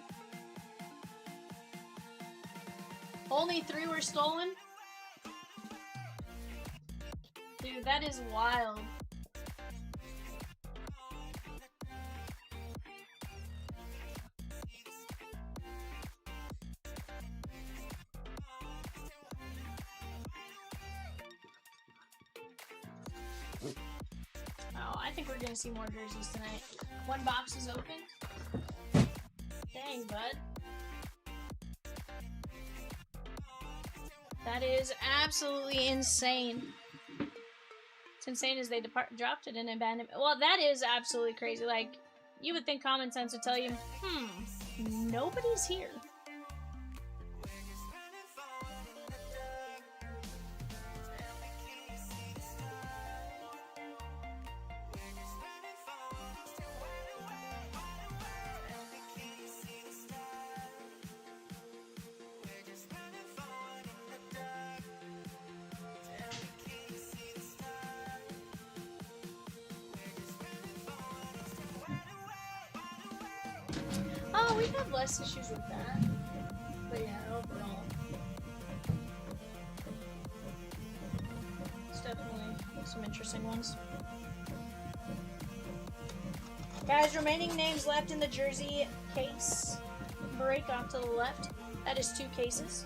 Only 3 were stolen? Dude, that is wild. Oh, I think we're gonna see more jerseys tonight. 1 box is open. Dang, bud. That is absolutely insane. It's insane as they dropped it in abandonment. Well, that is absolutely crazy. Like, you would think common sense would tell you, nobody's here. Oh, we've had less issues with that. But yeah, overall, it's definitely some interesting ones. Guys, remaining names left in the jersey case. Break off to the left. That is 2 cases.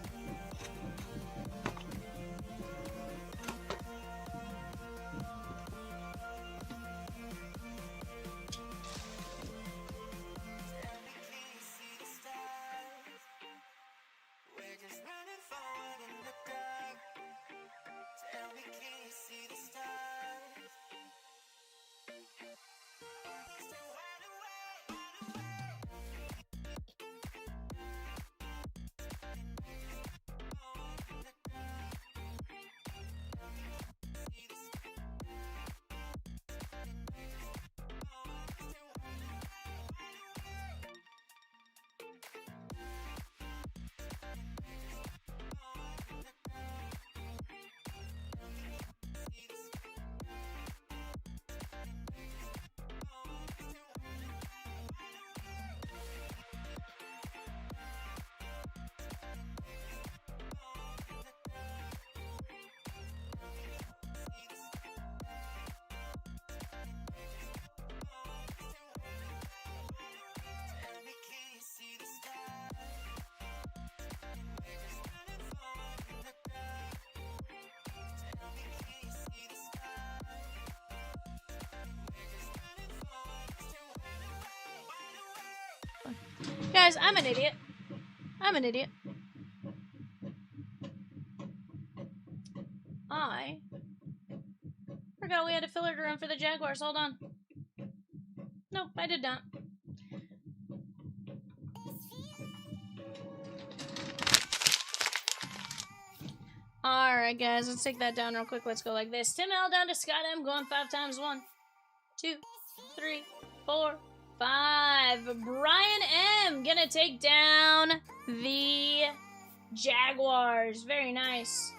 Guys, I'm an idiot. I'm an idiot. I forgot we had a filler to run for the Jaguars. Hold on. Nope, I did not. Alright, guys, let's take that down real quick. Let's go like this. Tim L down to Scott M, going 5 times. 1, 2, 3, 4, 5. Brian M gonna take down the Jaguars. Very nice.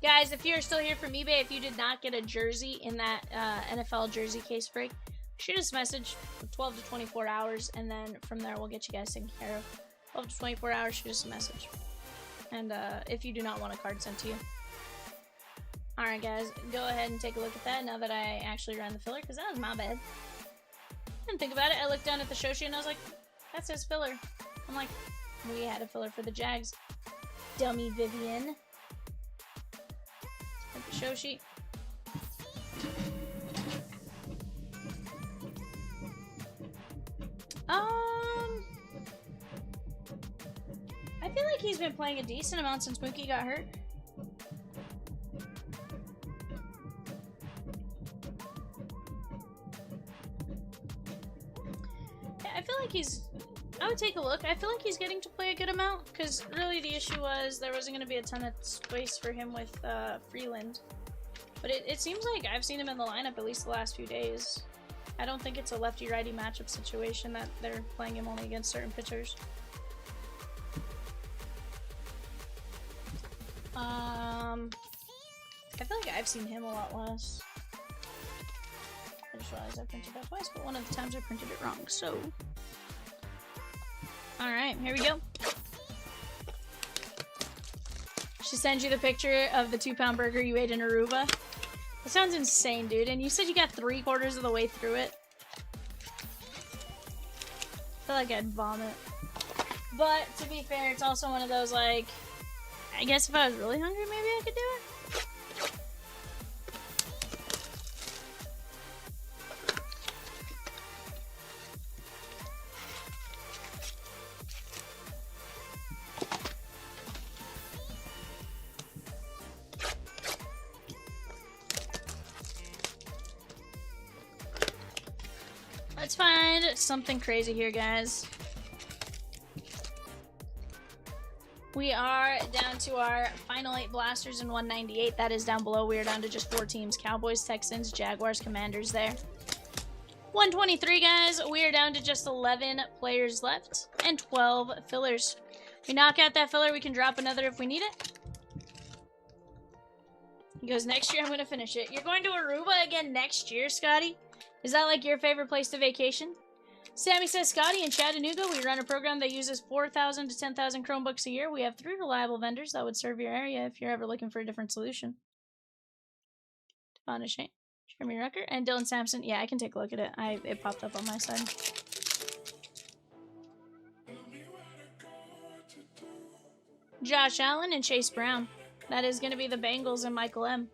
Guys, if you're still here from eBay, if you did not get a jersey in that NFL jersey case break, shoot us a message for 12 to 24 hours, and then from there we'll get you guys taken care of. 12 to 24 hours, shoot us a message. And if you do not want a card sent to you. Alright guys, go ahead and take a look at that now that I actually ran the filler, because that was my bad. Didn't think about it. I looked down at the show sheet and I was like, that says filler. I'm like, we had a filler for the Jags. Dummy Vivian. The show sheet. I feel like he's been playing a decent amount since Mookie got hurt. Yeah, I feel like I would take a look. I feel like he's getting to play a good amount, because really the issue was there wasn't going to be a ton of space for him with Freeland. But it seems like I've seen him in the lineup at least the last few days. I don't think it's a lefty-righty matchup situation that they're playing him only against certain pitchers. I feel like I've seen him a lot less. I just realized I printed that twice, but one of the times I printed it wrong, so... Alright, here we go. She sends you the picture of the 2-pound burger you ate in Aruba. That sounds insane, dude. And you said you got 3/4 of the way through it. feel like I'd vomit. But to be fair, it's also one of those, like, I guess if I was really hungry, maybe I could do it. Let's find something crazy here, guys. We are down to our final 8 blasters in 198. That is down below. We are down to just 4 teams. Cowboys, Texans, Jaguars, Commanders there. 123, guys. We are down to just 11 players left and 12 fillers. We knock out that filler, we can drop another if we need it. He goes, next year I'm going to finish it. You're going to Aruba again next year, Scotty? Is that like your favorite place to vacation? Sammy says, Scotty, in Chattanooga, we run a program that uses 4,000 to 10,000 Chromebooks a year. We have 3 reliable vendors that would serve your area if you're ever looking for a different solution. Devon Shane, Jeremy Rucker, and Dylan Sampson. Yeah, I can take a look at it. It popped up on my side. Josh Allen and Chase Brown. That is going to be the Bengals and Michael M.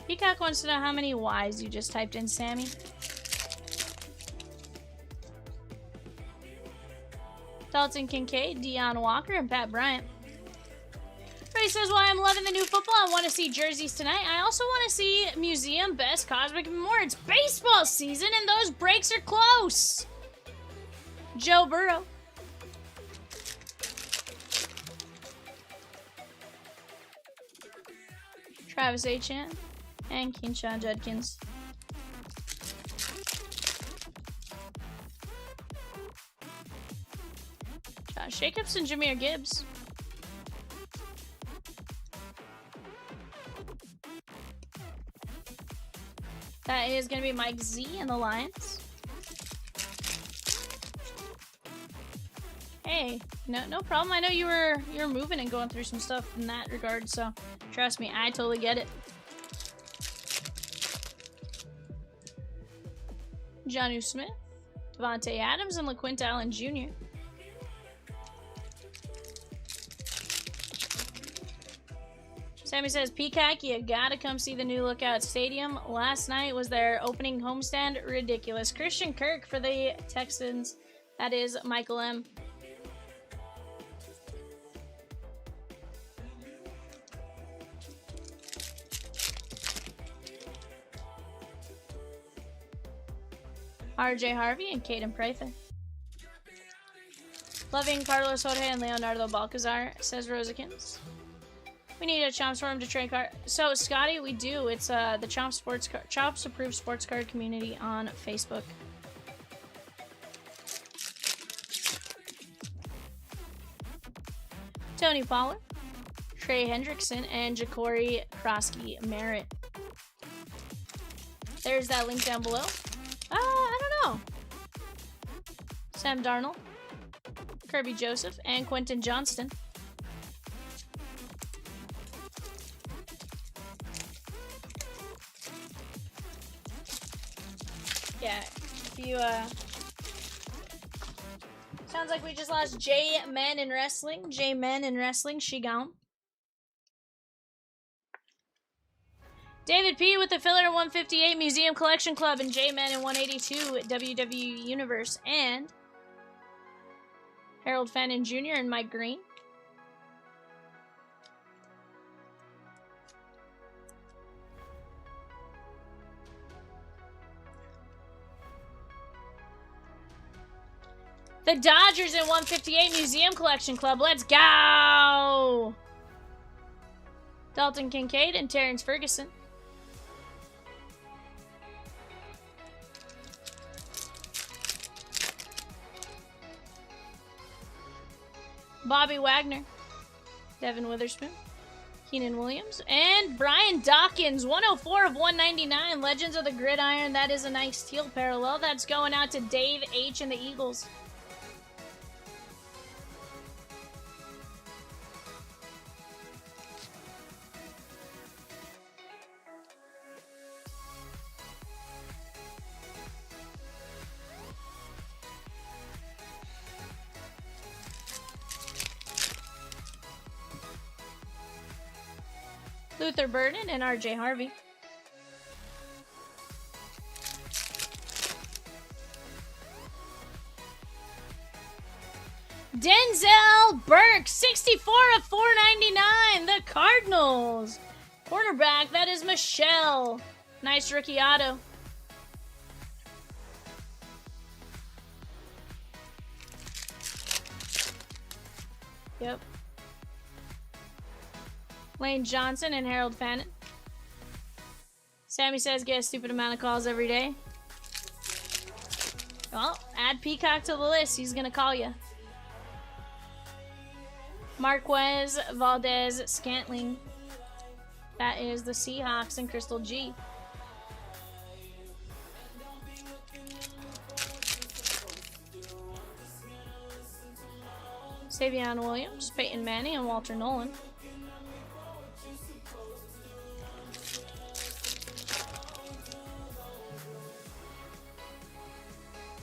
Peacock wants to know how many Y's you just typed in, Sammy. Dalton Kincaid, Deion Walker, and Pat Bryant. Ray says, well, I'm loving the new football. I want to see jerseys tonight. I also want to see Museum Best Cosmic and more. It's baseball season, and those breaks are close. Joe Burrow. Travis Achan. And Keenshawn Judkins. Josh Jacobs and Jahmyr Gibbs. That is going to be Mike Z and the Lions. Hey, no problem. I know you were moving and going through some stuff in that regard, so trust me, I totally get it. Jonnu Smith, Devontae Adams, and LaQuint Allen Jr. Sammy says, Peacock, you gotta come see the new Lookout Stadium. Last night was their opening homestand. Ridiculous. Christian Kirk for the Texans. That is Michael M. RJ Harvey and Caden Prather. Loving Carlos Jorge and Leonardo Balcazar, says Rosikins. We need a Chomps for him to trade card. So, Scotty, we do. It's the Chomps Approved Sports Card community on Facebook. Tony Pollard, Trey Hendrickson, and Ja'Cory Krosky Merritt. There's that link down below. I don't know. Sam Darnold, Kirby Joseph, and Quentin Johnston. Yeah, if you, sounds like we just lost J-Men in Wrestling. J-Men in Wrestling, she gone. David P. with the filler 158 Museum Collection Club and J-Men in 182 WWE Universe. And Harold Fannin Jr. and Mike Green. The Dodgers in 158 Museum Collection Club. Let's go! Dalton Kincaid and Terrence Ferguson. Bobby Wagner, Devin Witherspoon, Keenan Williams, and Brian Dawkins, 104 of 199, Legends of the Gridiron. That is a nice teal parallel. That's going out to Dave H. and the Eagles. Luther Burden and RJ Harvey. Denzel Burke, 64 of 499. The Cardinals. Cornerback, that is Michelle. Nice rookie auto. Yep. Lane Johnson and Harold Fannin. Sammy says get a stupid amount of calls every day. Well, add Peacock to the list. He's going to call you. Marquez Valdez Scantling. That is the Seahawks and Crystal G. Savion Williams, Peyton Manning, and Walter Nolan.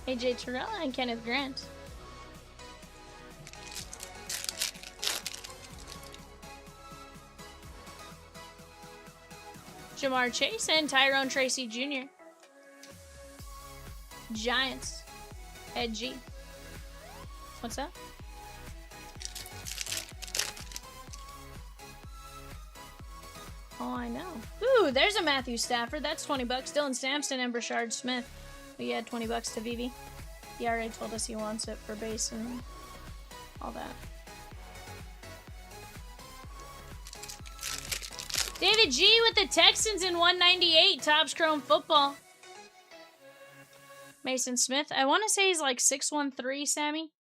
AJ Terrell and Kenneth Grant. Jamar Chase and Tyrone Tracy Jr. Giants. Ed G. What's that? Oh, I know. Ooh, there's a Matthew Stafford. That's 20 bucks. Dylan Sampson and Brashard Smith. We had 20 bucks to Vivi. He already told us he wants it for base and all that. David G with the Texans in 198. Topps Chrome Football. Mason Smith. I want to say he's like 6'13", Sammy.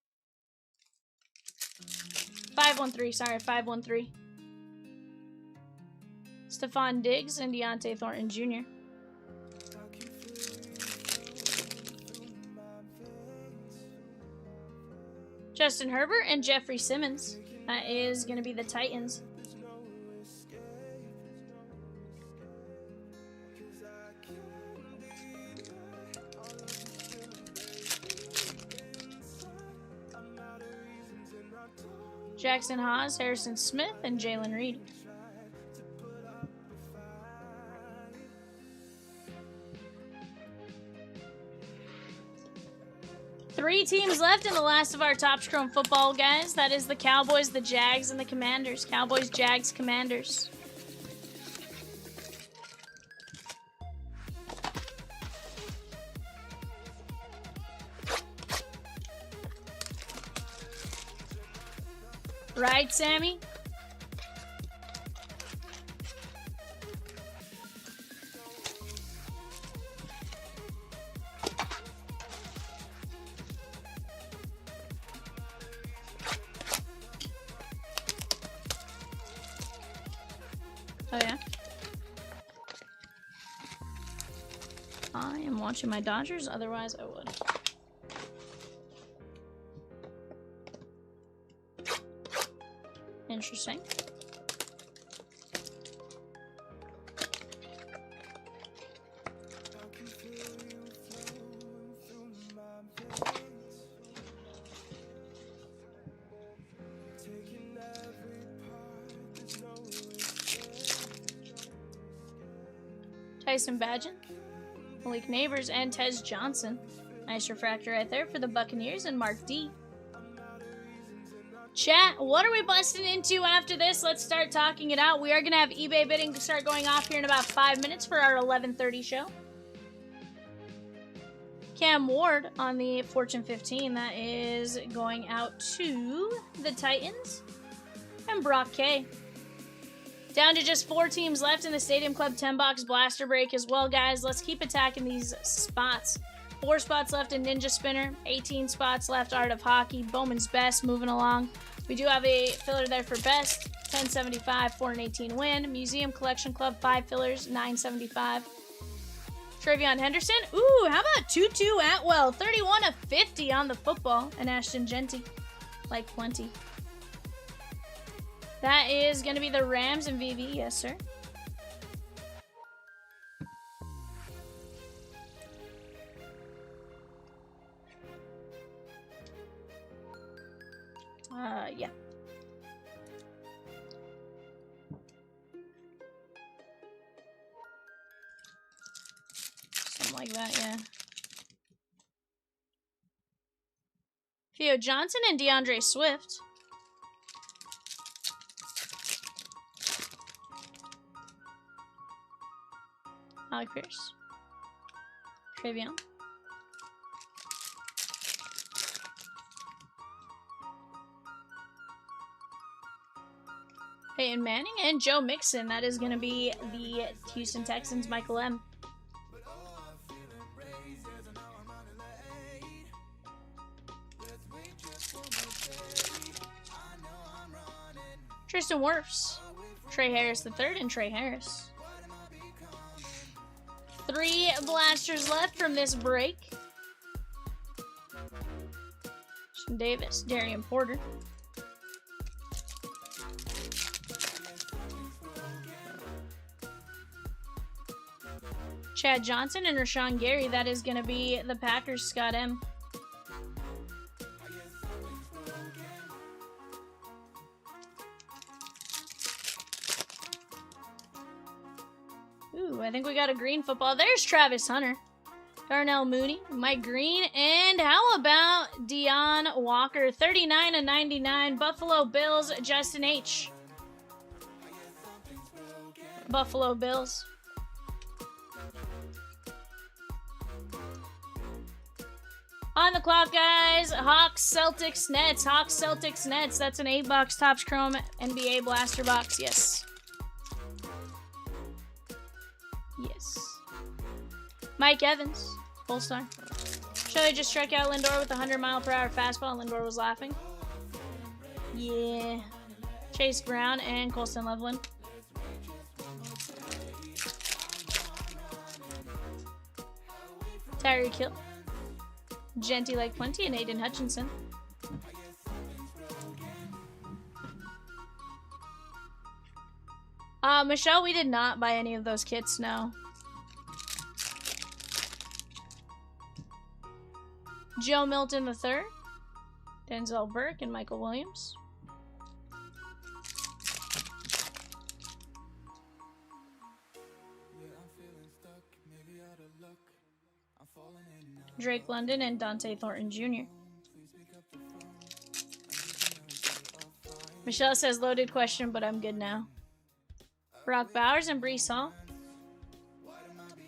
5'13", sorry, 5'13". Stephon Diggs and Deontay Thornton Jr. Justin Herbert and Jeffrey Simmons. That is going to be the Titans. Jackson Haas, Harrison Smith, and Jalen Reed. Three teams left in the last of our Topps Chrome Football, guys. That is the Cowboys, the Jags, and the Commanders. Cowboys, Jags, Commanders. Right, Sammy? Oh, yeah? I am watching my Dodgers, otherwise I would. Interesting. Tyson Badgett, Malik Neighbors, and Tez Johnson. Nice refractor right there for the Buccaneers and Mark D. Chat, what are we busting into after this? Let's start talking it out. We are going to have eBay bidding start going off here in about 5 minutes for our 11:30 show. Cam Ward on the Fortune 15. That is going out to the Titans. And Brock K. Down to just 4 teams left in the Stadium Club 10-box blaster break as well, guys. Let's keep attacking these spots. 4 spots left in Ninja Spinner. 18 spots left Art of Hockey. Bowman's Best moving along. We do have a filler there for Best. 1075, 418 win. Museum Collection Club, 5 fillers, 975. Travion Henderson. Ooh, how about Tutu Atwell? 31 of 50 on the football. And Ashton Genty. Like plenty. That is going to be the Rams and VV. Yes, sir. Yeah. Something like that, yeah. Theo Johnson and DeAndre Swift. Alec Pierce. Travion. Peyton Manning and Joe Mixon. That is going to be the Houston Texans, Michael M. Tristan Wirfs, Trey Harris III, and Trey Harris. 3 blasters left from this break. Sean Davis, Darian Porter. Chad Johnson and Rashawn Gary. That is going to be the Packers, Scott M. Ooh, I think we got a green football. There's Travis Hunter. Darnell Mooney, Mike Green, and how about Deion Walker? 39/99, Buffalo Bills, Justin H. Buffalo Bills. On the clock, guys. Hawks, Celtics, Nets. Hawks, Celtics, Nets. That's an 8-box Topps Chrome NBA Blaster box. Yes. Yes. Mike Evans. Full star. Shelly just struck out Lindor with a 100-mile-per-hour fastball, and Lindor was laughing. Yeah. Chase Brown and Colston Loveland. Tyreek Hill. Genty Lake Plenty and Aiden Hutchinson. Michelle, we did not buy any of those kits, no. Joe Milton III, Denzel Burke, and Michael Williams. Drake London and Dante Thornton Jr. Michelle says loaded question, but I'm good now. Brock Bowers and Brees Hall.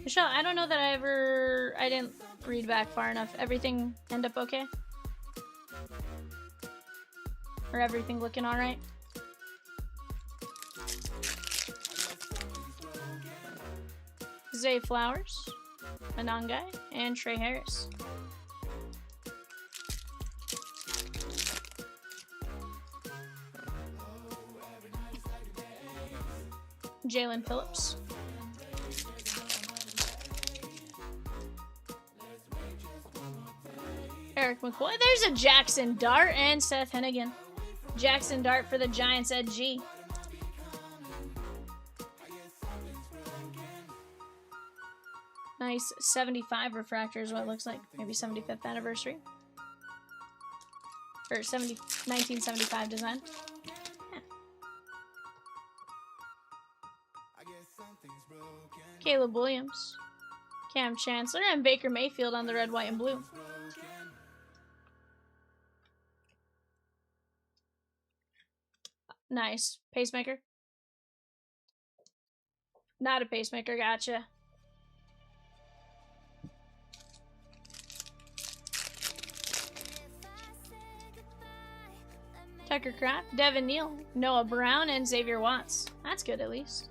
Michelle, I don't know that I didn't read back far enough. Everything end up okay? Or everything looking alright? Zay Flowers, Anangai, and Trey Harris. Jalen Phillips. Eric McCoy. There's a Jackson Dart and Seth Hennigan. Jackson Dart for the Giants at G. Nice 75 refractor is what it looks like. Maybe 75th anniversary. Or 1975 design. Yeah. Caleb Williams. Cam Chancellor and Baker Mayfield on the red, white, and blue. Nice. Pacemaker? Not a pacemaker, gotcha. Tucker Kraft, Devin Neal, Noah Brown, and Xavier Watts. That's good at least.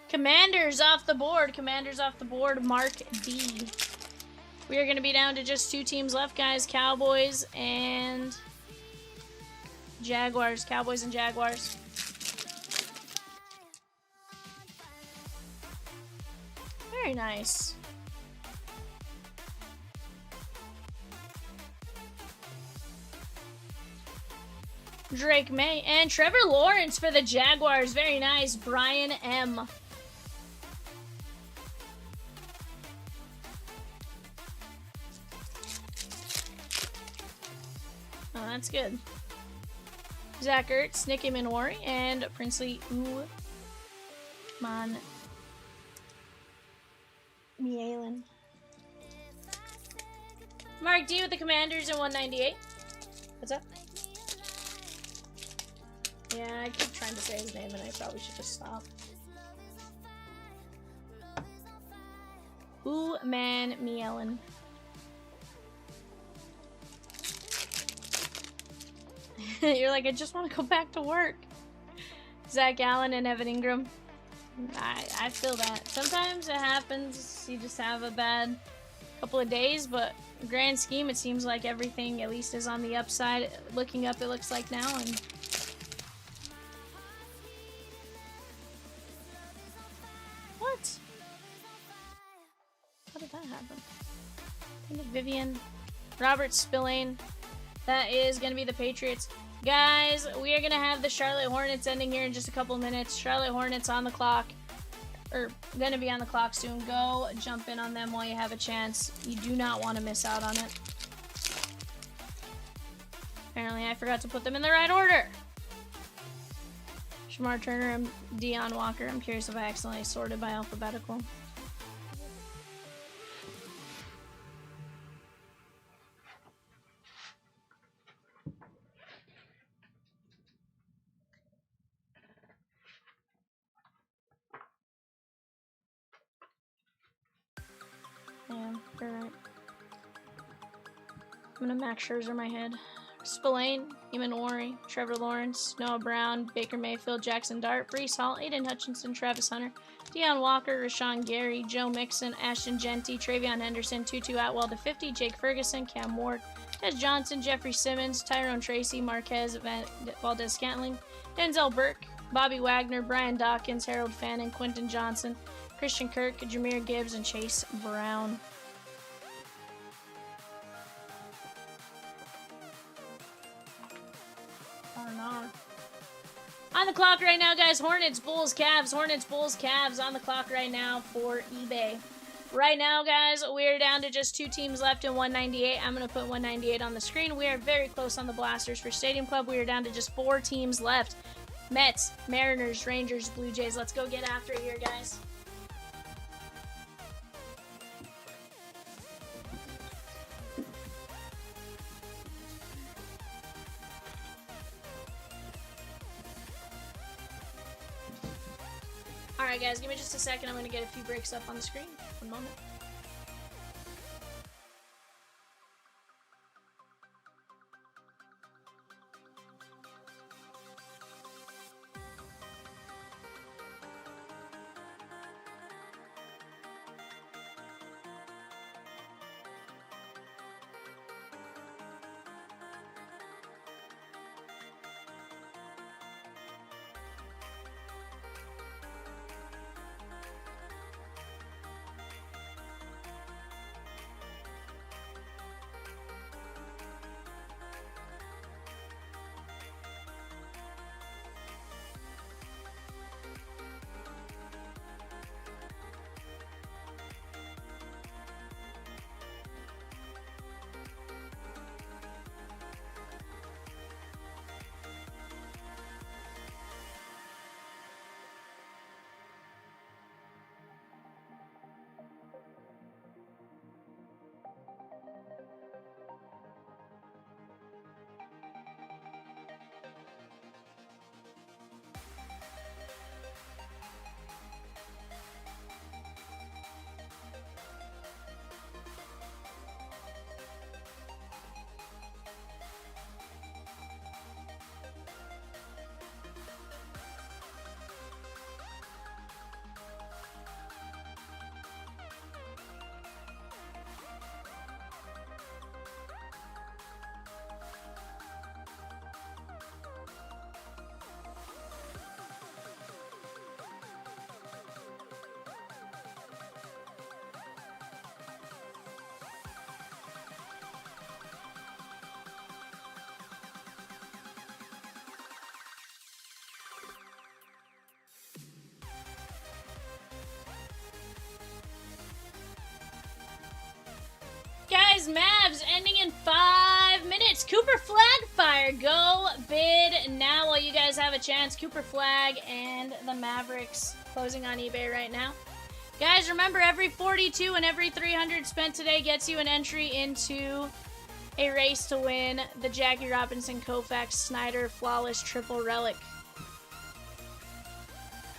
Commanders off the board. Commanders off the board. Mark D. We are going to be down to just 2 teams left, guys. Cowboys and Jaguars. Cowboys and Jaguars. Very nice. Drake May and Trevor Lawrence for the Jaguars. Very nice. Brian M. Oh, that's good. Zach Ertz, Nicky Minori, and Princely Uman Mielen. Mark D with the Commanders in 198. What's up? Yeah, I keep trying to say his name and I probably should just stop. Uman Mielen. You're like, I just want to go back to work. Zach Allen and Evan Ingram. I feel that. Sometimes it happens. You just have a bad couple of days, but grand scheme, it seems like everything at least is on the upside. Looking up, it looks like now. And what? How did that happen? Vivian, Robert Spillane. That is going to be the Patriots. Guys, we are going to have the Charlotte Hornets ending here in just a couple minutes. Charlotte Hornets on the clock. Or going to be on the clock soon. Go jump in on them while you have a chance. You do not want to miss out on it. Apparently, I forgot to put them in the right order. Shamar Turner and Deion Walker. I'm curious if I accidentally sorted by alphabetical. Yeah, you're right. I'm gonna Max Scherzer my head. Spillane, Imanori, Trevor Lawrence, Noah Brown, Baker Mayfield, Jackson Dart, Breece Hall, Aiden Hutchinson, Travis Hunter, Deion Walker, Rashawn Gary, Joe Mixon, Ashton Genty, Travion Henderson, Tutu Atwell to 50, Jake Ferguson, Cam Ward, Des Johnson, Jeffrey Simmons, Tyrone Tracy, Marquez Valdez-Scantling, Denzel Burke, Bobby Wagner, Brian Dawkins, Harold Fannin, Quentin Johnson, Christian Kirk, Jameer Gibbs, and Chase Brown. On the clock right now, guys. Hornets, Bulls, Cavs. Hornets, Bulls, Cavs on the clock right now for eBay. Right now, guys, we're down to just 2 teams left in 198. I'm going to put 198 on the screen. We are very close on the Blasters for Stadium Club. We are down to just 4 teams left. Mets, Mariners, Rangers, Blue Jays. Let's go get after it here, guys. Alright guys, give me just a second. I'm going to get a few breaks up on the screen. One moment. Guys, Mavs ending in 5 minutes. it's Cooper Flag Fire. Go bid now while you guys have a chance. Cooper Flag and the Mavericks closing on eBay right now. Guys, remember, every 42 and every 300 spent today gets you an entry into a race to win the Jackie Robinson Koufax Snyder Flawless Triple Relic.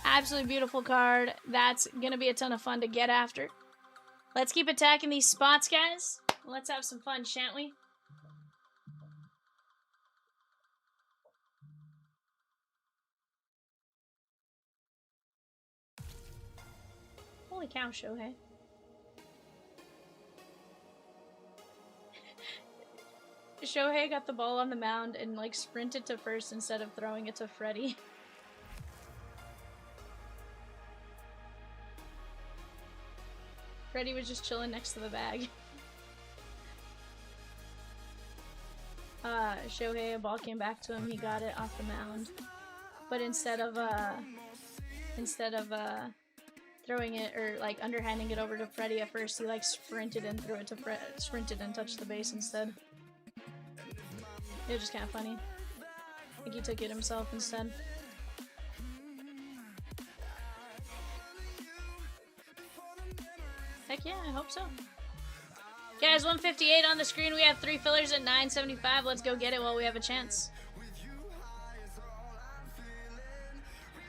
Absolutely beautiful card. That's going to be a ton of fun to get after. Let's keep attacking these spots, guys. Let's have some fun, shan't we? Holy cow, Shohei. Shohei got the ball on the mound and, like, sprinted to first instead of throwing it to Freddie. Freddie was just chilling next to the bag. Shohei, a ball came back to him, he got it off the mound. But instead of throwing it, or, like, underhanding it over to Freddie at first, he, like, sprinted and threw it to sprinted and touched the base instead. It was just kind of funny. I think he took it himself instead. Heck yeah, I hope so. Guys, 158 on the screen. We have 3 fillers at 975. Let's go get it while we have a chance.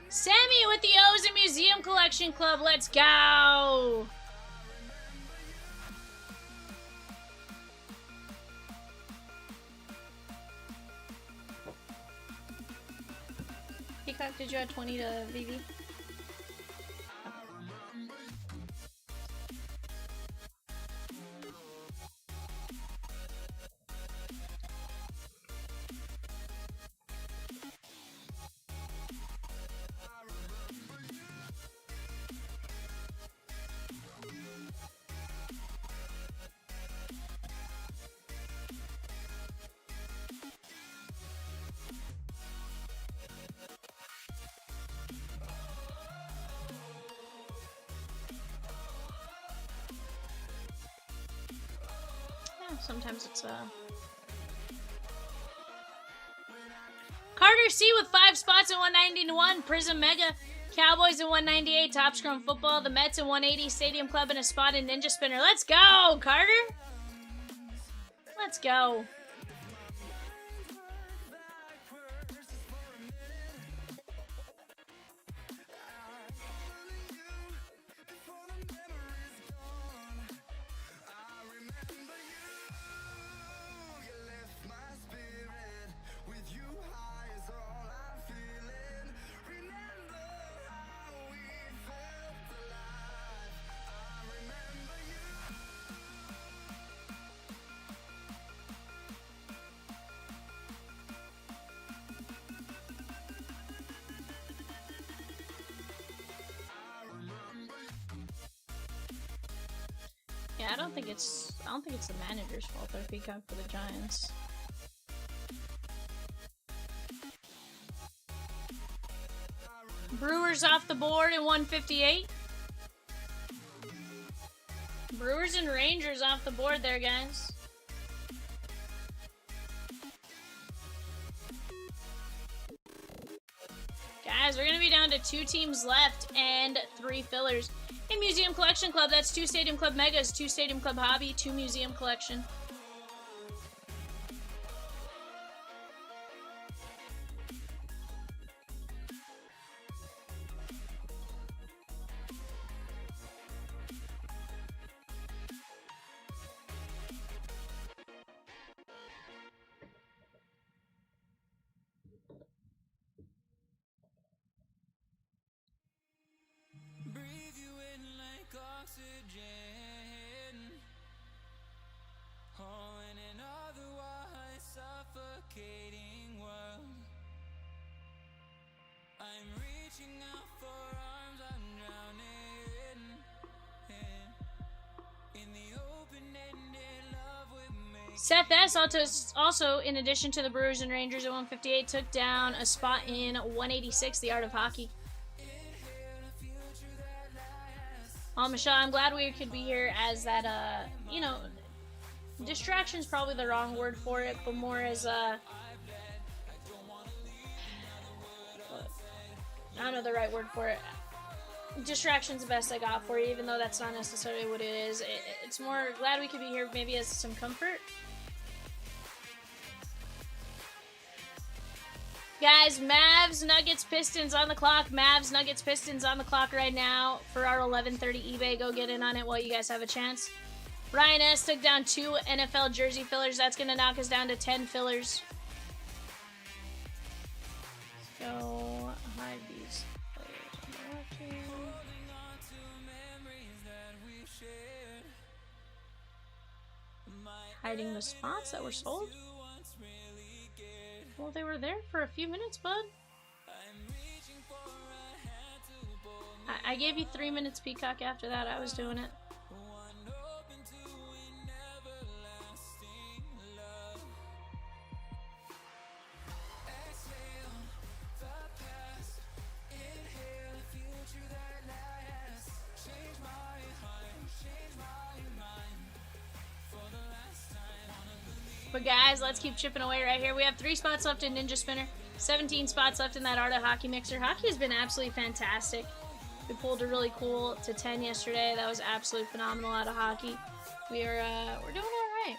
Sammy with the O's and Museum Collection Club. Let's go! Peacock, did you add 20 to VV? Sometimes it's Carter C with 5 spots at 191. Prizm Mega. Cowboys at 198. Top Scrum Football. The Mets at 180. Stadium Club and a spot in Ninja Spinner. Let's go, Carter! Let's go. Yeah, I don't think it's the manager's fault they're Peacock for the Giants. Brewers off the board at 158. Brewers and Rangers off the board there, guys. Guys, we're gonna be down to 2 teams left and 3 fillers. In Museum Collection Club, that's 2 Stadium Club Megas, 2 Stadium Club Hobby, 2 Museum Collection. Seth S. also, in addition to the Brewers and Rangers at 158, took down a spot in 186, The Art of Hockey. Michelle, I'm glad we could be here as that, you know, distraction's probably the wrong word for it, but more as a, I don't know the right word for it. Distraction's the best I got for you, even though that's not necessarily what it is. It's more glad we could be here maybe as some comfort. Guys, Mavs, Nuggets, Pistons on the clock. Mavs, Nuggets, Pistons on the clock right now for our 11:30 eBay. Go get in on it while you guys have a chance. Ryan S. took down 2 NFL jersey fillers. That's going to knock us down to 10 fillers. Let's go hide these players. Hiding the spots that were sold? Well, they were there for a few minutes, bud. I gave you 3 minutes, Peacock. After that, I was doing it. But guys, let's keep chipping away right here. We have 3 spots left in Ninja Spinner, 17 spots left in that Art of Hockey mixer. Hockey has been absolutely fantastic. We pulled a really cool to 10 yesterday. That was absolutely phenomenal out of Hockey. We're doing all right.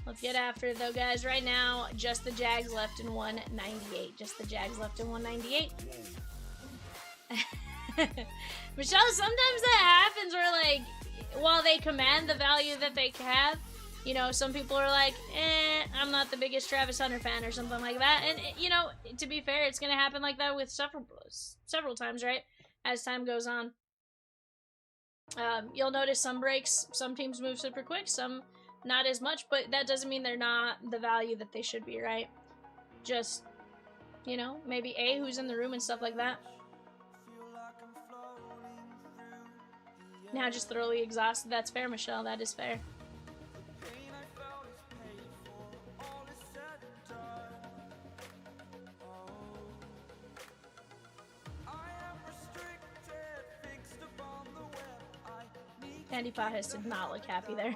Let's get after it though, guys. Right now, just the Jags left in 198. Just the Jags left in 198. Michelle, sometimes that happens where, like, while they command the value that they have, you know, some people are like, I'm not the biggest Travis Hunter fan or something like that. And, you know, to be fair, it's going to happen like that with several times, right? As time goes on. You'll notice some breaks, some teams move super quick, some not as much, but that doesn't mean they're not the value that they should be, right? Just, you know, maybe A, who's in the room and stuff like that. Now just thoroughly exhausted. That's fair, Michelle. That is fair. Andy Pothas did not look happy there.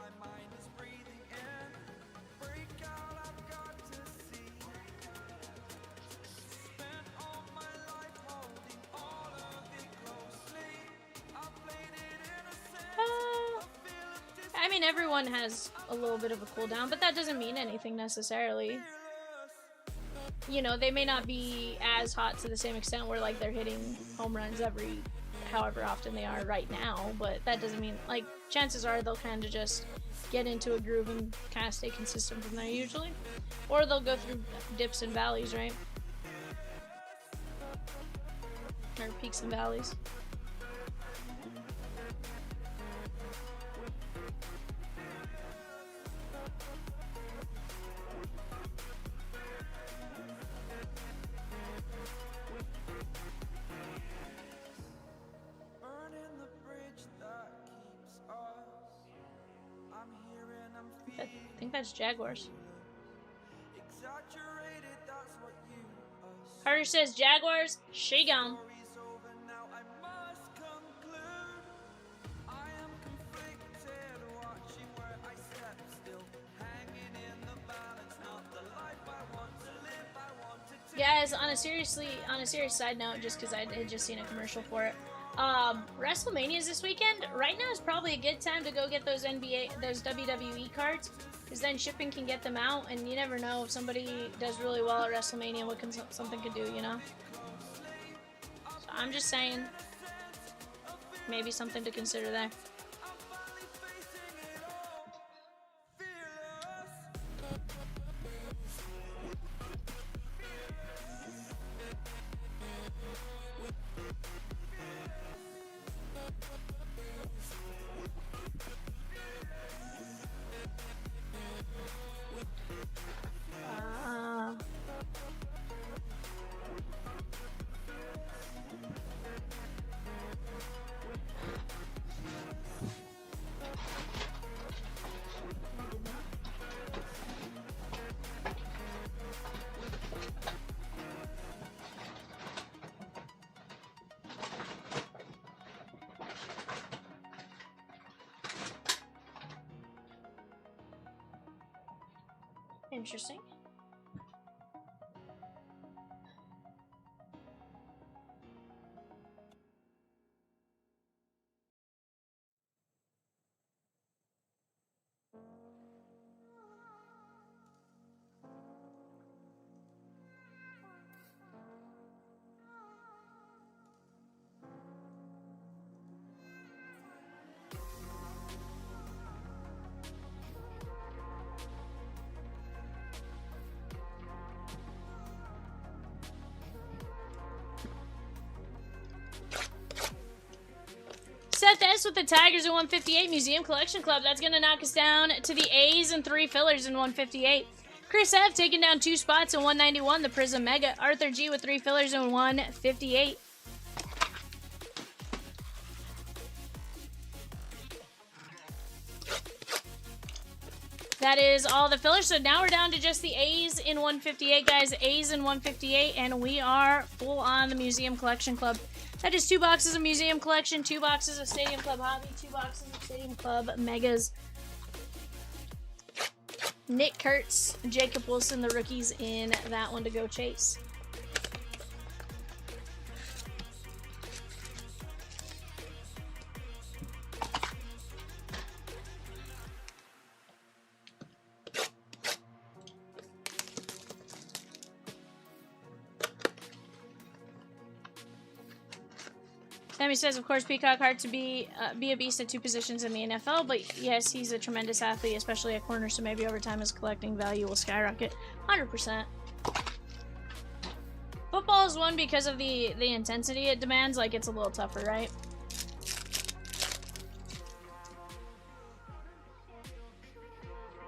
I mean, everyone has a little bit of a cooldown, but that doesn't mean anything necessarily. You know, they may not be as hot to the same extent where, like, they're hitting home runs every however often they are right now, but that doesn't mean, like, chances are they'll kind of just get into a groove and kind of stay consistent from there usually. Or they'll go through dips and valleys, right? Or peaks and valleys. I think that's Jaguars. Carter says Jaguars, she gone. Guys, on a serious side note, just because I had just seen a commercial for it, WrestleMania's this weekend. Right now is probably a good time to go get those WWE cards, because then shipping can get them out, and you never know if somebody does really well at WrestleMania, what something could do, you know? So I'm just saying, maybe something to consider there. Interesting. Seth S with the Tigers in 158 Museum Collection Club. That's going to knock us down to the A's and 3 fillers in 158. Chris F taking down 2 spots in 191, the Prizm Mega. Arthur G with 3 fillers in 158. That is all the fillers. So now we're down to just the A's in 158, guys. A's in 158, and we are full on the Museum Collection Club. That is 2 boxes of Museum Collection, 2 boxes of Stadium Club Hobby, 2 boxes of Stadium Club Megas. Nick Kurtz, Jacob Wilson, the rookies in that one to go chase. Sammy says, of course, Peacock hard to be a beast at 2 positions in the NFL, but yes, he's a tremendous athlete, especially at corner, so maybe over time his collecting value will skyrocket. 100%. Football is one because of the intensity it demands, like it's a little tougher, right?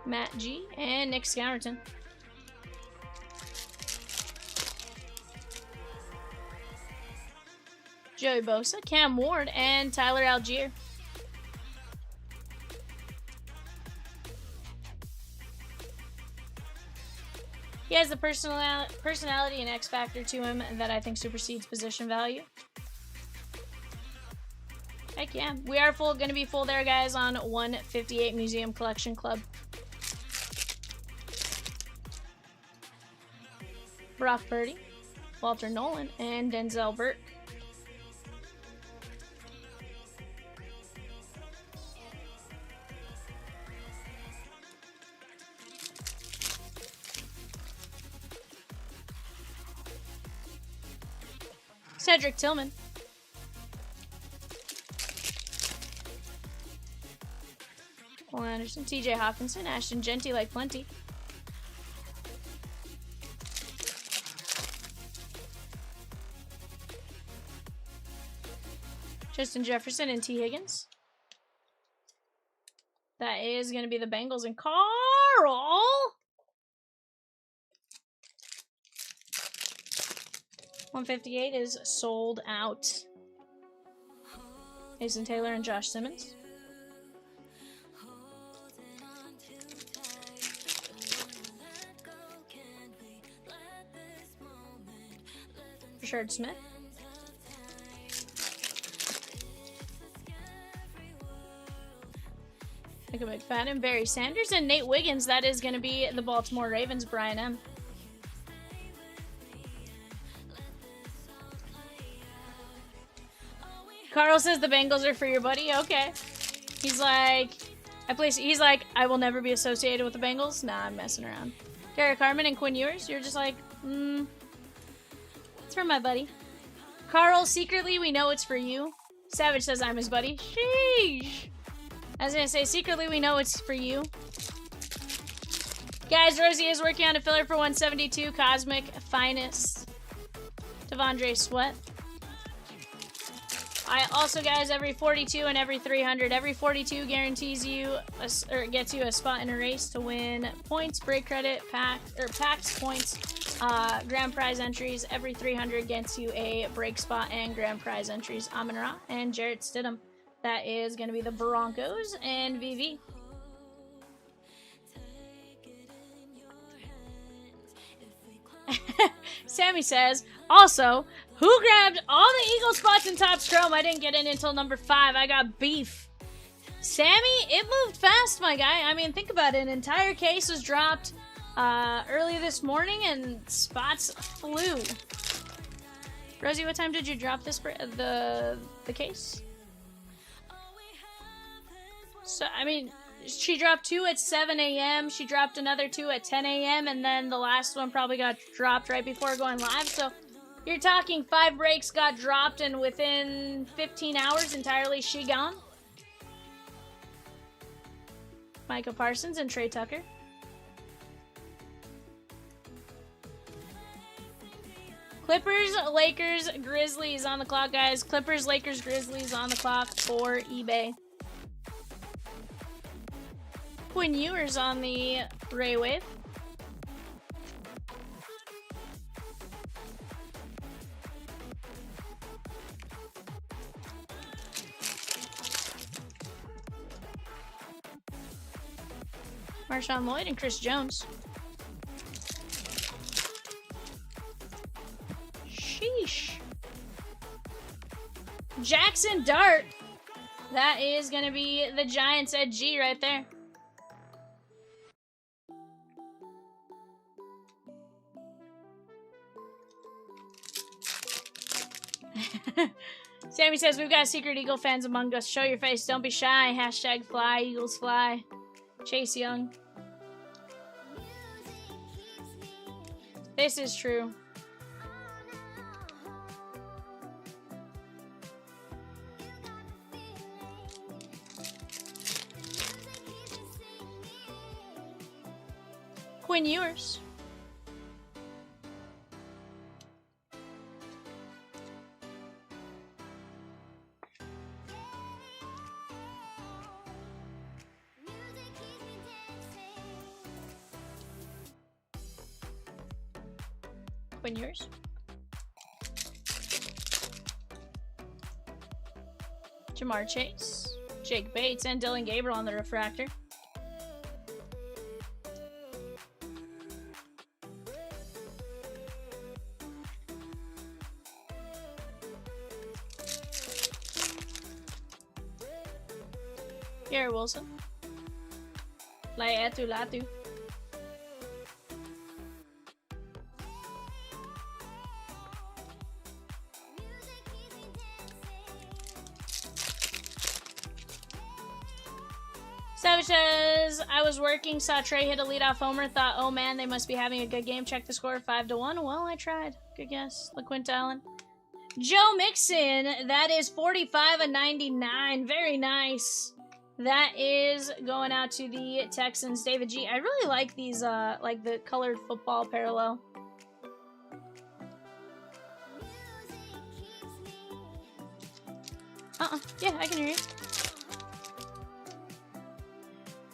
Matt G and Nick Scowerton. Joey Bosa, Cam Ward, and Tyler Algier. He has the personality and X factor to him that I think supersedes position value. Heck yeah. We are going to be full there, guys, on 158 Museum Collection Club. Brock Purdy, Walter Nolan, and Denzel Burke. Cedric Tillman. Cole Anderson, TJ Hawkinson, Ashton Genty like plenty. Justin Jefferson and T. Higgins. That is going to be the Bengals and Carl. $158 is sold out. Mason Taylor and Josh Simmons. Rashard Smith. Micah McFadden, Barry Sanders, and Nate Wiggins. That is going to be the Baltimore Ravens, Brian M. Carl says the Bengals are for your buddy. Okay. He's like, I will never be associated with the Bengals. Nah, I'm messing around. Derek Harmon and Quinn Ewers. You're just like, it's for my buddy. Carl, secretly, we know it's for you. Savage says I'm his buddy. Sheesh. I was going to say, secretly, we know it's for you. Guys, Rosie is working on a filler for 172. Cosmic Finest. Devondre Sweat. I also, guys, every 42 and every 300. Every 42 guarantees you, or gets you a spot in a race to win points, break credit, packs, points, grand prize entries. Every 300 gets you a break spot and grand prize entries. Amon Ra and Jarrett Stidham. That is going to be the Broncos and VV. Sammy says, also, who grabbed all the Eagle spots in Topps Chrome? I didn't get in until number 5. I got beef. Sammy, it moved fast, my guy. I mean, think about it. An entire case was dropped early this morning, and spots flew. Rosie, what time did you drop this the case? So I mean, she dropped 2 at 7 a.m. She dropped another 2 at 10 a.m. and then the last one probably got dropped right before going live. So you're talking 5 breaks got dropped, and within 15 hours entirely she gone. Micah Parsons and Trey Tucker. Clippers, Lakers, Grizzlies on the clock, guys. Clippers, Lakers, Grizzlies on the clock for eBay. Quinn Ewers on the Ray Wave. Marshawn Lloyd and Chris Jones. Sheesh. Jackson Dart. That is going to be the Giants at G right there. Sammy says, we've got secret Eagle fans among us. Show your face. Don't be shy. Hashtag fly, Eagles fly. Chase Young. This is true. Quinn Ewers. Quinn Ewers. Jamar Chase. Jake Bates and Dylan Gabriel on the refractor. Garrett Wilson. Laiatu Latu. Savage says, I was working, saw Trey hit a leadoff homer, thought, oh man, they must be having a good game. Check the score, 5-1. Well, I tried. Good guess. LaQuint Allen. Joe Mixon, that is 45/99. Very nice. That is going out to the Texans. David G. I really like these, like the colored football parallel. Yeah, I can hear you.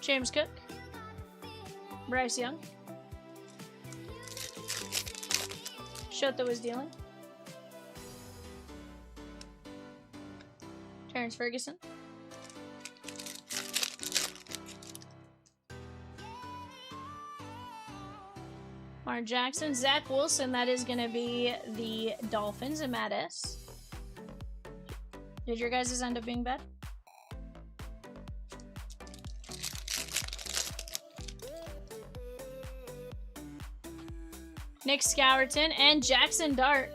James Cook. Bryce Young. Shota was dealing. Terrence Ferguson. Mark Jackson. Zach Wilson. That is going to be the Dolphins and Matt S. Did your guys' end up being bad? Nick Scourton and Jackson Dart.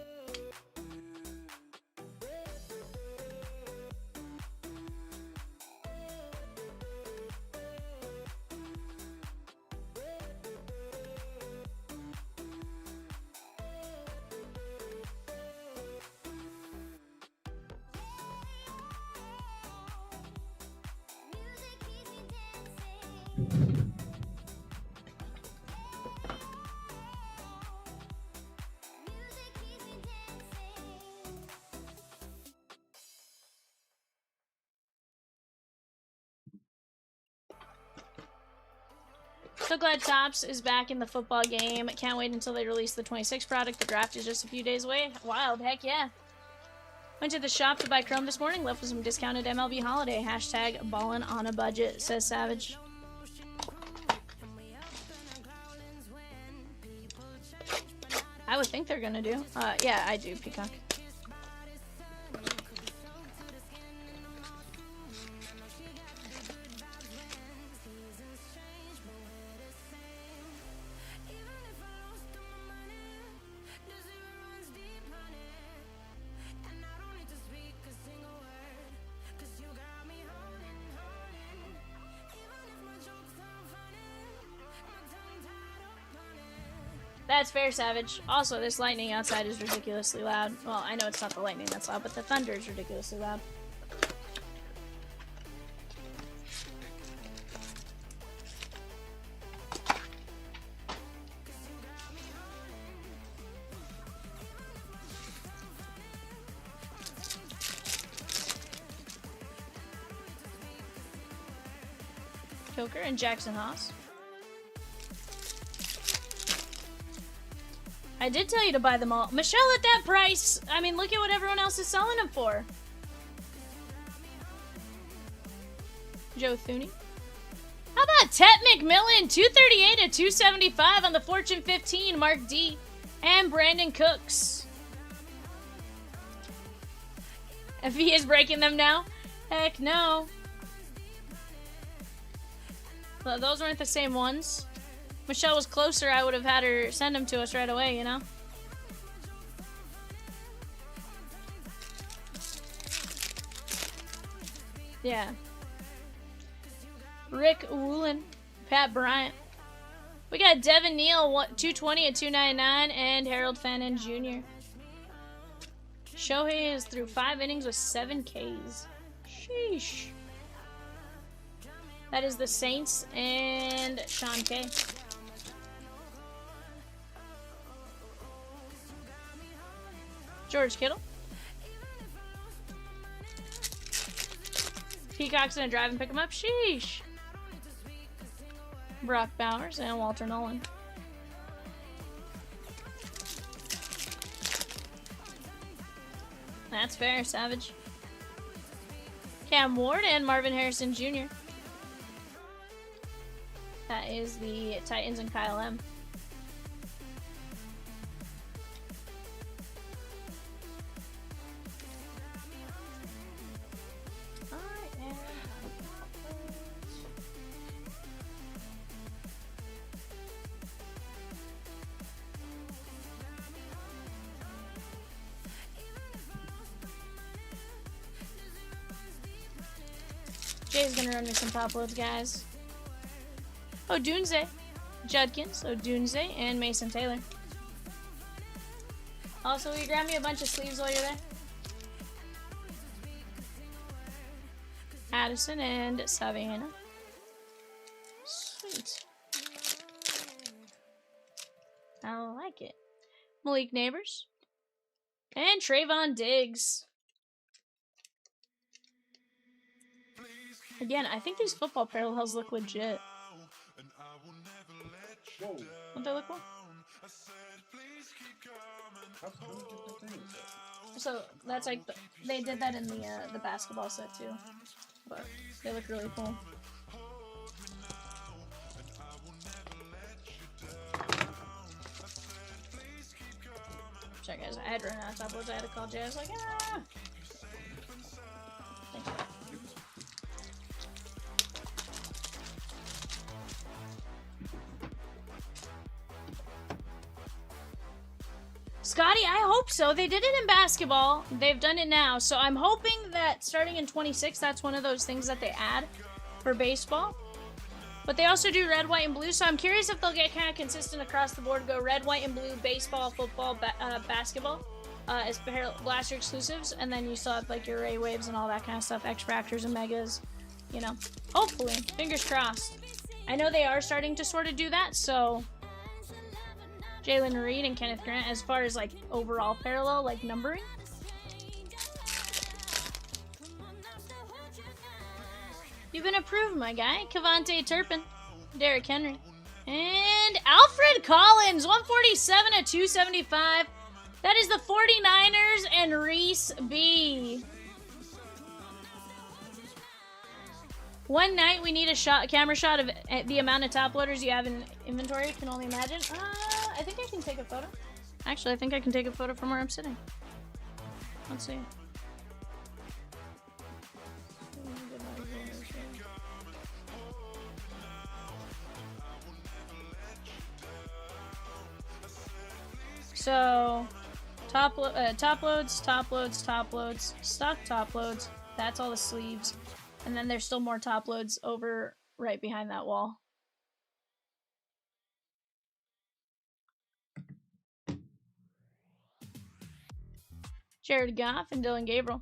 So glad Topps is back in the football game. Can't wait until they release the 26 product. The draft is just a few days away. Wild, heck yeah. Went to the shop to buy Chrome this morning. Left with some discounted MLB holiday. Hashtag ballin' on a budget, says Savage. I would think they're gonna do. Yeah, I do, Peacock. That's fair, Savage. Also, this lightning outside is ridiculously loud. Well, I know it's not the lightning that's loud, but the thunder is ridiculously loud. Joker and Jackson Haas. I did tell you to buy them all. Michelle, at that price, I mean, look at what everyone else is selling them for. Joe Thuney. How about Tet McMillan? 238 at 275 on the Fortune 15, Mark D. And Brandon Cooks. If he is breaking them now? Heck no. Well, those weren't the same ones. Michelle was closer, I would have had her send them to us right away, you know? Yeah. Rick Woolen, Pat Bryant. We got Devin Neal, 220 at 299, and Harold Fannin Jr. Shohei is through 5 innings with 7 Ks. Sheesh. That is the Saints and Sean K. George Kittle. Peacock's gonna drive and pick him up. Sheesh. Brock Bowers and Walter Nolan. That's fair, Savage. Cam Ward and Marvin Harrison Jr. That is the Titans and Kyle M. Jay's gonna run me some top loads, guys. Odunze, Judkins, Odunze, and Mason Taylor. Also, will you grab me a bunch of sleeves while you're there? Addison and Savannah. Sweet. I like it. Malik Neighbors. And Trayvon Diggs. Again, I think these football parallels look legit. Whoa. Don't they look cool? So that's like they did that in the basketball set too, but they look really cool. Sorry guys, I had run out of top loads. I had to call Jay. I was like, ah. Thank you. Scotty, I hope so. They did it in basketball. They've done it now. So I'm hoping that starting in 26, that's one of those things that they add for baseball. But they also do red, white, and blue. So I'm curious if they'll get kind of consistent across the board. Go red, white, and blue, baseball, football, basketball as Blaster exclusives. And then you still have like your Ray Waves and all that kind of stuff. X-Fractors and Megas. You know, hopefully. Fingers crossed. I know they are starting to sort of do that. So Jalen Reed and Kenneth Grant as far as like overall parallel, like numbering. You've been approved, my guy. Cavante Turpin, Derrick Henry, and Alfred Collins, 147 at 275. That is the 49ers and Reese B. One night we need a camera shot of the amount of top loaders you have in inventory. Can only imagine. I think I can take a photo. Actually, I think I can take a photo from where I'm sitting. Let's see. So, top loads, stock top loads. That's all the sleeves. And then there's still more top loads over right behind that wall. Jared Goff, and Dylan Gabriel.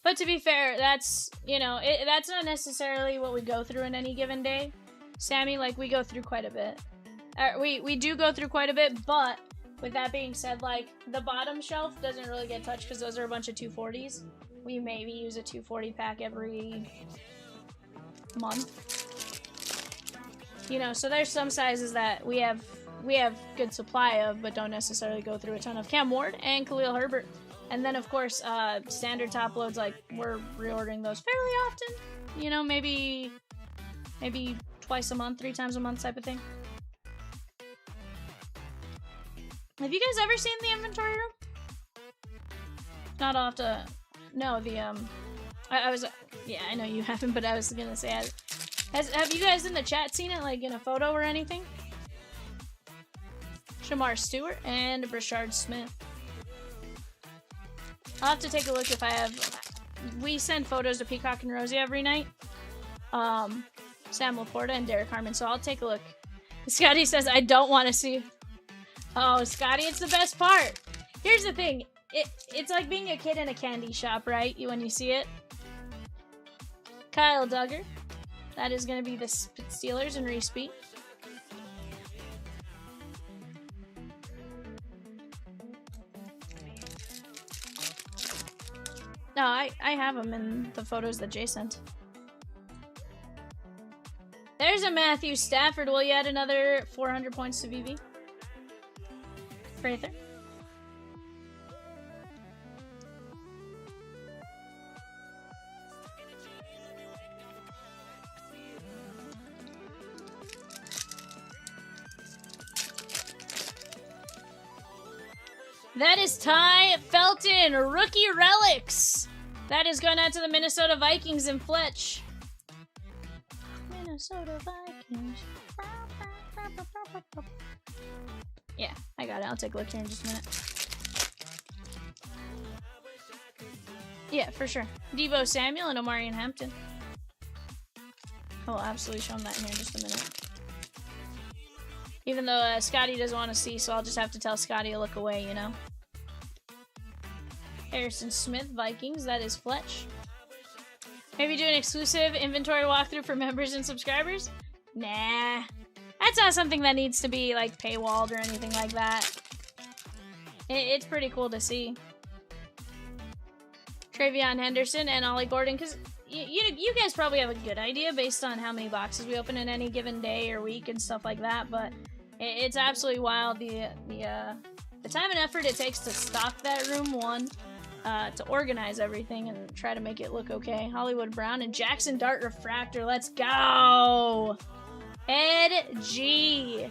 But to be fair, that's, you know, that's not necessarily what we go through in any given day. Sammy, like, we go through quite a bit. We do go through quite a bit, but with that being said, like, the bottom shelf doesn't really get touched because those are a bunch of 240s. We maybe use a 240 pack every month. You know, so there's some sizes that we have good supply of, but don't necessarily go through a ton of. Cam Ward and Khalil Herbert. And then, of course, standard top loads, like, we're reordering those fairly often. You know, maybe twice a month, 3 times a month type of thing. Have you guys ever seen the inventory room? Not off to... No, the, I was... Yeah, I know you haven't, but I was gonna say... Have you guys in the chat seen it, like, in a photo or anything? Shamar Stewart and Brashard Smith. I'll have to take a look if I have... We send photos to Peacock and Rosie every night. Sam Laporta and Derek Harmon, so I'll take a look. Scotty says, I don't want to see... Oh, Scotty, it's the best part. Here's the thing. It's like being a kid in a candy shop, right? When you see it. Kyle Duggar. That is going to be the Steelers and Reese B. No, I have them in the photos that Jay sent. There's a Matthew Stafford. Will you add another 400 points to VV? Prather. That is Ty Felton, rookie relics. That is going out to the Minnesota Vikings and Fletch. Minnesota Vikings. Yeah, I got it. I'll take a look here in just a minute. Yeah, for sure. Deebo Samuel and Omarion Hampton. I'll absolutely show him that in here in just a minute. Even though Scotty doesn't want to see, so I'll just have to tell Scotty to look away, you know? Harrison Smith, Vikings. That is Fletch. Maybe do an exclusive inventory walkthrough for members and subscribers? Nah. That's not something that needs to be, like, paywalled or anything like that. It's pretty cool to see. Travion Henderson and Ollie Gordon, because you guys probably have a good idea based on how many boxes we open in any given day or week and stuff like that, but it's absolutely wild the time and effort it takes to stock that room, one, to organize everything and try to make it look okay. Hollywood Brown and Jackson Dart Refractor. Let's go! Ed G.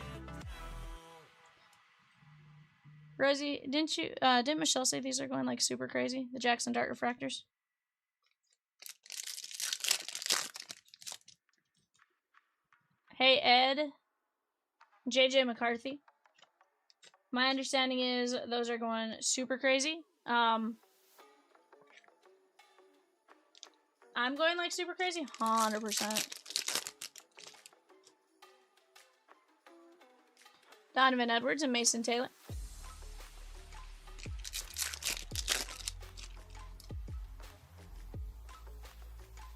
Rosie, didn't Michelle say these are going like super crazy? The Jackson Dart Refractors? Hey Ed. JJ McCarthy. My understanding is those are going super crazy. I'm going like super crazy? 100%. Donovan Edwards and Mason Taylor.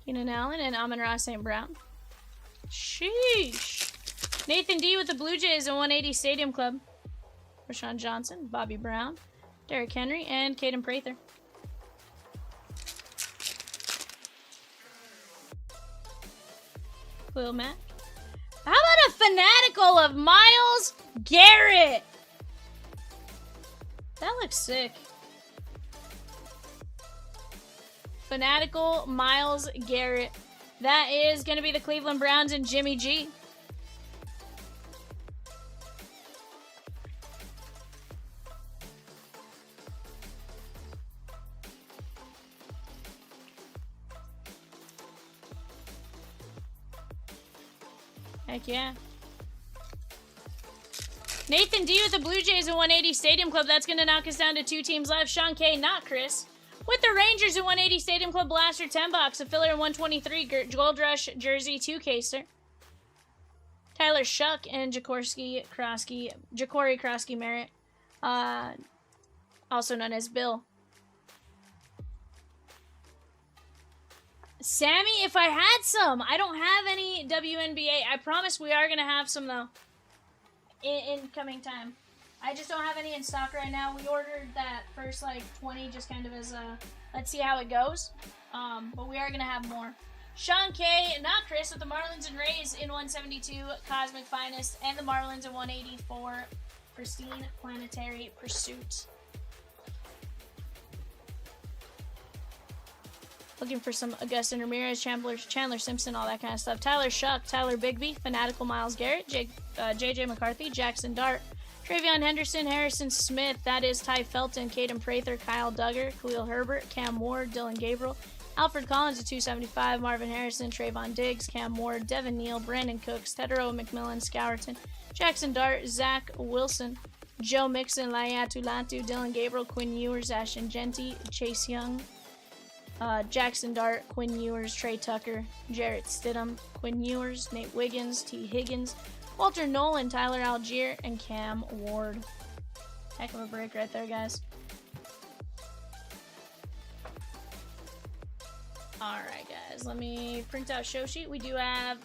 Keenan Allen and Amon-Ra St. Brown. Sheesh. Nathan D with the Blue Jays and 180 Stadium Club. Rashawn Johnson, Bobby Brown, Derrick Henry, and Caden Prather. Khalil Mack. How about a fanatical of Myles Garrett? That looks sick. Fanatical Myles Garrett. That is going to be the Cleveland Browns and Jimmy G. Heck yeah. Nathan D with the Blue Jays and 180 Stadium Club. That's going to knock us down to 2 teams left. Sean K, not Chris. With the Rangers and 180 Stadium Club Blaster 10 box. A filler 123 Gold Rush Jersey 2 caser. Tyler Shuck and Jacory Krosky Merritt. also known as Bill. Sammy, if I had some. I don't have any WNBA. I promise we are going to have some, though, in coming time. I just don't have any in stock right now. We ordered that first, like, 20 just kind of as a, let's see how it goes. But we are going to have more. Sean K, not Chris, with the Marlins and Rays in 172, Cosmic Finest, and the Marlins in 184, Pristine Planetary Pursuit. Looking for some Augusta Ramirez, Chandler Simpson, all that kind of stuff. Tyler Shuck, Tyler Bigby, Fanatical Miles Garrett, JJ McCarthy, Jackson Dart, Travion Henderson, Harrison Smith, that is Ty Felton, Caden Prather, Kyle Duggar, Khalil Herbert, Cam Ward, Dylan Gabriel, Alfred Collins at 275, Marvin Harrison, Trayvon Diggs, Cam Ward, Devin Neal, Brandon Cooks, Tedero McMillan, Scourton, Jackson Dart, Zach Wilson, Joe Mixon, Laiatu Latu, Dylan Gabriel, Quinn Ewers, Ashton Genty, Chase Young, Jackson Dart, Quinn Ewers, Trey Tucker, Jarrett Stidham, Quinn Ewers, Nate Wiggins, T. Higgins, Walter Nolan, Tyler Algier, and Cam Ward. Heck of a break right there, guys. Alright, guys. Let me print out show sheet. We do have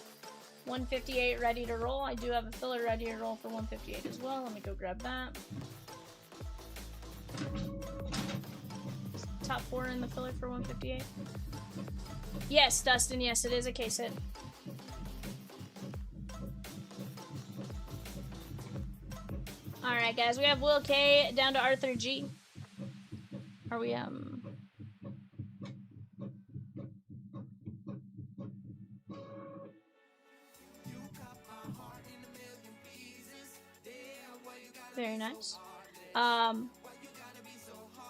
158 ready to roll. I do have a filler ready to roll for 158 as well. Let me go grab that. Top 4 in the filler for 158. Yes, Dustin, yes, it is a case hit. Alright, guys, we have Will K down to Arthur G. Are we, very nice.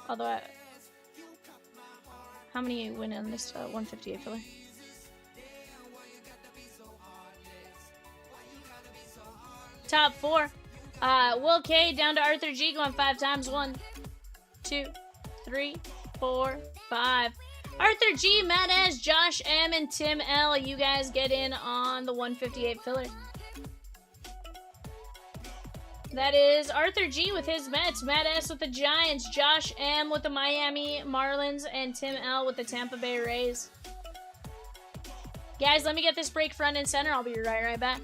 Although how many win in this 158 filler? Top 4. Will K down to Arthur G going 5 times. 1, 2, 3, 4, 5. Arthur G, Matt S, Josh M, and Tim L. You guys get in on the 158 filler. That is Arthur G with his Mets, Matt S with the Giants, Josh M with the Miami Marlins, and Tim L with the Tampa Bay Rays. Guys, let me get this break front and center. I'll be right back.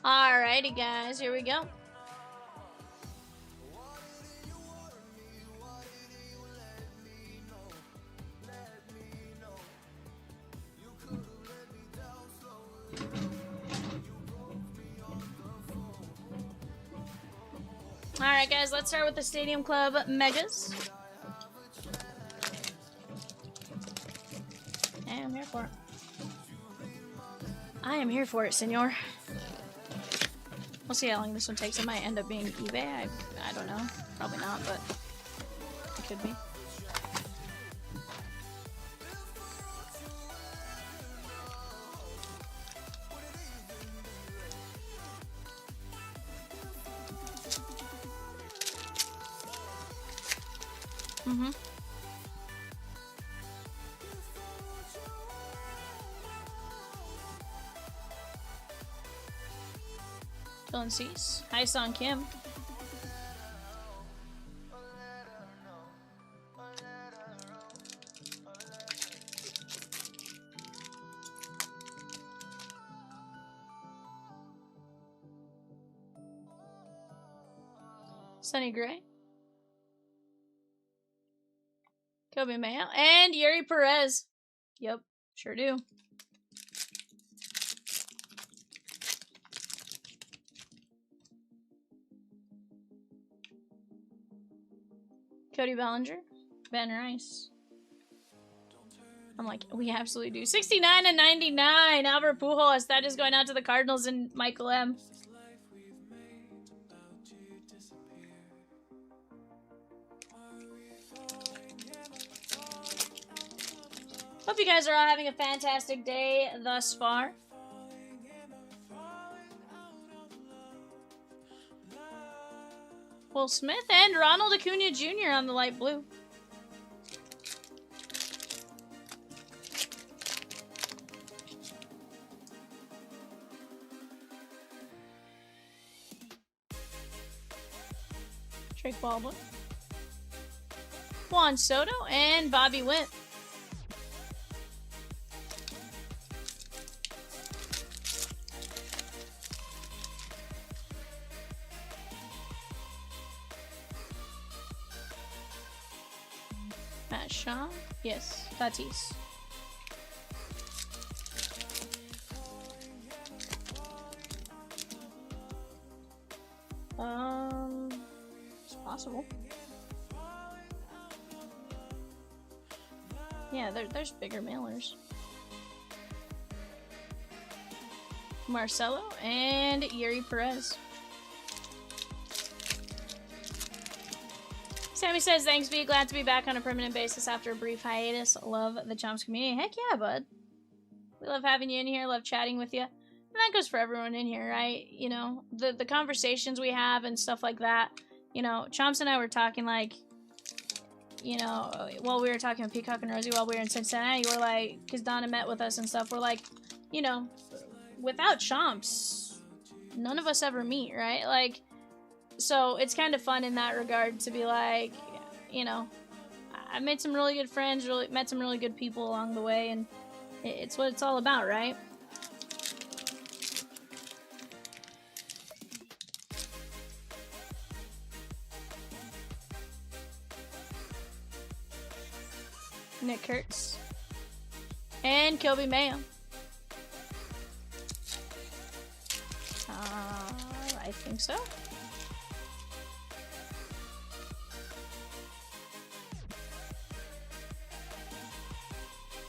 Alrighty, guys, here we go. Alright, guys, let's start with the Stadium Club Megas. Hey, I'm here for it. I am here for it, senor. We'll see how long this one takes. It might end up being eBay. I don't know. Probably not, but it could be. Mm-hmm. Dylan Cease. Hi, Song Kim. Sonny Gray. Kobe Mayo. And Yuri Perez. Yep, sure do. Cody Bellinger. Ben Rice. I'm like, we absolutely do. 69 and 99. Albert Pujols. That is going out to the Cardinals and Michael M. Hope you guys are all having a fantastic day thus far. Will Smith and Ronald Acuna Jr. on the light blue. Drake Baldwin. Juan Soto and Bobby Witt. Matt Shaw? Yes, Tatis. It's possible. Yeah, there's bigger mailers. Marcelo and Yuri Perez. Sammy says, thanks, V. Glad to be back on a permanent basis after a brief hiatus. Love the Chomps community. Heck yeah, bud. We love having you in here. Love chatting with you. And that goes for everyone in here, right? You know, the conversations we have and stuff like that. You know, Chomps and I were talking, like, you know, while we were talking with Peacock and Rosie while we were in Cincinnati, we're like, because Donna met with us and stuff, we're like, you know, without Chomps, none of us ever meet, right? Like, so it's kind of fun in that regard to be like, you know, I made some really good friends, met some really good people along the way, and it's what it's all about, right? Nick Kurtz and Kobe Mayo. I think so.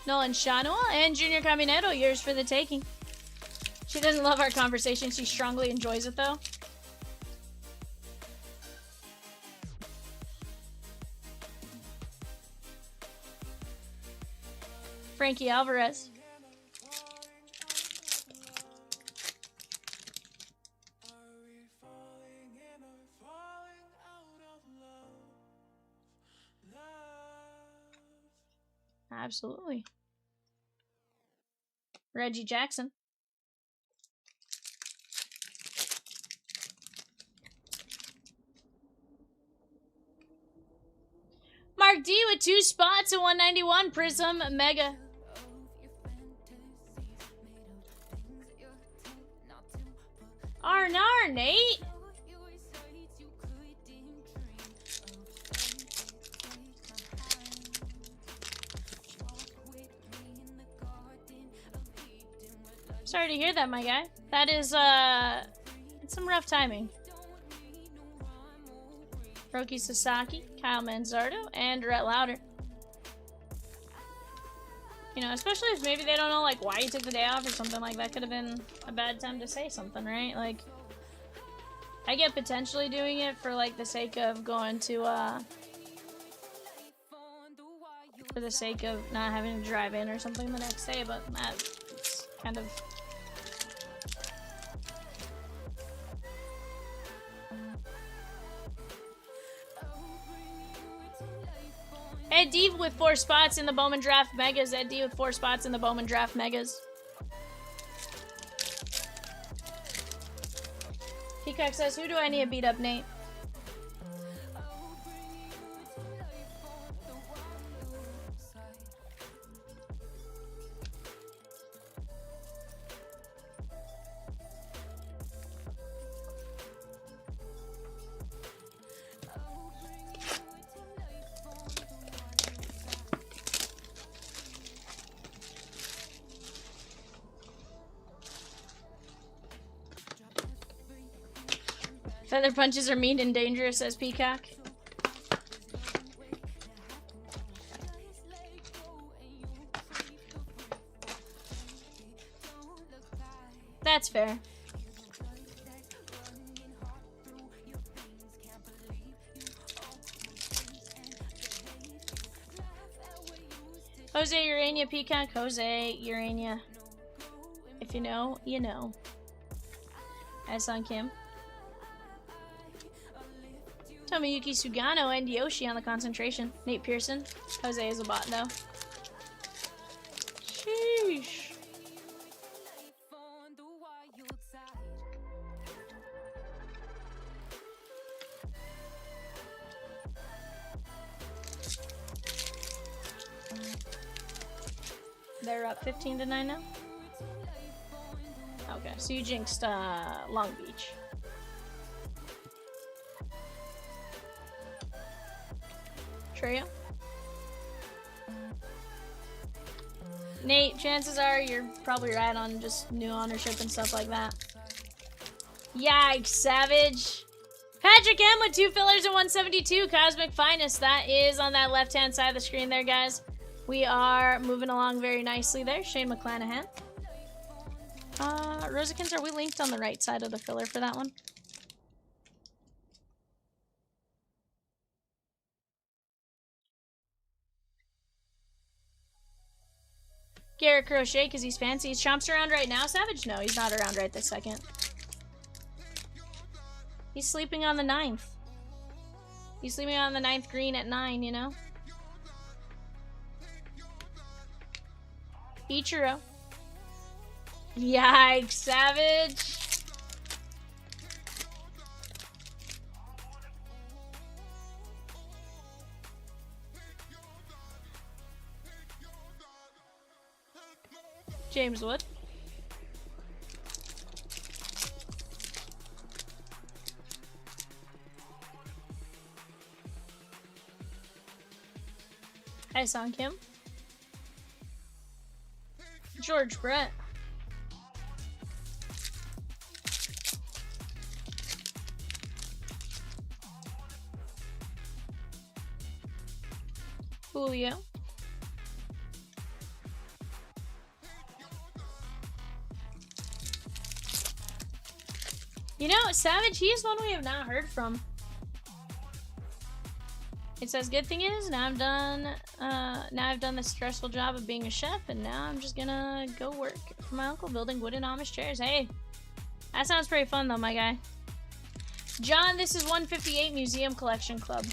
Nolan Shanoa and Junior Caminero, yours for the taking. She doesn't love our conversation. She strongly enjoys it, though. Frankie Alvarez. Absolutely. Reggie Jackson. Mark D with 2 spots at 191. Prizm Mega. All Nate. Sorry to hear that, my guy. That is, it's some rough timing. Roki Sasaki, Kyle Manzardo, and Rhett Lauder. You know, especially if maybe they don't know, like, why you took the day off or something. Like, that could have been a bad time to say something, right? Like, I get potentially doing it for, like, the sake of going to, for the sake of not having to drive in or something the next day, but that's kind of... Ed D with 4 spots in the Bowman Draft Megas. Ed D with 4 spots in the Bowman Draft Megas. Peacock says, who do I need to beat up, Nate? Feather punches are mean and dangerous, says Peacock. That's fair. Jose Urania, Peacock. Jose Urania. If you know, you know. Asan Kim. Tomoyuki Sugano and Yoshi on the concentration. Nate Pearson. Jose is a bot, though. Sheesh. They're up 15-9 now? Okay, so you jinxed Long Beach. Trio. Nate, chances are you're probably right on just new ownership and stuff like that. Yikes, Savage. Patrick M with 2 fillers and 172. Cosmic Finest. That is on that left-hand side of the screen there, guys. We are moving along very nicely there. Shane McClanahan. Rosikins, are we linked on the right side of the filler for that one? Garrett Crochet, because he's fancy. Is Chomps around right now, Savage? No, he's not around right this second. He's sleeping on the 9th. He's sleeping on the 9th green at 9, you know? Ichiro. Yikes, Savage. James Wood. Hi, Song Kim. George Brett. Julio. You know, Savage, he is one we have not heard from. It says, good thing is, now I've done the stressful job of being a chef, and now I'm just gonna go work for my uncle building wooden Amish chairs. Hey, that sounds pretty fun though, my guy. John, this is 158 Museum Collection Club.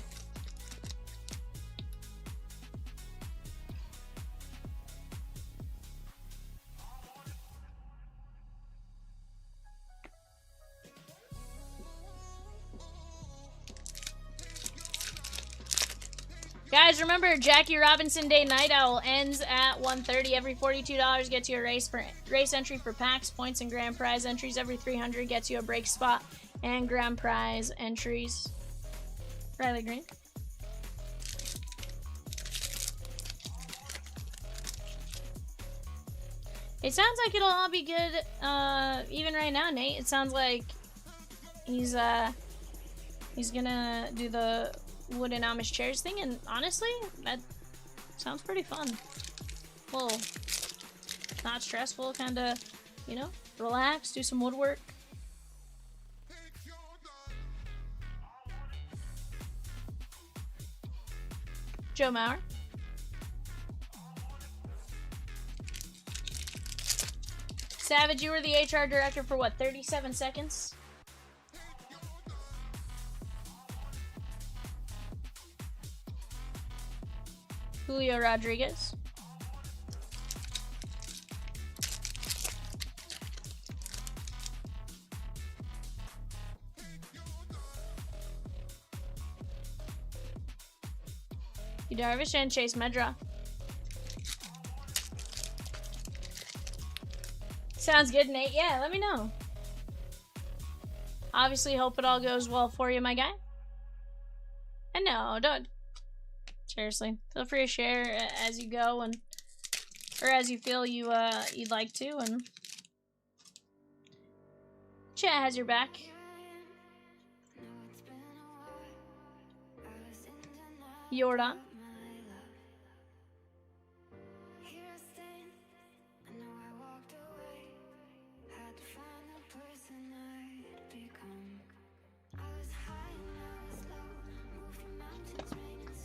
Guys, remember, Jackie Robinson Day Night Owl ends at 1:30. Every $42 gets you a race entry for packs, points, and grand prize entries. Every $300 gets you a break spot and grand prize entries. Riley Green. It sounds like it'll all be good, even right now, Nate. It sounds like he's gonna do the wooden Amish chairs thing, and honestly, that sounds pretty fun. Well, not stressful, kinda, you know, relax, do some woodwork. Joe Mauer. Savage, you were the HR director for what, 37 seconds? Julio Rodriguez. Darvish and Chase Medra. Sounds good, Nate. Yeah, let me know. Obviously, hope it all goes well for you, my guy. And no, don't. Seriously, feel free to share as you go and or as you feel you'd like to, and chat has your back. Jordan.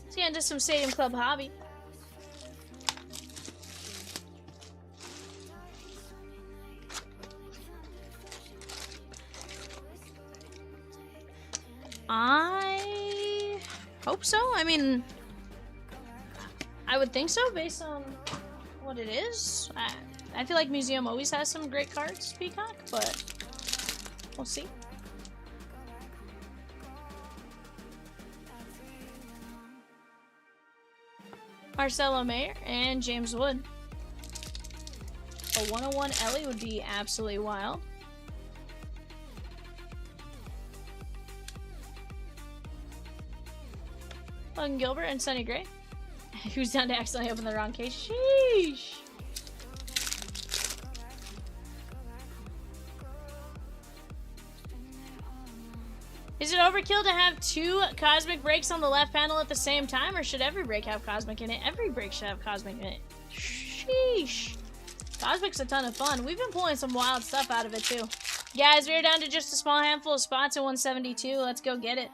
Let's get into some Stadium Club hobby. I hope so. I mean, I would think so based on what it is. I feel like Museum always has some great cards, Peacock, but we'll see. Marcelo Mayer and James Wood. A 101 Ellie would be absolutely wild. Logan Gilbert and Sonny Gray. Who's down to accidentally open the wrong case? Sheesh. Is it overkill to have 2 cosmic breaks on the left panel at the same time, or should every break have cosmic in it? Every break should have cosmic in it. Sheesh. Cosmic's a ton of fun. We've been pulling some wild stuff out of it too. Guys, we're down to just a small handful of spots at 172. Let's go get it.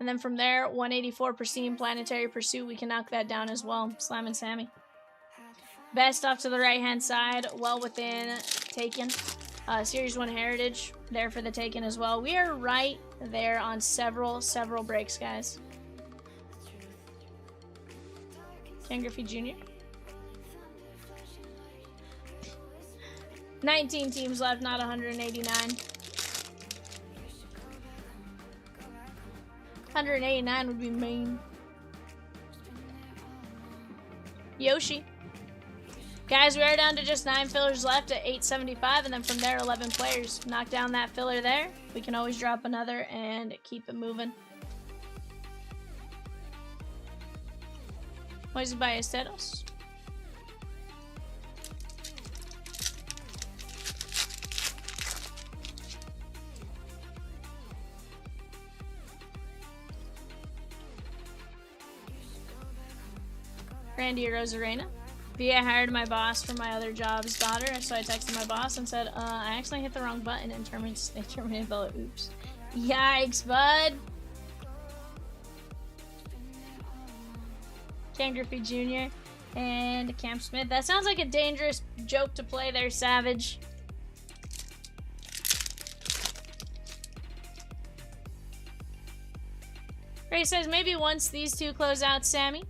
And then from there, 184 Pristine Planetary Pursuit. We can knock that down as well. Slam and Sammy. Best off to the right-hand side. Well within Taken. Series 1 Heritage. There for the Taken as well. We are right there on several breaks, guys. Ken Griffey Jr. 19 teams left, not 189. 189 would be mean. Yoshi. Guys, we are down to just 9 fillers left at 875, and then from there, 11 players. Knock down that filler there. We can always drop another and keep it moving. Moises Ballesteros. Randy Rosarena. VA hired my boss for my other job's daughter, so I texted my boss and said, I actually hit the wrong button and terminated the oops. Yikes, bud. Ken Griffey Jr. and Cam Smith. That sounds like a dangerous joke to play there, Savage. Ray says, maybe once these two close out, Sammy.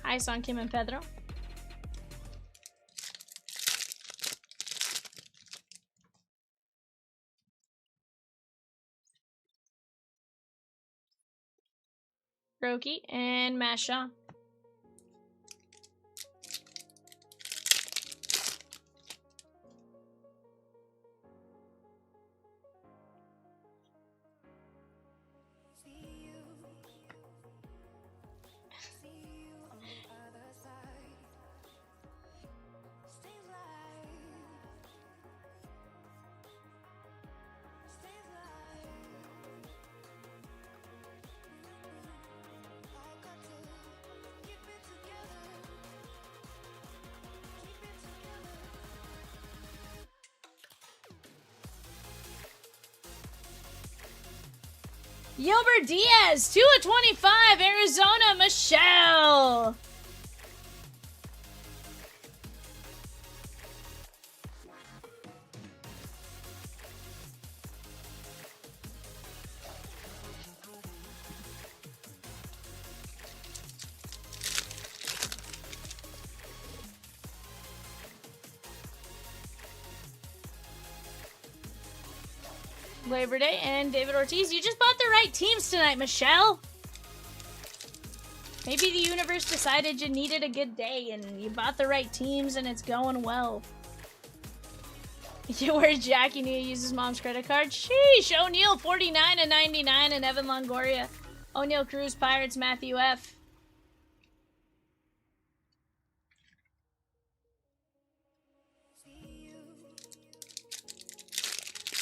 Ice on Kim and Pedro. Roki and Matt Shaw. Yilbert Diaz, 2/25, Arizona, Michelle. Labor Day and David Ortiz. You just bought the right teams tonight, Michelle. Maybe the universe decided you needed a good day and you bought the right teams and it's going well. Where's Jackie Knew use his mom's credit card? Sheesh. O'Neal, 49/99, and Evan Longoria. O'Neal Cruz, Pirates, Matthew F.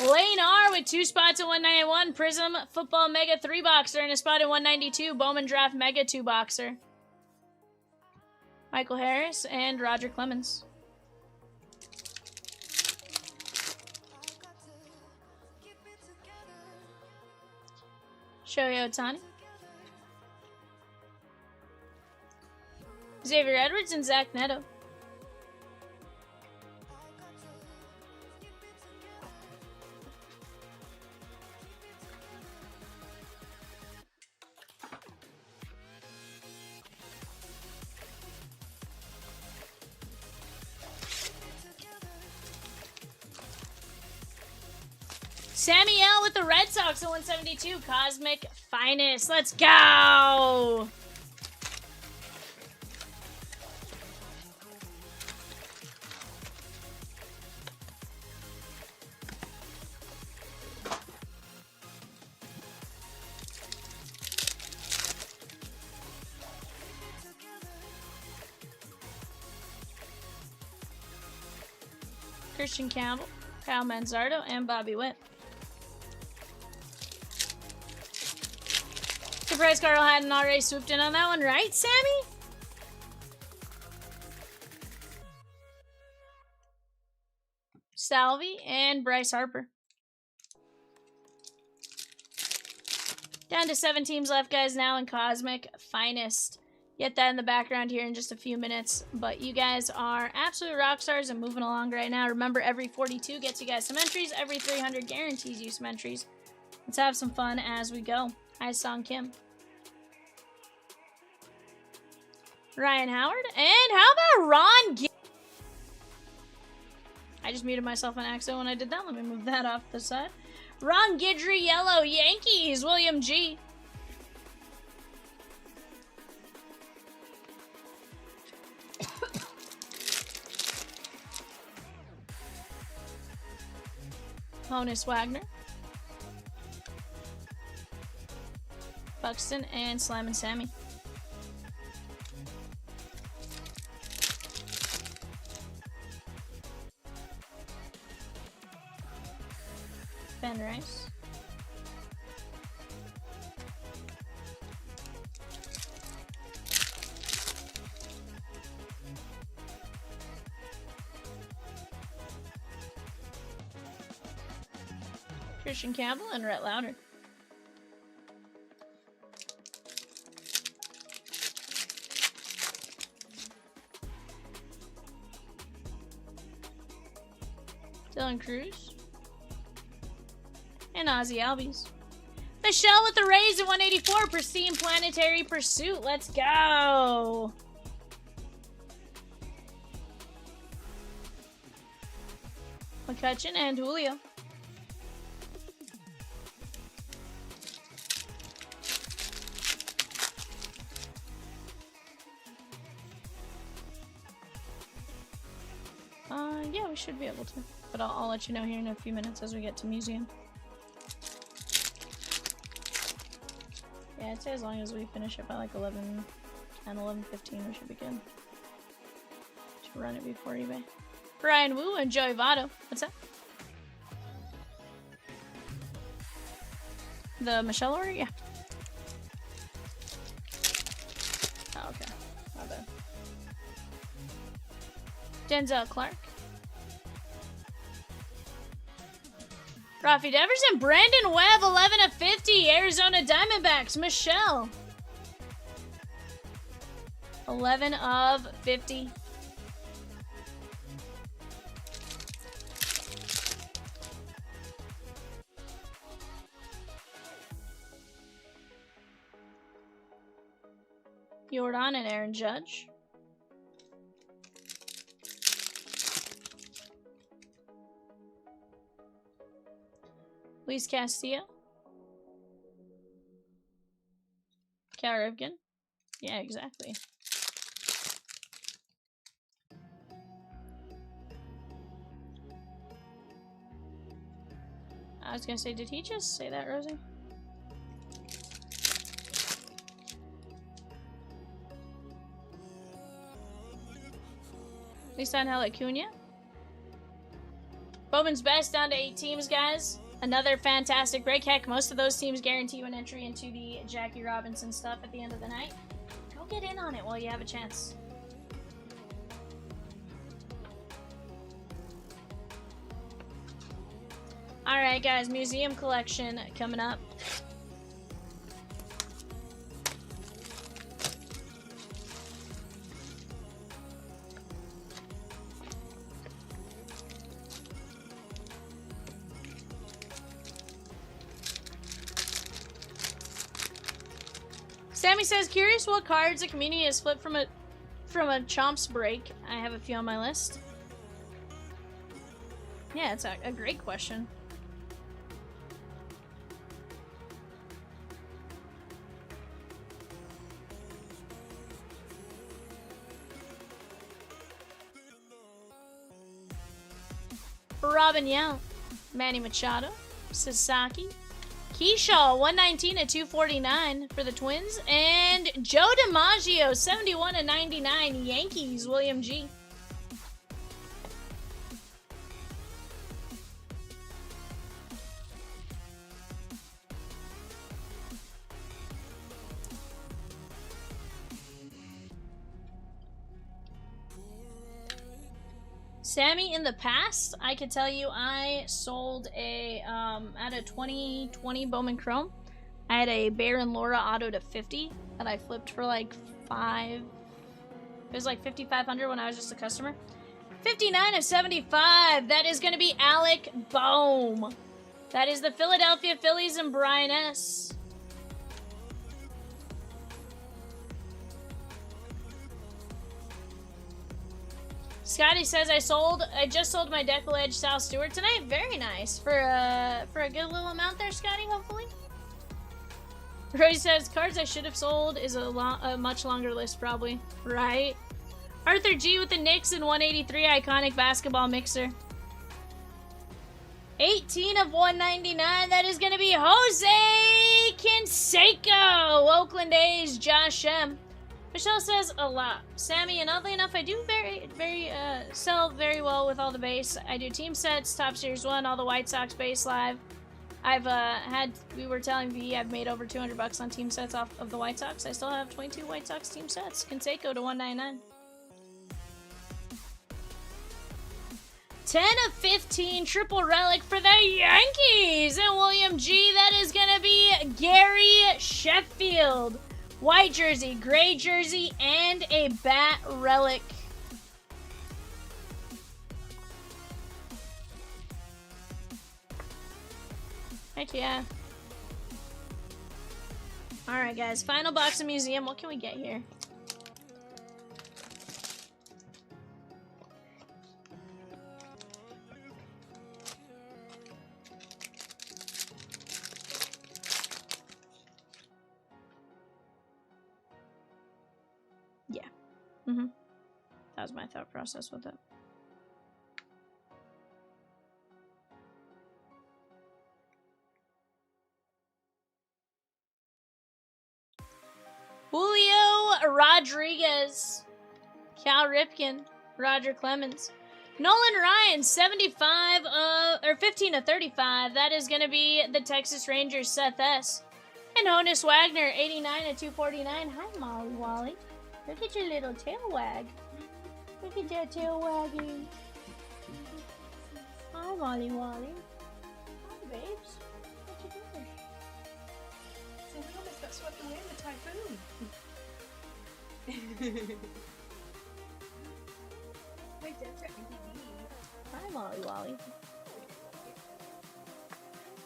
Lane R with 2 spots at 191. Prizm Football Mega 3-boxer and a spot at 192. Bowman Draft Mega 2-boxer. Michael Harris and Roger Clemens. Shohei Ohtani. Xavier Edwards and Zach Neto. Sammy L with the Red Sox at 172. Cosmic Finest. Let's go! Christian Campbell, Kyle Manzardo, and Bobby Witt. Surprise Carl hadn't already swooped in on that one, right, Sammy? Salvi and Bryce Harper. Down to 7 teams left, guys, now in Cosmic Finest. Get that in the background here in just a few minutes. But you guys are absolute rock stars and moving along right now. Remember, every 42 gets you guys some entries. Every 300 guarantees you some entries. Let's have some fun as we go. Hi, Song Kim. Ryan Howard. And how about Ron G? I just muted myself on accident when I did that. Let me move that off the side. Ron Guidry, yellow, Yankees, William G. Honus Wagner. Buxton and Slam and Sammy. Ben Rice. Christian Campbell and Rhett Lauder. Dylan Cruz. And Ozzy Albies. Michelle with the Rays at 184. Pristine Planetary Pursuit. Let's go. McCutcheon and Julio. Yeah, we should be able to. But I'll let you know here in a few minutes as we get to museum. Yeah, I'd say as long as we finish it by like 11, 10, 11, 15, we should be good. Should run it before eBay. Brian Wu and Joey Votto. What's that? The Michelle order? Yeah. Oh, okay. My bad. Denzel Clark. Rafi Deverson, Brandon Webb, 11 of 50. Arizona Diamondbacks, Michelle. 11 of 50. Jordan and Aaron Judge. Luis Castillo. Cal Ripken. Yeah, exactly. I was gonna say, did he just say that, Rosie? Nissan Hell Acuna. Bowman's best down to 8 teams, guys. Another fantastic break. Heck, most of those teams guarantee you an entry into the Jackie Robinson stuff at the end of the night. Go get in on it while you have a chance. Alright, guys, museum collection coming up. Sammy says, curious what cards the community has flipped from a Chomps break. I have a few on my list. Yeah, it's a great question. Robin Yount, Manny Machado, Sasaki, Keyshaw, 119 at 249 for the Twins, and Joe DiMaggio, 71 at 99, Yankees, William G. Sammy, in the past, I could tell you I sold a, at a 2020 Bowman Chrome, I had a Baron Laura auto to 50 that I flipped for like it was like 5,500 when I was just a customer. 59 of 75, that is going to be Alec Bohm. That is the Philadelphia Phillies and Brian S. Scotty says I just sold my Deckle Edge Sal Stewart tonight. Very nice. For a good little amount there, Scotty, hopefully. Roy says cards I should have sold is a much longer list, probably. Right? Arthur G with the Knicks and 183 iconic basketball mixer. 18 of 199. That is going to be Jose Canseco. Oakland A's, Josh M. Michelle says a lot. Sammy, and oddly enough, I do sell very well with all the base. I do team sets, Top Series 1, all the White Sox base live. I've we were telling V, I've made over 200 bucks on team sets off of the White Sox. I still have 22 White Sox team sets. Canseco to 199. 10 of 15, triple relic for the Yankees. And William G, that is going to be Gary Sheffield. White jersey, gray jersey, and a bat relic. Heck yeah. Alright guys, final box of museum. What can we get here? Yeah. That was my thought process with it. Julio Rodriguez, Cal Ripken, Roger Clemens, Nolan Ryan, 75 or 15 of 35. That is going to be the Texas Rangers, Seth S. And Honus Wagner, 89 of 249. Hi, Molly Wally. Look at your little tail wag. Look at that tail wagging. Hi, Molly Wally. Hi babes? What you doing? So we almost got swept away in the typhoon. My dad threatened to beat me. Hi, Molly Wally.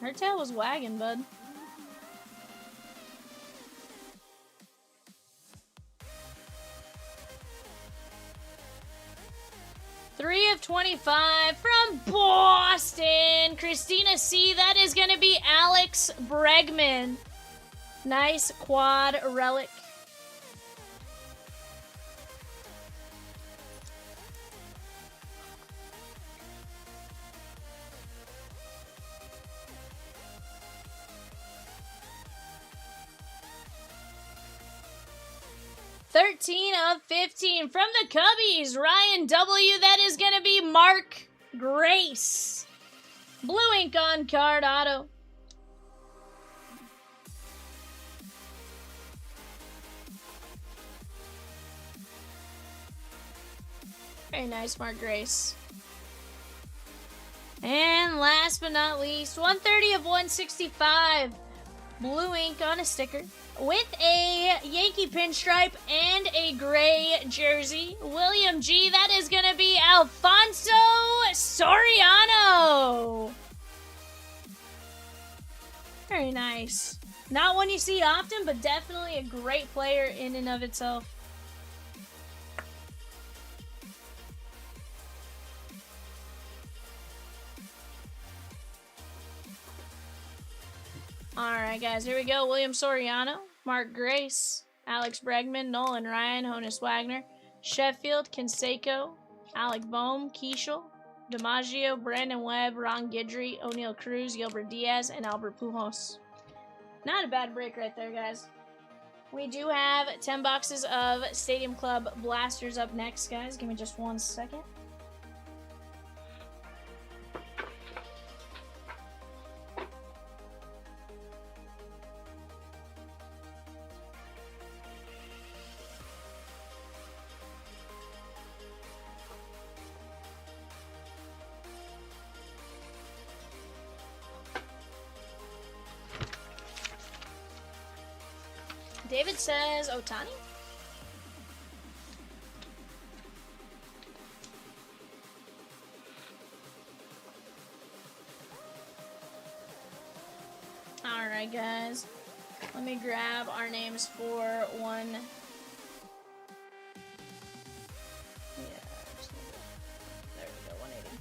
Her tail was wagging, bud. Three of 25 from Boston. Christina C. That is going to be Alex Bregman. Nice quad relic. of 15 from the Cubbies. Ryan W. That is going to be Mark Grace. Blue ink on card auto. Very nice, Mark Grace. And last but not least, 130 of 165. Blue ink on a sticker with a Yankee pinstripe and a gray jersey. William G. That is going to be Alfonso Soriano. Very nice. Not one you see often, but definitely a great player in and of itself. Alright, guys, here we go. William Soriano, Mark Grace, Alex Bregman, Nolan Ryan, Honus Wagner, Sheffield, Canseco, Alec Boehm, Keishel, DiMaggio, Brandon Webb, Ron Guidry, O'Neal Cruz, Gilbert Diaz, and Albert Pujols. Not a bad break right there, guys. We do have 10 boxes of Stadium Club Blasters up next, guys. Give me just 1 second. David says Ohtani? Alright, guys. Let me grab our names for one. Yeah, there we go, 180.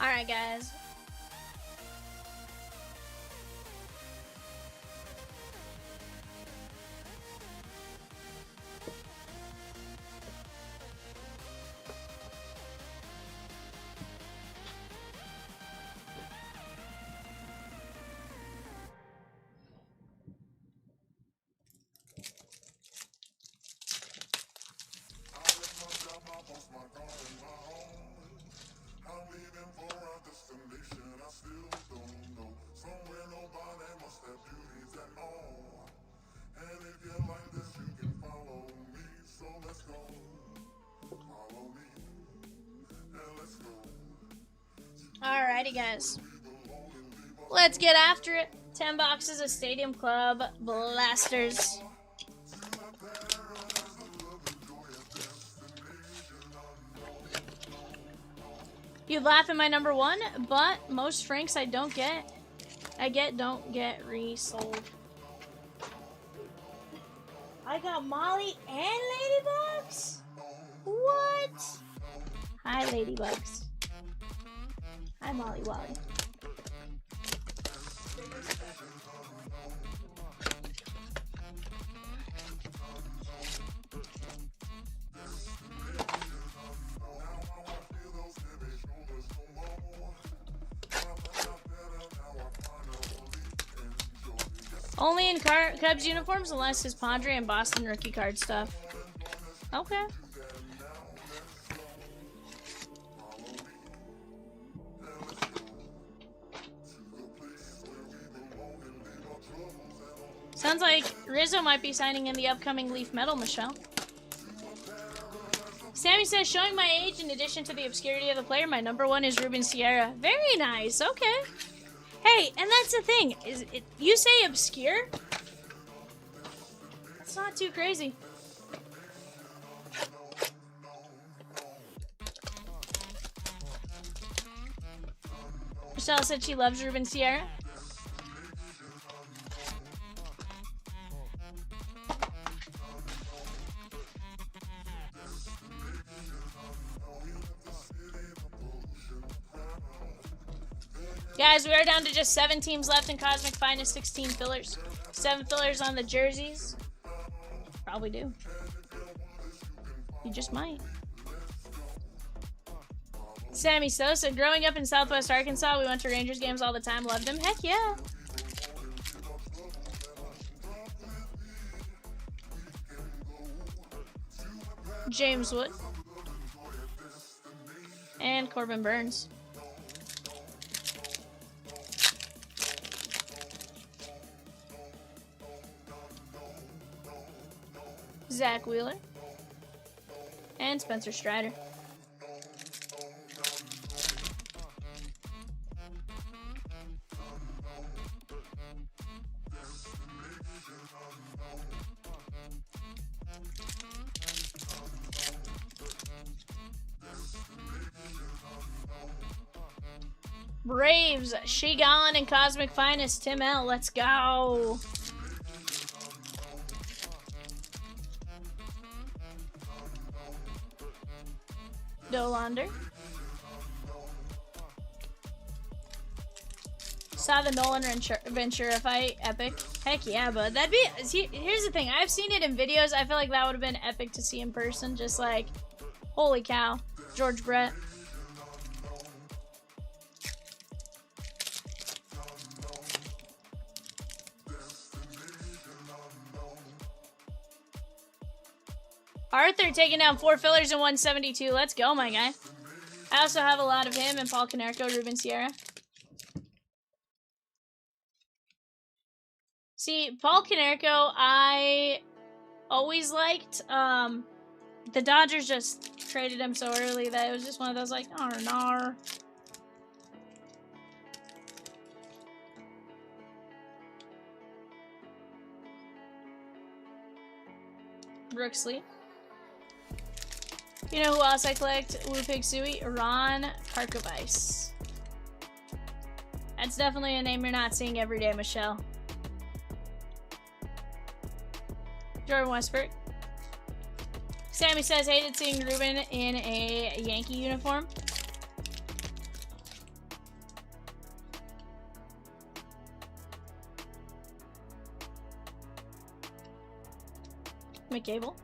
Alright, guys. Alrighty, guys. Let's get after it. 10 boxes of Stadium Club Blasters. You laugh at my number one, but most Franks I don't get. Don't get resold. I got Molly and Ladybugs? What? Hi, Ladybugs. Hi, Molly Wally. Only in Cubs uniforms unless his Padre and Boston rookie card stuff. Okay. Sounds like Rizzo might be signing in the upcoming Leaf Metal, Michelle. Sammy says, showing my age in addition to the obscurity of the player, my number one is Ruben Sierra. Very nice, okay. Hey, and that's the thing, you say obscure? That's not too crazy. Michelle said she loves Ruben Sierra. Guys, we are down to just 7 teams left in Cosmic Finest, 16 fillers. 7 fillers on the jerseys. Probably do. You just might. Sammy Sosa, growing up in Southwest Arkansas, we went to Rangers games all the time. Loved them. Heck yeah. James Wood. And Corbin Burns. Zach Wheeler. And Spencer Strider. Braves, Shigon and Cosmic Finest, Tim L. Let's go. Dolander. Saw the Nolan Ventura fight. Epic. Heck yeah, but that'd be... See, here's the thing. I've seen it in videos. I feel like that would have been epic to see in person. Just like, holy cow. George Brett. Arthur taking down 4 fillers in 172. Let's go, my guy. I also have a lot of him and Paul Konerko, Ruben Sierra. See, Paul Konerko, I always liked. The Dodgers just traded him so early that it was just one of those like, nar. Brooksley. You know who else I collect? Wu Pig Sui? Ron Karkovice. That's definitely a name you're not seeing every day, Michelle. Jordan Westbrook. Sammy says, hated seeing Ruben in a Yankee uniform. McCable.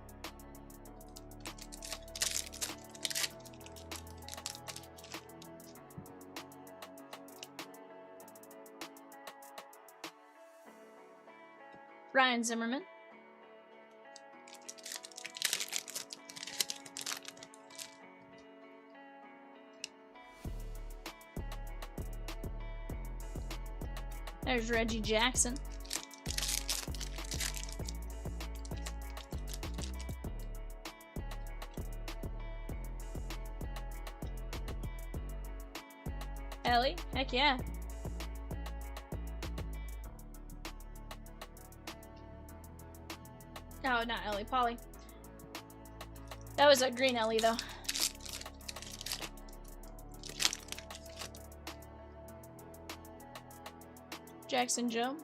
Ryan Zimmerman. There's Reggie Jackson. Ellie, heck yeah. No, not Ellie, Polly. That was a green Ellie, though. Jackson Joe.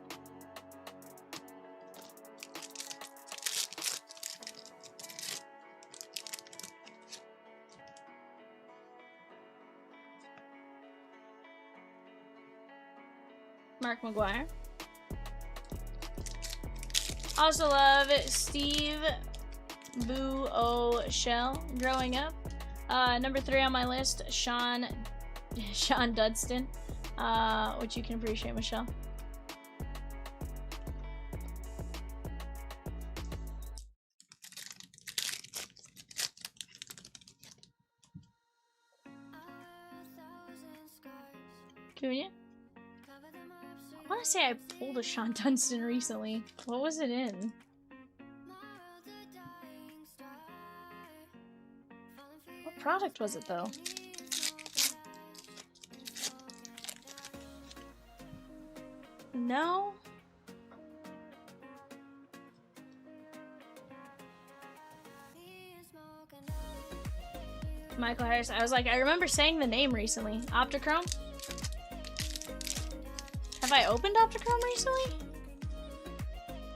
Mark McGuire. Also love Steve Boo O Shell growing up. Number 3 on my list, Sean Dudston, which you can appreciate, Michelle. Cunha. I want to say I pulled a Sean Dunstan recently. What was it in? What product was it, though? No? Michael Harris. I was like, I remember saying the name recently. Optichrome? Have I opened Optichrome recently?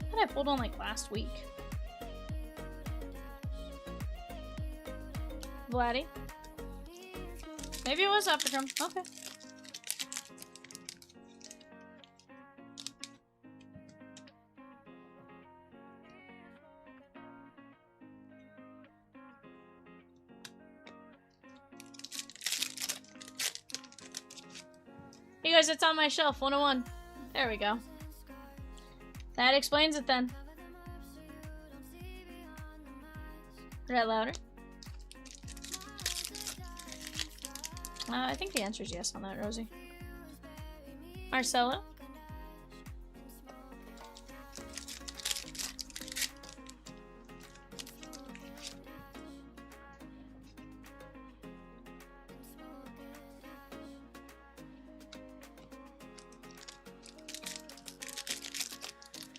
I thought I pulled one like last week. Vladdy? Maybe it was Optichrome. Okay. Hey guys, it's on my shelf, 101. There we go. That explains it then. Read louder. I think the answer is yes on that, Rosie. Marcelo.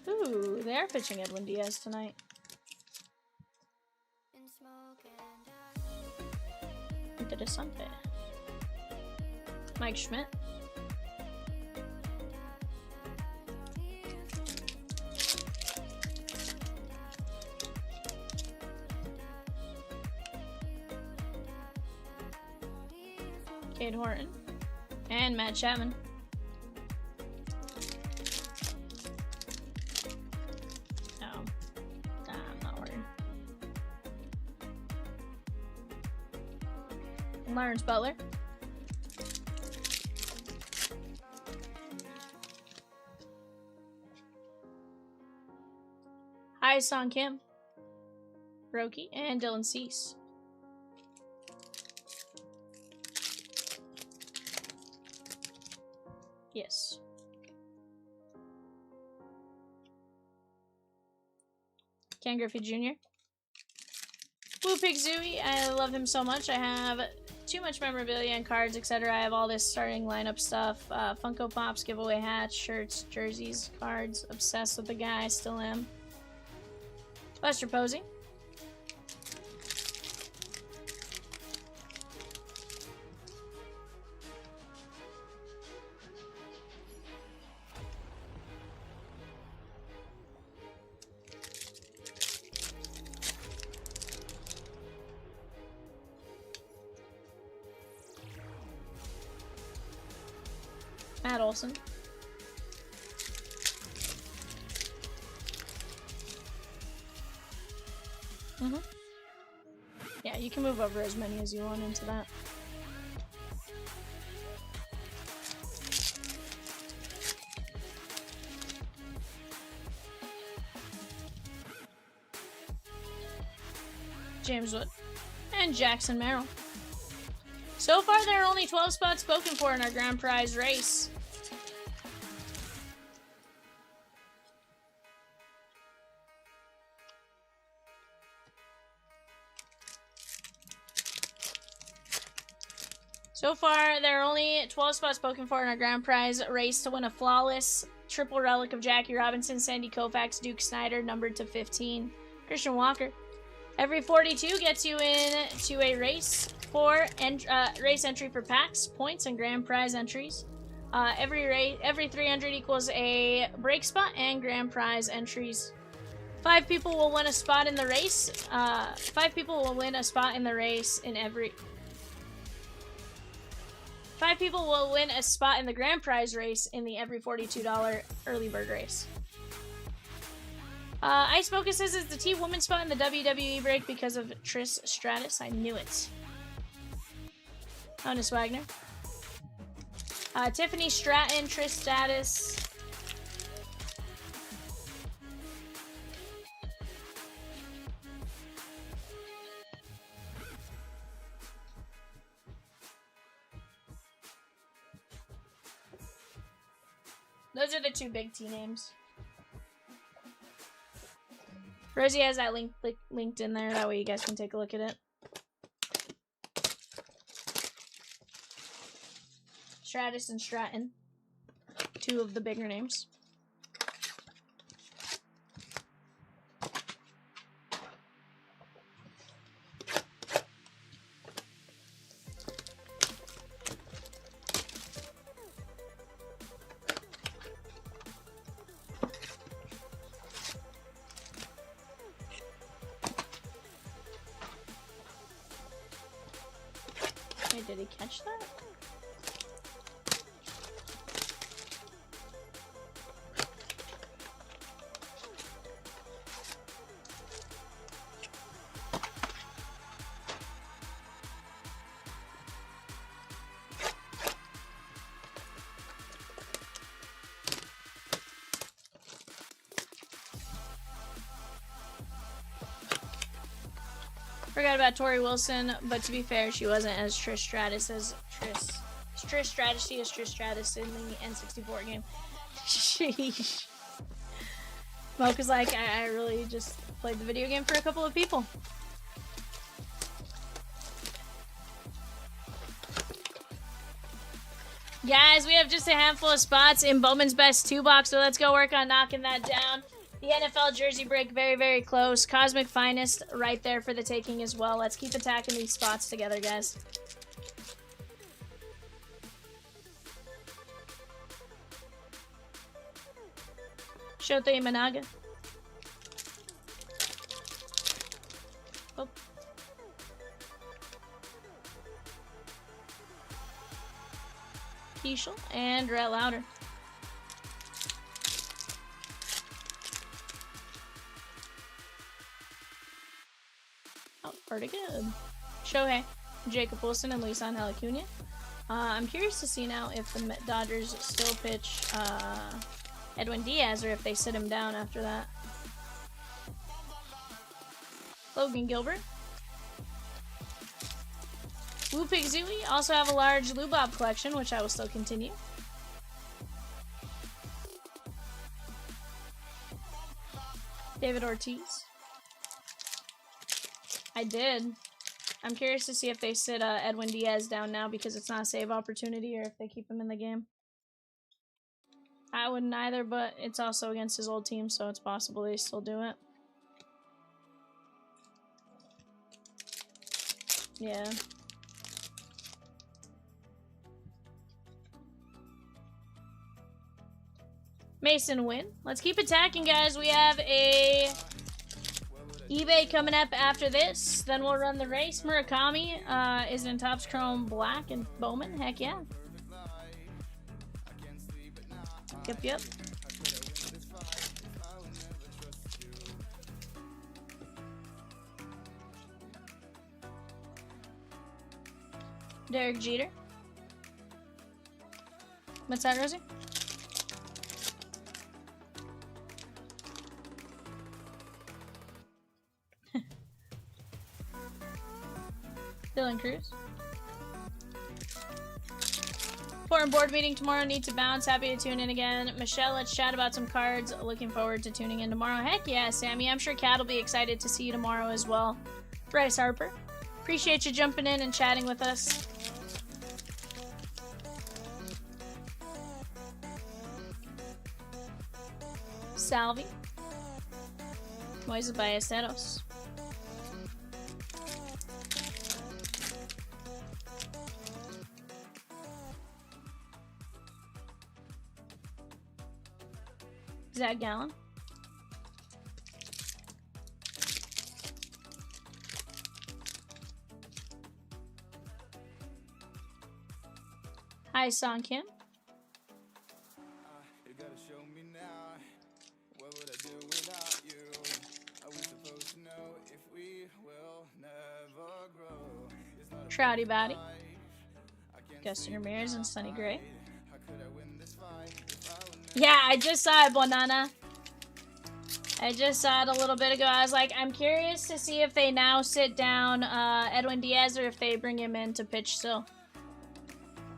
Ooh, they are pitching Edwin Diaz tonight. Interesante. Mike Schmidt. Cade Horton. And Matt Chapman. Lawrence Butler. Hi, Song Kim. Roki and Dylan Cease. Yes. Ken Griffey Jr. Blue Pig Zooey. I love him so much. I have too much memorabilia and cards, etc. I have all this starting lineup stuff. Funko Pops, giveaway hats, shirts, jerseys, cards. Obsessed with the guy, still am. Buster Posey. Matt Olson. Yeah, you can move over as many as you want into that. James Wood. And Jackson Merrill. So far, there are only 12 spots spoken for in our grand prize race. So far, there are only 12 spots spoken for in our grand prize race to win a flawless triple relic of Jackie Robinson, Sandy Koufax, Duke Snyder, numbered to 15. Christian Walker. Every 42 gets you in to a race for race entry for packs, points, and grand prize entries. Every 300 equals a break spot and grand prize entries. 5 people will win a spot in the race. 5 people will win a spot in the race in every. 5 people will win a spot in the grand prize race in the every $42 early bird race. Ice Focus says it's the T woman spot in the WWE break because of Trish Stratus. I knew it. Honus Wagner. Tiffany Stratton, Trish Stratus. Those are the two big T names. Rosie has that link linked in there. That way you guys can take a look at it. Stratus and Stratton. Two of the bigger names. Wait, did he catch that? Forgot about Tori Wilson, but to be fair, she wasn't as Trish Stratus as Trish Stratus in the N64 game. Sheesh. Smoke is like, I really just played the video game for a couple of people. Guys, we have just a handful of spots in Bowman's Best 2 box, so let's go work on knocking that down. The NFL jersey break, very, very close. Cosmic Finest right there for the taking as well. Let's keep attacking these spots together, guys. Shota Imanaga. Oh. Keishel and Rhett Louder. Oh, pretty good. Shohei, Jacob Wilson, and Luis Angel Acuna. I'm curious to see now if the Dodgers still pitch Edwin Diaz or if they sit him down after that. Logan Gilbert. Wu Pig Zooey. Also have a large Lubob collection, which I will still continue. David Ortiz. I did. I'm curious to see if they sit Edwin Diaz down now because it's not a save opportunity or if they keep him in the game. I wouldn't either, but it's also against his old team, so it's possible they still do it. Yeah. Mason Wynn. Let's keep attacking, guys. We have a eBay coming up after this. Then we'll run the race. Murakami is in Topps Chrome Black and Bowman. Heck yeah. Yep. Derek Jeter. What's that, Rosie? Dylan Cruz. Important board meeting tomorrow. Need to bounce. Happy to tune in again. Michelle, let's chat about some cards. Looking forward to tuning in tomorrow. Heck yeah, Sammy. I'm sure Kat will be excited to see you tomorrow as well. Bryce Harper. Appreciate you jumping in and chatting with us. Salvi. Moises Ballesteros. Zach Gallen. Hi, Song Kim. You gotta show me now. What would I do without you? Are we supposed to know if we will never grow? It's not Trouty Body. Gustin Ramirez and Sonny Gray. how could I win this fight if I would Yeah, I just saw it, Bonana. I just saw it a little bit ago. I was like, I'm curious to see if they now sit down Edwin Diaz or if they bring him in to pitch still.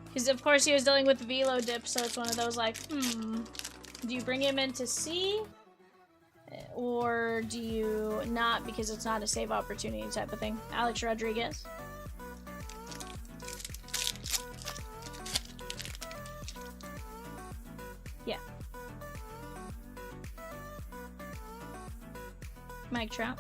Because, of course, he was dealing with the velo dip, so it's one of those like, Do you bring him into C? Or do you not because it's not a save opportunity type of thing? Alex Rodriguez. Yeah. Mike Trout.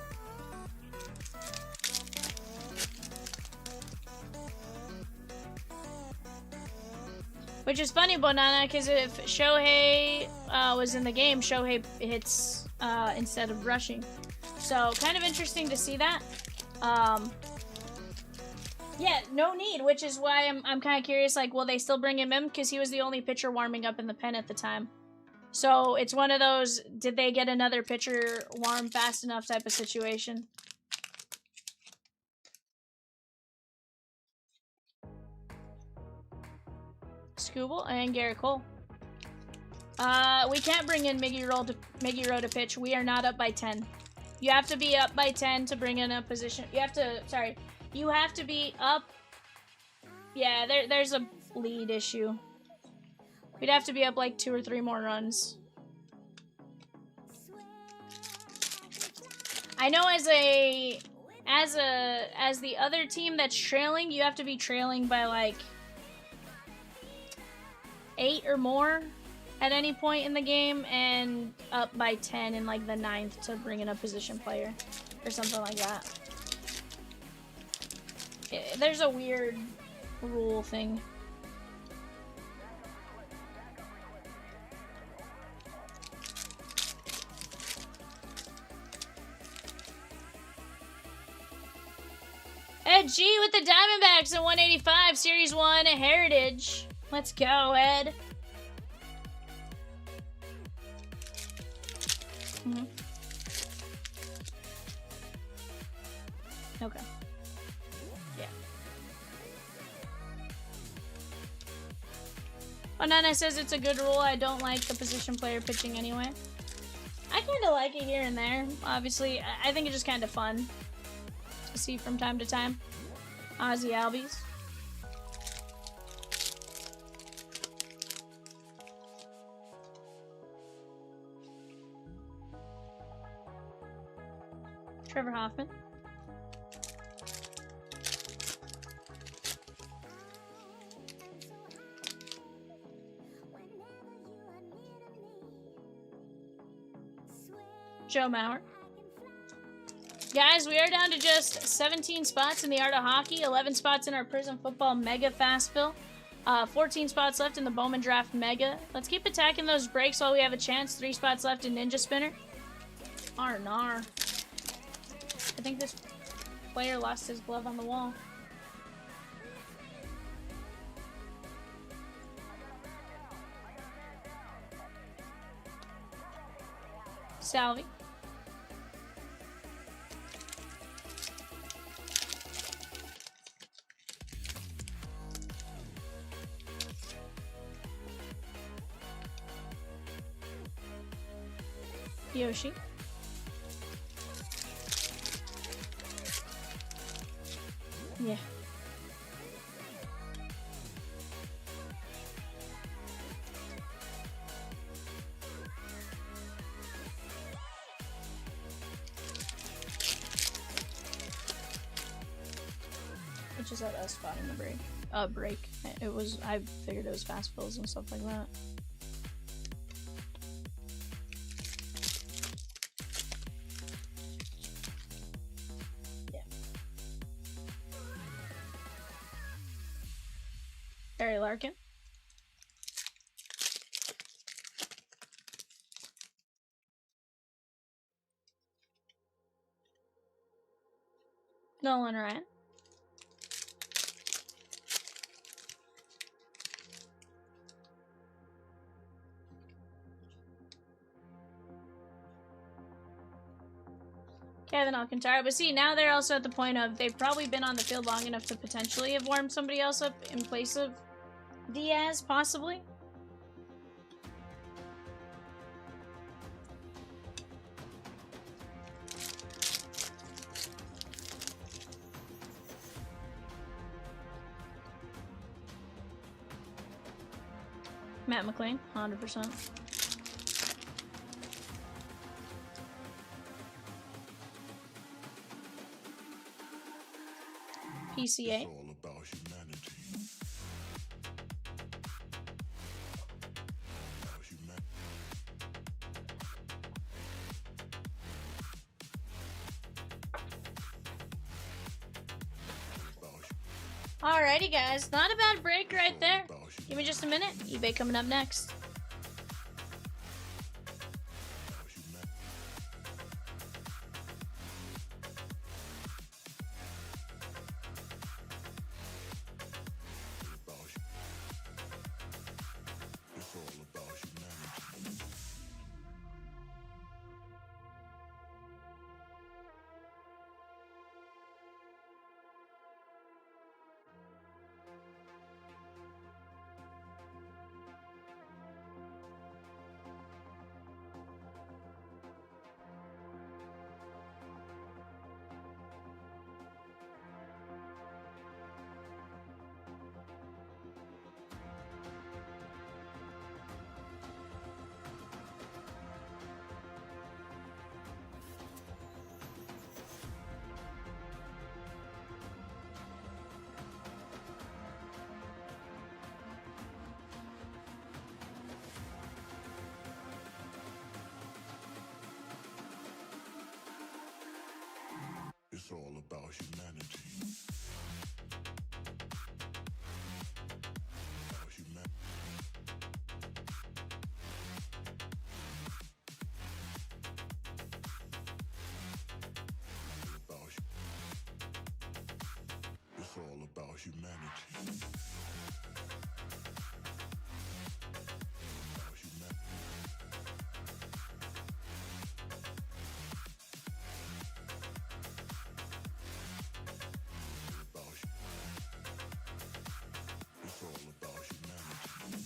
Which is funny, Bonana, because if Shohei was in the game, Shohei hits instead of rushing. So, kind of interesting to see that. Yeah, no need, which is why I'm kind of curious, like, will they still bring him in? Because he was the only pitcher warming up in the pen at the time. So, it's one of those, did they get another pitcher warm fast enough type of situation? Scooble and Garrett Cole. We can't bring in Miggy Rowe to pitch. We are not up by 10. You have to be up by 10 to bring in a position. You have to be up. Yeah, there's a lead issue. We'd have to be up like 2 or 3 more runs. I know as the other team that's trailing, you have to be trailing by like 8 or more at any point in the game, and up by 10 in like the 9th to bring in a position player or something like that. There's a weird rule thing. Ed G with the Diamondbacks at 185, Series 1 Heritage. Let's go, Ed. Mm-hmm. Okay. Yeah. Banana says it's a good rule. I don't like the position player pitching anyway. I kind of like it here and there. Obviously, I think it's just kind of fun to see from time to time. Ozzy Albies. Trevor Hoffman. Joe Mauer. Guys, we are down to just 17 spots in the Art of Hockey, 11 spots in our Prizm Football Mega Fastbill, 14 spots left in the Bowman Draft Mega. Let's keep attacking those breaks while we have a chance. 3 spots left in Ninja Spinner. Nar. I think this player lost his glove on the wall. Salvi. Yoshi. Yeah. It just had a spot in the break. It was, I figured it was fast fills and stuff like that. Yeah. Barry Larkin. Nolan Ryan. Kevin Alcantara. But see, now they're also at the point of they've probably been on the field long enough to potentially have warmed somebody else up in place of Diaz, possibly. Matt McLean, 100%. PCA. It's all about humanity. Alrighty, guys. Not a bad break right there. Give me just a minute. eBay coming up next. It's all about humanity. It's all about humanity. About humanity. It's all about humanity. About humanity. It's all about humanity.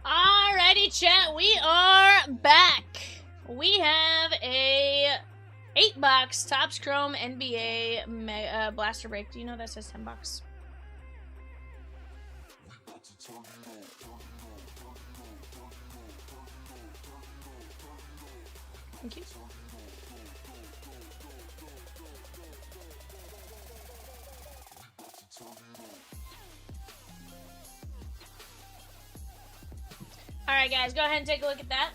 Alrighty, chat, we are back. We have a 8-box Topps Chrome NBA Blaster Break. Do you know that says $10? Thank you. Alright guys, go ahead and take a look at that.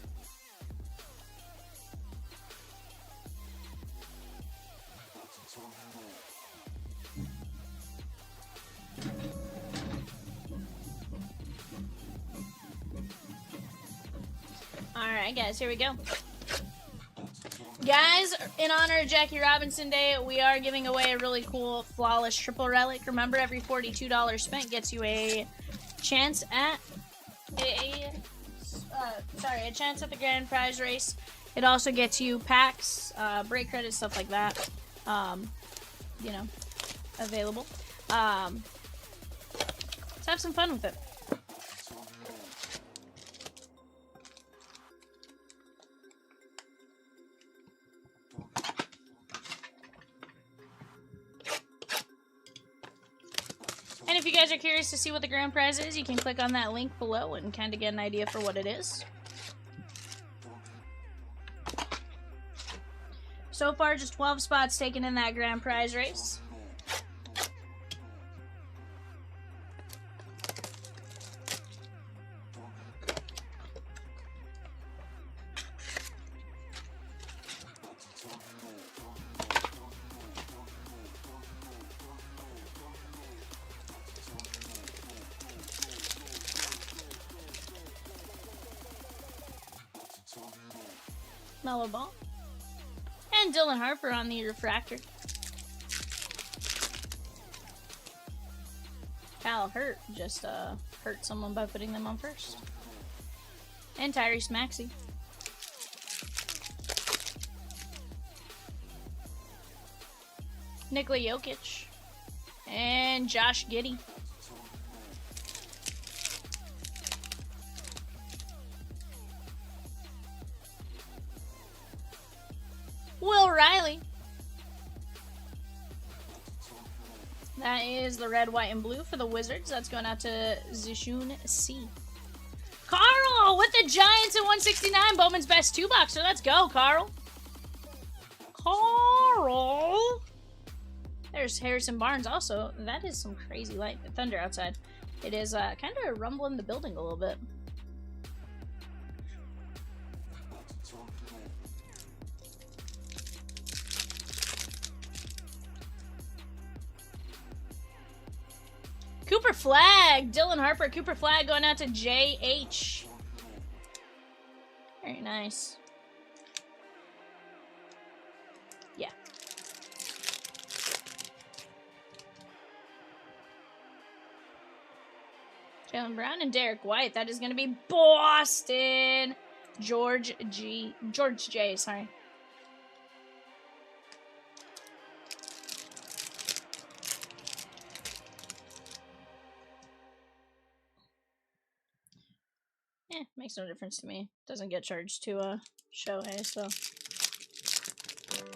Alright guys, here we go. Guys, in honor of Jackie Robinson Day, we are giving away a really cool Flawless Triple Relic. Remember, every $42 spent gets you a chance at a chance at the grand prize race. It also gets you packs, break credits, stuff like that. You know, available. Let's have some fun with it. And if you guys are curious to see what the grand prize is, you can click on that link below and kind of get an idea for what it is. So far, just 12 spots taken in that grand prize race. Mellow Ball. And Dylan Harper on the refractor. Kyle Hurt just hurt someone by putting them on first. And Tyrese Maxey. Nikola Jokic. And Josh Giddey. Will Riley. That is the red, white, and blue for the Wizards. That's going out to Zishun C. Carl with the Giants at 169. Bowman's best 2-boxer. Let's go, Carl. Carl. There's Harrison Barnes also. That is some crazy light. Thunder outside. It is kind of rumbling the building a little bit. Cooper Flag. Dylan Harper. Cooper Flag going out to JH. Very nice. Yeah. Jaylen Brown and Derek White. That is going to be Boston. George J. Sorry. Makes no difference to me. Doesn't get charged to Shohei, so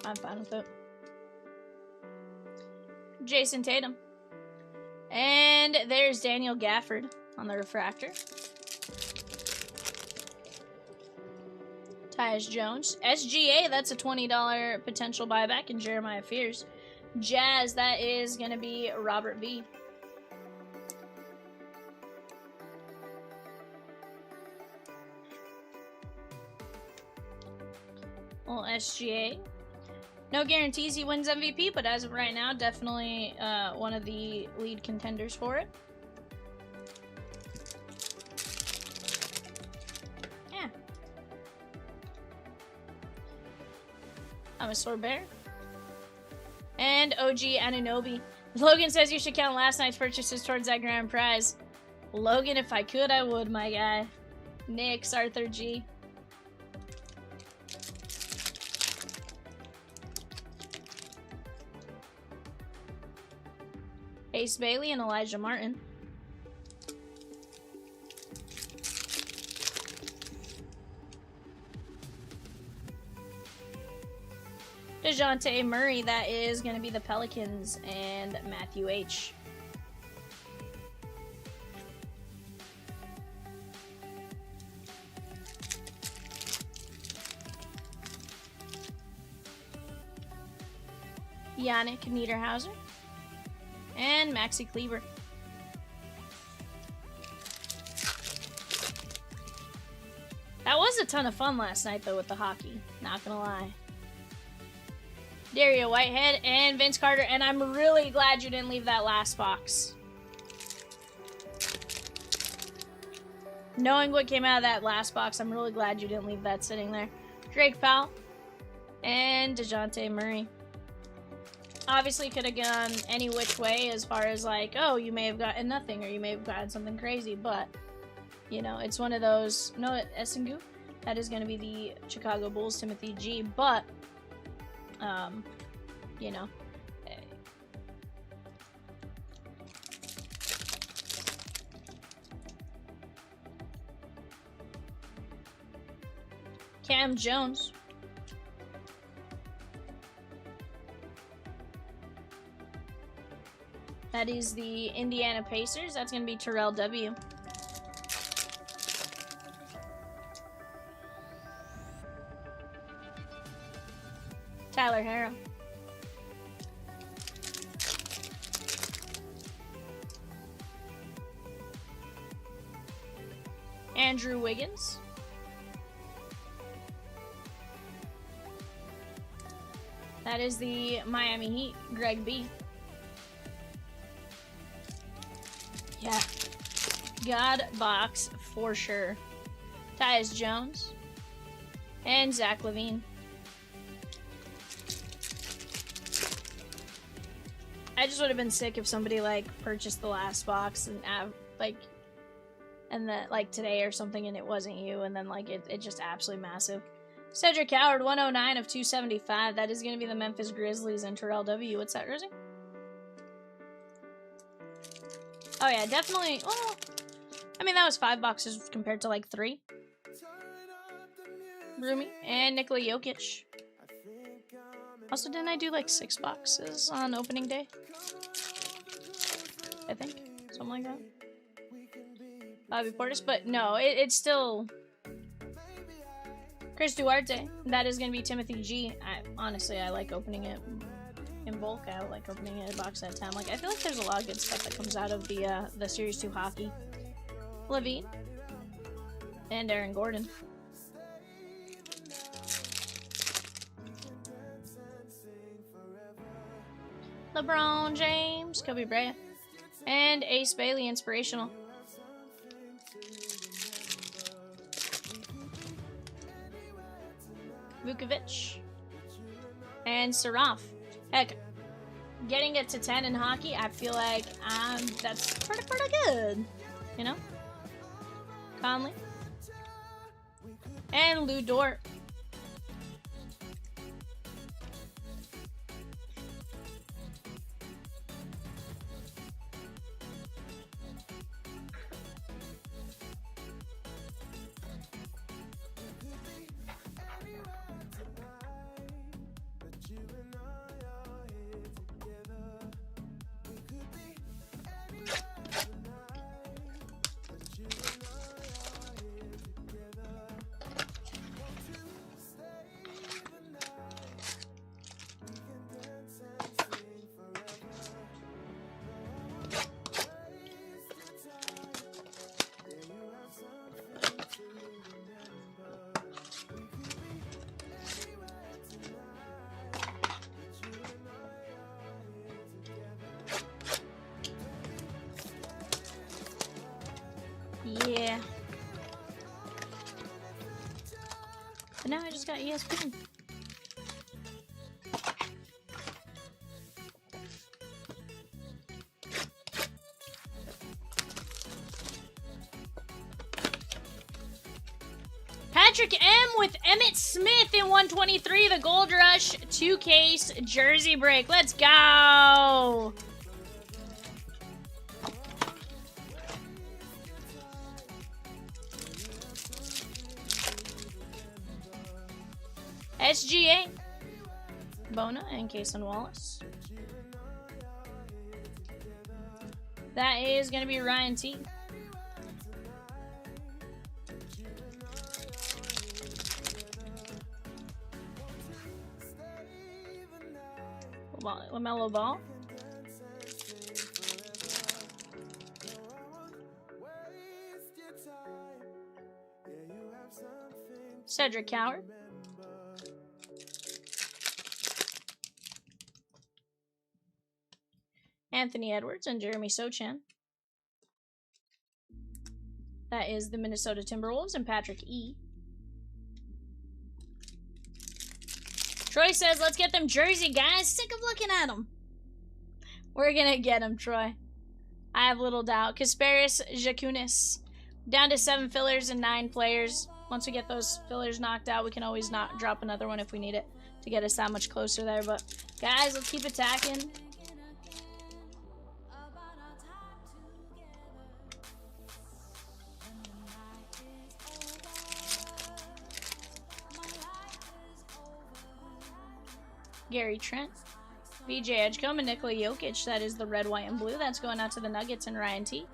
I'm fine with it. Jason Tatum. And there's Daniel Gafford on the refractor. Tyus Jones. SGA, that's a $20 potential buyback, and Jeremiah Fears. Jazz, that is going to be Robert V. Well, SGA. No guarantees he wins MVP, but as of right now, definitely one of the lead contenders for it. Yeah. I'm a sore bear. And OG Anunoby. Logan says you should count last night's purchases towards that grand prize. Logan, if I could, I would, my guy. Knicks, Arthur G. Ace Bailey and Elijah Martin. DeJounte Murray, that is going to be the Pelicans, and Matthew H. Yannick Niederhauser and Maxi Kleber. That was a ton of fun last night, though, with the hockey. Not gonna lie. Dario Whitehead and Vince Carter, and I'm really glad you didn't leave that last box. Knowing what came out of that last box, I'm really glad you didn't leave that sitting there. Drake Powell and DeJounte Murray. Obviously could have gone any which way as far as like, oh, you may have gotten nothing or you may have gotten something crazy, but, you know, it's one of those. No, Essengu, that is going to be the Chicago Bulls, Timothy G, but, you know. Cam Jones. That is the Indiana Pacers. That's going to be Terrell W. Tyler Harrow. Andrew Wiggins. That is the Miami Heat, Greg B. Yeah. God box for sure. Tyus Jones. And Zach LaVine. I just would have been sick if somebody like purchased the last box and that like today or something and it wasn't you, and then like it just absolutely massive. Cedric Howard, 109 of 275. That is going to be the Memphis Grizzlies and Terrell W. What's that, Rosie? Oh yeah, definitely. Well, I mean, that was 5 boxes compared to like 3. Roomy and Nikola Jokic. Also, didn't I do like 6 boxes on opening day? I think. Something like that. Bobby Portis, but no, it's still Chris Duarte. That is going to be Timothy G. Honestly, I like opening it in bulk. I like opening it a box at a time. Like, I feel like there's a lot of good stuff that comes out of the Series 2 hockey. Levine and Aaron Gordon. LeBron James, Kobe Bryant, and Ace Bailey, inspirational. Vukovic and Saraf. Heck, getting it to 10 in hockey, I feel like that's pretty good, you know. Conley and Lou Dort. Yeah. But now I just got ESPN. Patrick M with Emmett Smith in 123, the Gold Rush 2-case jersey break. Let's go! SGA, Bona, and Kason Wallace. That is going to be Ryan T. LaMelo Ball. Cedric Coward. Anthony Edwards and Jeremy Sochan. That is the Minnesota Timberwolves and Patrick E. Troy says, let's get them jersey, guys. Sick of looking at them. We're going to get them, Troy. I have little doubt. Kasparis Jakunis. Down to 7 fillers and 9 players. Once we get those fillers knocked out, we can always not drop another one if we need it to get us that much closer there. But, guys, let's keep attacking. Gary Trent, VJ Edgecombe, and Nikola Jokic. That is the red, white, and blue. That's going out to the Nuggets and Ryan T.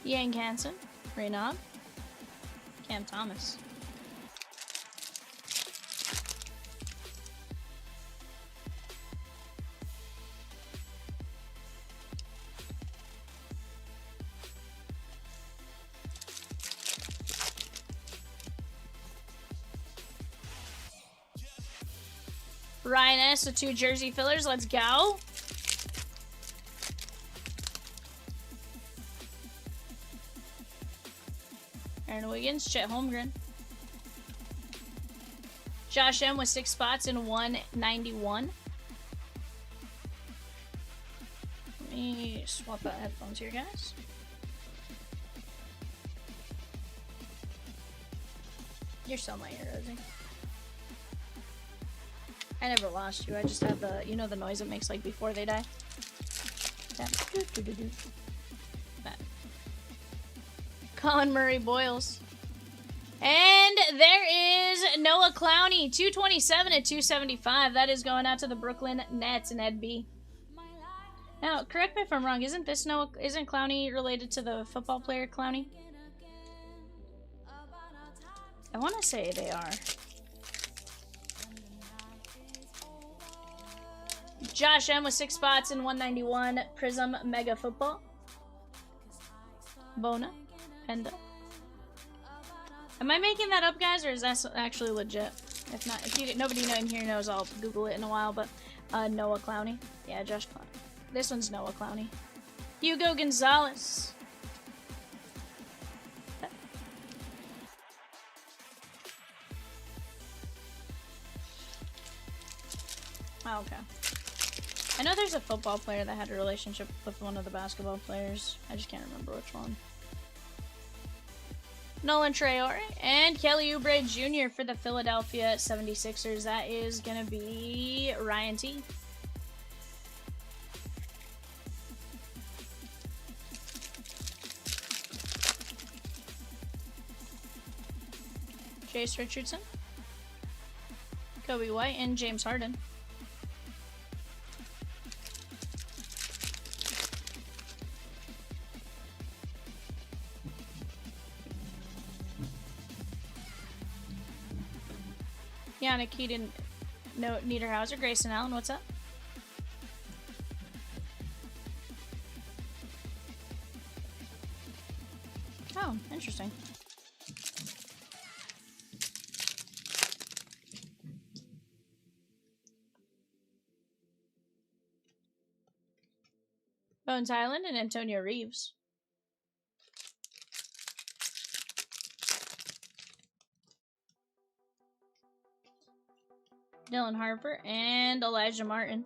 Yang Hansen, Reynaud, Cam Thomas. Ryan S. with 2 jersey fillers. Let's go. Aaron Wiggins, Chet Holmgren. Josh M. with 6 spots in 191. Let me swap out headphones here, guys. You're still my hero, Rosie. I never lost you. I just have the, you know, the noise it makes like before they die. That. Colin Murray Boyles. And there is Noah Clowney, 227 at 275. That is going out to the Brooklyn Nets and Ed B. Now, correct me if I'm wrong. Isn't Clowney related to the football player Clowney? I want to say they are. Josh M with 6 spots in 191. Prizm Mega Football. Bona. Penda. Am I making that up, guys, or is that actually legit? If not, if nobody in here knows, I'll Google it in a while. But Noah Clowney. Yeah, Josh Clowney. This one's Noah Clowney. Hugo Gonzalez. Oh, okay. I know there's a football player that had a relationship with one of the basketball players. I just can't remember which one. Nolan Traore and Kelly Oubre Jr. for the Philadelphia 76ers. That is going to be Ryan T. Chase Richardson, Kobe White, and James Harden. Yannick Keaton, Niederhauser, Grayson Allen, what's up? Oh, interesting. Bones Highland and Antonio Reeves. Dylan Harper and Elijah Martin.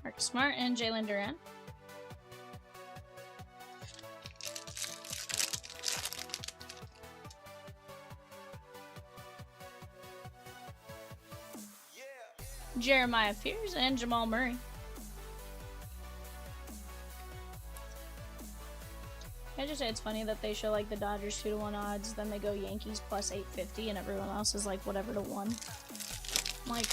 Mark Smart and Jalen Duran. Jeremiah Pierce, and Jamal Murray. I just say it's funny that they show like the Dodgers 2-1 odds, then they go Yankees plus 850, and everyone else is like whatever to 1. I'm like,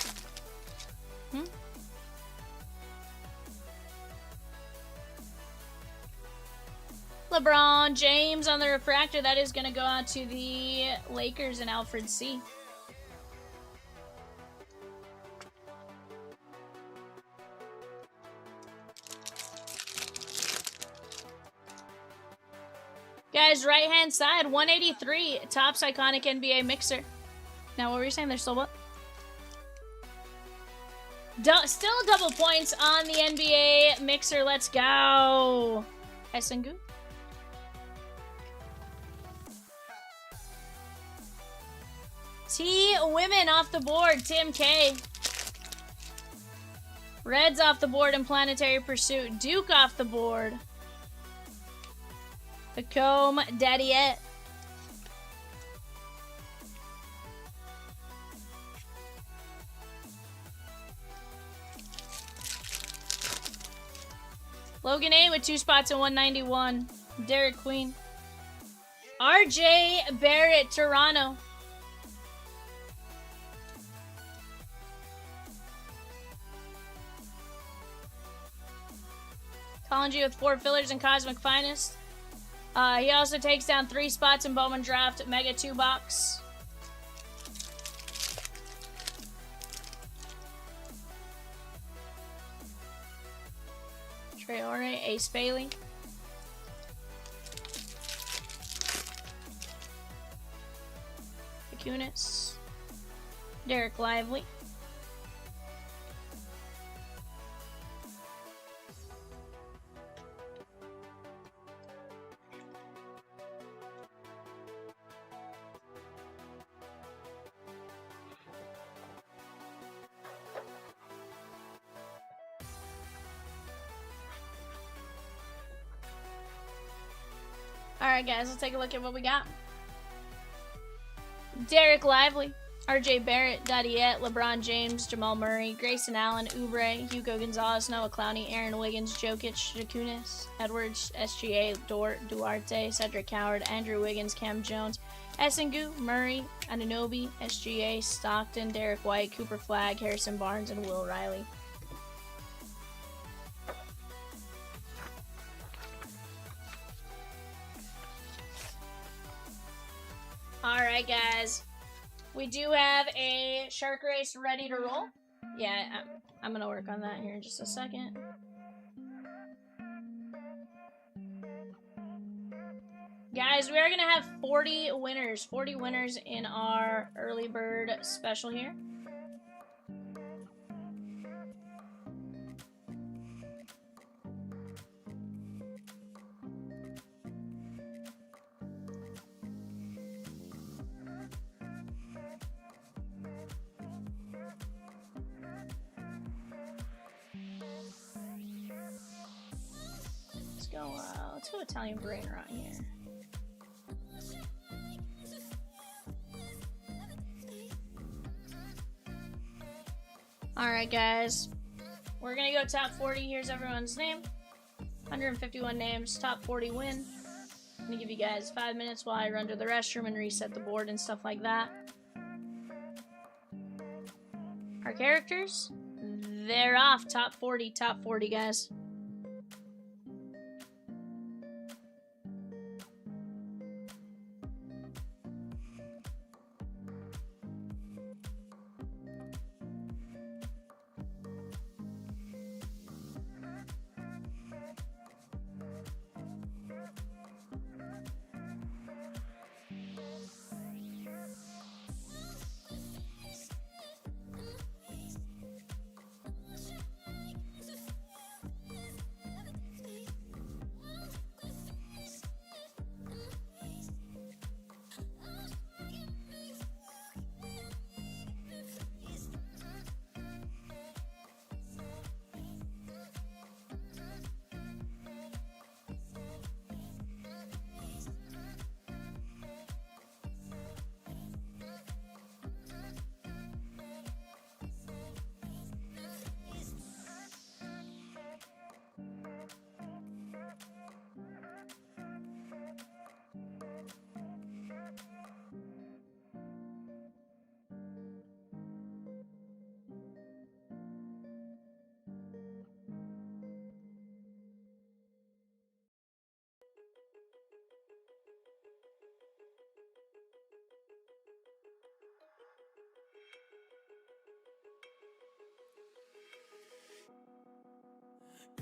LeBron James on the refractor. That is going to go out to the Lakers and Alfred C. Guys, right hand side, 183, Topps Iconic NBA Mixer. Now, what were you saying? There's still what? Still double points on the NBA Mixer. Let's go. Esengu. T Women off the board, Tim K. Reds off the board in Planetary Pursuit. Duke off the board. The Comb, Daddyette. Logan A with 2 spots at 191. Derek Queen. RJ Barrett, Toronto. Colin G with 4 fillers and Cosmic Finest. He also takes down 3 spots in Bowman Draft Mega 2 box. Traore, Ace Bailey. Acunis. Derek Lively. Alright guys, let's take a look at what we got. Derek Lively, RJ Barrett, Daddyette, LeBron James, Jamal Murray, Grayson Allen, Oubre, Hugo Gonzalez, Noah Clowney, Aaron Wiggins, Jokic, Jakunis, Edwards, SGA, Duarte, Cedric Howard, Andrew Wiggins, Cam Jones, Esengu, Murray, Anunoby, SGA, Stockton, Derek White, Cooper Flagg, Harrison Barnes, and Will Riley. Alright guys, we do have a shark race ready to roll. Yeah, I'm going to work on that here in just a second. Guys, we are going to have 40 winners in our early bird special here. Let's go Italian Brainer on here. Alright guys, we're gonna go top 40. Here's everyone's name. 151 names, top 40 win. I'm gonna give you guys 5 minutes while I run to the restroom and reset the board and stuff like that. Our characters, they're off. Top 40 guys.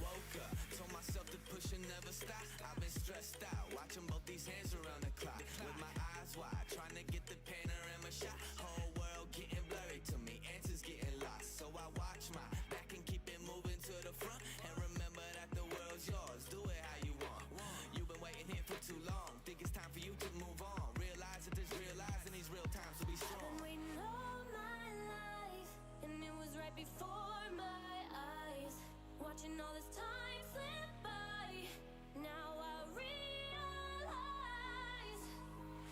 Woke up, told myself to push and never stop. I've been stressed out, watching both these hands around the clock. With my eyes wide, trying to get the panorama shot. Whole world getting blurry to me, answers getting lost. So I watch my back and keep it moving to the front. And remember that the world's yours, do it how you want. You've been waiting here for too long, think it's time for you to move on. Realize that there's real lies in these real times, so be strong. I've been waiting all my life, and it was right before my eyes. Watching all this time slip by, now I realize.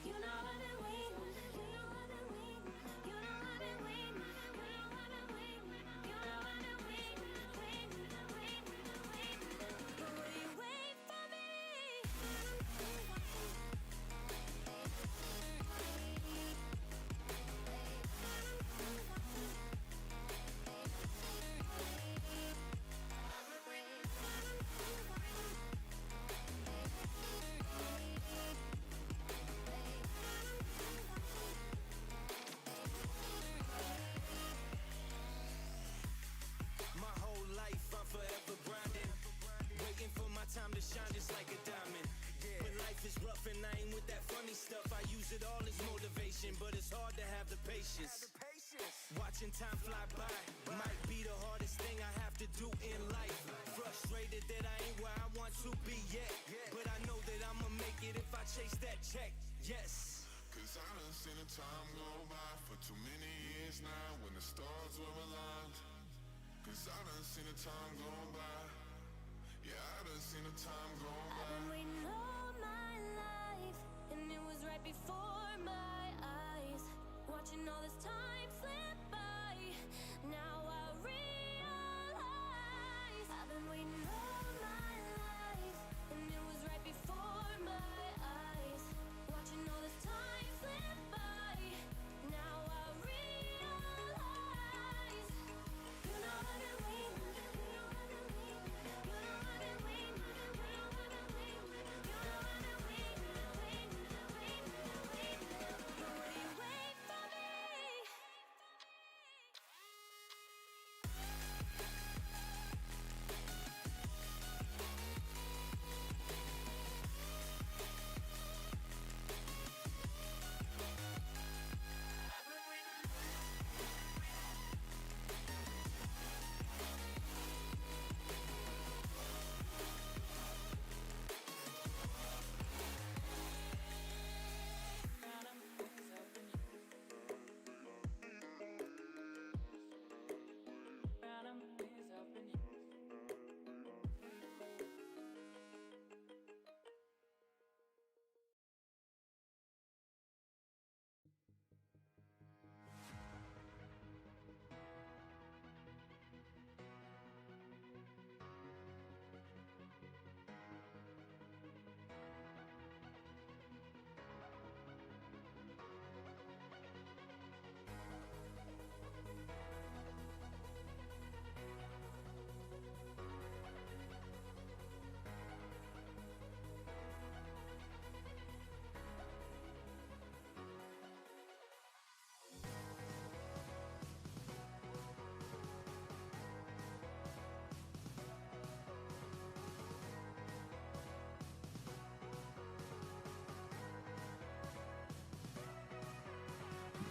You know I've been waiting, you know I've been waiting, you know I've been waiting, you know I've been waiting, you know I've been waiting, waiting. But will you wait for me? My whole life I'm forever grinding, waiting for my time to shine just like a diamond. When life is rough and I ain't with that funny stuff, I use it all as motivation, but it's hard to have the patience. Watching time fly by might be the hardest thing I have to do in life. Frustrated that I ain't where I want to be yet, but I know that I'ma make it if I chase that check. Yes. Cause I done seen the time go by for too many years now when the stars were aligned. Cause I done seen the time go by. Yeah, I done seen the time go I've by. been waiting all my life, and it was right before my eyes. Watching all this time slip by, now I realize. I've been waiting all my life, and it was right before my eyes. Watching all this time slip by, now I realize. You know I've been waiting, you know I've been waiting, you know I've been waiting, you know I've been waiting, you know I've been waiting. But will you wait for me?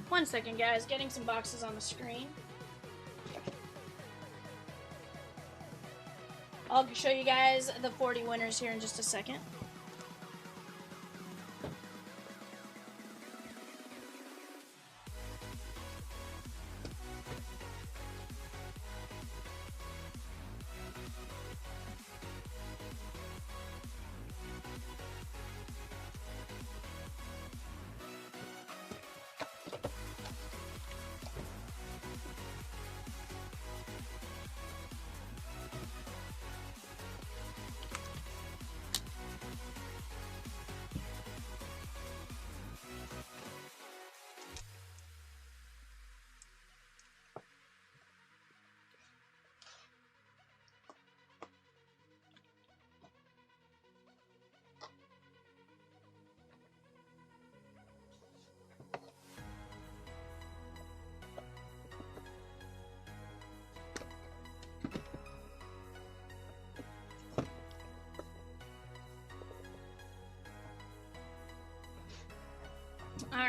One second, guys. Getting some boxes on the screen. I'll show you guys the 40 winners here in just a second.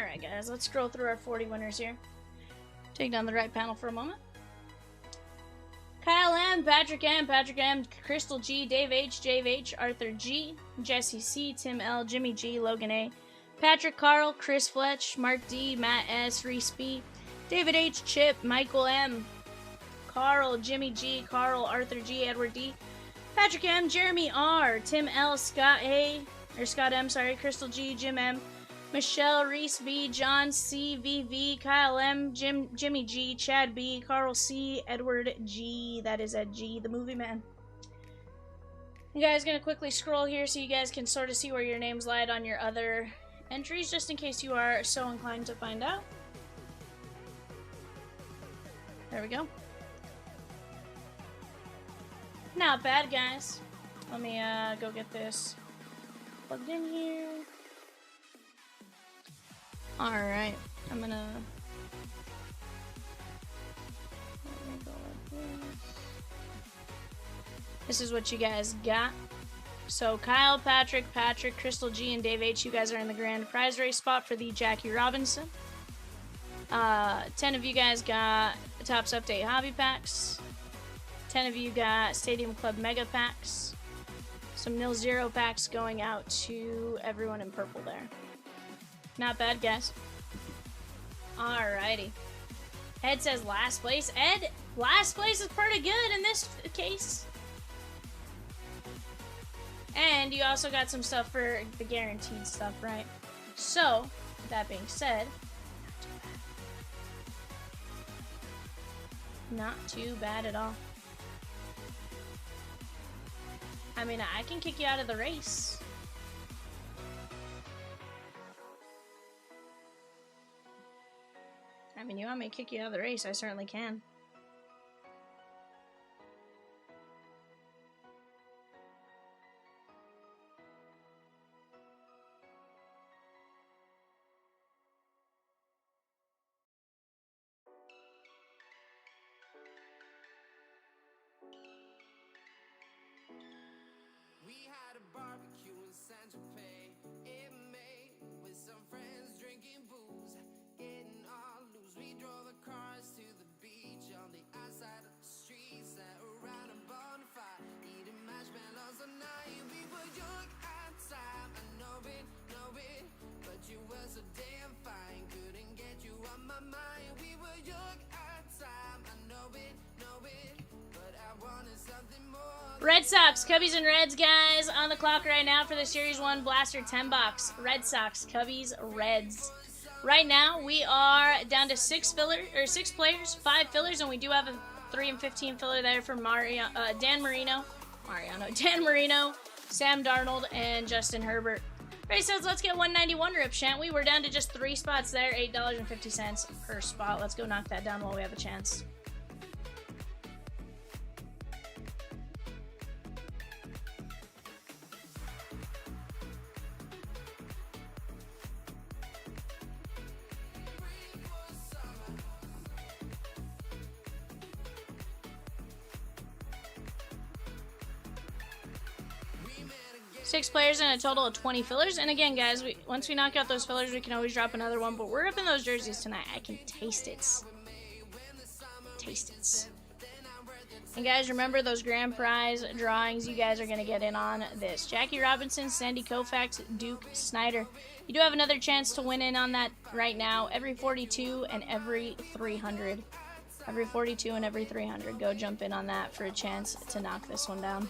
Alright, guys, let's scroll through our 40 winners here. Take down the right panel for a moment. Kyle M, Patrick M, Crystal G, Dave H, Arthur G, Jesse C, Tim L, Jimmy G, Logan A, Patrick Carl, Chris Fletch, Mark D, Matt S, Reese B, David H, Chip, Michael M, Carl, Jimmy G, Carl, Arthur G, Edward D, Patrick M, Jeremy R, Tim L, Scott M, Crystal G, Jim M, Michelle, Reese B, John C, VV, Kyle M, Jimmy G, Chad B, Carl C, Edward G, that is Ed G, the movie man. You guys gonna quickly scroll here so you guys can sort of see where your names lied on your other entries, just in case you are so inclined to find out. There we go. Not bad, guys. Let me go get this plugged in here. Alright, I'm gonna go like this. This is what you guys got. So Kyle, Patrick, Crystal G, and Dave H, you guys are in the grand prize race spot for the Jackie Robinson. 10 of you guys got Topps Update Hobby Packs. 10 of you got Stadium Club Mega Packs. Some 0 packs going out to everyone in purple there. Not bad, guys. Alrighty. Ed says last place. Ed, last place is pretty good in this case. And you also got some stuff for the guaranteed stuff, right? So, that being said, not too bad at all. I mean, I can kick you out of the race. I mean, you want me to kick you out of the race? I certainly can. We had a barbecue in San Tropez in May with some friends drinking booze, getting all loose. We drove the cars to the beach on the outside of the street, sat around a bonfire, eating marshmallows all night. We were young at time, I know it, but you were so damn fine. Couldn't get you on my mind. We were young at time, I know it, but I wanted something more. Red Sox, Cubbies, and Reds, guys, on the clock right now for the Series 1 Blaster 10 box. Red Sox, Cubbies, Reds. Right now, we are down to 6 players, 5 fillers, and we do have a 3 and 15 filler there for Dan Marino, Sam Darnold, and Justin Herbert. Ray says, let's get 191 rips, shan't we? We're down to just 3 spots there, $8.50 per spot. Let's go knock that down while we have a chance. Six players and a total of 20 fillers. And again, guys, once we knock out those fillers, we can always drop another one. But we're ripping those jerseys tonight. I can taste it. Taste it. And guys, remember those grand prize drawings you guys are going to get in on this. Jackie Robinson, Sandy Koufax, Duke Snyder. You do have another chance to win in on that right now. Every 42 and every 300. Every 42 and every 300. Go jump in on that for a chance to knock this one down.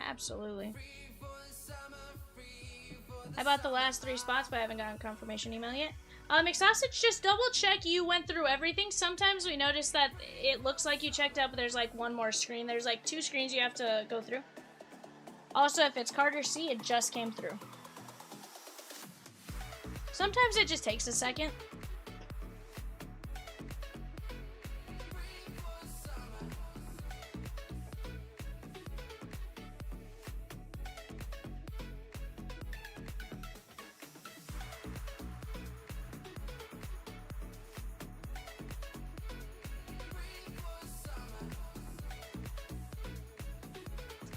Absolutely. I bought the last 3 spots, but I haven't gotten a confirmation email yet. McSausage, just double check you went through everything. Sometimes we notice that it looks like you checked out, but there's like one more screen. There's like 2 screens you have to go through. Also, if it's Carter C, it just came through. Sometimes it just takes a second.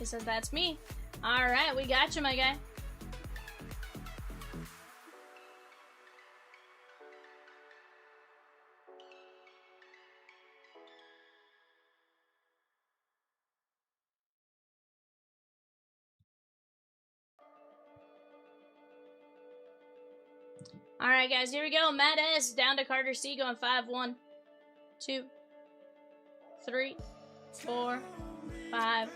He says, that's me. Alright, we got you, my guy. Alright, guys, here we go. Matt S. down to Carter C. going 5, 1, 2, 3, 4, 5.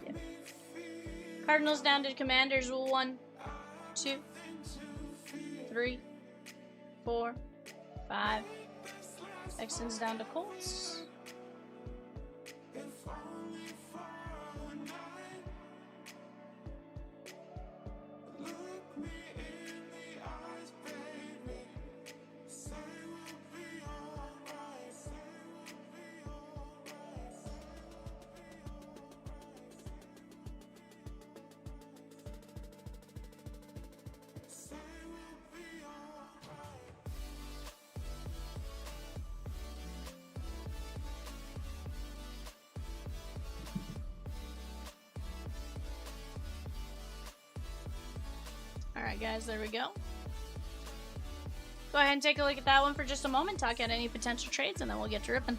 Yep. Cardinals down to Commanders. 1, 2, 3, 4, 5. Texans down to Colts. Alright, guys, there we go. Go ahead and take a look at that one for just a moment, talk out any potential trades, and then we'll get to ripping.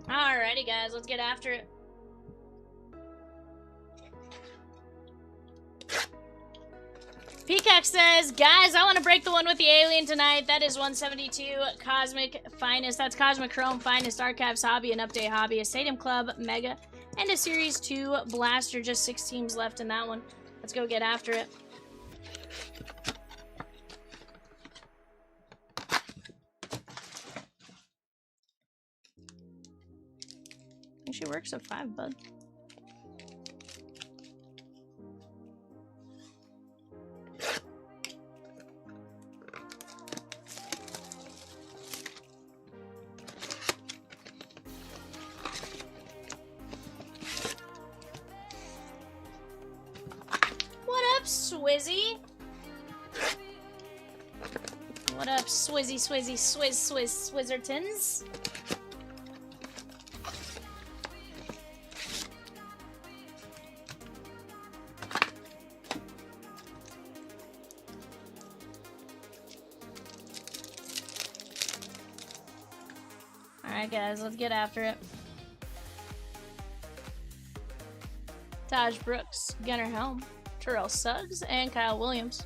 Alrighty, guys, let's get after it. Peacock says, guys, I want to break the one with the alien tonight. That is 172 Cosmic Finest. That's Cosmic Chrome Finest, Archives Hobby, and Update Hobby, a Stadium Club Mega, and a Series 2 Blaster. Just 6 teams left in that one. Let's go get after it. I think she works at 5, bud. Swizzy? What up, Swizzy, Swizzertons? Alright, guys, let's get after it. Taj Brooks, Gunnar Helm, Terrell Suggs, and Kyle Williams.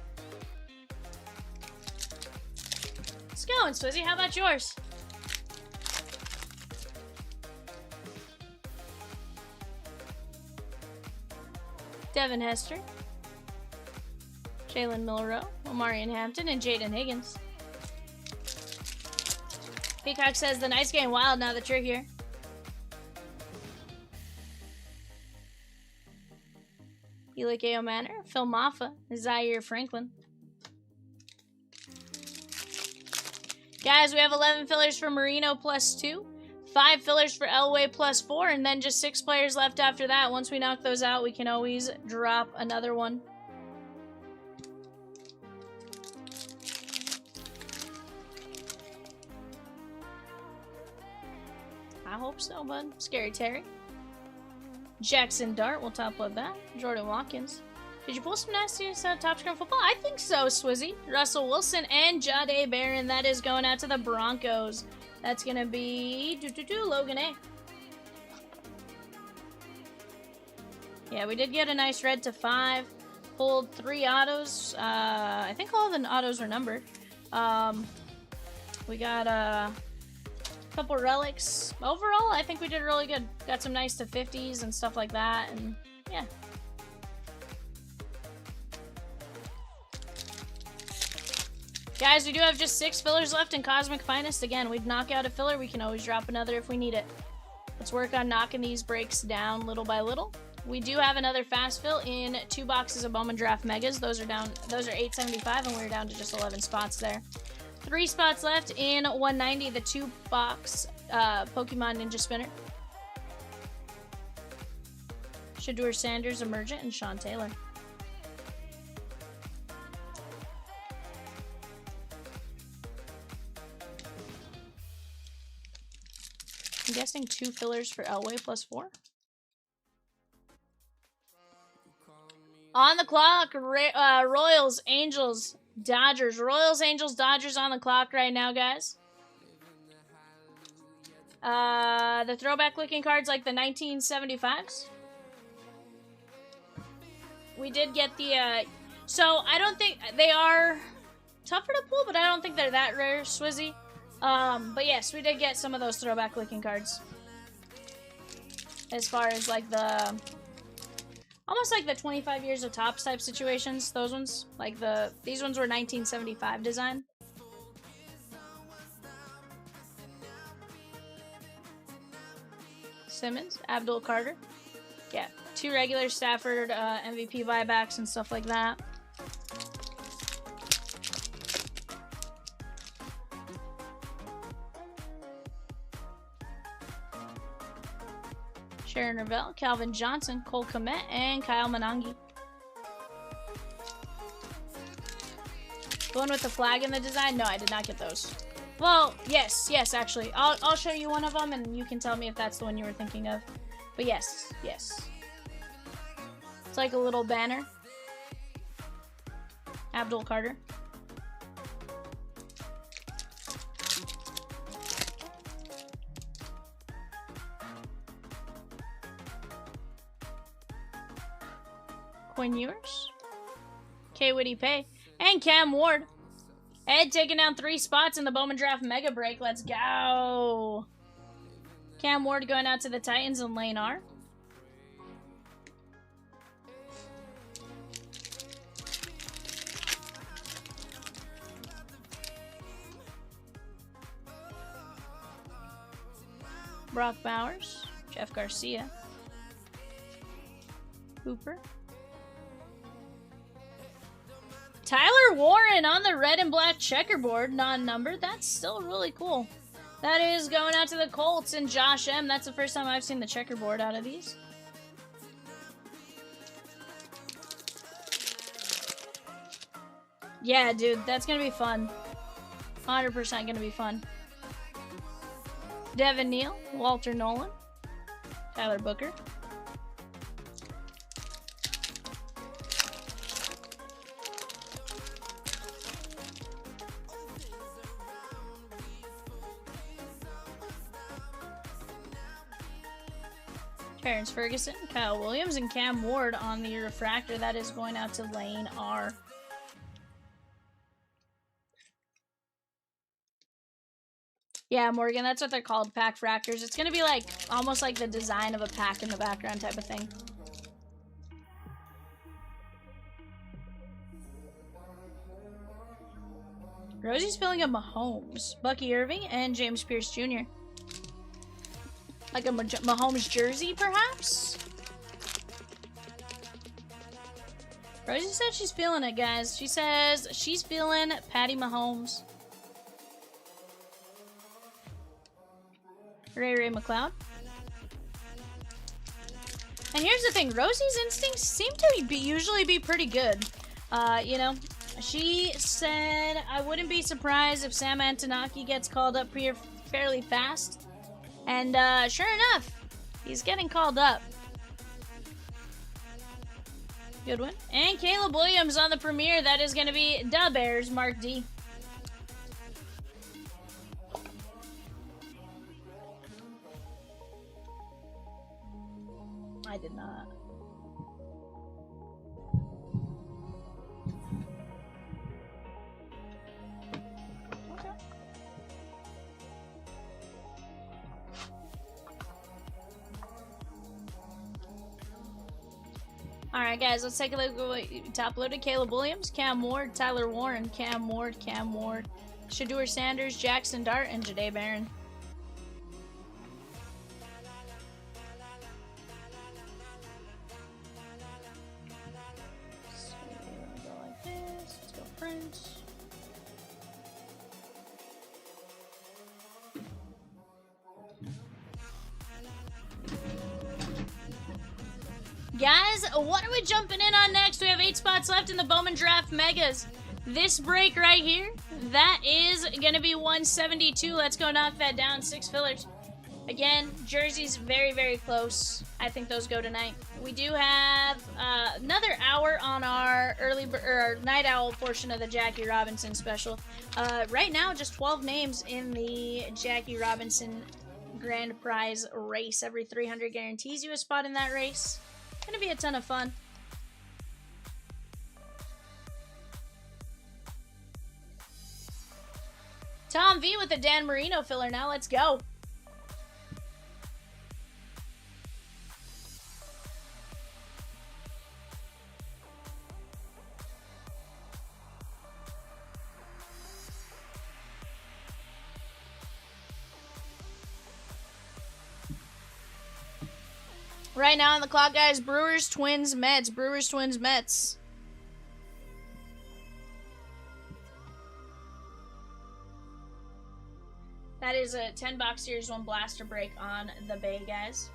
Let's go, Swizzy. How about yours? Devin Hester, Jalen Milrow, Omarion Hampton, and Jaden Higgins. Peacock says, the night's getting wild now that you're here. Elikeo Manor, Phil Maffa, Zaire Franklin. Guys, we have 11 fillers for Marino +2, 5 fillers for Elway +4, and then just 6 players left after that. Once we knock those out, we can always drop another one. I hope so, bud. Scary Terry. Jackson Dart, we'll top load that. Jordan Watkins. Did you pull some nasty top scrum football? I think so, Swizzy. Russell Wilson and Jade Barron. That is going out to the Broncos. That's going to be Logan A. Yeah, we did get a nice red to 5. Pulled 3 autos. I think all the autos are numbered. We got a couple relics. Overall, I think we did really good. Got some nice to 50s and stuff like that, and yeah. Guys, we do have just 6 fillers left in Cosmic Finest. Again, we'd knock out a filler. We can always drop another if we need it. Let's work on knocking these breaks down little by little. We do have another fast fill in 2 boxes of Bowman Draft Megas. Those are $8.75, and we're down to just 11 spots there. 3 spots left in 190, the 2-box Pokemon Ninja Spinner. Shadur Sanders, Emergent, and Sean Taylor. I'm guessing 2 fillers for Elway +4. On the clock, Royals, Angels, Dodgers. Royals, Angels, Dodgers on the clock right now, guys. The throwback looking cards like the 1975s. We did get the, so I don't think, they are tougher to pull, but I don't think they're that rare, Swizzy. But yes, we did get some of those throwback looking cards. As far as like the, almost like the 25 years of Topps type situations, those ones. Like these ones were 1975 design. Simmons, Abdul Carter. Yeah, 2 regular Stafford MVP buybacks and stuff like that. Sharon Ravel, Calvin Johnson, Cole Kmet, and Kyle Manangi. Going with the flag in the design? No, I did not get those. Well, yes, actually. I'll show you one of them, and you can tell me if that's the one you were thinking of. But yes. It's like a little banner. Abdul Carter. Quinn Ewers, K. Whitty Pay, and Cam Ward. Ed taking down 3 spots in the Bowman Draft Mega Break. Let's go. Cam Ward going out to the Titans in lane R. Brock Bowers, Jeff Garcia, Hooper. Tyler Warren on the red and black checkerboard, non-numbered. That's still really cool. That is going out to the Colts and Josh M. That's the first time I've seen the checkerboard out of these. Yeah, dude, that's going to be fun. 100% going to be fun. Devin Neal, Walter Nolan, Tyler Booker. Terrence Ferguson, Kyle Williams, and Cam Ward on the refractor. That is going out to lane R. Yeah, Morgan, that's what they're called, pack fractors. It's going to be like, almost like the design of a pack in the background type of thing. Rosie's filling up Mahomes, Bucky Irving, and James Pierce Jr. Like a Mahomes jersey, perhaps? Rosie said she's feeling it, guys. She says she's feeling Patty Mahomes. Ray McLeod. And here's the thing. Rosie's instincts seem to usually be pretty good. You know, she said, I wouldn't be surprised if Sam Antonaki gets called up here fairly fast. And sure enough, he's getting called up. Good one. And Caleb Williams on the premiere. That is going to be Da Bears, Mark D. I did not. Okay. Alright, guys, let's take a look at what top loaded. Caleb Williams, Cam Ward, Tyler Warren, Cam Ward, Shadur Sanders, Jackson Dart, and Jahdae Barron. So we're gonna go like this. Let's go print. Guys, what are we jumping in on next? We have 8 spots left in the Bowman Draft Megas. This break right here, that is going to be 172. Let's go knock that down. 6 fillers. Again, jerseys very, very close. I think those go tonight. We do have another hour on our our night owl portion of the Jackie Robinson special. Right now, just 12 names in the Jackie Robinson Grand Prize race. Every 300 guarantees you a spot in that race. Gonna be a ton of fun. Tom V with the Dan Marino filler now. Let's go. Right now on the clock, guys, Brewers, Twins, Mets. Brewers, Twins, Mets. That is a 10-box Series 1 blaster break on the Bay, guys.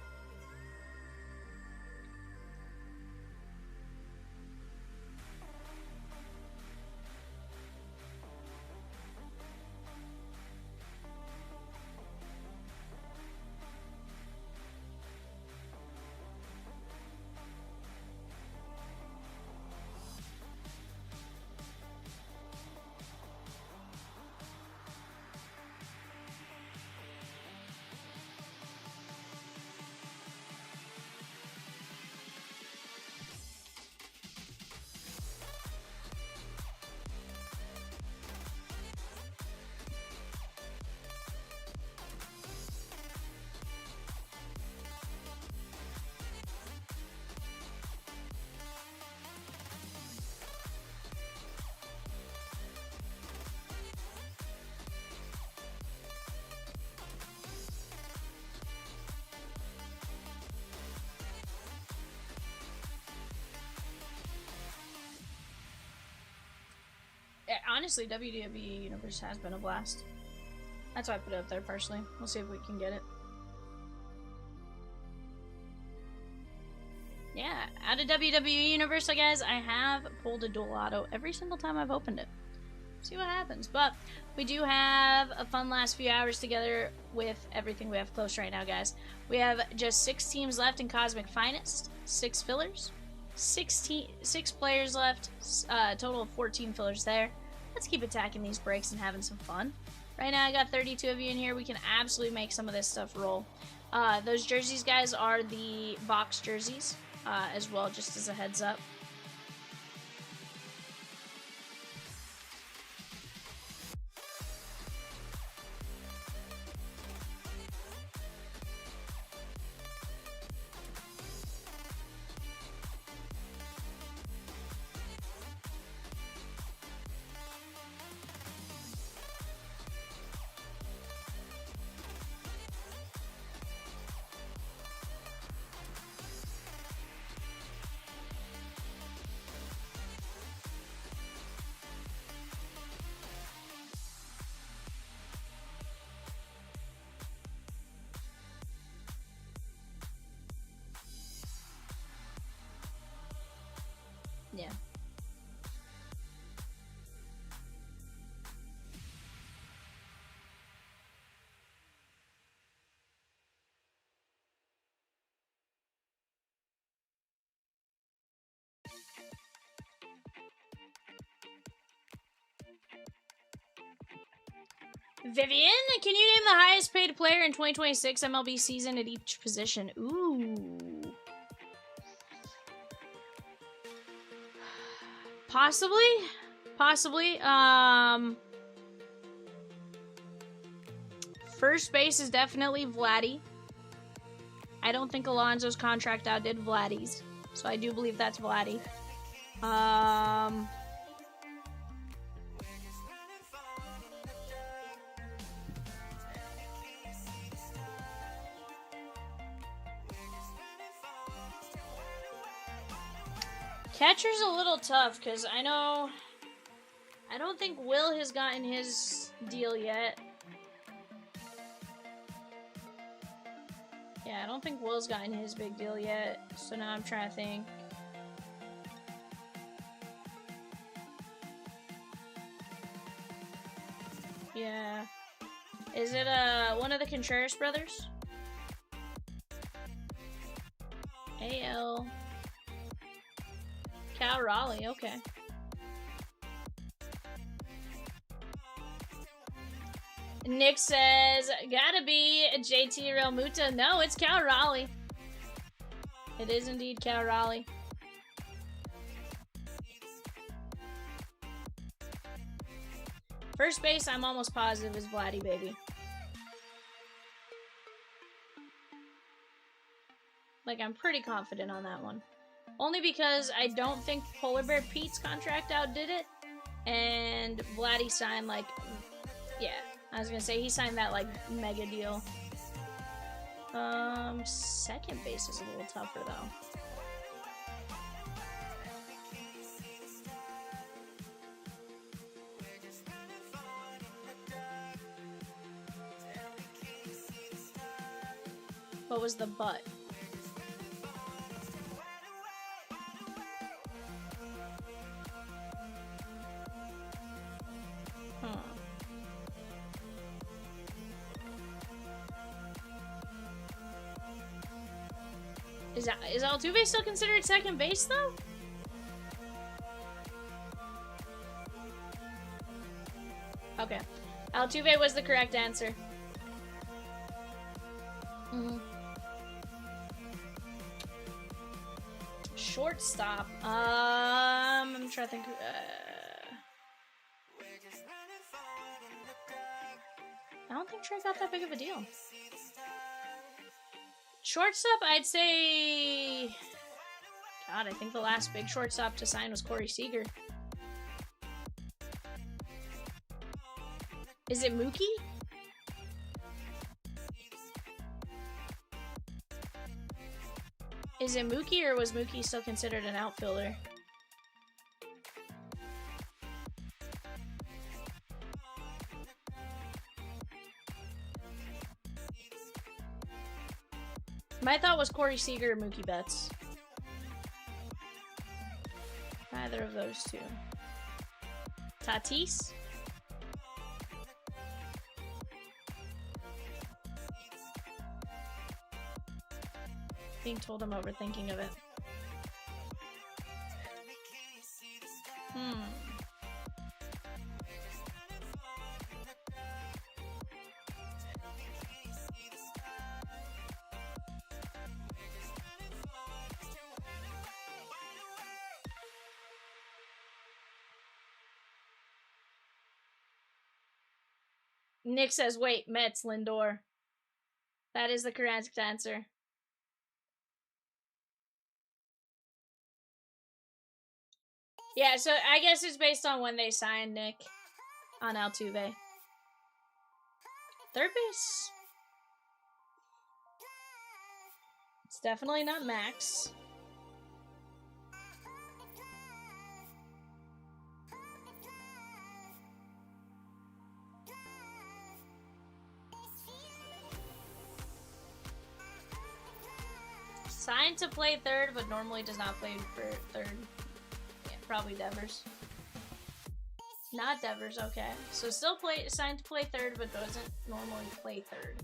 honestly, WWE Universe has been a blast. That's why I put it up there personally. We'll see if we can get it. Yeah, out of WWE Universe, guys, I have pulled a dual auto every single time I've opened it. See what happens. But we do have a fun last few hours together with everything we have close right now, guys. We have just 6 teams left in Cosmic Finest, 6 fillers, 6 players left, total of 14 fillers there. Let's keep attacking these breaks and having some fun. Right now I got 32 of you in here. We can absolutely make some of this stuff roll. Those jerseys, guys, are the box jerseys as well, just as a heads up. Yeah. Vivian, can you name the highest paid player in 2026 MLB season at each position? Ooh. Possibly. First base is definitely Vladdy. I don't think Alonso's contract outdid Vladdy's, so I do believe that's Vladdy. Catcher's a little tough because I don't think Will has gotten his deal yet. Yeah, I don't think Will's gotten his big deal yet. So now I'm trying to think. Yeah. Is it one of the Contreras brothers? AL. Cal Raleigh, okay. Nick says, gotta be JT Realmuto. No, it's Cal Raleigh. It is indeed Cal Raleigh. First base, I'm almost positive, is Vladdy, baby. Like, I'm pretty confident on that one. Only because I don't think Polar Bear Pete's contract outdid it. And Vladdy signed, like, yeah. I was gonna say, he signed that, like, mega deal. Second base is a little tougher, though. What was the but? Is Altuve still considered second base, though? Okay. Altuve was the correct answer. Shortstop. I'm trying to think. I don't think Trey got that big of a deal. Shortstop, I'd say... God, I think the last big shortstop to sign was Corey Seager. Is it Mookie? Is it Mookie, or was Mookie still considered an outfielder? My thought was Corey Seager or Mookie Betts. Neither of those two. Tatis? Being told I'm overthinking of it. Nick says, wait, Mets, Lindor. That is the correct answer. Yeah, so I guess it's based on when they signed Nick on Altuve. Third base. It's definitely not Max. Signed to play third, but normally does not play for third. Yeah, probably Devers. Not Devers, okay. So still signed to play third, but doesn't normally play third.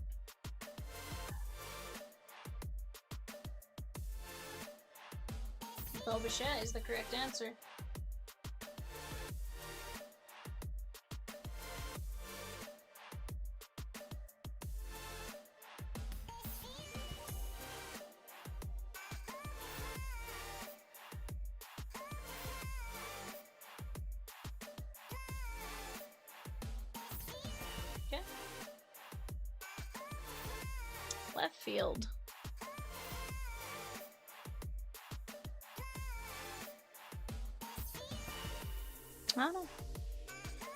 Bo Bichette is the correct answer. Okay. Left field. I don't know.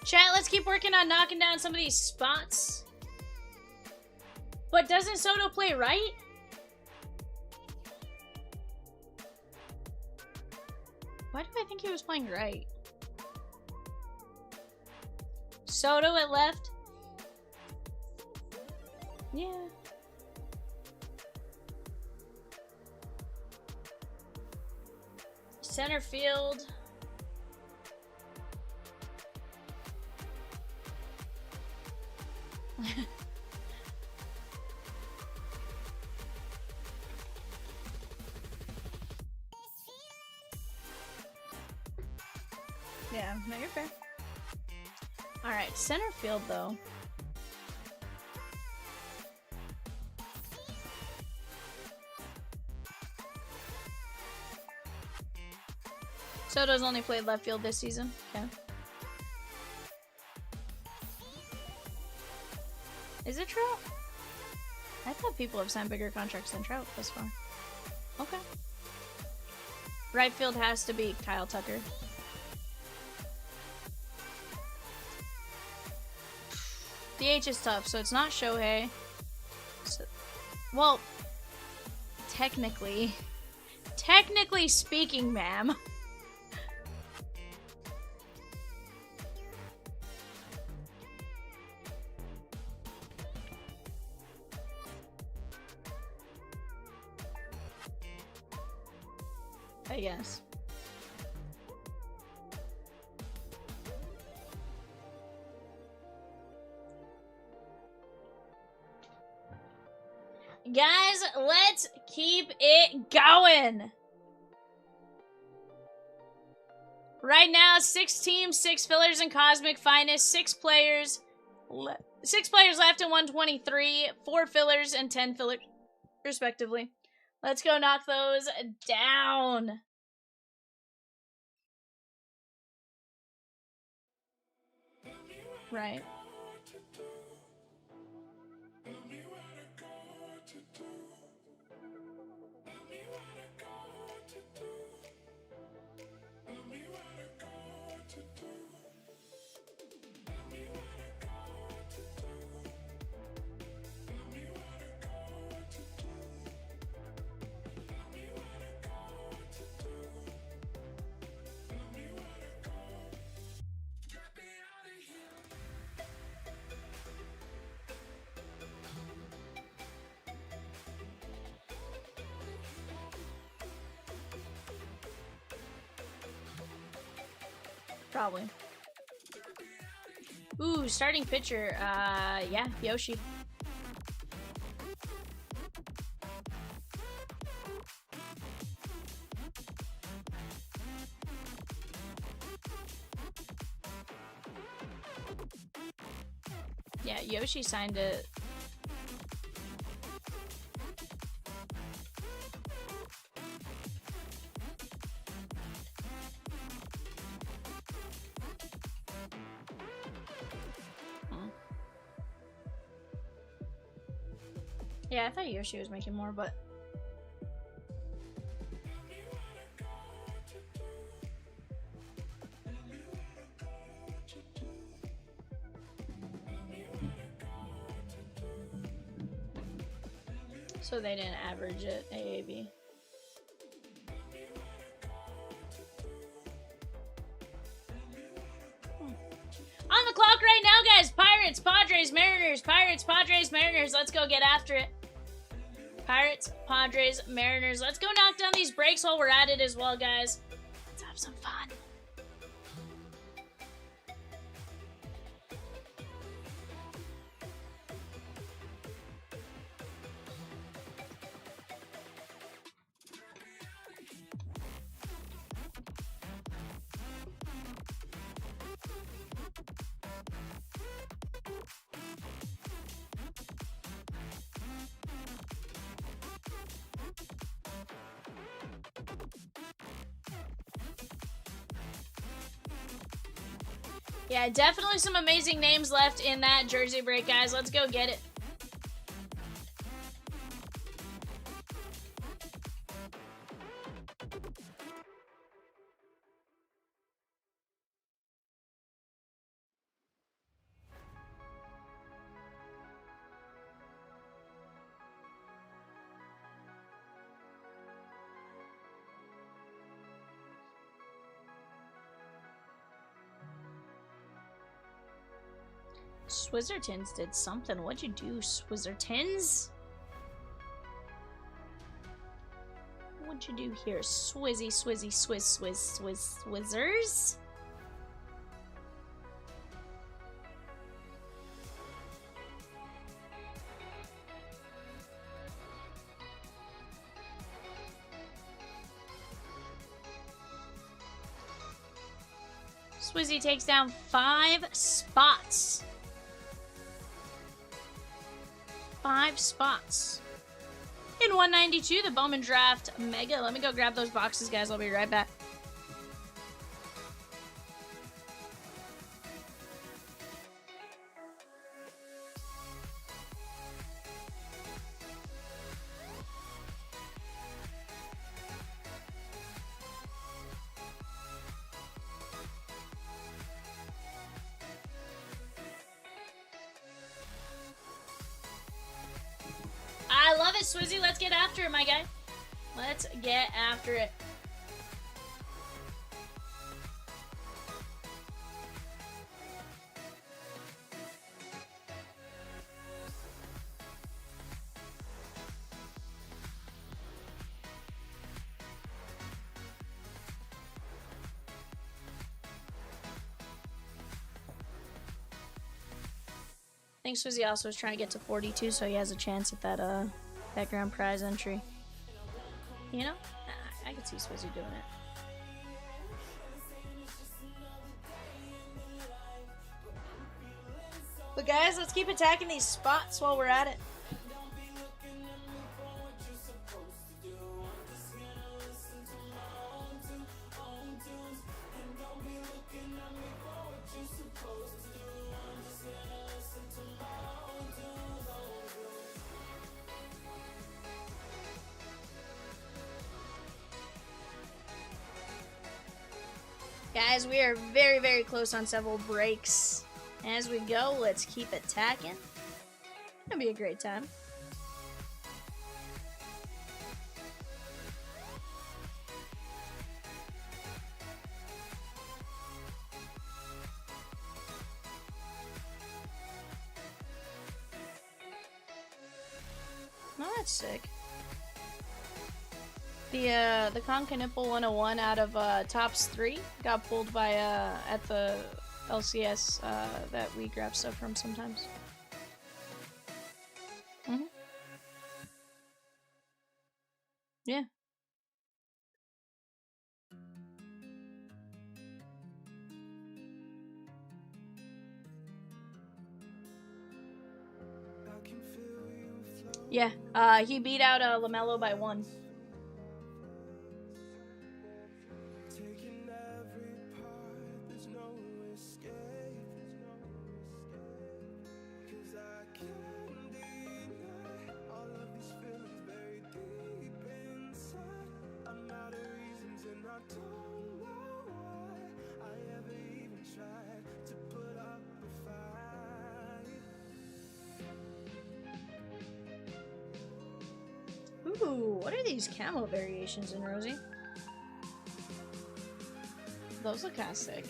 Chat, let's keep working on knocking down some of these spots. But doesn't Soto play right? Why do I think he was playing right? Soto at left? Yeah. Center field. Yeah, no, you're fair. Alright, center field though. Soto's only played left field this season. Okay. Is it Trout? I thought people have signed bigger contracts than Trout thus far. Okay. Right field has to be Kyle Tucker. DH is tough, so it's not Shohei. So, well, technically speaking, ma'am. I guess. Guys, let's keep it going. Right now, 6 teams, 6 fillers and Cosmic Finest, 6 players. 6 players left in 123, 4 fillers and 10 fillers, respectively. Let's go knock those down. Right. Probably. Ooh, starting pitcher. Yeah, Yoshi. Yeah, Yoshi signed it. Yeah, I thought Yoshi was making more, but... So they didn't average it, AAB. On the clock right now, guys. Pirates, Padres, Mariners. Pirates, Padres, Mariners. Let's go get after it. Pirates, Padres, Mariners. Let's go knock down these breaks while we're at it as well, guys. Let's have some fun. Yeah, definitely some amazing names left in that jersey break, guys. Let's go get it. Swizzertons did something. What'd you do, Swizzertons? What'd you do here? Swizzy, swizzy, swizzers? Swizzy takes down 5 spots. 5 spots. In 192, the Bowman Draft Mega. Let me go grab those boxes, guys. I'll be right back. I love it, Swizzy. Let's get after it, my guy. Let's get after it. I think Swizzy also was trying to get to 42, so he has a chance at that that grand prize entry. You know? I could see Swizzy doing it. But guys, let's keep attacking these spots while we're at it. Guys, we are very, very close on several breaks. As we go, let's keep attacking. It'll be a great time. Oh, that's sick. The Concanipple 101 out of Tops 3 got pulled by at the LCS that we grab stuff from sometimes. Yeah. Yeah, he beat out LaMelo by 1. Ooh, what are these camo variations in Rosie? Those look kind of sick.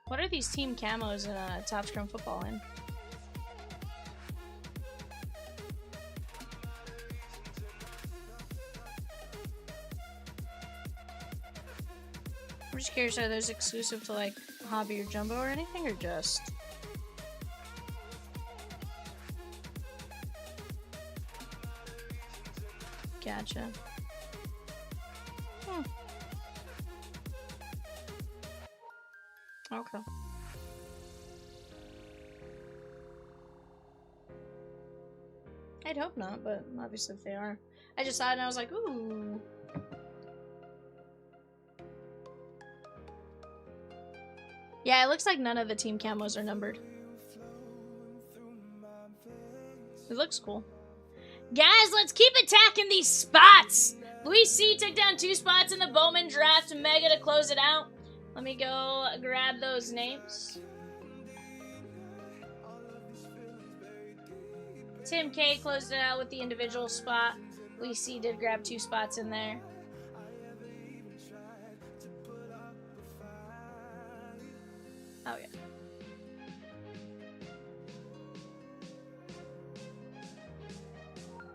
What are these team camos in Top Scrum Football in? I'm just curious, are those exclusive to like Hobby or Jumbo or anything, or just... Gotcha. Okay. I'd hope not, but obviously if they are. I just saw it and I was like, ooh. Yeah, it looks like none of the team camos are numbered. It looks cool. Guys, let's keep attacking these spots! Luis C took down 2 spots in the Bowman draft mega to close it out. Let me go grab those names. Tim K closed it out with the individual spot. Luis C did grab 2 spots in there. Oh, yeah.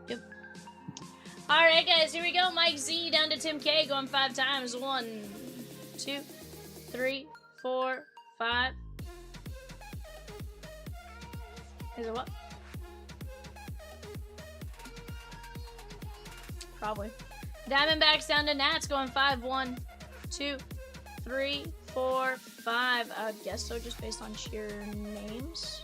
Yep. Alright, guys, here we go. Mike Z down to Tim K, going 5 times. 1, 2, 3, 4, 5. Is it what? Probably. Diamondbacks down to Nats, going 5. 1, 2, 3, 4, 5. I would guess so, just based on sheer names.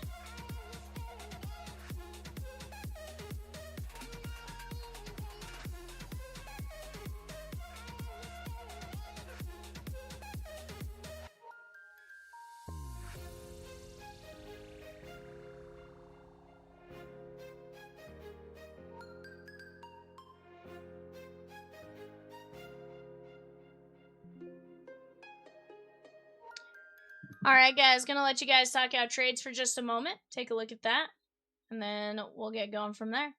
Alright, guys, gonna let you guys talk out trades for just a moment. Take a look at that, and then we'll get going from there.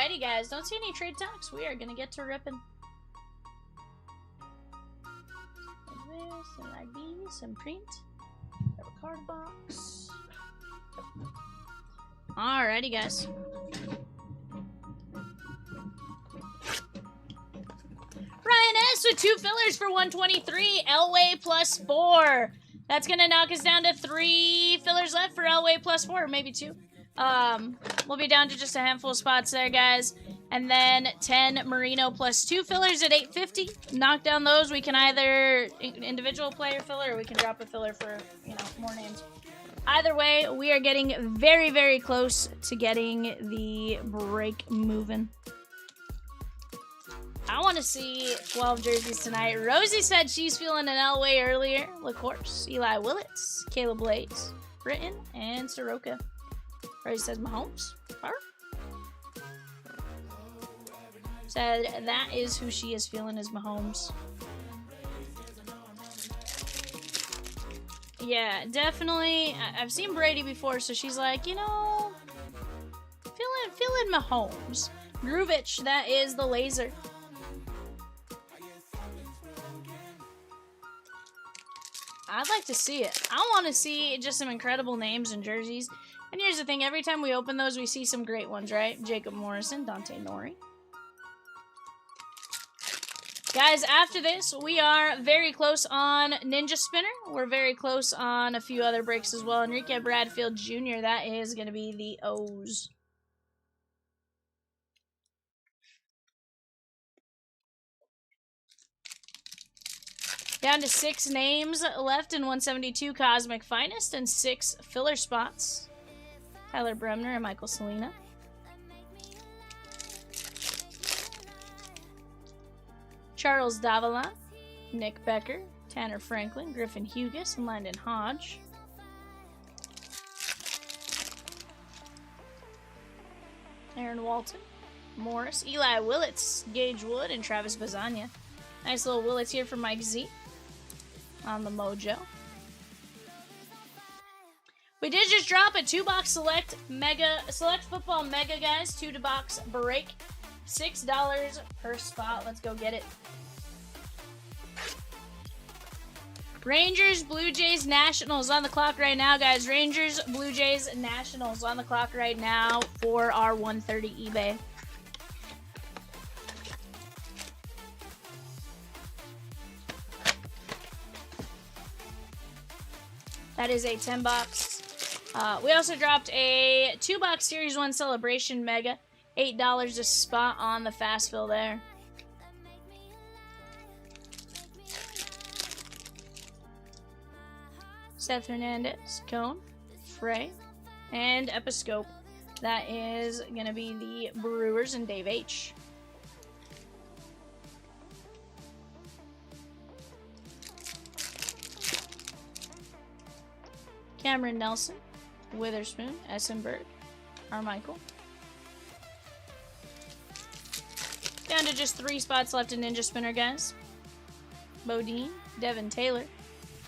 Alrighty, guys. Don't see any trade talks. We are gonna get to ripping. Some ID, some print. Have a card box. Alrighty, guys. Ryan S with 2 fillers for 123. Elway plus 4. That's gonna knock us down to 3 fillers left for Elway plus 4, maybe 2. We'll be down to just a handful of spots there, guys. And then 10 Merino plus 2 fillers at 850. Knock down those. We can either individual player filler or we can drop a filler for, you know, more names. Either way, we are getting very, very close to getting the break moving. I want to see 12 jerseys tonight. Rosie said she's feeling an Elway earlier. LaCourse, Eli Willits, Caleb Blades, Britton, and Soroka. Rosie says Mahomes. Her? Said that is who she is feeling, is Mahomes. Yeah, definitely. I've seen Brady before, so she's like, you know, feeling Mahomes. Groovich, that is the laser. I'd like to see it. I want to see just some incredible names and jerseys. And here's the thing, every time we open those, we see some great ones, right? Jacob Morrison, Dante Nori. Guys, after this, we are very close on Ninja Spinner. We're very close on a few other breaks as well. Enrique Bradfield Jr., that is going to be the O's. Down to 6 names left in 172 Cosmic Finest and 6 filler spots. Tyler Bremner and Michael Selena. Charles Davila, Nick Becker, Tanner Franklin, Griffin Hughes, and Landon Hodge. Aaron Walton, Morris, Eli Willits, Gage Wood, and Travis Bazania. Nice little Willits here for Mike Z on the Mojo. We did just drop a 2-box select football mega, guys. 2-box break. $6 per spot. Let's go get it. Rangers, Blue Jays, Nationals on the clock right now, guys. Rangers, Blue Jays, Nationals on the clock right now for our 130 eBay. That is a 10-box. We also dropped a 2-box Series 1 Celebration Mega. $8 a spot on the fast fill there. Seth Hernandez, Cone, Frey, and Episcope. That is going to be the Brewers and Dave H. Cameron Nelson, Witherspoon, Essenberg, Carmichael. Down to just 3 spots left in Ninja Spinner, guys. Bodine, Devin Taylor,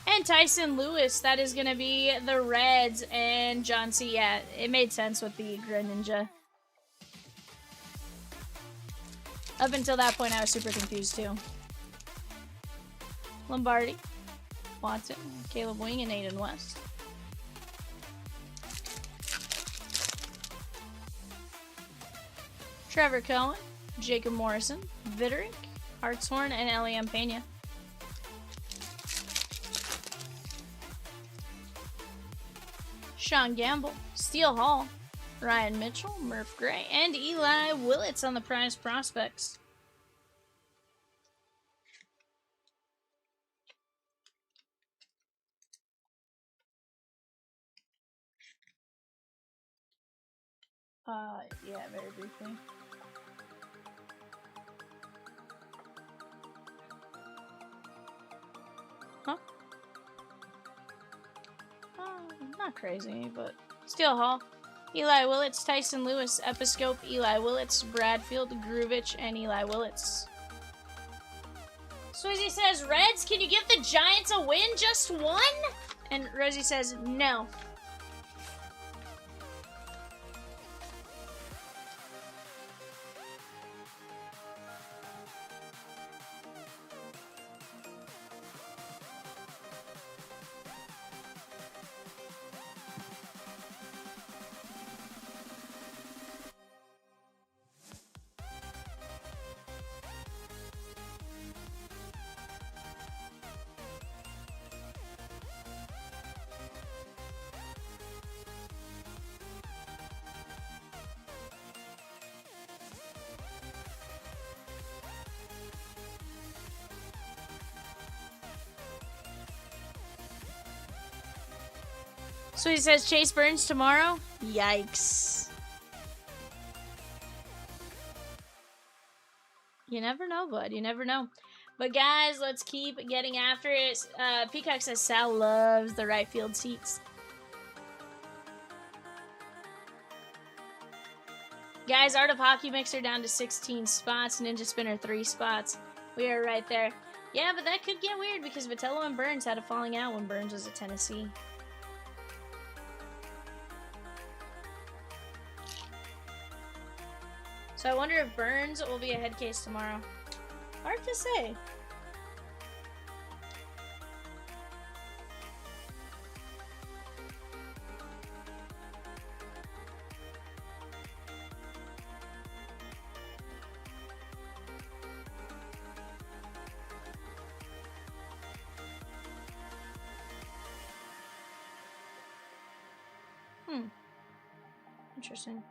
and Tyson Lewis. That is going to be the Reds and John C. Yeah, it made sense with the Greninja. Up until that point, I was super confused, too. Lombardi, Watson, Caleb Wing, and Aiden West. Trevor Cohen, Jacob Morrison, Vitterick, Hartshorn, and Eliam Pena. Sean Gamble, Steele Hall, Ryan Mitchell, Murph Gray, and Eli Willits on the prize prospects. Yeah, very briefly. Huh? Not crazy, but Steele Hall, Eli Willits, Tyson Lewis, Episcope, Eli Willits, Bradfield, Groovich, and Eli Willits. Swizzy says, Reds, can you give the Giants a win? Just one? And Rosie says, no. So he says Chase Burns tomorrow? Yikes. You never know, bud. You never know. But guys, let's keep getting after it. Peacock says Sal loves the right field seats. Guys, Art of Hockey Mixer down to 16 spots. Ninja Spinner 3 spots. We are right there. Yeah, but that could get weird because Vitello and Burns had a falling out when Burns was at Tennessee. So I wonder if Burns will be a head case tomorrow. Hard to say. Interesting.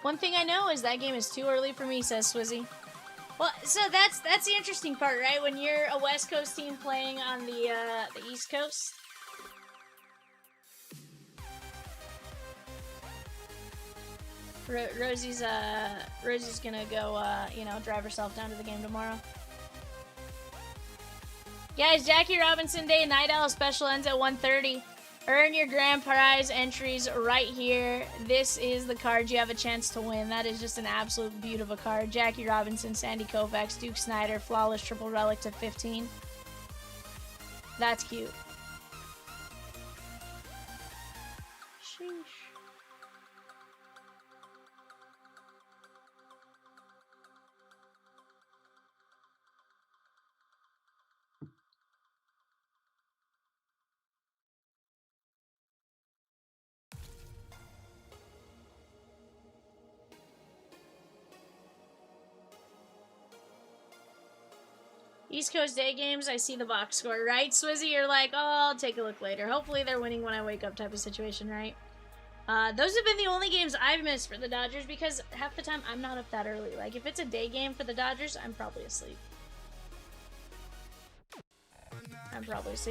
One thing I know is that game is too early for me, says Swizzy. Well, so that's the interesting part, right? When you're a West Coast team playing on the East Coast. Rosie's gonna go, drive herself down to the game tomorrow. Guys, Jackie Robinson Day Night Owl special ends at 1:30. Earn your grand prize entries right here. This is the card you have a chance to win. That is just an absolute beaut of a card. Jackie Robinson, Sandy Koufax, Duke Snyder, Flawless Triple Relic to 15. That's cute. Sheesh. East Coast day games, I see the box score, right? Swizzy, you're like, oh, I'll take a look later. Hopefully they're winning when I wake up type of situation, right? Those have been the only games I've missed for the Dodgers because half the time I'm not up that early. Like, if it's a day game for the Dodgers, I'm probably asleep.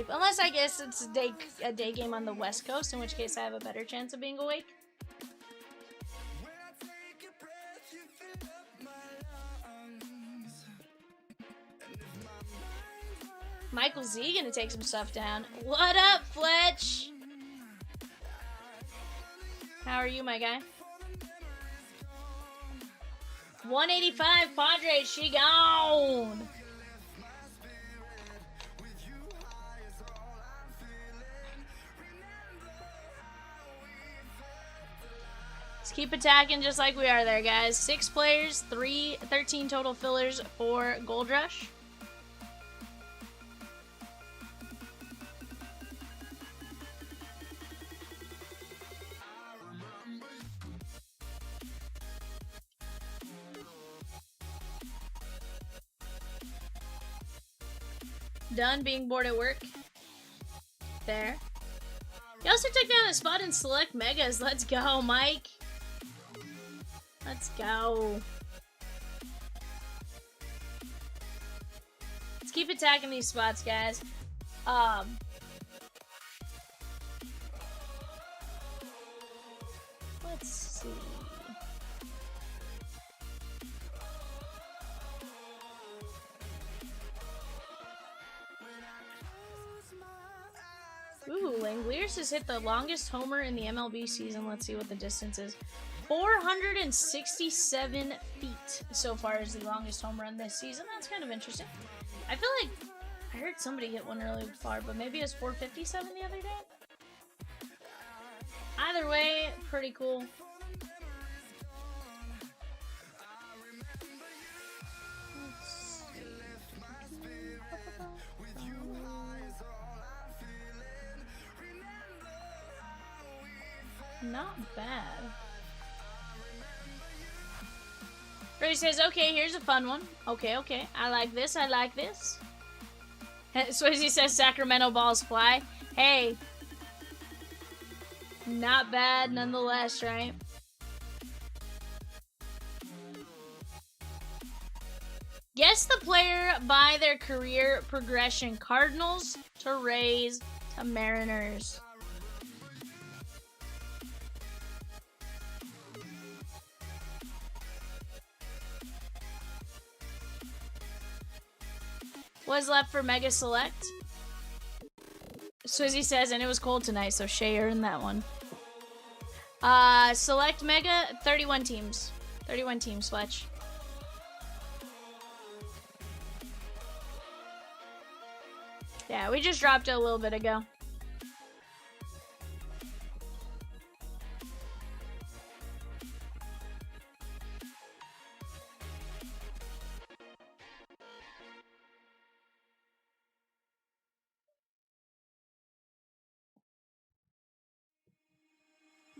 Unless I guess it's a day game on the West Coast, in which case I have a better chance of being awake. Michael Z gonna take some stuff down. What up, Fletch? How are you, my guy? 185 Padres, she gone. Let's keep attacking just like we are there, guys. 6 players, 13 total fillers for Gold Rush. Done being bored at work. There. You also took down a spot in select megas. Let's go, Mike. Let's go. Let's keep attacking these spots, guys. Let's see. Ooh, Langoliers has hit the longest homer in the MLB season. Let's see what the distance is. 467 feet so far is the longest home run this season. That's kind of interesting. I feel like I heard somebody hit one really far, but maybe it was 457 the other day. Either way, pretty cool. Not bad. Ray says, okay, here's a fun one. Okay, okay. I like this. I like this. Swayze says, Sacramento balls fly. Hey. Not bad nonetheless, right? Guess the player by their career progression. Cardinals to Rays to Mariners. What's left for Mega Select? Swizzy says, and it was cold tonight, so Shay earned that one. Select Mega, 31 teams. 31 teams, Fletch. Yeah, we just dropped it a little bit ago.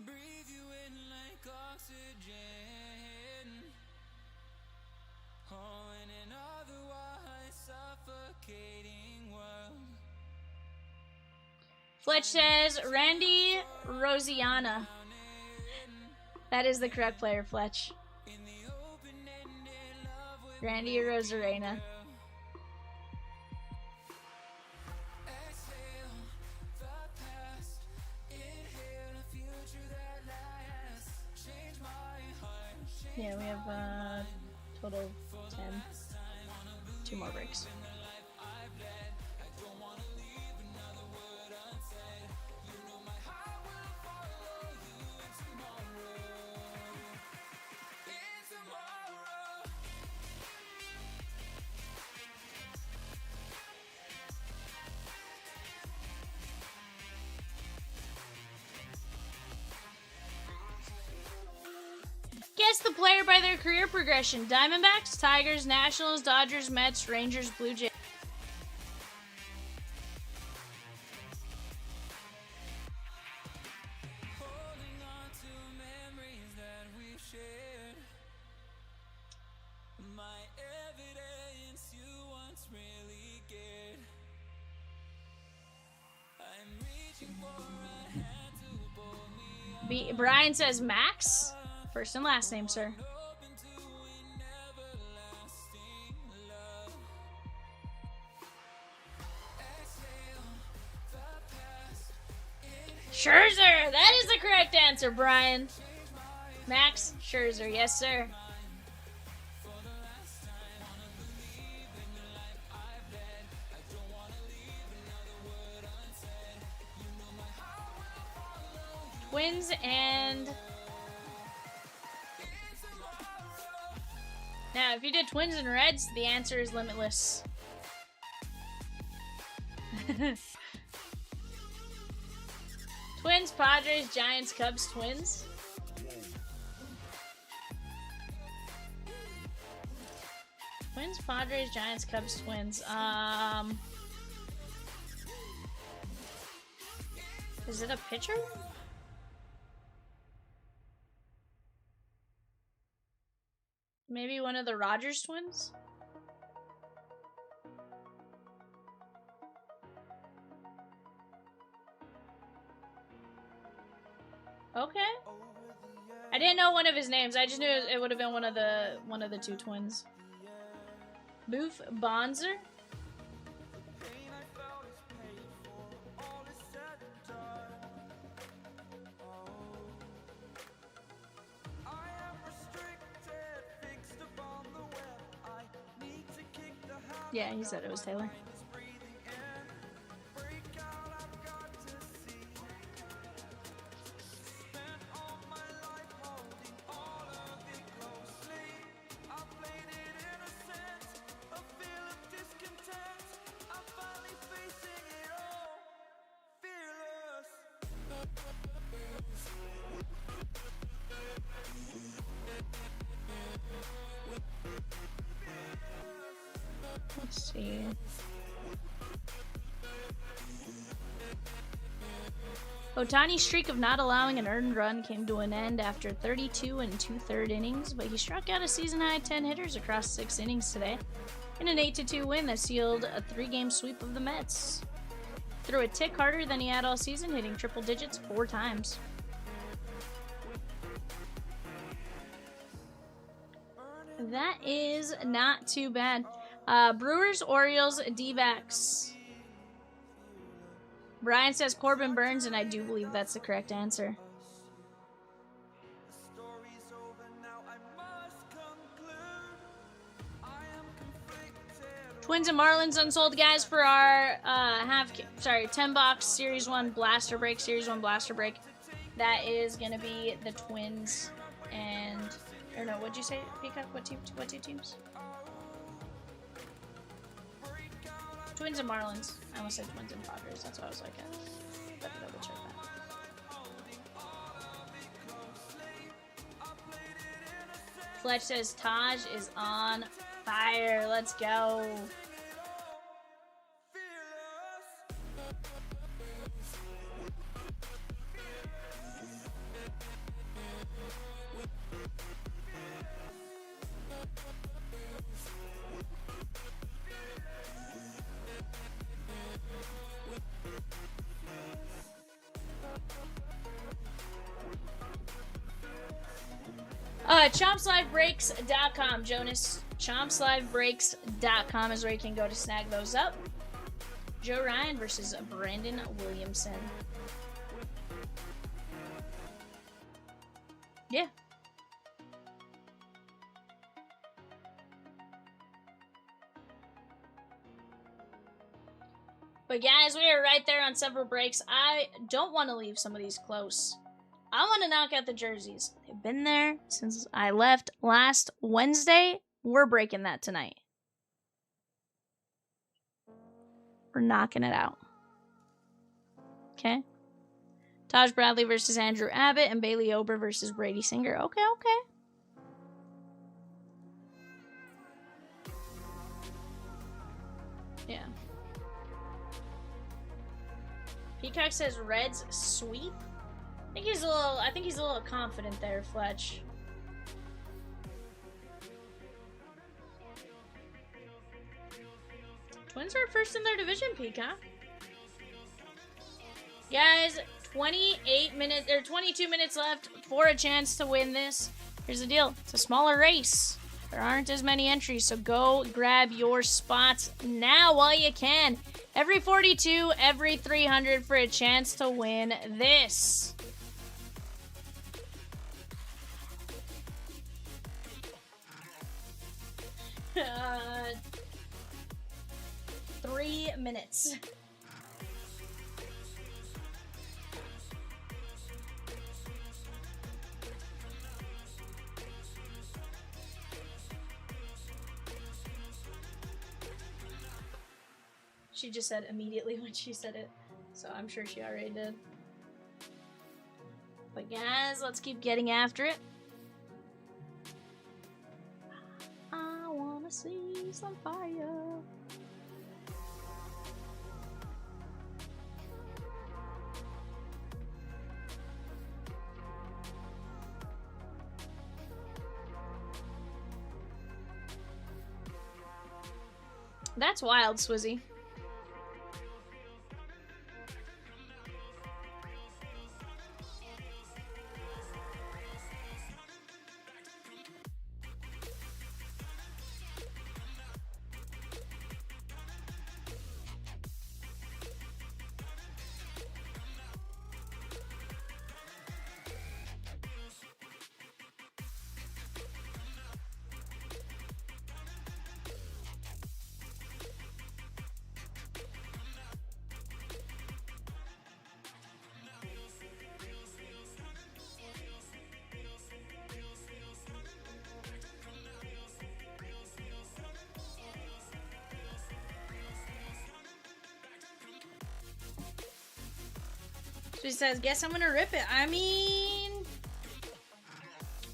Breathe you in like oxygen. Oh, in an otherwise suffocating world. Fletch says, Randy Rosiana. That is the correct player, Fletch. Randy Rosarena. Yeah, we have total of 10. 2 more breaks. Guess the player by their career progression. Diamondbacks, Tigers, Nationals, Dodgers, Mets, Rangers, Blue Jays. Holding on to memories that we've shared. My evidence you once really cared. I'm reaching for a hand to pull me up. Brian says Max. First and last name, sir. Open to an everlasting love. Exhale the past. Scherzer. That is the correct answer, Brian. Max Scherzer. Yes, sir. Twins and... Now, if you did Twins and Reds, the answer is limitless. Twins, Padres, Giants, Cubs, Twins. Twins, Padres, Giants, Cubs, Twins. Is it a pitcher? Maybe one of the Rogers twins? Okay. I didn't know one of his names. I just knew it would have been one of the 2 twins. Booth Bonzer? Yeah, he said it was Taylor. Fearless. see. Otani's streak of not allowing an earned run came to an end after 32 and 2/3 innings, but he struck out a season-high 10 hitters across 6 innings today in an 8-2 win that sealed a 3-game sweep of the Mets. Threw a tick harder than he had all season, hitting triple digits 4 times. That is not too bad. Brewers, Orioles, D-backs. Brian says Corbin Burns, and I do believe that's the correct answer. Twins and Marlins unsold, guys, for our 10-box Series 1 Blaster Break. Series 1 Blaster Break. That is going to be the Twins and... Or no, what'd you say, Peacock? What two teams? Twins and Marlins. I almost said Twins and Padres. That's what I was like. Better double check that. Fletch says Taj is on fire. Let's go. ChompsLiveBreaks.com, Jonas. ChompsLiveBreaks.com is where you can go to snag those up. Joe Ryan versus Brandon Williamson. Yeah. But guys, we are right there on several breaks. I don't want to leave some of these close. I want to knock out the jerseys. They've been there since I left last Wednesday. We're breaking that tonight. We're knocking it out. Okay. Taj Bradley versus Andrew Abbott and Bailey Ober versus Brady Singer. Okay. Yeah. Peacock says Reds sweep. I think he's a little confident there, Fletch. Twins are first in their division, Peacock. Guys, 22 minutes left for a chance to win this. Here's the deal. It's a smaller race. There aren't as many entries, so go grab your spots now while you can. Every 42, every 300 for a chance to win this. Uh, 3 minutes. She just said immediately when she said it, so I'm sure she already did. But guys, let's keep getting after it. I wanna see some fire. That's wild, Swizzy. So he says, guess I'm gonna rip it. I mean,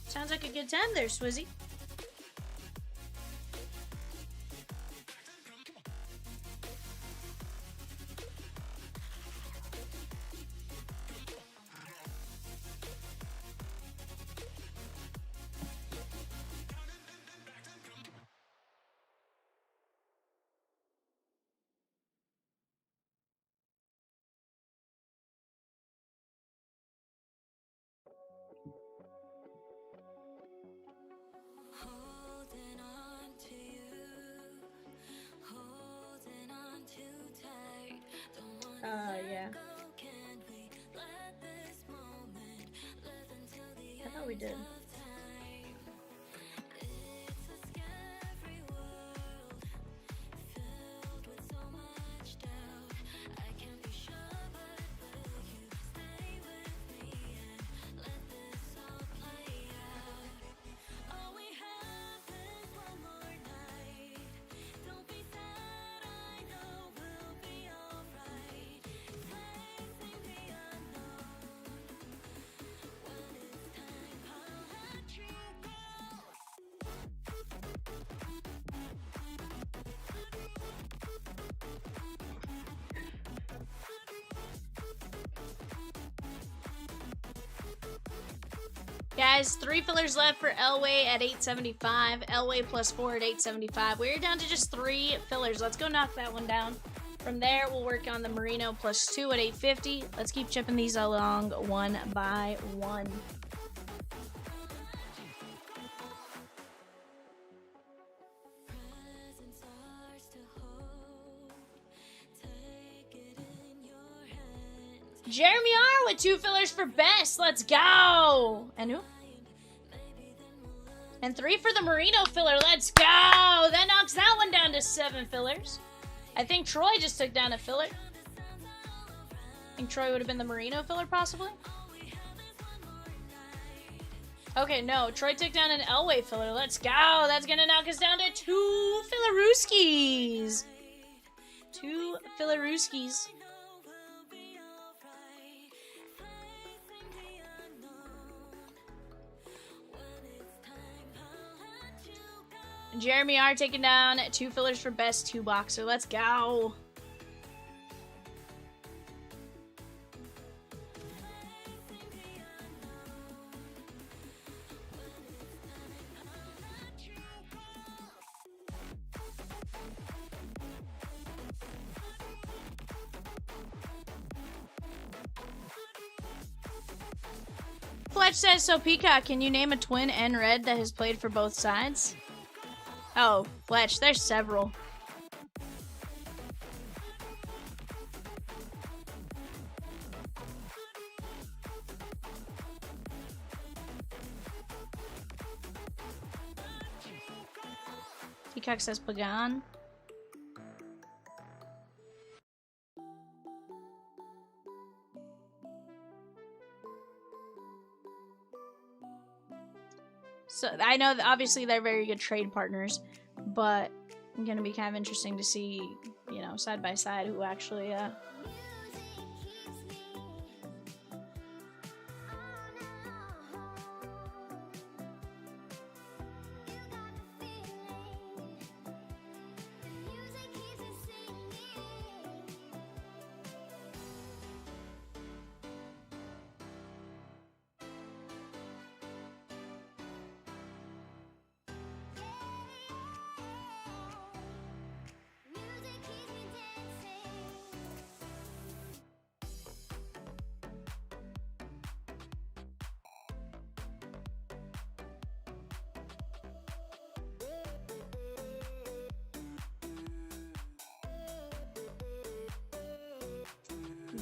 sounds like a good time there, Swizzy. we did. Guys, 3 fillers left for Elway at 875. Elway plus 4 at 875. We're down to just 3 fillers. Let's go knock that one down. From there, we'll work on the Merino plus 2 at 850. Let's keep chipping these along one by one. Jeremy R with 2 fillers for best. Let's go. And who? And 3 for the Merino filler. Let's go. That knocks that one down to 7 fillers. I think Troy just took down a filler. I think Troy would have been the Merino filler possibly. Okay, no. Troy took down an Elway filler. Let's go. That's going to knock us down to 2 fillerooskies. 2 fillerooskies. Jeremy R taking down 2 fillers for best 2 boxer. Let's go. Fletch says, so Peacock, can you name a twin and red that has played for both sides? Oh, Fletch, there's several. Peacock says Pagan. So I know that obviously they're very good trade partners, but it's gonna be kind of interesting to see, you know, side by side who actually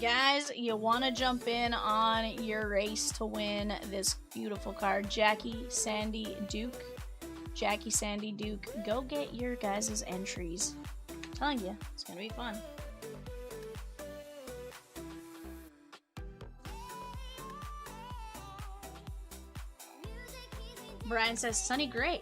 Guys, you want to jump in on your race to win this beautiful card, Jackie Sandy Duke. Jackie Sandy Duke, go get your guys' entries. I'm telling you, it's gonna be fun. Brian says Sunny Gray.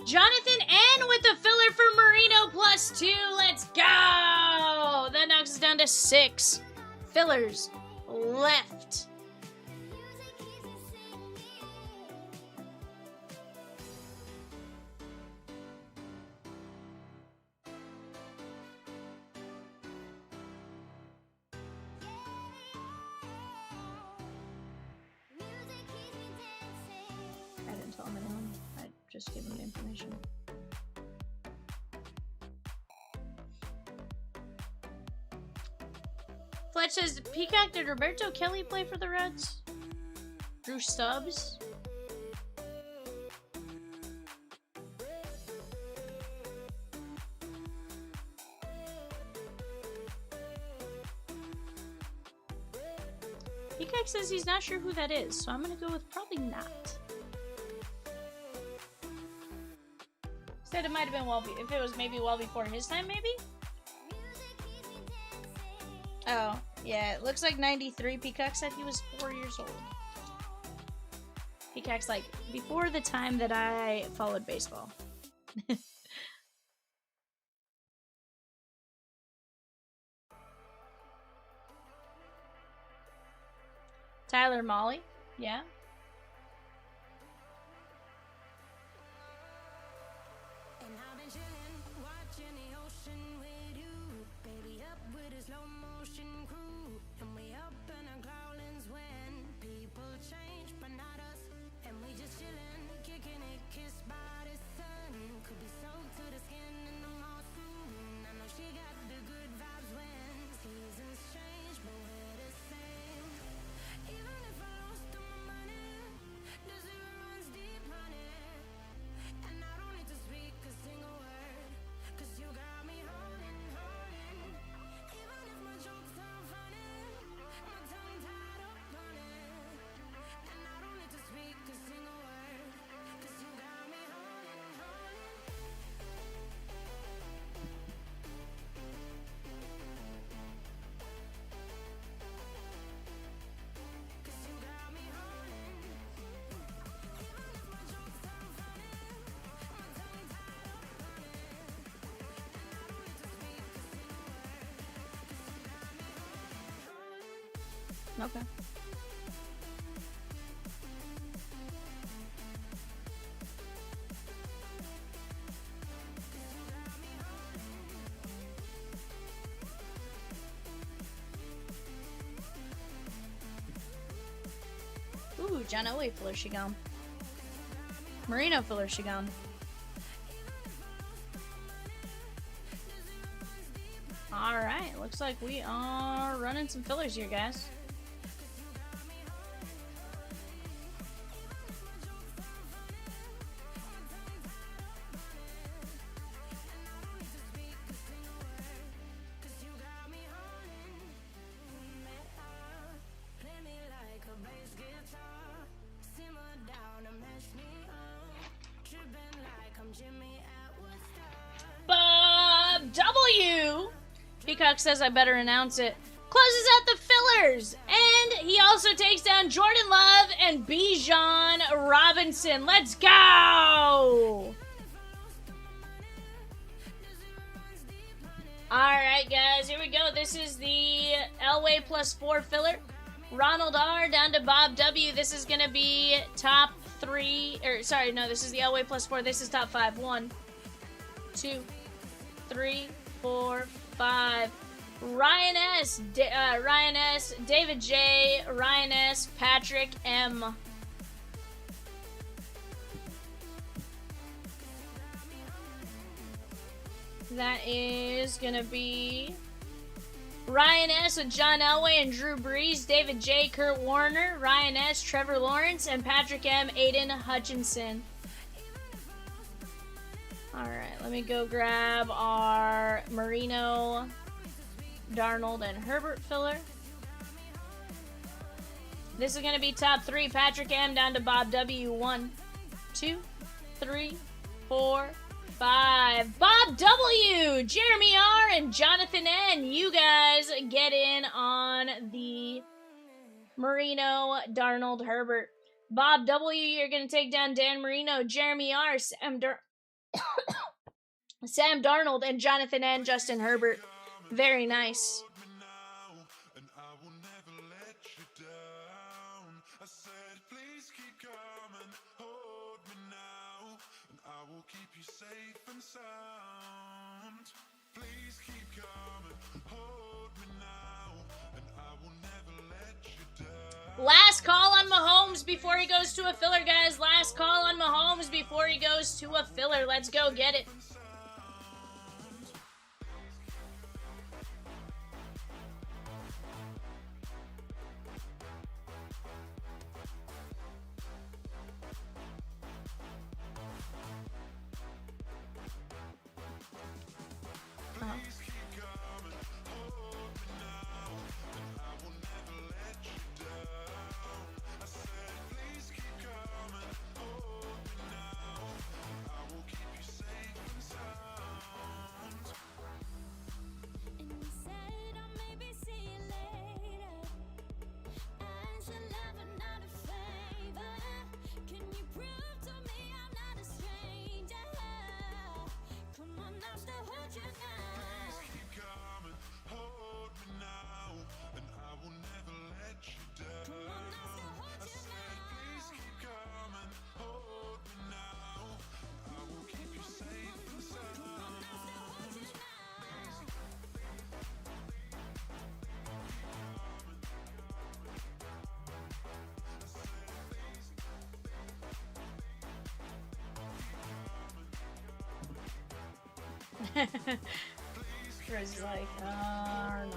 Jonathan N with the filler for Merino plus 2. Let's go! That knocks us down to 6 fillers left. I didn't tell him anyone. Just give him the information. Fletch says, Peacock, did Roberto Kelly play for the Reds? Drew Stubbs? Peacock says he's not sure who that is, so I'm gonna go with probably not. Said it might have been if it was maybe well before his time, maybe? Oh, yeah, it looks like 93. Peacock said he was 4 years old. Peacock's like, before the time that I followed baseball. Tyler Molly, yeah. Okay. Ooh, John Elway filler she gone. Marino filler she gone. Alright, looks like we are running some fillers here, guys. Bob W. Peacock says I better announce it. Closes out the fillers. And he also takes down Jordan Love and Bijan Robinson. Let's go! Alright, guys. Here we go. This is the Elway +4 filler. Ronald R. down to Bob W. This is going to be top 3. Or, sorry, no. This is the Elway +4. This is top 5. 1, 2, 3, 4, 5. Ryan S, David J, Ryan S, Patrick M. That is gonna be Ryan S with John Elway and Drew Brees, David J, Kurt Warner, Ryan S, Trevor Lawrence, and Patrick M, Aiden Hutchinson. Alright, let me go grab our Marino, Darnold, and Herbert filler. This is going to be top 3. Patrick M down to Bob W. 1, 2, 3, 4, 5. Bob W, Jeremy R, and Jonathan N. You guys get in on the Marino, Darnold, Herbert. Bob W, you're going to take down Dan Marino, Jeremy R, Sam Darnold, and Jonathan N. Justin Herbert. Very nice. Last call on Mahomes before he goes to a filler, guys. Last call on Mahomes before he Wednesday goes to a filler. Let's go get it. And you said I'll maybe see you later. As a lover, not a favor. Can you prove to me I'm not a stranger? Come on, I'll still hold you now. Keep coming, hold me now, and I will never let you down. Come on, I'll still hold you Please now. keep coming, hold me now. I will keep you safe and sound. Come on, I'll still hold you now. Chris like, no.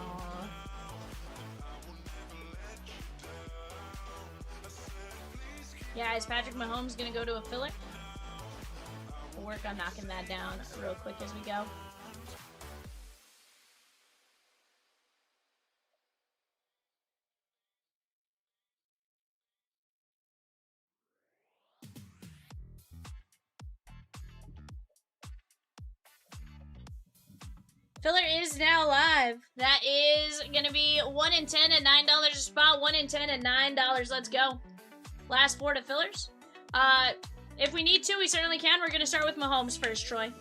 Yeah, is Patrick Mahomes gonna go to a filler? We'll work on knocking that down real quick as we go. Filler is now live. That is going to be 1 in 10 at $9 a spot. 1 in 10 at $9. Let's go. Last 4 to fillers. If we need to, we certainly can. We're going to start with Mahomes first, Troy.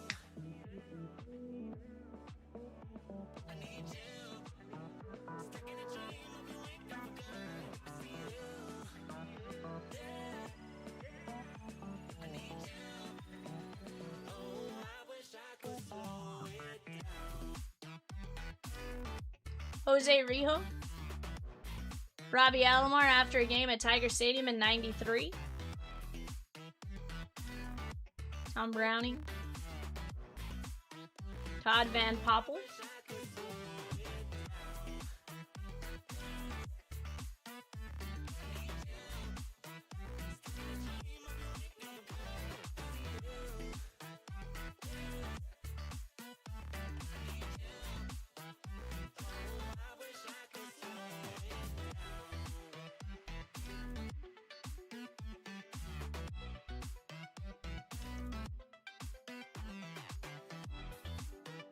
Jose Rijo. Robbie Alomar after a game at Tiger Stadium in '93. Tom Browning. Todd Van Poppel.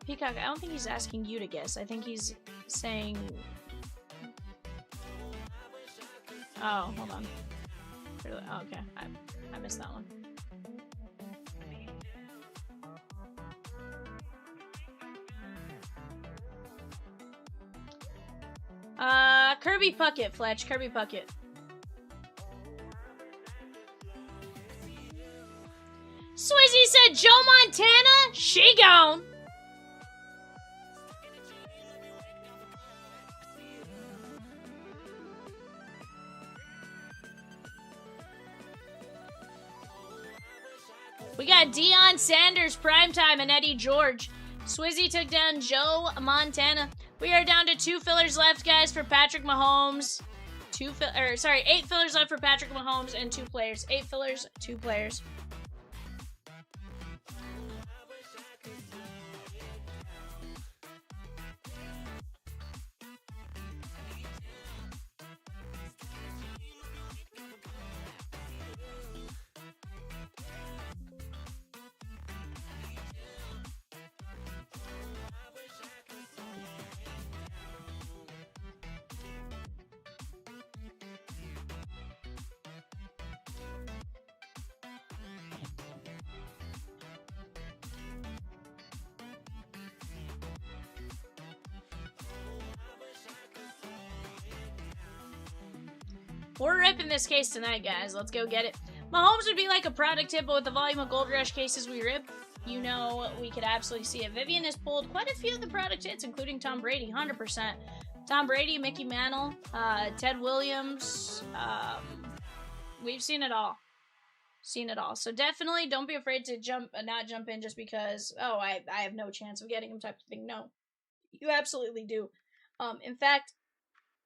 Peacock, I don't think he's asking you to guess. I think he's saying... Oh, hold on. Oh, okay. I missed that one. Kirby Puckett, Fletch. Kirby Puckett. Swizzy said Joe Montana? She gone. We got Deion Sanders, Primetime, and Eddie George. Swizzy took down Joe Montana. We are down to 2 fillers left, guys, for Patrick Mahomes. 8 fillers left for Patrick Mahomes and 2 players. 8 fillers, 2 players. We're ripping this case tonight, guys. Let's go get it. Mahomes would be like a product tip, but with the volume of Gold Rush cases we rip, you know we could absolutely see it. Vivian has pulled quite a few of the product hits, including Tom Brady, 100%. Tom Brady, Mickey Mantle, Ted Williams. We've seen it all. Seen it all. So definitely don't be afraid to not jump in just because, oh, I have no chance of getting them type of thing. No, you absolutely do. In fact,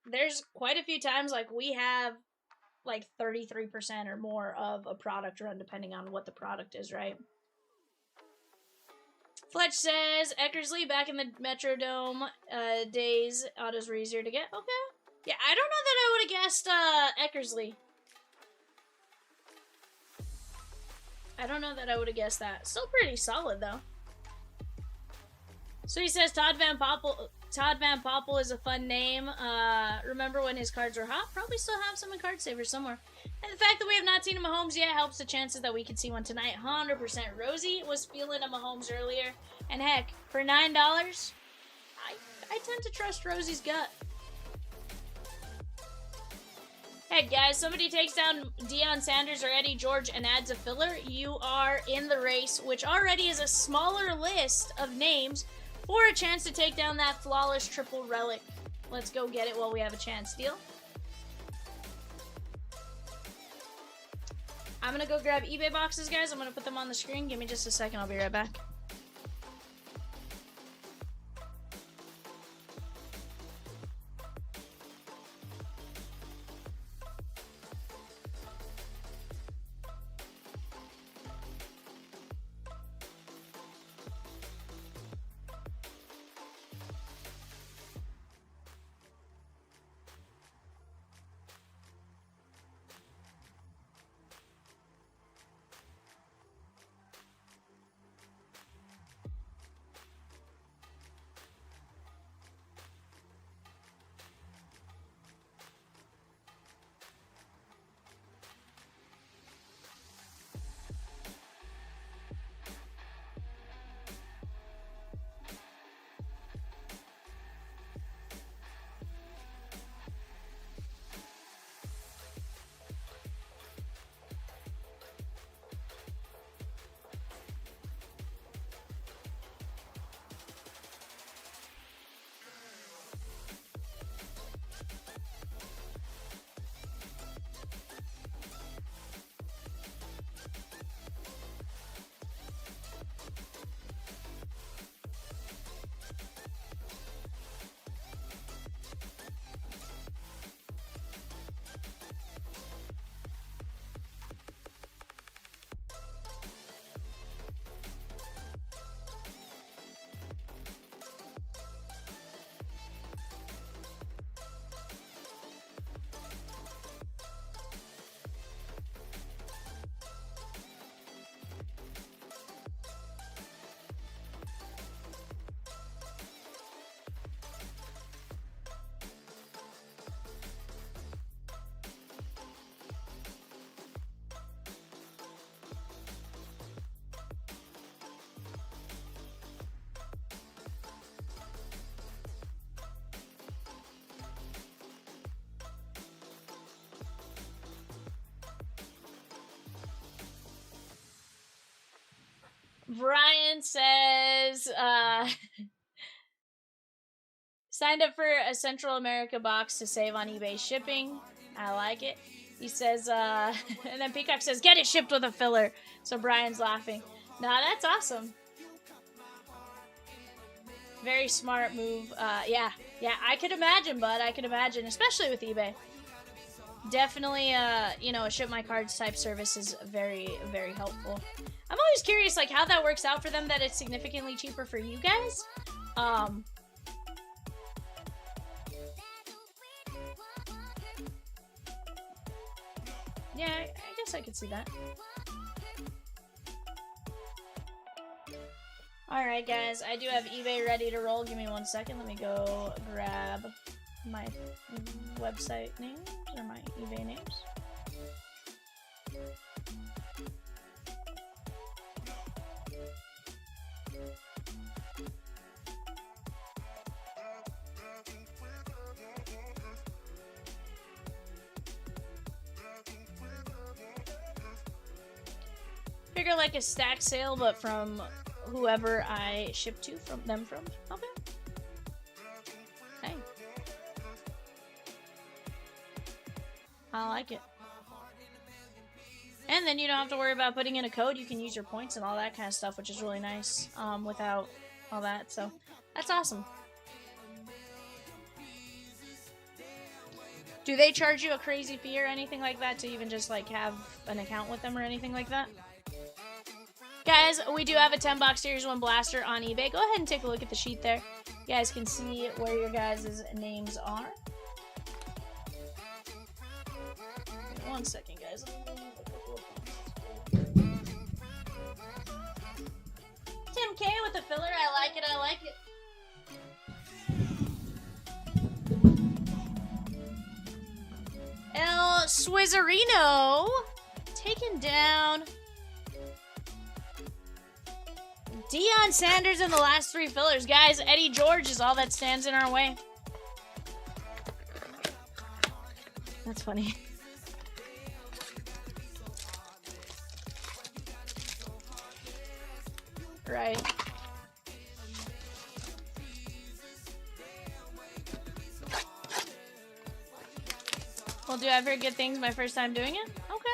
there's quite a few times like we have like 33% or more of a product run depending on what the product is, right? Fletch says Eckersley back in the Metrodome days, autos were easier to get. Okay. Yeah, I don't know that I would have guessed Eckersley. I don't know that I would have guessed that. Still pretty solid though. So he says Todd Van Poppel is a fun name. Remember when his cards were hot? Probably still have some in card savers somewhere. And the fact that we have not seen a Mahomes yet helps the chances that we could see one tonight. 100%. Rosie was feeling a Mahomes earlier. And heck, for $9, I tend to trust Rosie's gut. Hey guys, somebody takes down Deion Sanders or Eddie George and adds a filler. You are in the race, which already is a smaller list of names for a chance to take down that flawless triple relic. Let's go get it while we have a chance. Deal? I'm gonna go grab eBay boxes, guys. I'm gonna put them on the screen. Give me just a second. I'll be right back. Brian says, signed up for a Central America box to save on eBay shipping. I like it. He says, and then Peacock says, get it shipped with a filler. So Brian's laughing. Nah, that's awesome. Very smart move. Yeah, I could imagine, bud. I could imagine, especially with eBay. Definitely, you know, a ship my cards type service is very, very helpful. I'm always curious, like, how that works out for them, that it's significantly cheaper for you guys. Yeah, I guess I could see that. Alright, guys, I do have eBay ready to roll. Give me 1 second. Let me go grab my website names, or my eBay names. Figure like a stack sale, but from whoever I ship to, from. Okay. Hey. I like it. And and then you don't have to worry about putting in a code. You can use your points and all that kind of stuff, which is really nice, without all that. So that's awesome. Do they charge you a crazy fee or anything like that to even just like have an account with them or anything like that? Guys, we do have a 10-box Series 1 blaster on eBay. Go ahead and take a look at the sheet there. You guys can see where your guys' names are. 1 second, guys. Tim K with the filler. I like it. I like it. El Swizzerino taking down Deion Sanders in the last 3 fillers. Guys, Eddie George is all that stands in our way. That's funny. Right. Well, do I've heard good things my first time doing it? Okay.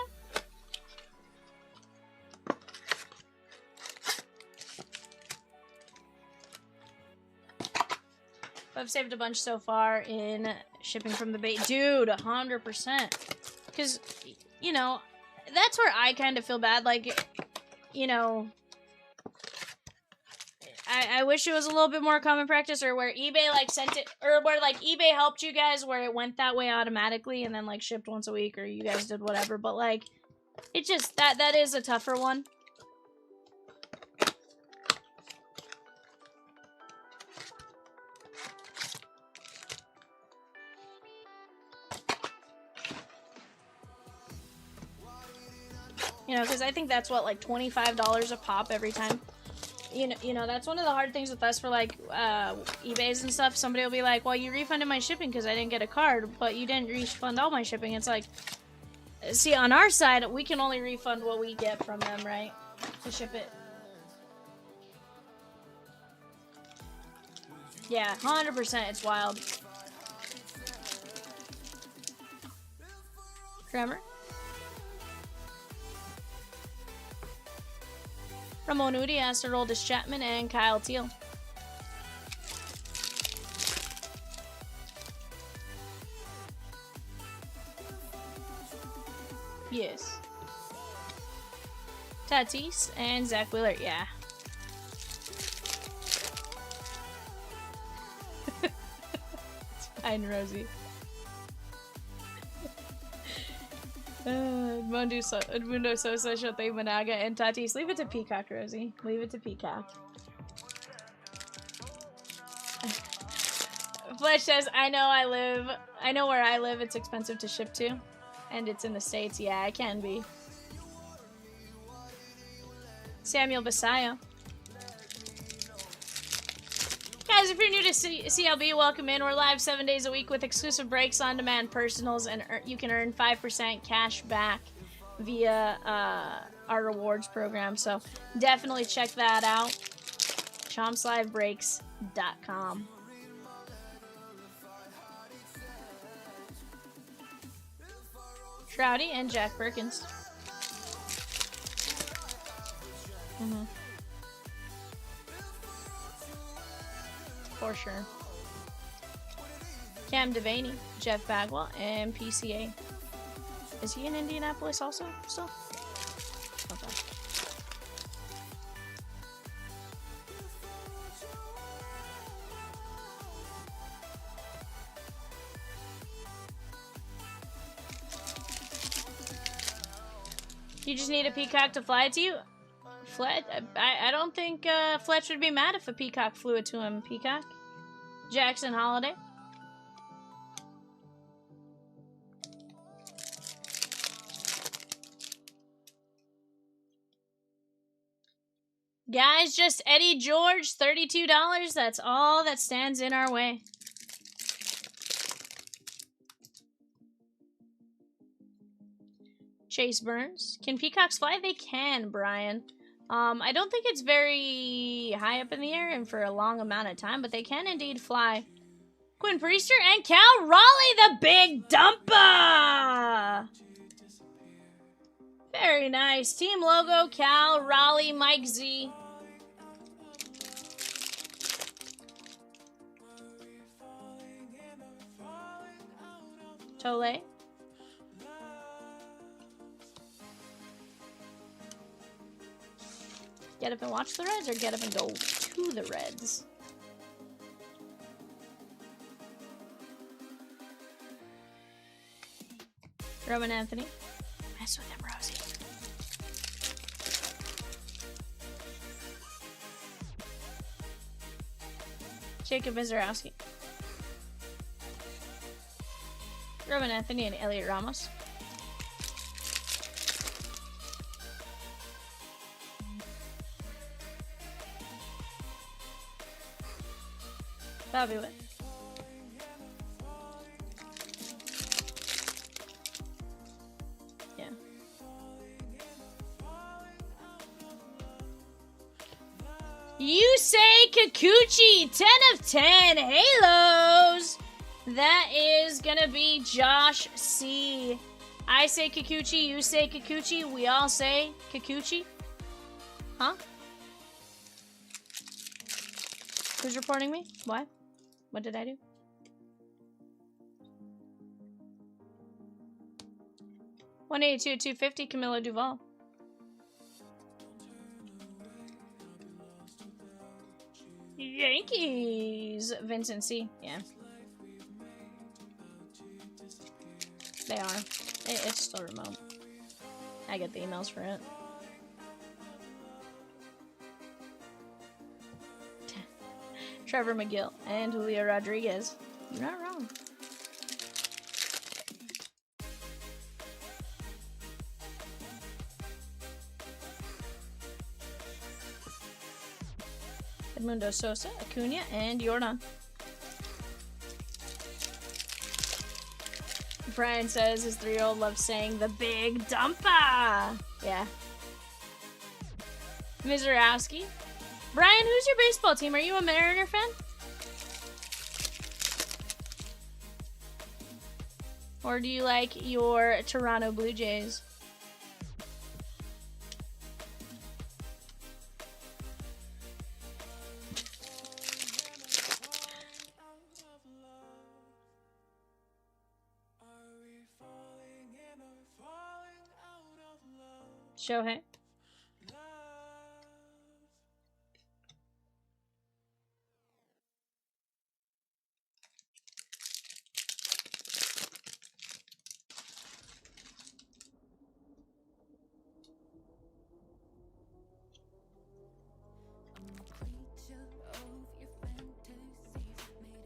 I've saved a bunch so far in shipping from the bait. Dude, 100%. Because, you know, that's where I kind of feel bad. Like, you know, I wish it was a little bit more common practice, or where eBay like sent it, or where like eBay helped you guys, where it went that way automatically and then like shipped once a week, or you guys did whatever. But like, it just that is a tougher one. You know, because I think that's what, like $25 a pop every time. You know, that's one of the hard things with us for like eBays and stuff. Somebody will be like, well, you refunded my shipping because I didn't get a card, but you didn't refund all my shipping. It's like, see, on our side, we can only refund what we get from them, right? To ship it. Yeah, 100%. It's wild. Grammar. Ramon Udi, Astor Oldest Chapman, and Kyle Teal. Yes. Tatis and Zach Wheeler, yeah. It's fine, Rosie. Edmundo Sosa, Shohei Managa, and Tatis. Leave it to Peacock, Rosie. Leave it to Peacock. Fletch says, I know where I live, it's expensive to ship to. And it's in the States. Yeah, it can be. Samuel Basayo. Guys, if you're new to CLB, welcome in. We're live 7 days a week with exclusive breaks, on-demand personals, and you can earn 5% cash back via our rewards program. So definitely check that out. ChompsLiveBreaks.com. Trouty and Jack Perkins. For sure. Cam Devaney, Jeff Bagwell, and PCA. Is he in Indianapolis also still? Okay. You just need a peacock to fly it to you? I don't think Fletch would be mad if a peacock flew it to him. Peacock? Jackson Holiday? Guys, just Eddie George, $32. That's all that stands in our way. Chase Burns. Can peacocks fly? They can, Brian. I don't think it's very high up in the air and for a long amount of time, but they can indeed fly. Quinn Priester and Cal Raleigh, the big dumper! Very nice. Team logo, Cal, Raleigh, Mike Z. Tole. Get up and watch the Reds, or get up and go to the Reds? Roman Anthony. Mess with him, Rosie. Jacob Mizarowski. Roman Anthony and Elliot Ramos. Bobby Witt. Yeah. You say Kikuchi, 10 of 10 Halos. That is gonna be Josh C. I say Kikuchi, you say Kikuchi, we all say Kikuchi. Huh? Who's reporting me? Why? What did I do? $182 at $250, Camilo Duval. Yankees, Vincent C. Yeah. They are. It's still remote. I get the emails for it. Trevor McGill and Julio Rodriguez. You're not wrong. Edmundo Sosa, Acuna, and Jordan. Brian says his 3-year-old loves saying the big dumpa. Yeah. Mizarowski. Brian, who's your baseball team? Are you a Mariner fan? Or do you like your Toronto Blue Jays? Shohei.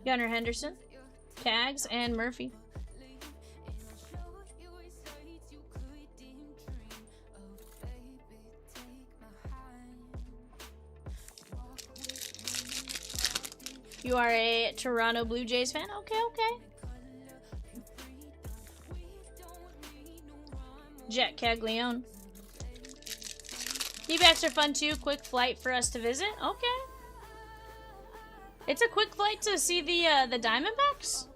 Gunnar Henderson, Tags, and Murphy. You are a Toronto Blue Jays fan? Okay, okay. Jet Caglione. D-backs are fun too. Quick flight for us to visit. Okay. It's a quick flight to see the Diamondbacks?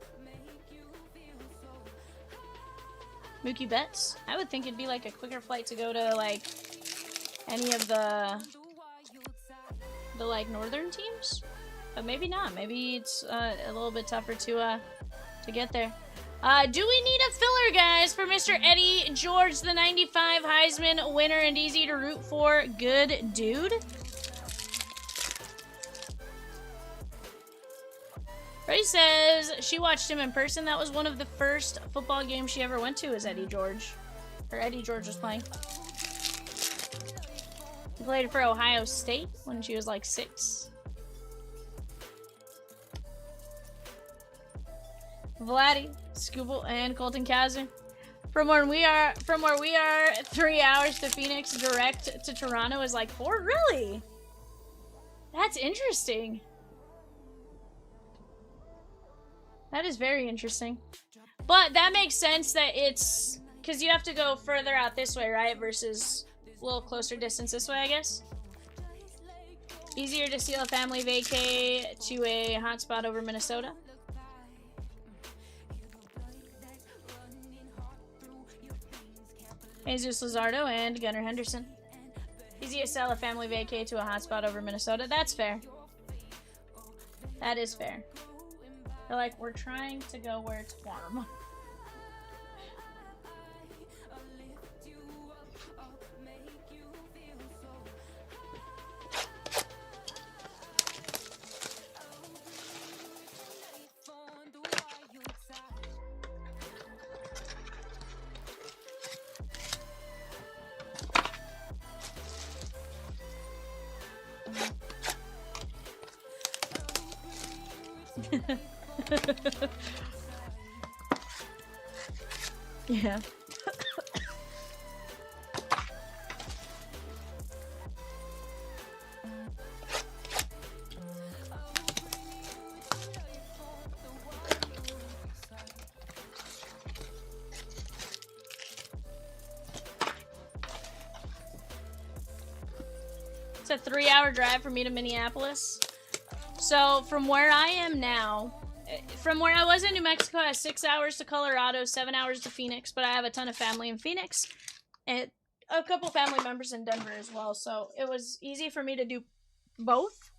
Mookie Betts? I would think it'd be like a quicker flight to go to like any of the like northern teams, but maybe not. Maybe it's a little bit tougher to get there. Do we need a filler, guys, for Mr. Eddie George, the 95 Heisman winner and easy to root for? Good dude. Ray says she watched him in person. That was one of the first football games she ever went to, is Eddie George. Or Eddie George was playing. He played for Ohio State when she was like 6. Vladdy, Scooble, and Colton Kazan. From where we are 3 hours to Phoenix, direct to Toronto is like 4. Really? That's interesting. That is very interesting. But that makes sense that it's... Because you have to go further out this way, right? Versus a little closer distance this way, I guess. Easier to steal a family vacay to a hotspot over Minnesota. Jesus Luzardo and Gunnar Henderson. Easy to sell a family vacay to a hotspot over Minnesota. That's fair. That is fair. They're like, we're trying to go where it's warm. Yeah. It's a 3-hour drive for me to Minneapolis. So from where I am now, from where I was in New Mexico, I have 6 hours to Colorado, 7 hours to Phoenix, but I have a ton of family in Phoenix and a couple family members in Denver as well. So it was easy for me to do both.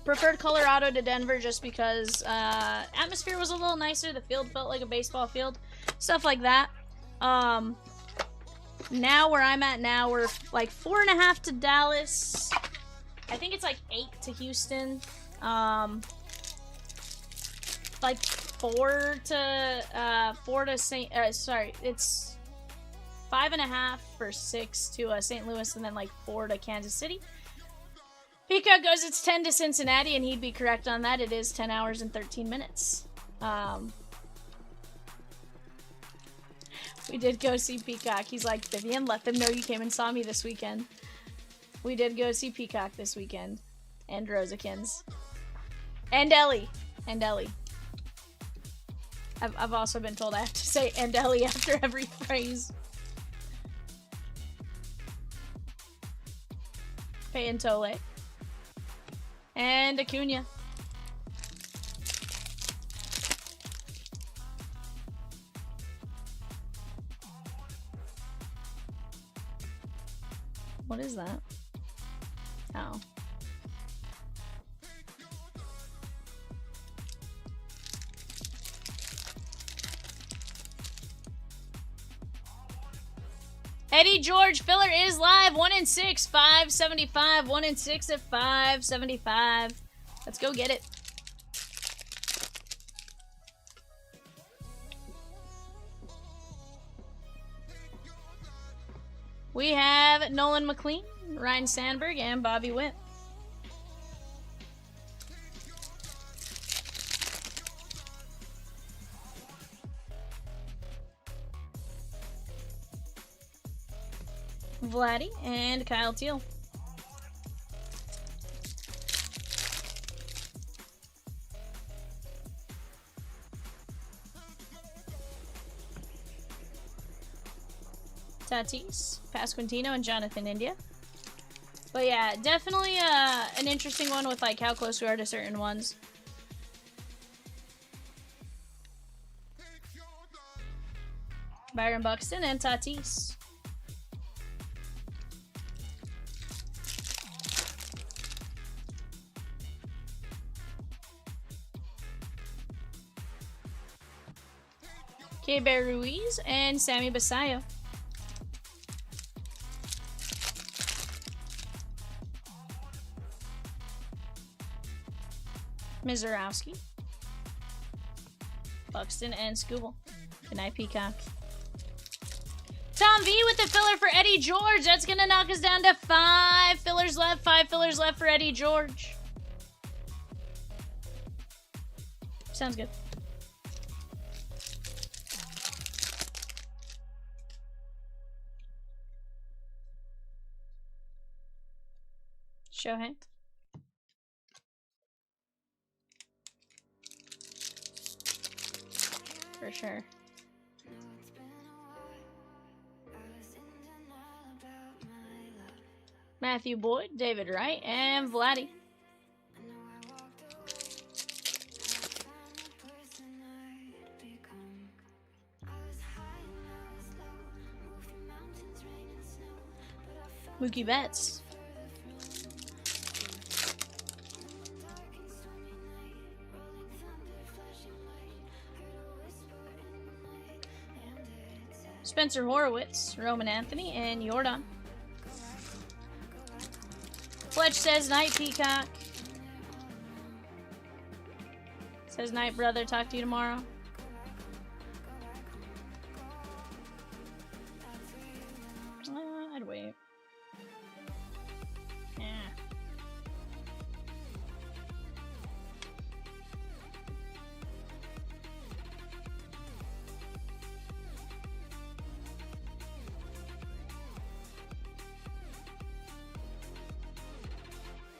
Preferred Colorado to Denver just because atmosphere was a little nicer. The field felt like a baseball field, stuff like that. Now where I'm at now, we're like 4.5 to Dallas. I think it's like 8 to Houston. Like 4 to St. Sorry, it's 5.5 or 6 to St. Louis, and then like 4 to Kansas City. Peacock goes it's 10 to Cincinnati, and he'd be correct on that. It is 10 hours and 13 minutes. We did go see Peacock. He's like, Vivian, let them know you came and saw me this weekend. We did go see Peacock this weekend. And Rosekins. And Ellie. And Ellie. I've also been told I have to say and Ellie after every phrase. Payantole. And Acuna. What is that? Oh. Eddie George filler is live. 1 in 6, 575. 1 in 6 at 575. Let's go get it. We have Nolan McLean, Ryan Sandberg, and Bobby Witt. Vladdy and Kyle Teal. Tatis, Pasquantino, and Jonathan India. But yeah, definitely an interesting one with like how close we are to certain ones. Byron Buxton and Tatis. K-Bear Ruiz and Sammy Basayo. Mizorowski. Buxton and Scooble. Good night, Peacock. Tom V with the filler for Eddie George. That's going to knock us down to 5 fillers left. 5 fillers left for Eddie George. Sounds good. Shohei. For sure. Matthew Boyd, David Wright, and Vladdy. Mookie Betts. Spencer Horowitz, Roman Anthony, and Jordan. Fletch says night, Peacock. Says night, brother. Talk to you tomorrow. I'd wait. Yeah.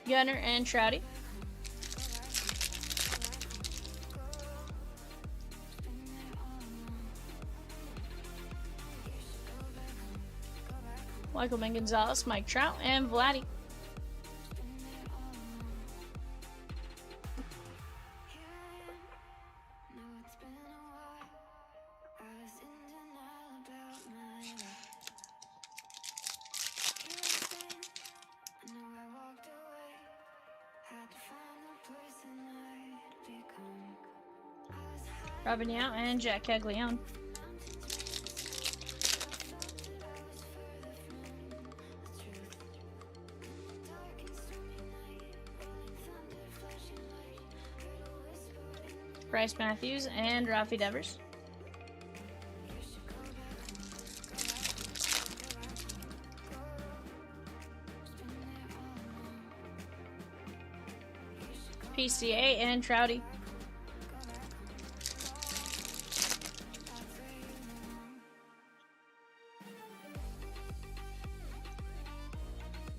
Gunner and Trouty. Michaelman Gonzalez, Mike Trout, and Vladdy. Robin Yao and Jack Caglione. Bryce Matthews and Rafi Devers. PCA and Trouty.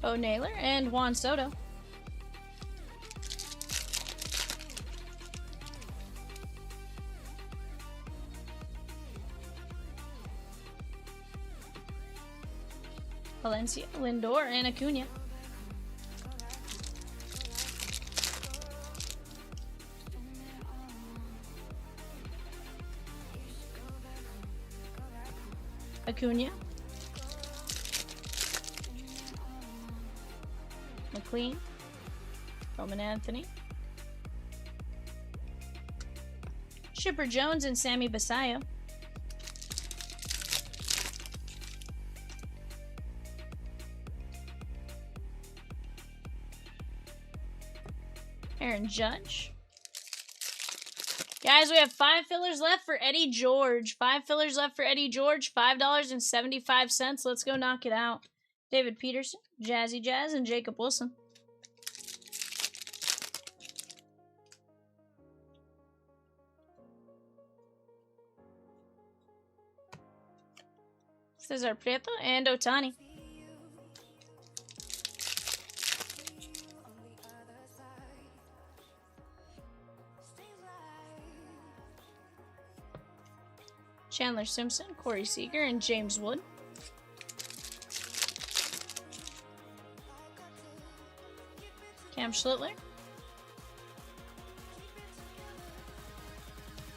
Bo Naylor and Juan Soto. Valencia, Lindor, and Acuna. Acuna. McLean. Roman Anthony. Chipper Jones and Sammy Basayo. Aaron Judge. Guys, we have 5 fillers left for Eddie George. 5 fillers left for Eddie George. $5.75. Let's go knock it out. David Peterson, Jazzy Jazz, and Jacob Wilson. Cesar Prieto and Otani. Chandler Simpson, Corey Seager, and James Wood. Cam Schlittler.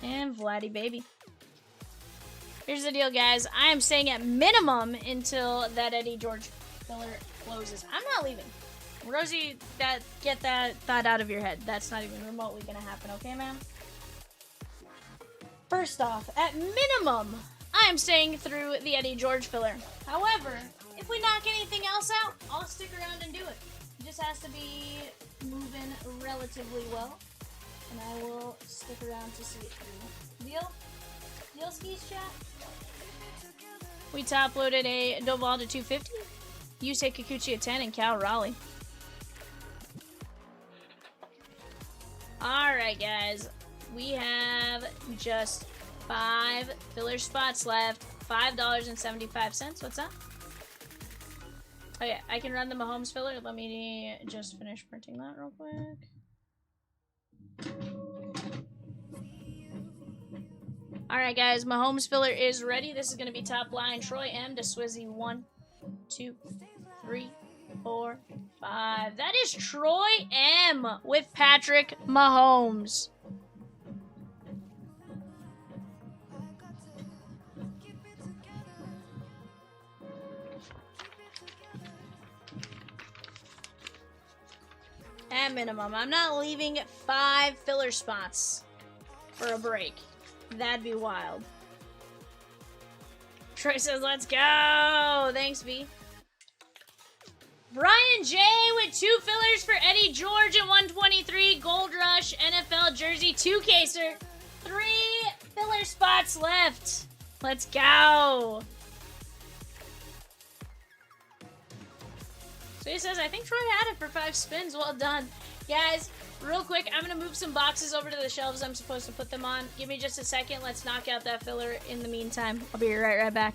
And Vladdy Baby. Here's the deal, guys. I am staying at minimum until that Eddie George filler closes. I'm not leaving. Rosie, get that thought out of your head. That's not even remotely going to happen, okay, ma'am? First off, at minimum, I am staying through the Eddie George filler. However, if we knock anything else out, I'll stick around and do it. It just has to be moving relatively well, and I will stick around to see it through. Deal? Deal, skis, chat? We top loaded a Doval to 250, Yusei Kikuchi at 10, and Cal Raleigh. Alright, guys. We have just 5 filler spots left. $5.75. What's that? Oh yeah, I can run the Mahomes filler. Let me just finish printing that real quick. Alright guys, Mahomes filler is ready. This is going to be top line. Troy M to Swizzy. 1, 2, 3, 4, 5. That is Troy M with Patrick Mahomes. At minimum. I'm not leaving 5 filler spots for a break. That'd be wild. Troy says, let's go! Thanks, V. Brian J with 2 fillers for Eddie George at 123. Gold Rush NFL jersey 2-caser. 3 filler spots left. Let's go. So he says, I think Troy had it for 5 spins. Well done. Guys, real quick, I'm going to move some boxes over to the shelves I'm supposed to put them on. Give me just a second. Let's knock out that filler in the meantime. I'll be right back.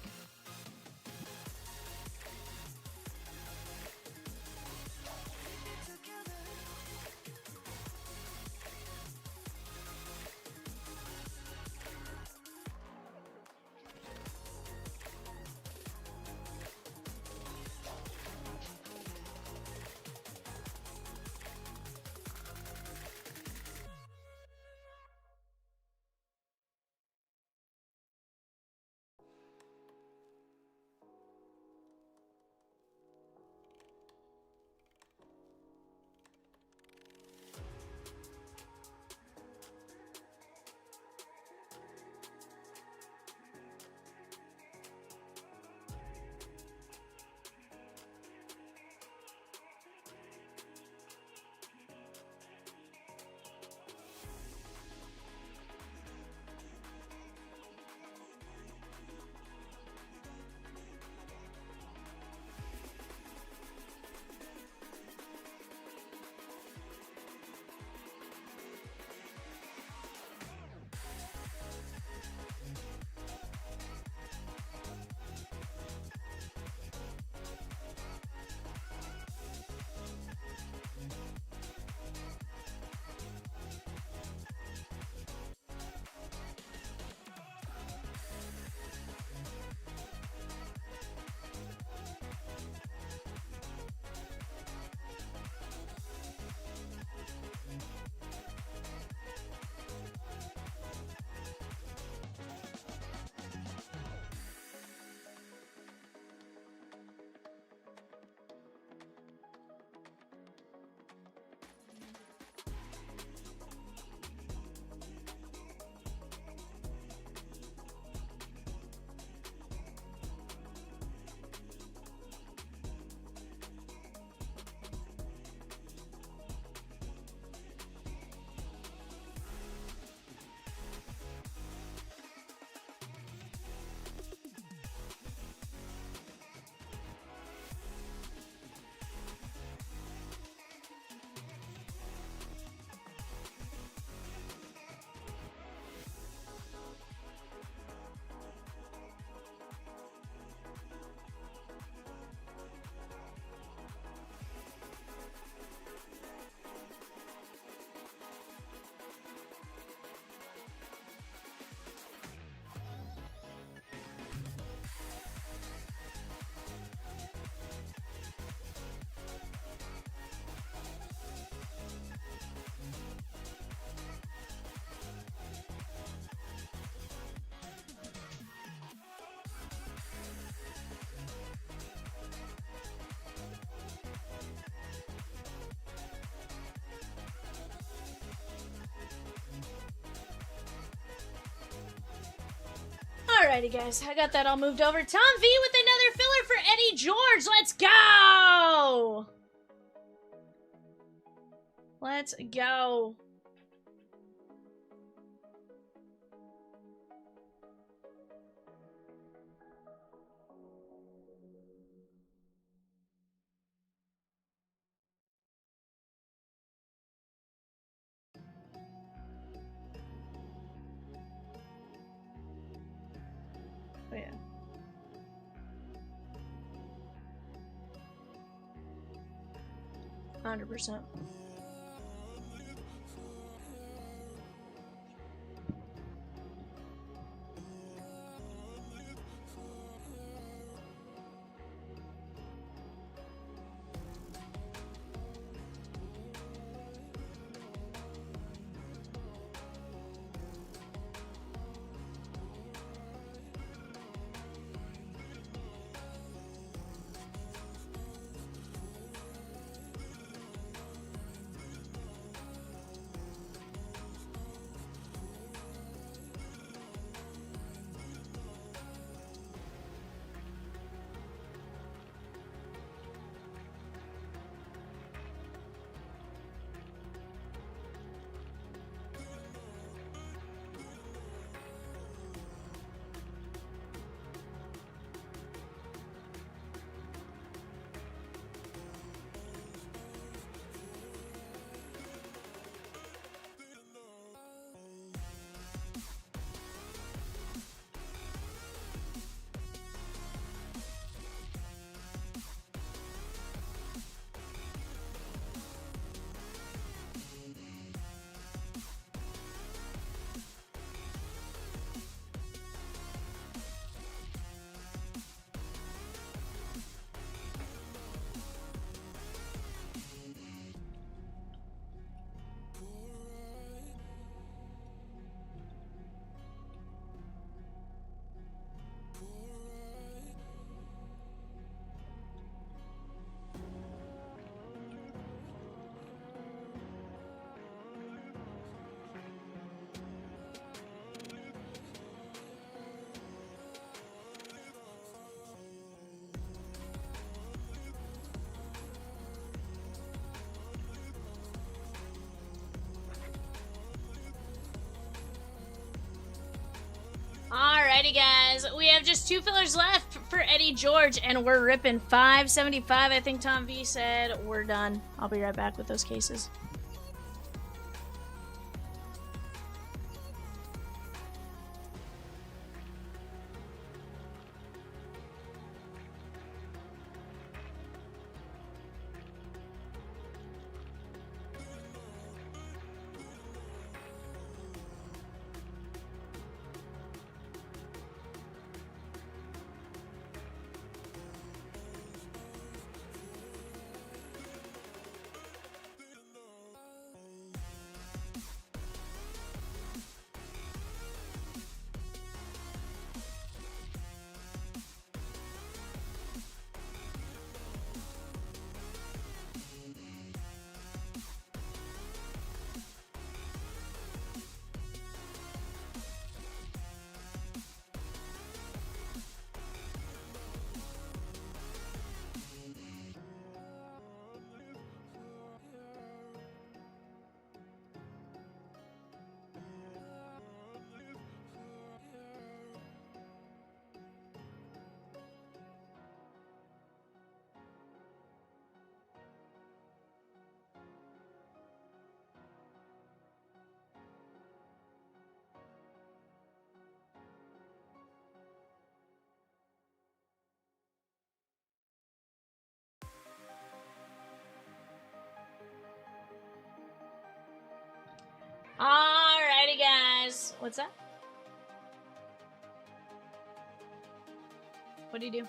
Alrighty, guys. I got that all moved over. Tom V with another filler for Eddie George. Let's go! Let's go. Oh, yeah. %. Alrighty, guys. We have just 2 fillers left for Eddie George, and we're ripping 575. I think Tom V said we're done. I'll be right back with those cases. Alrighty, guys. What's that? What do you do?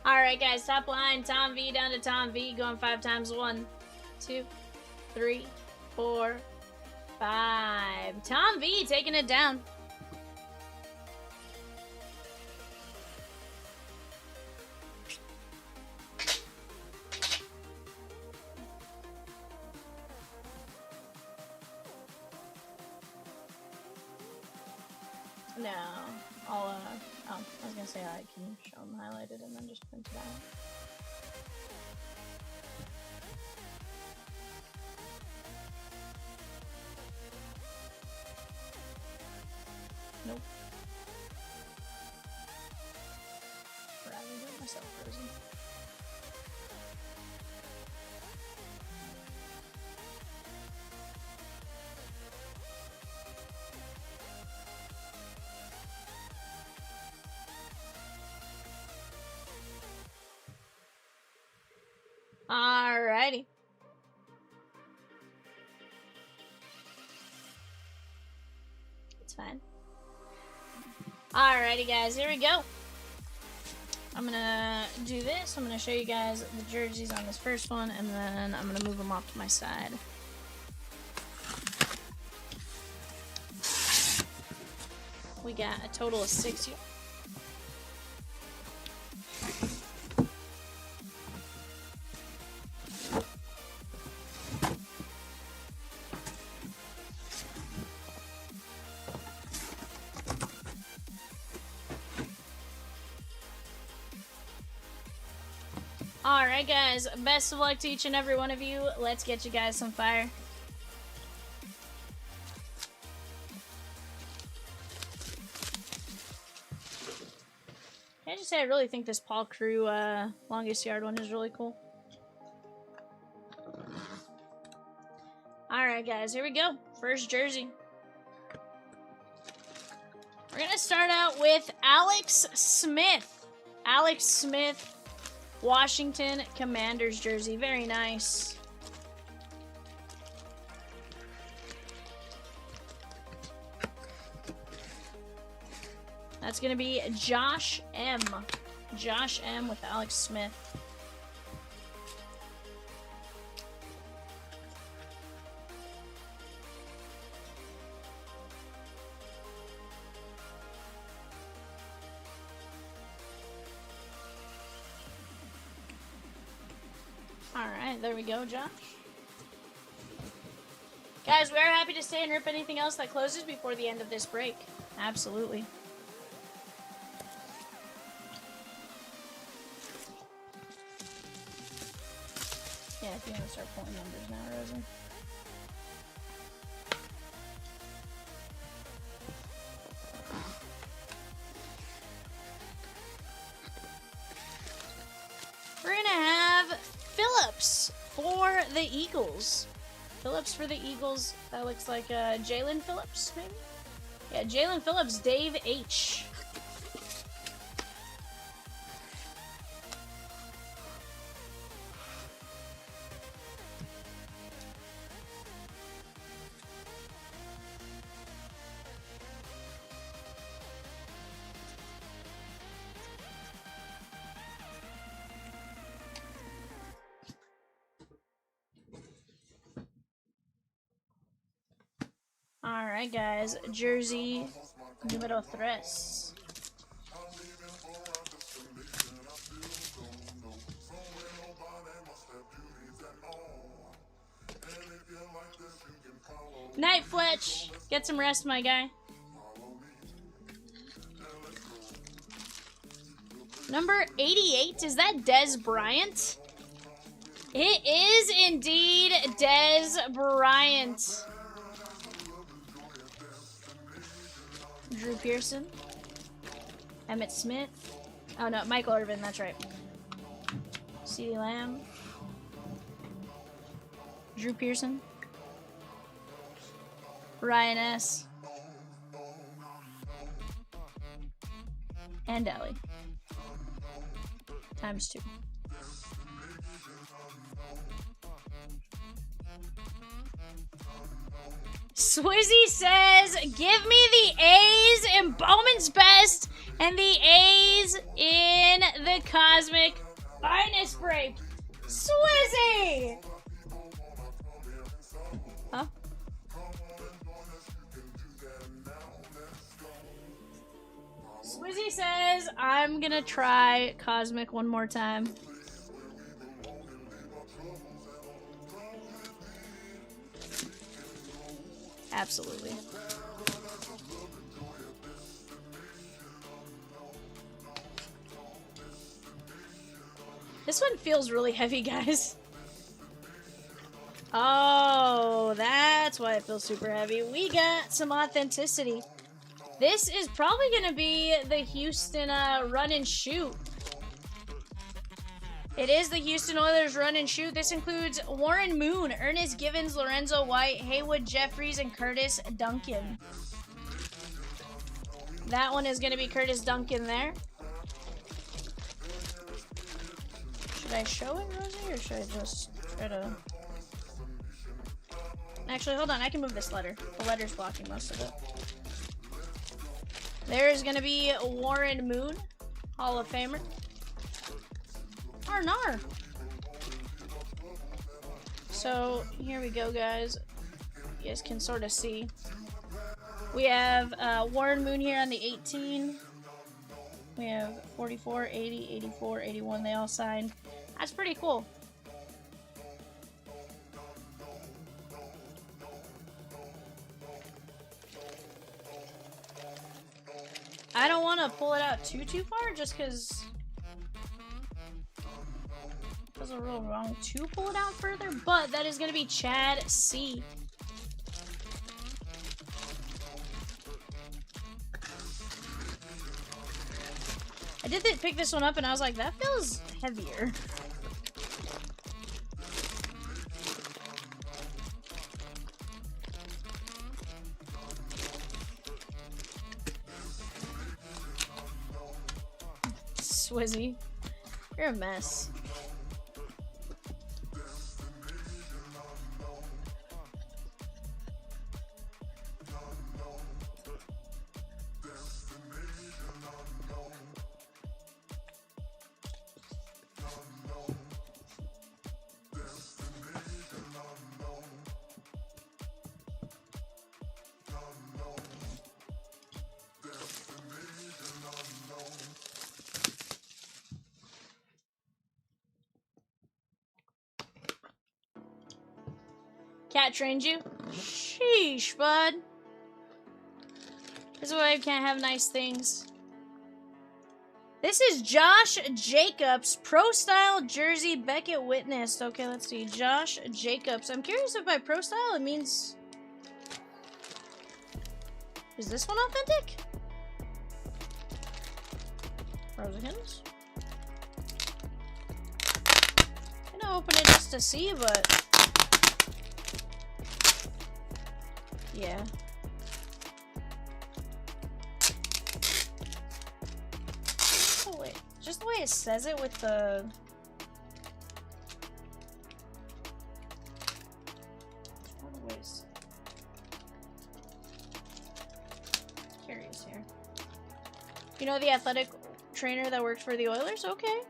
Alright, guys. Top line. Tom V down to Tom V. Going 5 times. 1, 2, 3, 4, 5. Tom V taking it down. No, I'll, oh, I was gonna say I can show them highlighted and then just print it out. Nope. Rather do it myself, Prizm. Alrighty. It's fine. Alrighty, guys, here we go. I'm gonna do this. I'm gonna show you guys the jerseys on this first one, and then I'm gonna move them off to my side. We got a total of 6 here. Alright, guys, best of luck to each and every one of you. Let's get you guys some fire. Can I just say I really think this Paul Crew longest yard one is really cool. Alright, guys, here we go. First jersey. We're going to start out with Alex Smith. Alex Smith. Washington Commanders jersey. Very nice. That's going to be Josh M. Josh M with Alex Smith. Alright, there we go, Josh. Guys, we are happy to stay and rip anything else that closes before the end of this break. Absolutely. Yeah, if you want to start pulling numbers now, Rosie. Phillips for the Eagles. Phillips for the Eagles. That looks like Jalen Phillips, maybe? Yeah, Jalen Phillips, Dave H. Alright, guys. Jersey numero 3. Night, Fletch. Get some rest, my guy. Number 88. Is that Dez Bryant? It is indeed Dez Bryant. Drew Pearson. Emmett Smith. Oh no, Michael Irvin, that's right. CeeDee Lamb. Drew Pearson. Ryan S. And Ellie. ×2. Swizzy says, give me the A's in Bowman's Best and the A's in the Cosmic Finest Break. Swizzy! Huh? Swizzy says, I'm gonna try Cosmic one more time. Absolutely. This one feels really heavy, guys. Oh, that's why it feels super heavy. We got some authenticity. This is probably going to be the Houston run and shoot. It is the Houston Oilers run and shoot. This includes Warren Moon, Ernest Givens, Lorenzo White, Haywood Jeffries, and Curtis Duncan. That one is going to be Curtis Duncan there. Should I show it, Rosie, or should I just try to... Actually, hold on. I can move this letter. The letter's blocking most of it. There's going to be Warren Moon, Hall of Famer. Nar. So, here we go, guys. You guys can sort of see. We have Warren Moon here on the 18. We have 44, 80, 84, 81. They all signed. That's pretty cool. I don't want to pull it out too far just because it feels a real wrong to pull it out further, but that is going to be Chad C. I did pick this one up and I was like, that feels heavier. Swizzy, you're a mess. Cat trained you? Sheesh, bud. This is why I can't have nice things. This is Josh Jacobs, Pro Style Jersey Beckett witnessed. Okay, let's see. Josh Jacobs. I'm curious if by Pro Style it means... Is this one authentic? Rosenkins? You know gonna open it just to see, but yeah. Oh wait, just the way it says it with the. Curious here. You know the athletic trainer that works for the Oilers? Okay.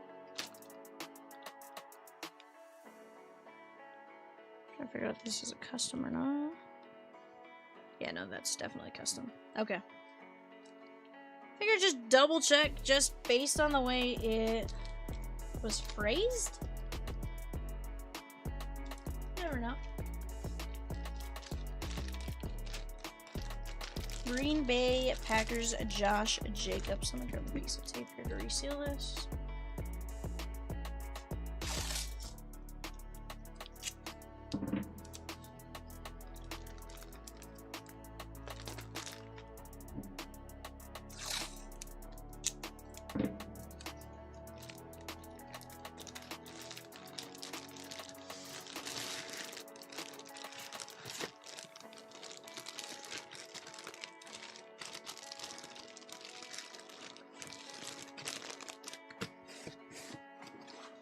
Trying to figure out if this is a custom or not. Yeah, no, that's definitely custom. Okay. Figure just double check just based on the way it was phrased. You never know. Green Bay Packers Josh Jacobs. Let me grab a piece of tape here to reseal this.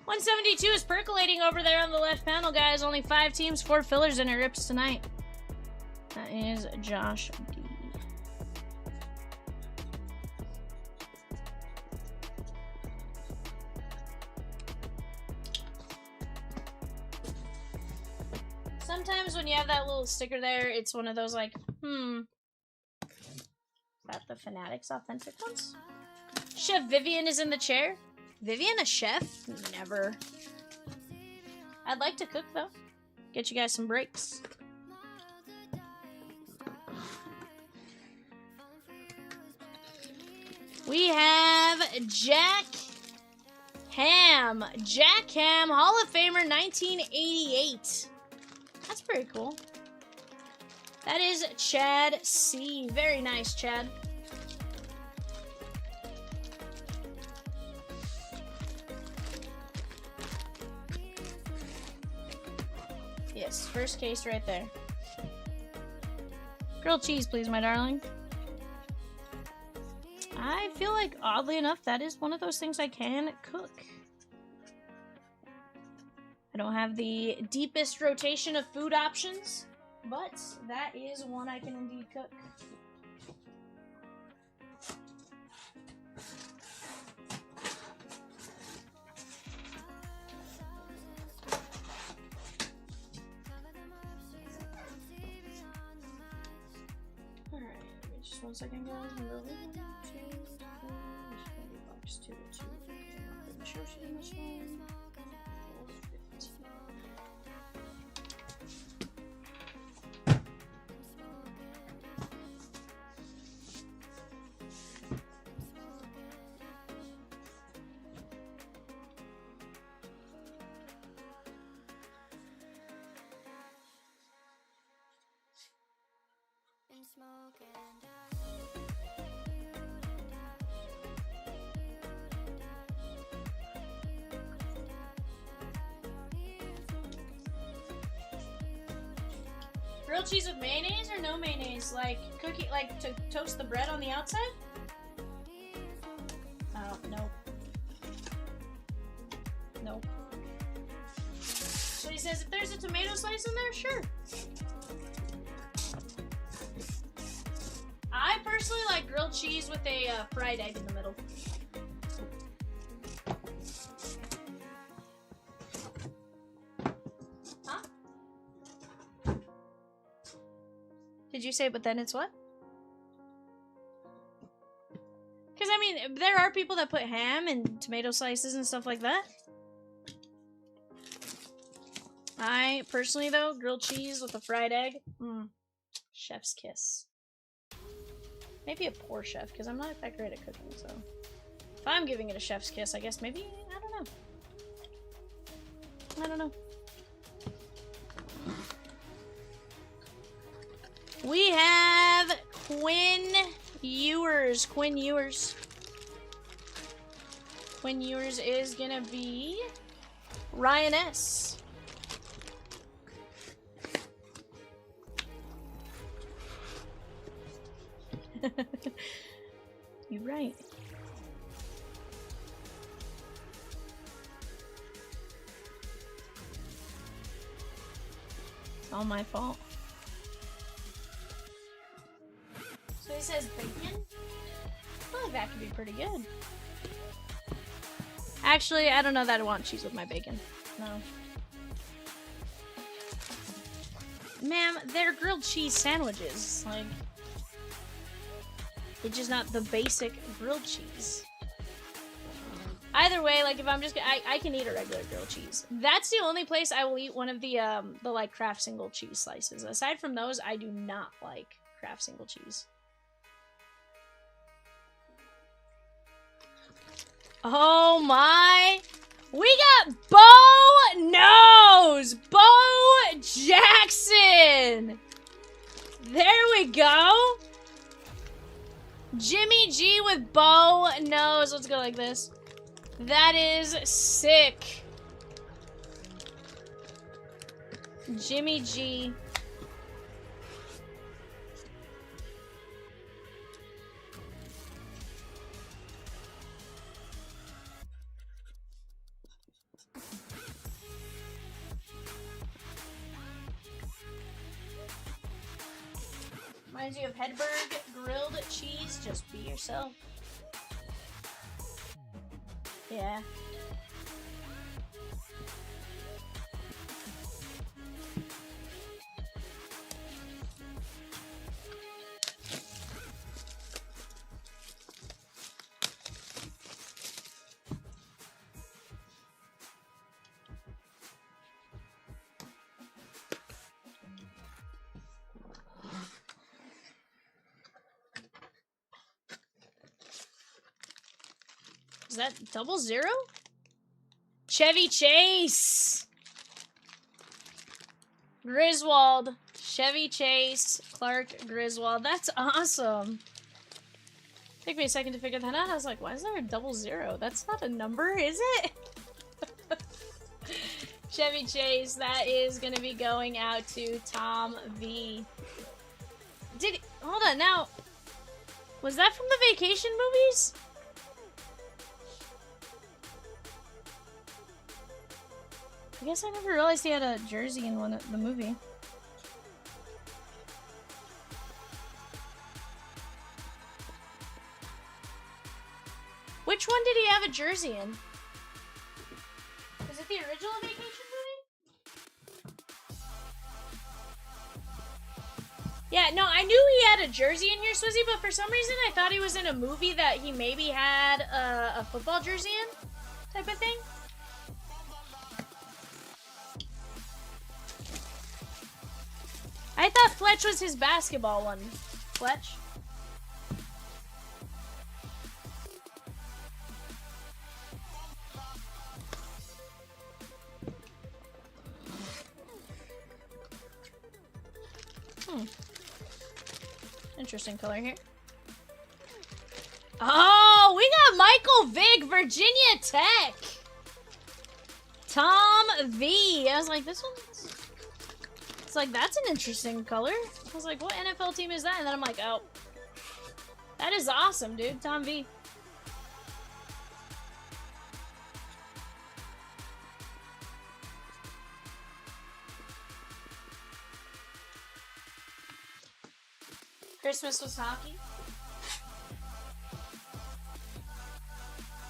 .172 is percolating over there on the left panel, guys. Only 5 teams, 4 fillers, and it rips tonight. That is Josh D. Sometimes when you have that little sticker there, it's one of those like, is that the Fanatics authentic ones? Chef Vivian is in the chair. Vivian a chef? Never. I'd like to cook though. Get you guys some breaks. We have Jack Ham. Jack Ham, Hall of Famer 1988. That's pretty cool. That is Chad C. Very nice, Chad. Yes, first case right there. Grilled cheese, please, my darling. I feel like, oddly enough, that is one of those things I can cook. I don't have the deepest rotation of food options, but that is one I can indeed cook. Alright, just 1 second, guys. Box 2 2. Show you this one. Grilled cheese with mayonnaise or no mayonnaise? Like cookie, like to toast the bread on the outside? Oh, no. No. So he says if there's a tomato slice in there, sure. I personally like grilled cheese with a fried egg in the middle. Huh? Did you say, but then it's what? Because, I mean, there are people that put ham and tomato slices and stuff like that. I, personally, though, grilled cheese with a fried egg. Chef's kiss. Maybe a poor chef, because I'm not that great at cooking, so... If I'm giving it a chef's kiss, I guess maybe... I don't know. I don't know. We have Quinn Ewers. Quinn Ewers. Quinn Ewers is gonna be Ryan S. You're right. It's all my fault. So he says bacon? I feel like that could be pretty good. Actually, I don't know that I want cheese with my bacon. No. Ma'am, they're grilled cheese sandwiches. Like, it's just not the basic grilled cheese. Either way, like, if I'm just, I can eat a regular grilled cheese. That's the only place I will eat one of the like, Kraft single cheese slices. Aside from those, I do not like Kraft single cheese. Oh my! We got Bo Nose! Bo Jackson! There we go! Jimmy G with Bo Nose. Let's go like this. That is sick. Jimmy G. Reminds you of Hedberg grilled cheese. Just be yourself. Yeah. Is that 00? Chevy Chase! Griswold. Chevy Chase. Clark Griswold. That's awesome. Took me a second to figure that out. I was like, why is there a 00? That's not a number, is it? Chevy Chase. That is going to be going out to Tom V. Hold on, now. Was that from the Vacation movies? I guess I never realized he had a jersey in the movie. Which one did he have a jersey in? Was it the original Vacation movie? Yeah, no, I knew he had a jersey in here, Swizzy, but for some reason I thought he was in a movie that he maybe had a football jersey in, type of thing. I thought Fletch was his basketball one. Fletch? Interesting color here. Oh, we got Michael Vick, Virginia Tech. Tom V. I was like, this one's... It's like, that's an interesting color. I was like, what NFL team is that? And then I'm like, oh. That is awesome, dude. Tom V. Christmas was hockey.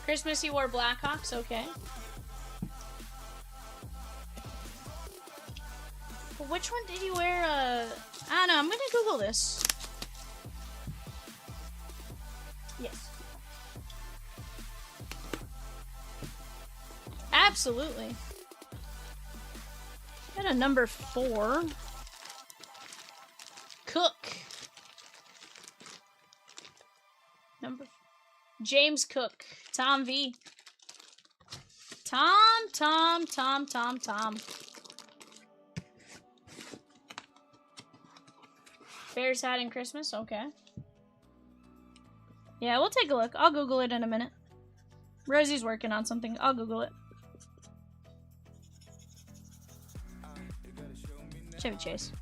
Christmas he wore Blackhawks, okay. But which one did he wear? I don't know, I'm gonna Google this. Yes. Absolutely. Got a number 4. Cook. James Cook. Tom V. Tom. Bears hat in Christmas? Okay. Yeah, we'll take a look. I'll Google it in a minute. Rosie's working on something. I'll Google it. Chevy Chase.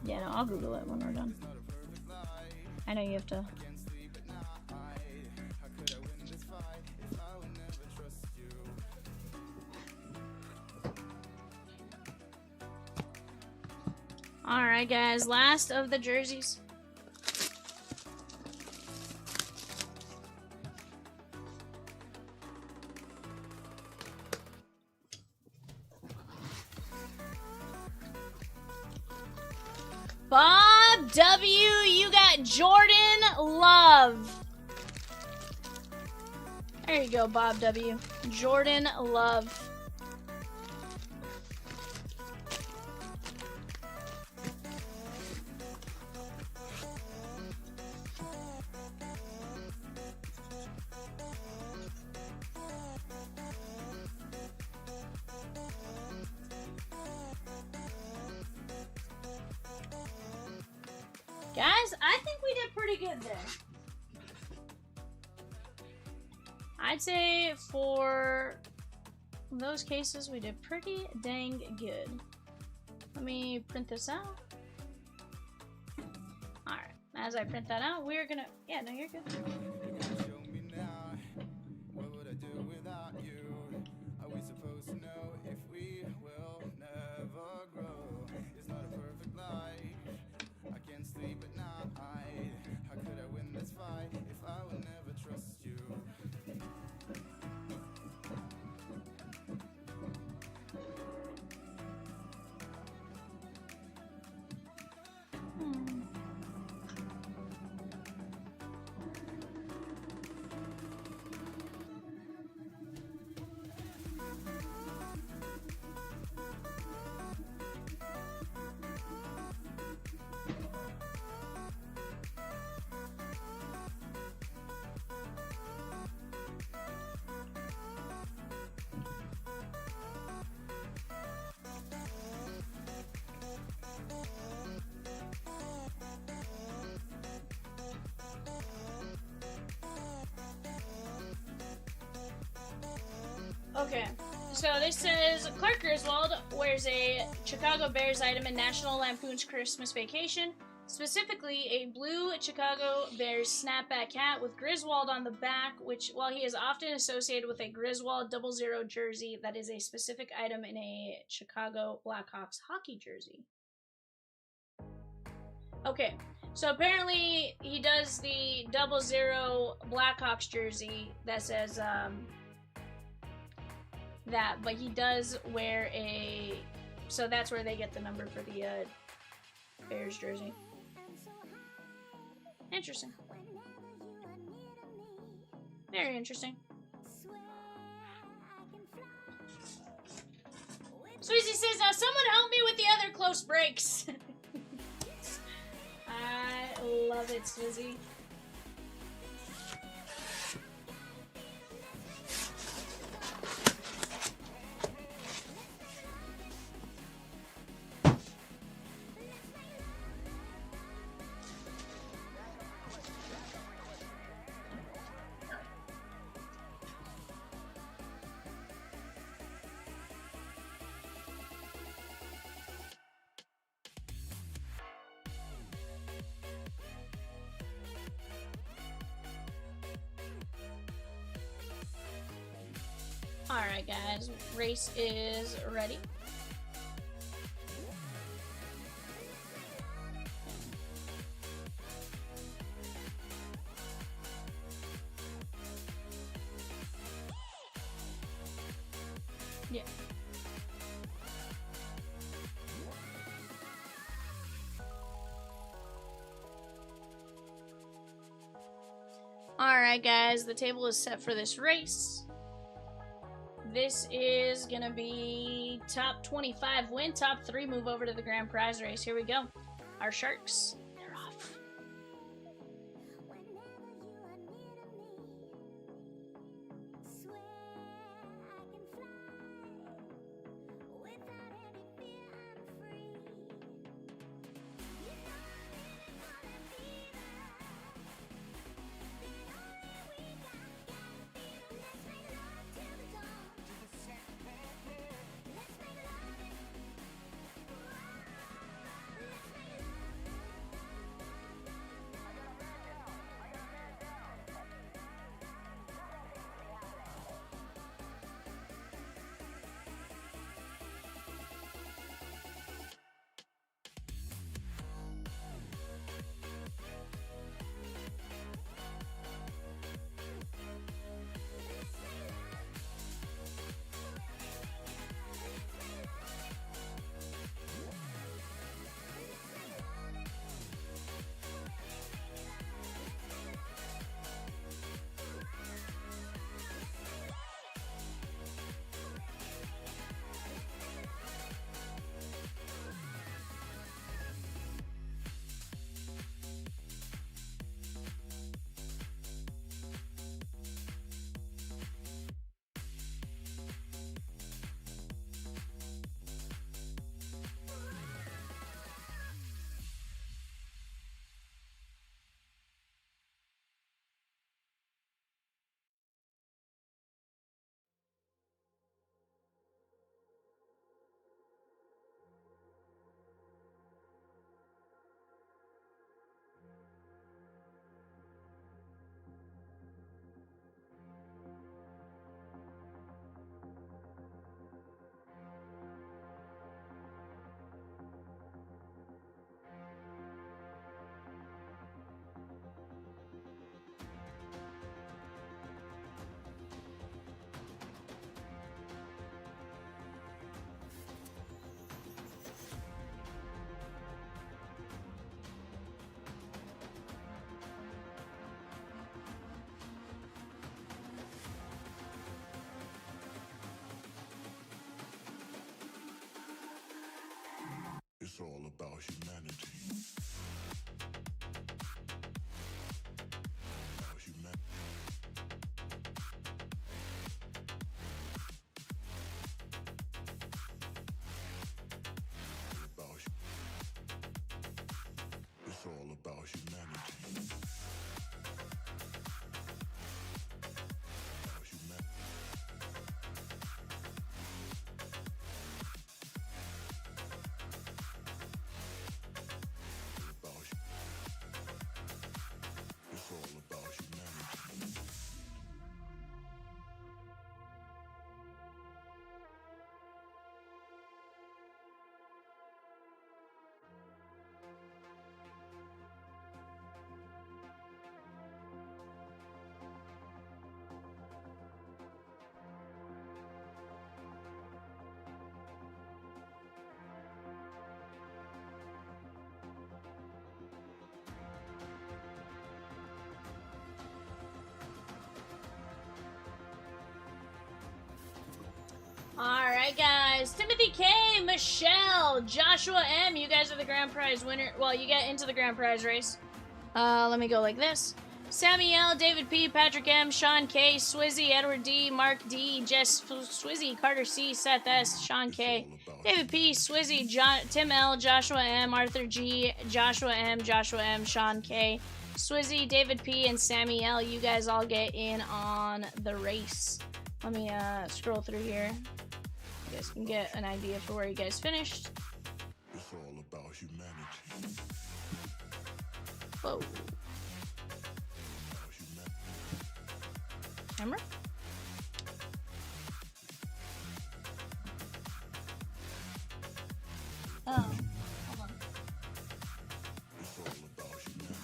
Yeah, no, I'll Google it when we're done. I know you have to. Alright, guys, last of the jerseys. Bob W, you got Jordan Love. There you go, Bob W. Jordan Love. Guys, I think we did pretty good there. I'd say for those cases, we did pretty dang good. Let me print this out. Alright, as I print that out, we're gonna... Yeah, no, you're good. Okay, so this says Clark Griswold wears a Chicago Bears item in National Lampoon's Christmas Vacation, specifically a blue Chicago Bears snapback hat with Griswold on the back, which, while he is often associated with a Griswold 00 jersey, that is a specific item in a Chicago Blackhawks hockey jersey. Okay, so apparently he does the 00 Blackhawks jersey that says, that, but he does wear a, so that's where they get the number for the Bears jersey. Interesting. Very interesting. Sweezy says, now someone help me with the other close breaks. I love it, Swizzy. Alright guys, race is ready. Yeah. Alright guys, the table is set for this race. This is gonna be top 25 win, top 3 move over to the grand prize race. Here we go. Our Sharks, they're off. It's all about humanity. About humanity. It's all about humanity. About humanity. It's all about humanity. Alright, guys. Timothy K, Michelle, Joshua M. You guys are the grand prize winner. Well, you get into the grand prize race. Let me go like this. Sammy L, David P, Patrick M, Sean K, Swizzy, Edward D, Mark D, Jess Swizzy, Carter C, Seth S, Sean K, David P, Swizzy, Tim L, Joshua M, Arthur G, Joshua M, Sean K, Swizzy, David P, and Sammy L. You guys all get in on the race. Let me scroll through here. You guys can get an idea for where you guys finished. It's all about humanity. Whoa. About humanity. Camera? Oh, hold on. It's all about humanity.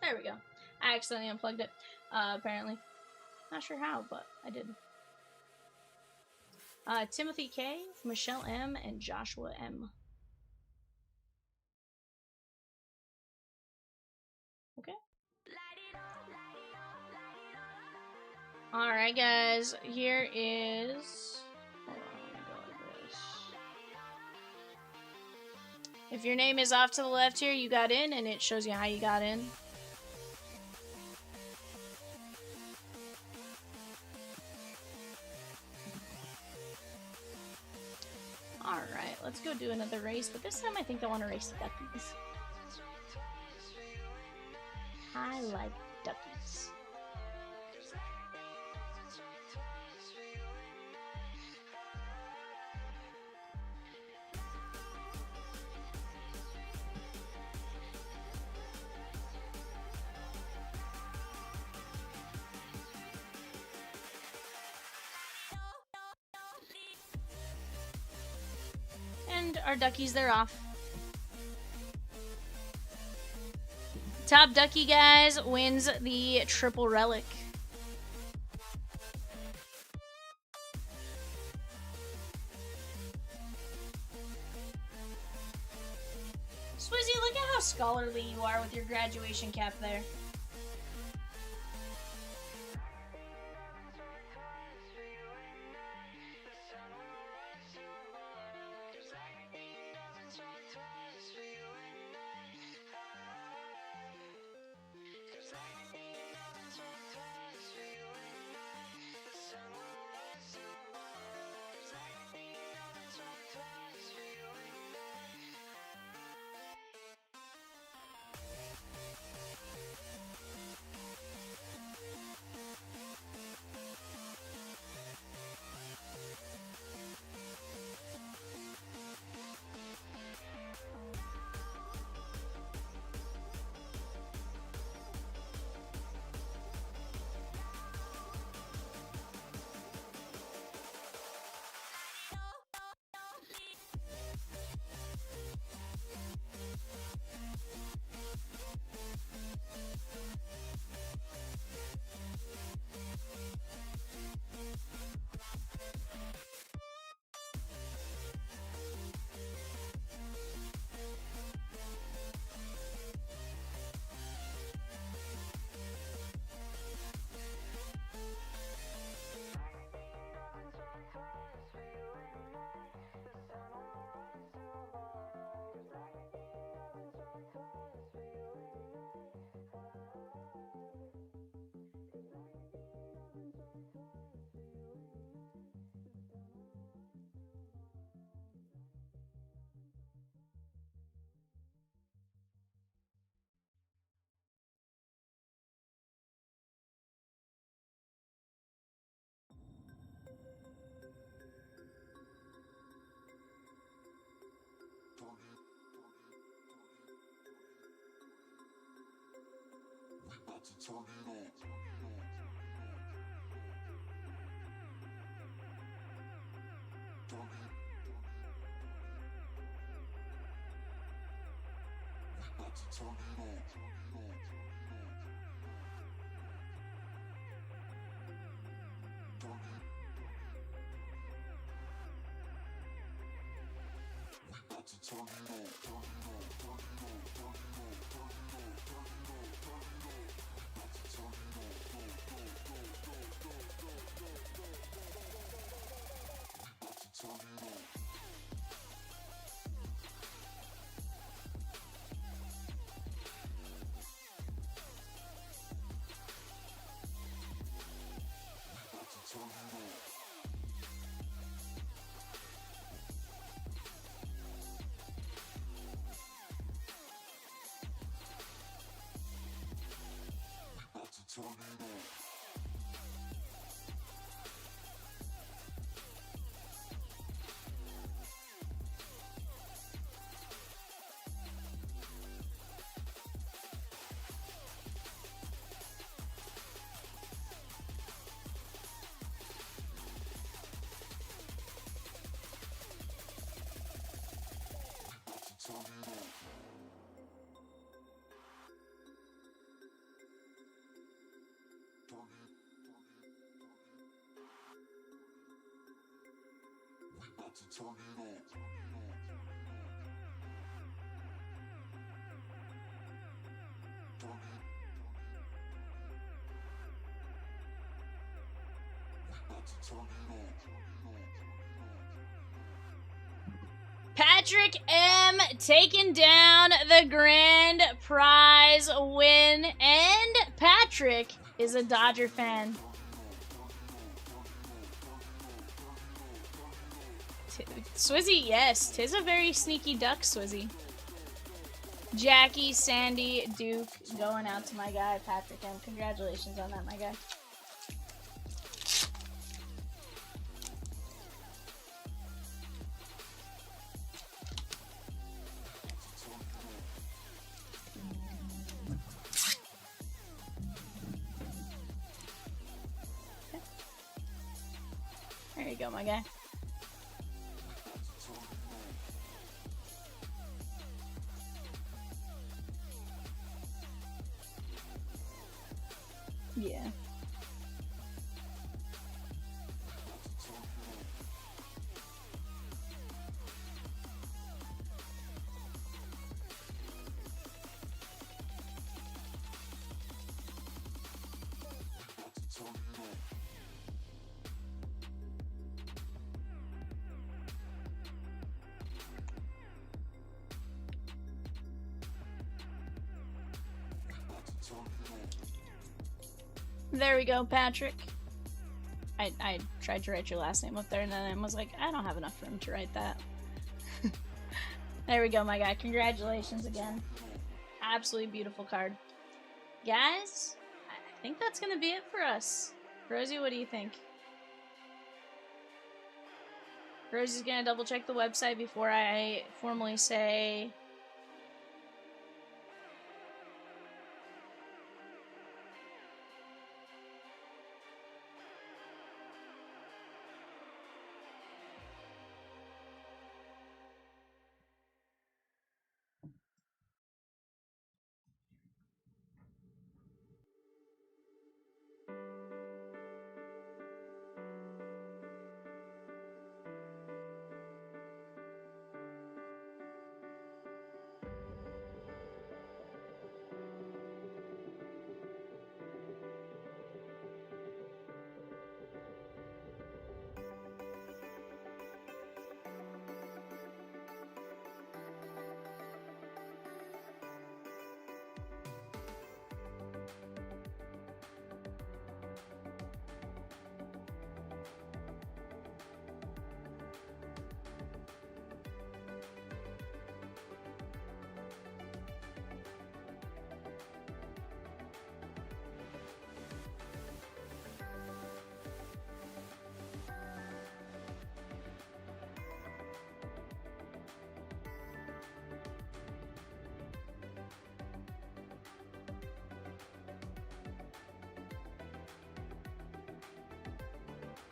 There we go. I accidentally unplugged it, apparently. Not sure how, but I did. Timothy K, Michelle M, and Joshua M. Okay. Alright, guys. Here is... Hold on, let me go like this. If your name is off to the left here, you got in, and it shows you how you got in. Alright, let's go do another race, but this time I think I want to race duckies. I like duckies. And our duckies, they're off. Top ducky, guys, wins the triple relic. Swizzy, look at how scholarly you are with your graduation cap there. Patrick M taking down the grand prize win, and Patrick is a Dodger fan. Swizzy, yes, 'tis a very sneaky duck, Swizzy. Jackie, Sandy, Duke, going out to my guy, Patrick M. Congratulations on that, my guy. There you go, my guy. Yeah. There we go, Patrick. I tried to write your last name up there and then I was like, I don't have enough room to write that. There we go, my guy. Congratulations again. Absolutely beautiful card. Guys, I think that's going to be it for us. Rosie, what do you think? Rosie's going to double check the website before I formally say...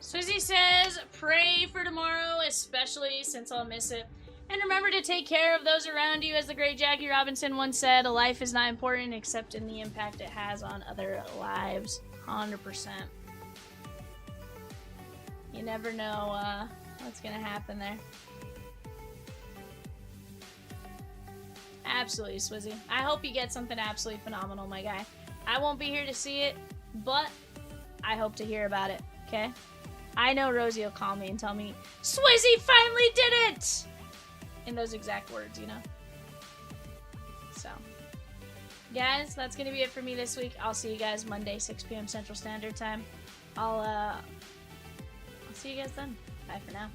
Swizzy says, pray for tomorrow, especially since I'll miss it. And remember to take care of those around you. As the great Jackie Robinson once said, a life is not important except in the impact it has on other lives. 100%. You never know what's going to happen there. Absolutely, Swizzy. I hope you get something absolutely phenomenal, my guy. I won't be here to see it, but I hope to hear about it, okay? I know Rosie will call me and tell me, Swizzy finally did it! In those exact words, you know? So, guys, that's going to be it for me this week. I'll see you guys Monday, 6 p.m. Central Standard Time. I'll see you guys then. Bye for now.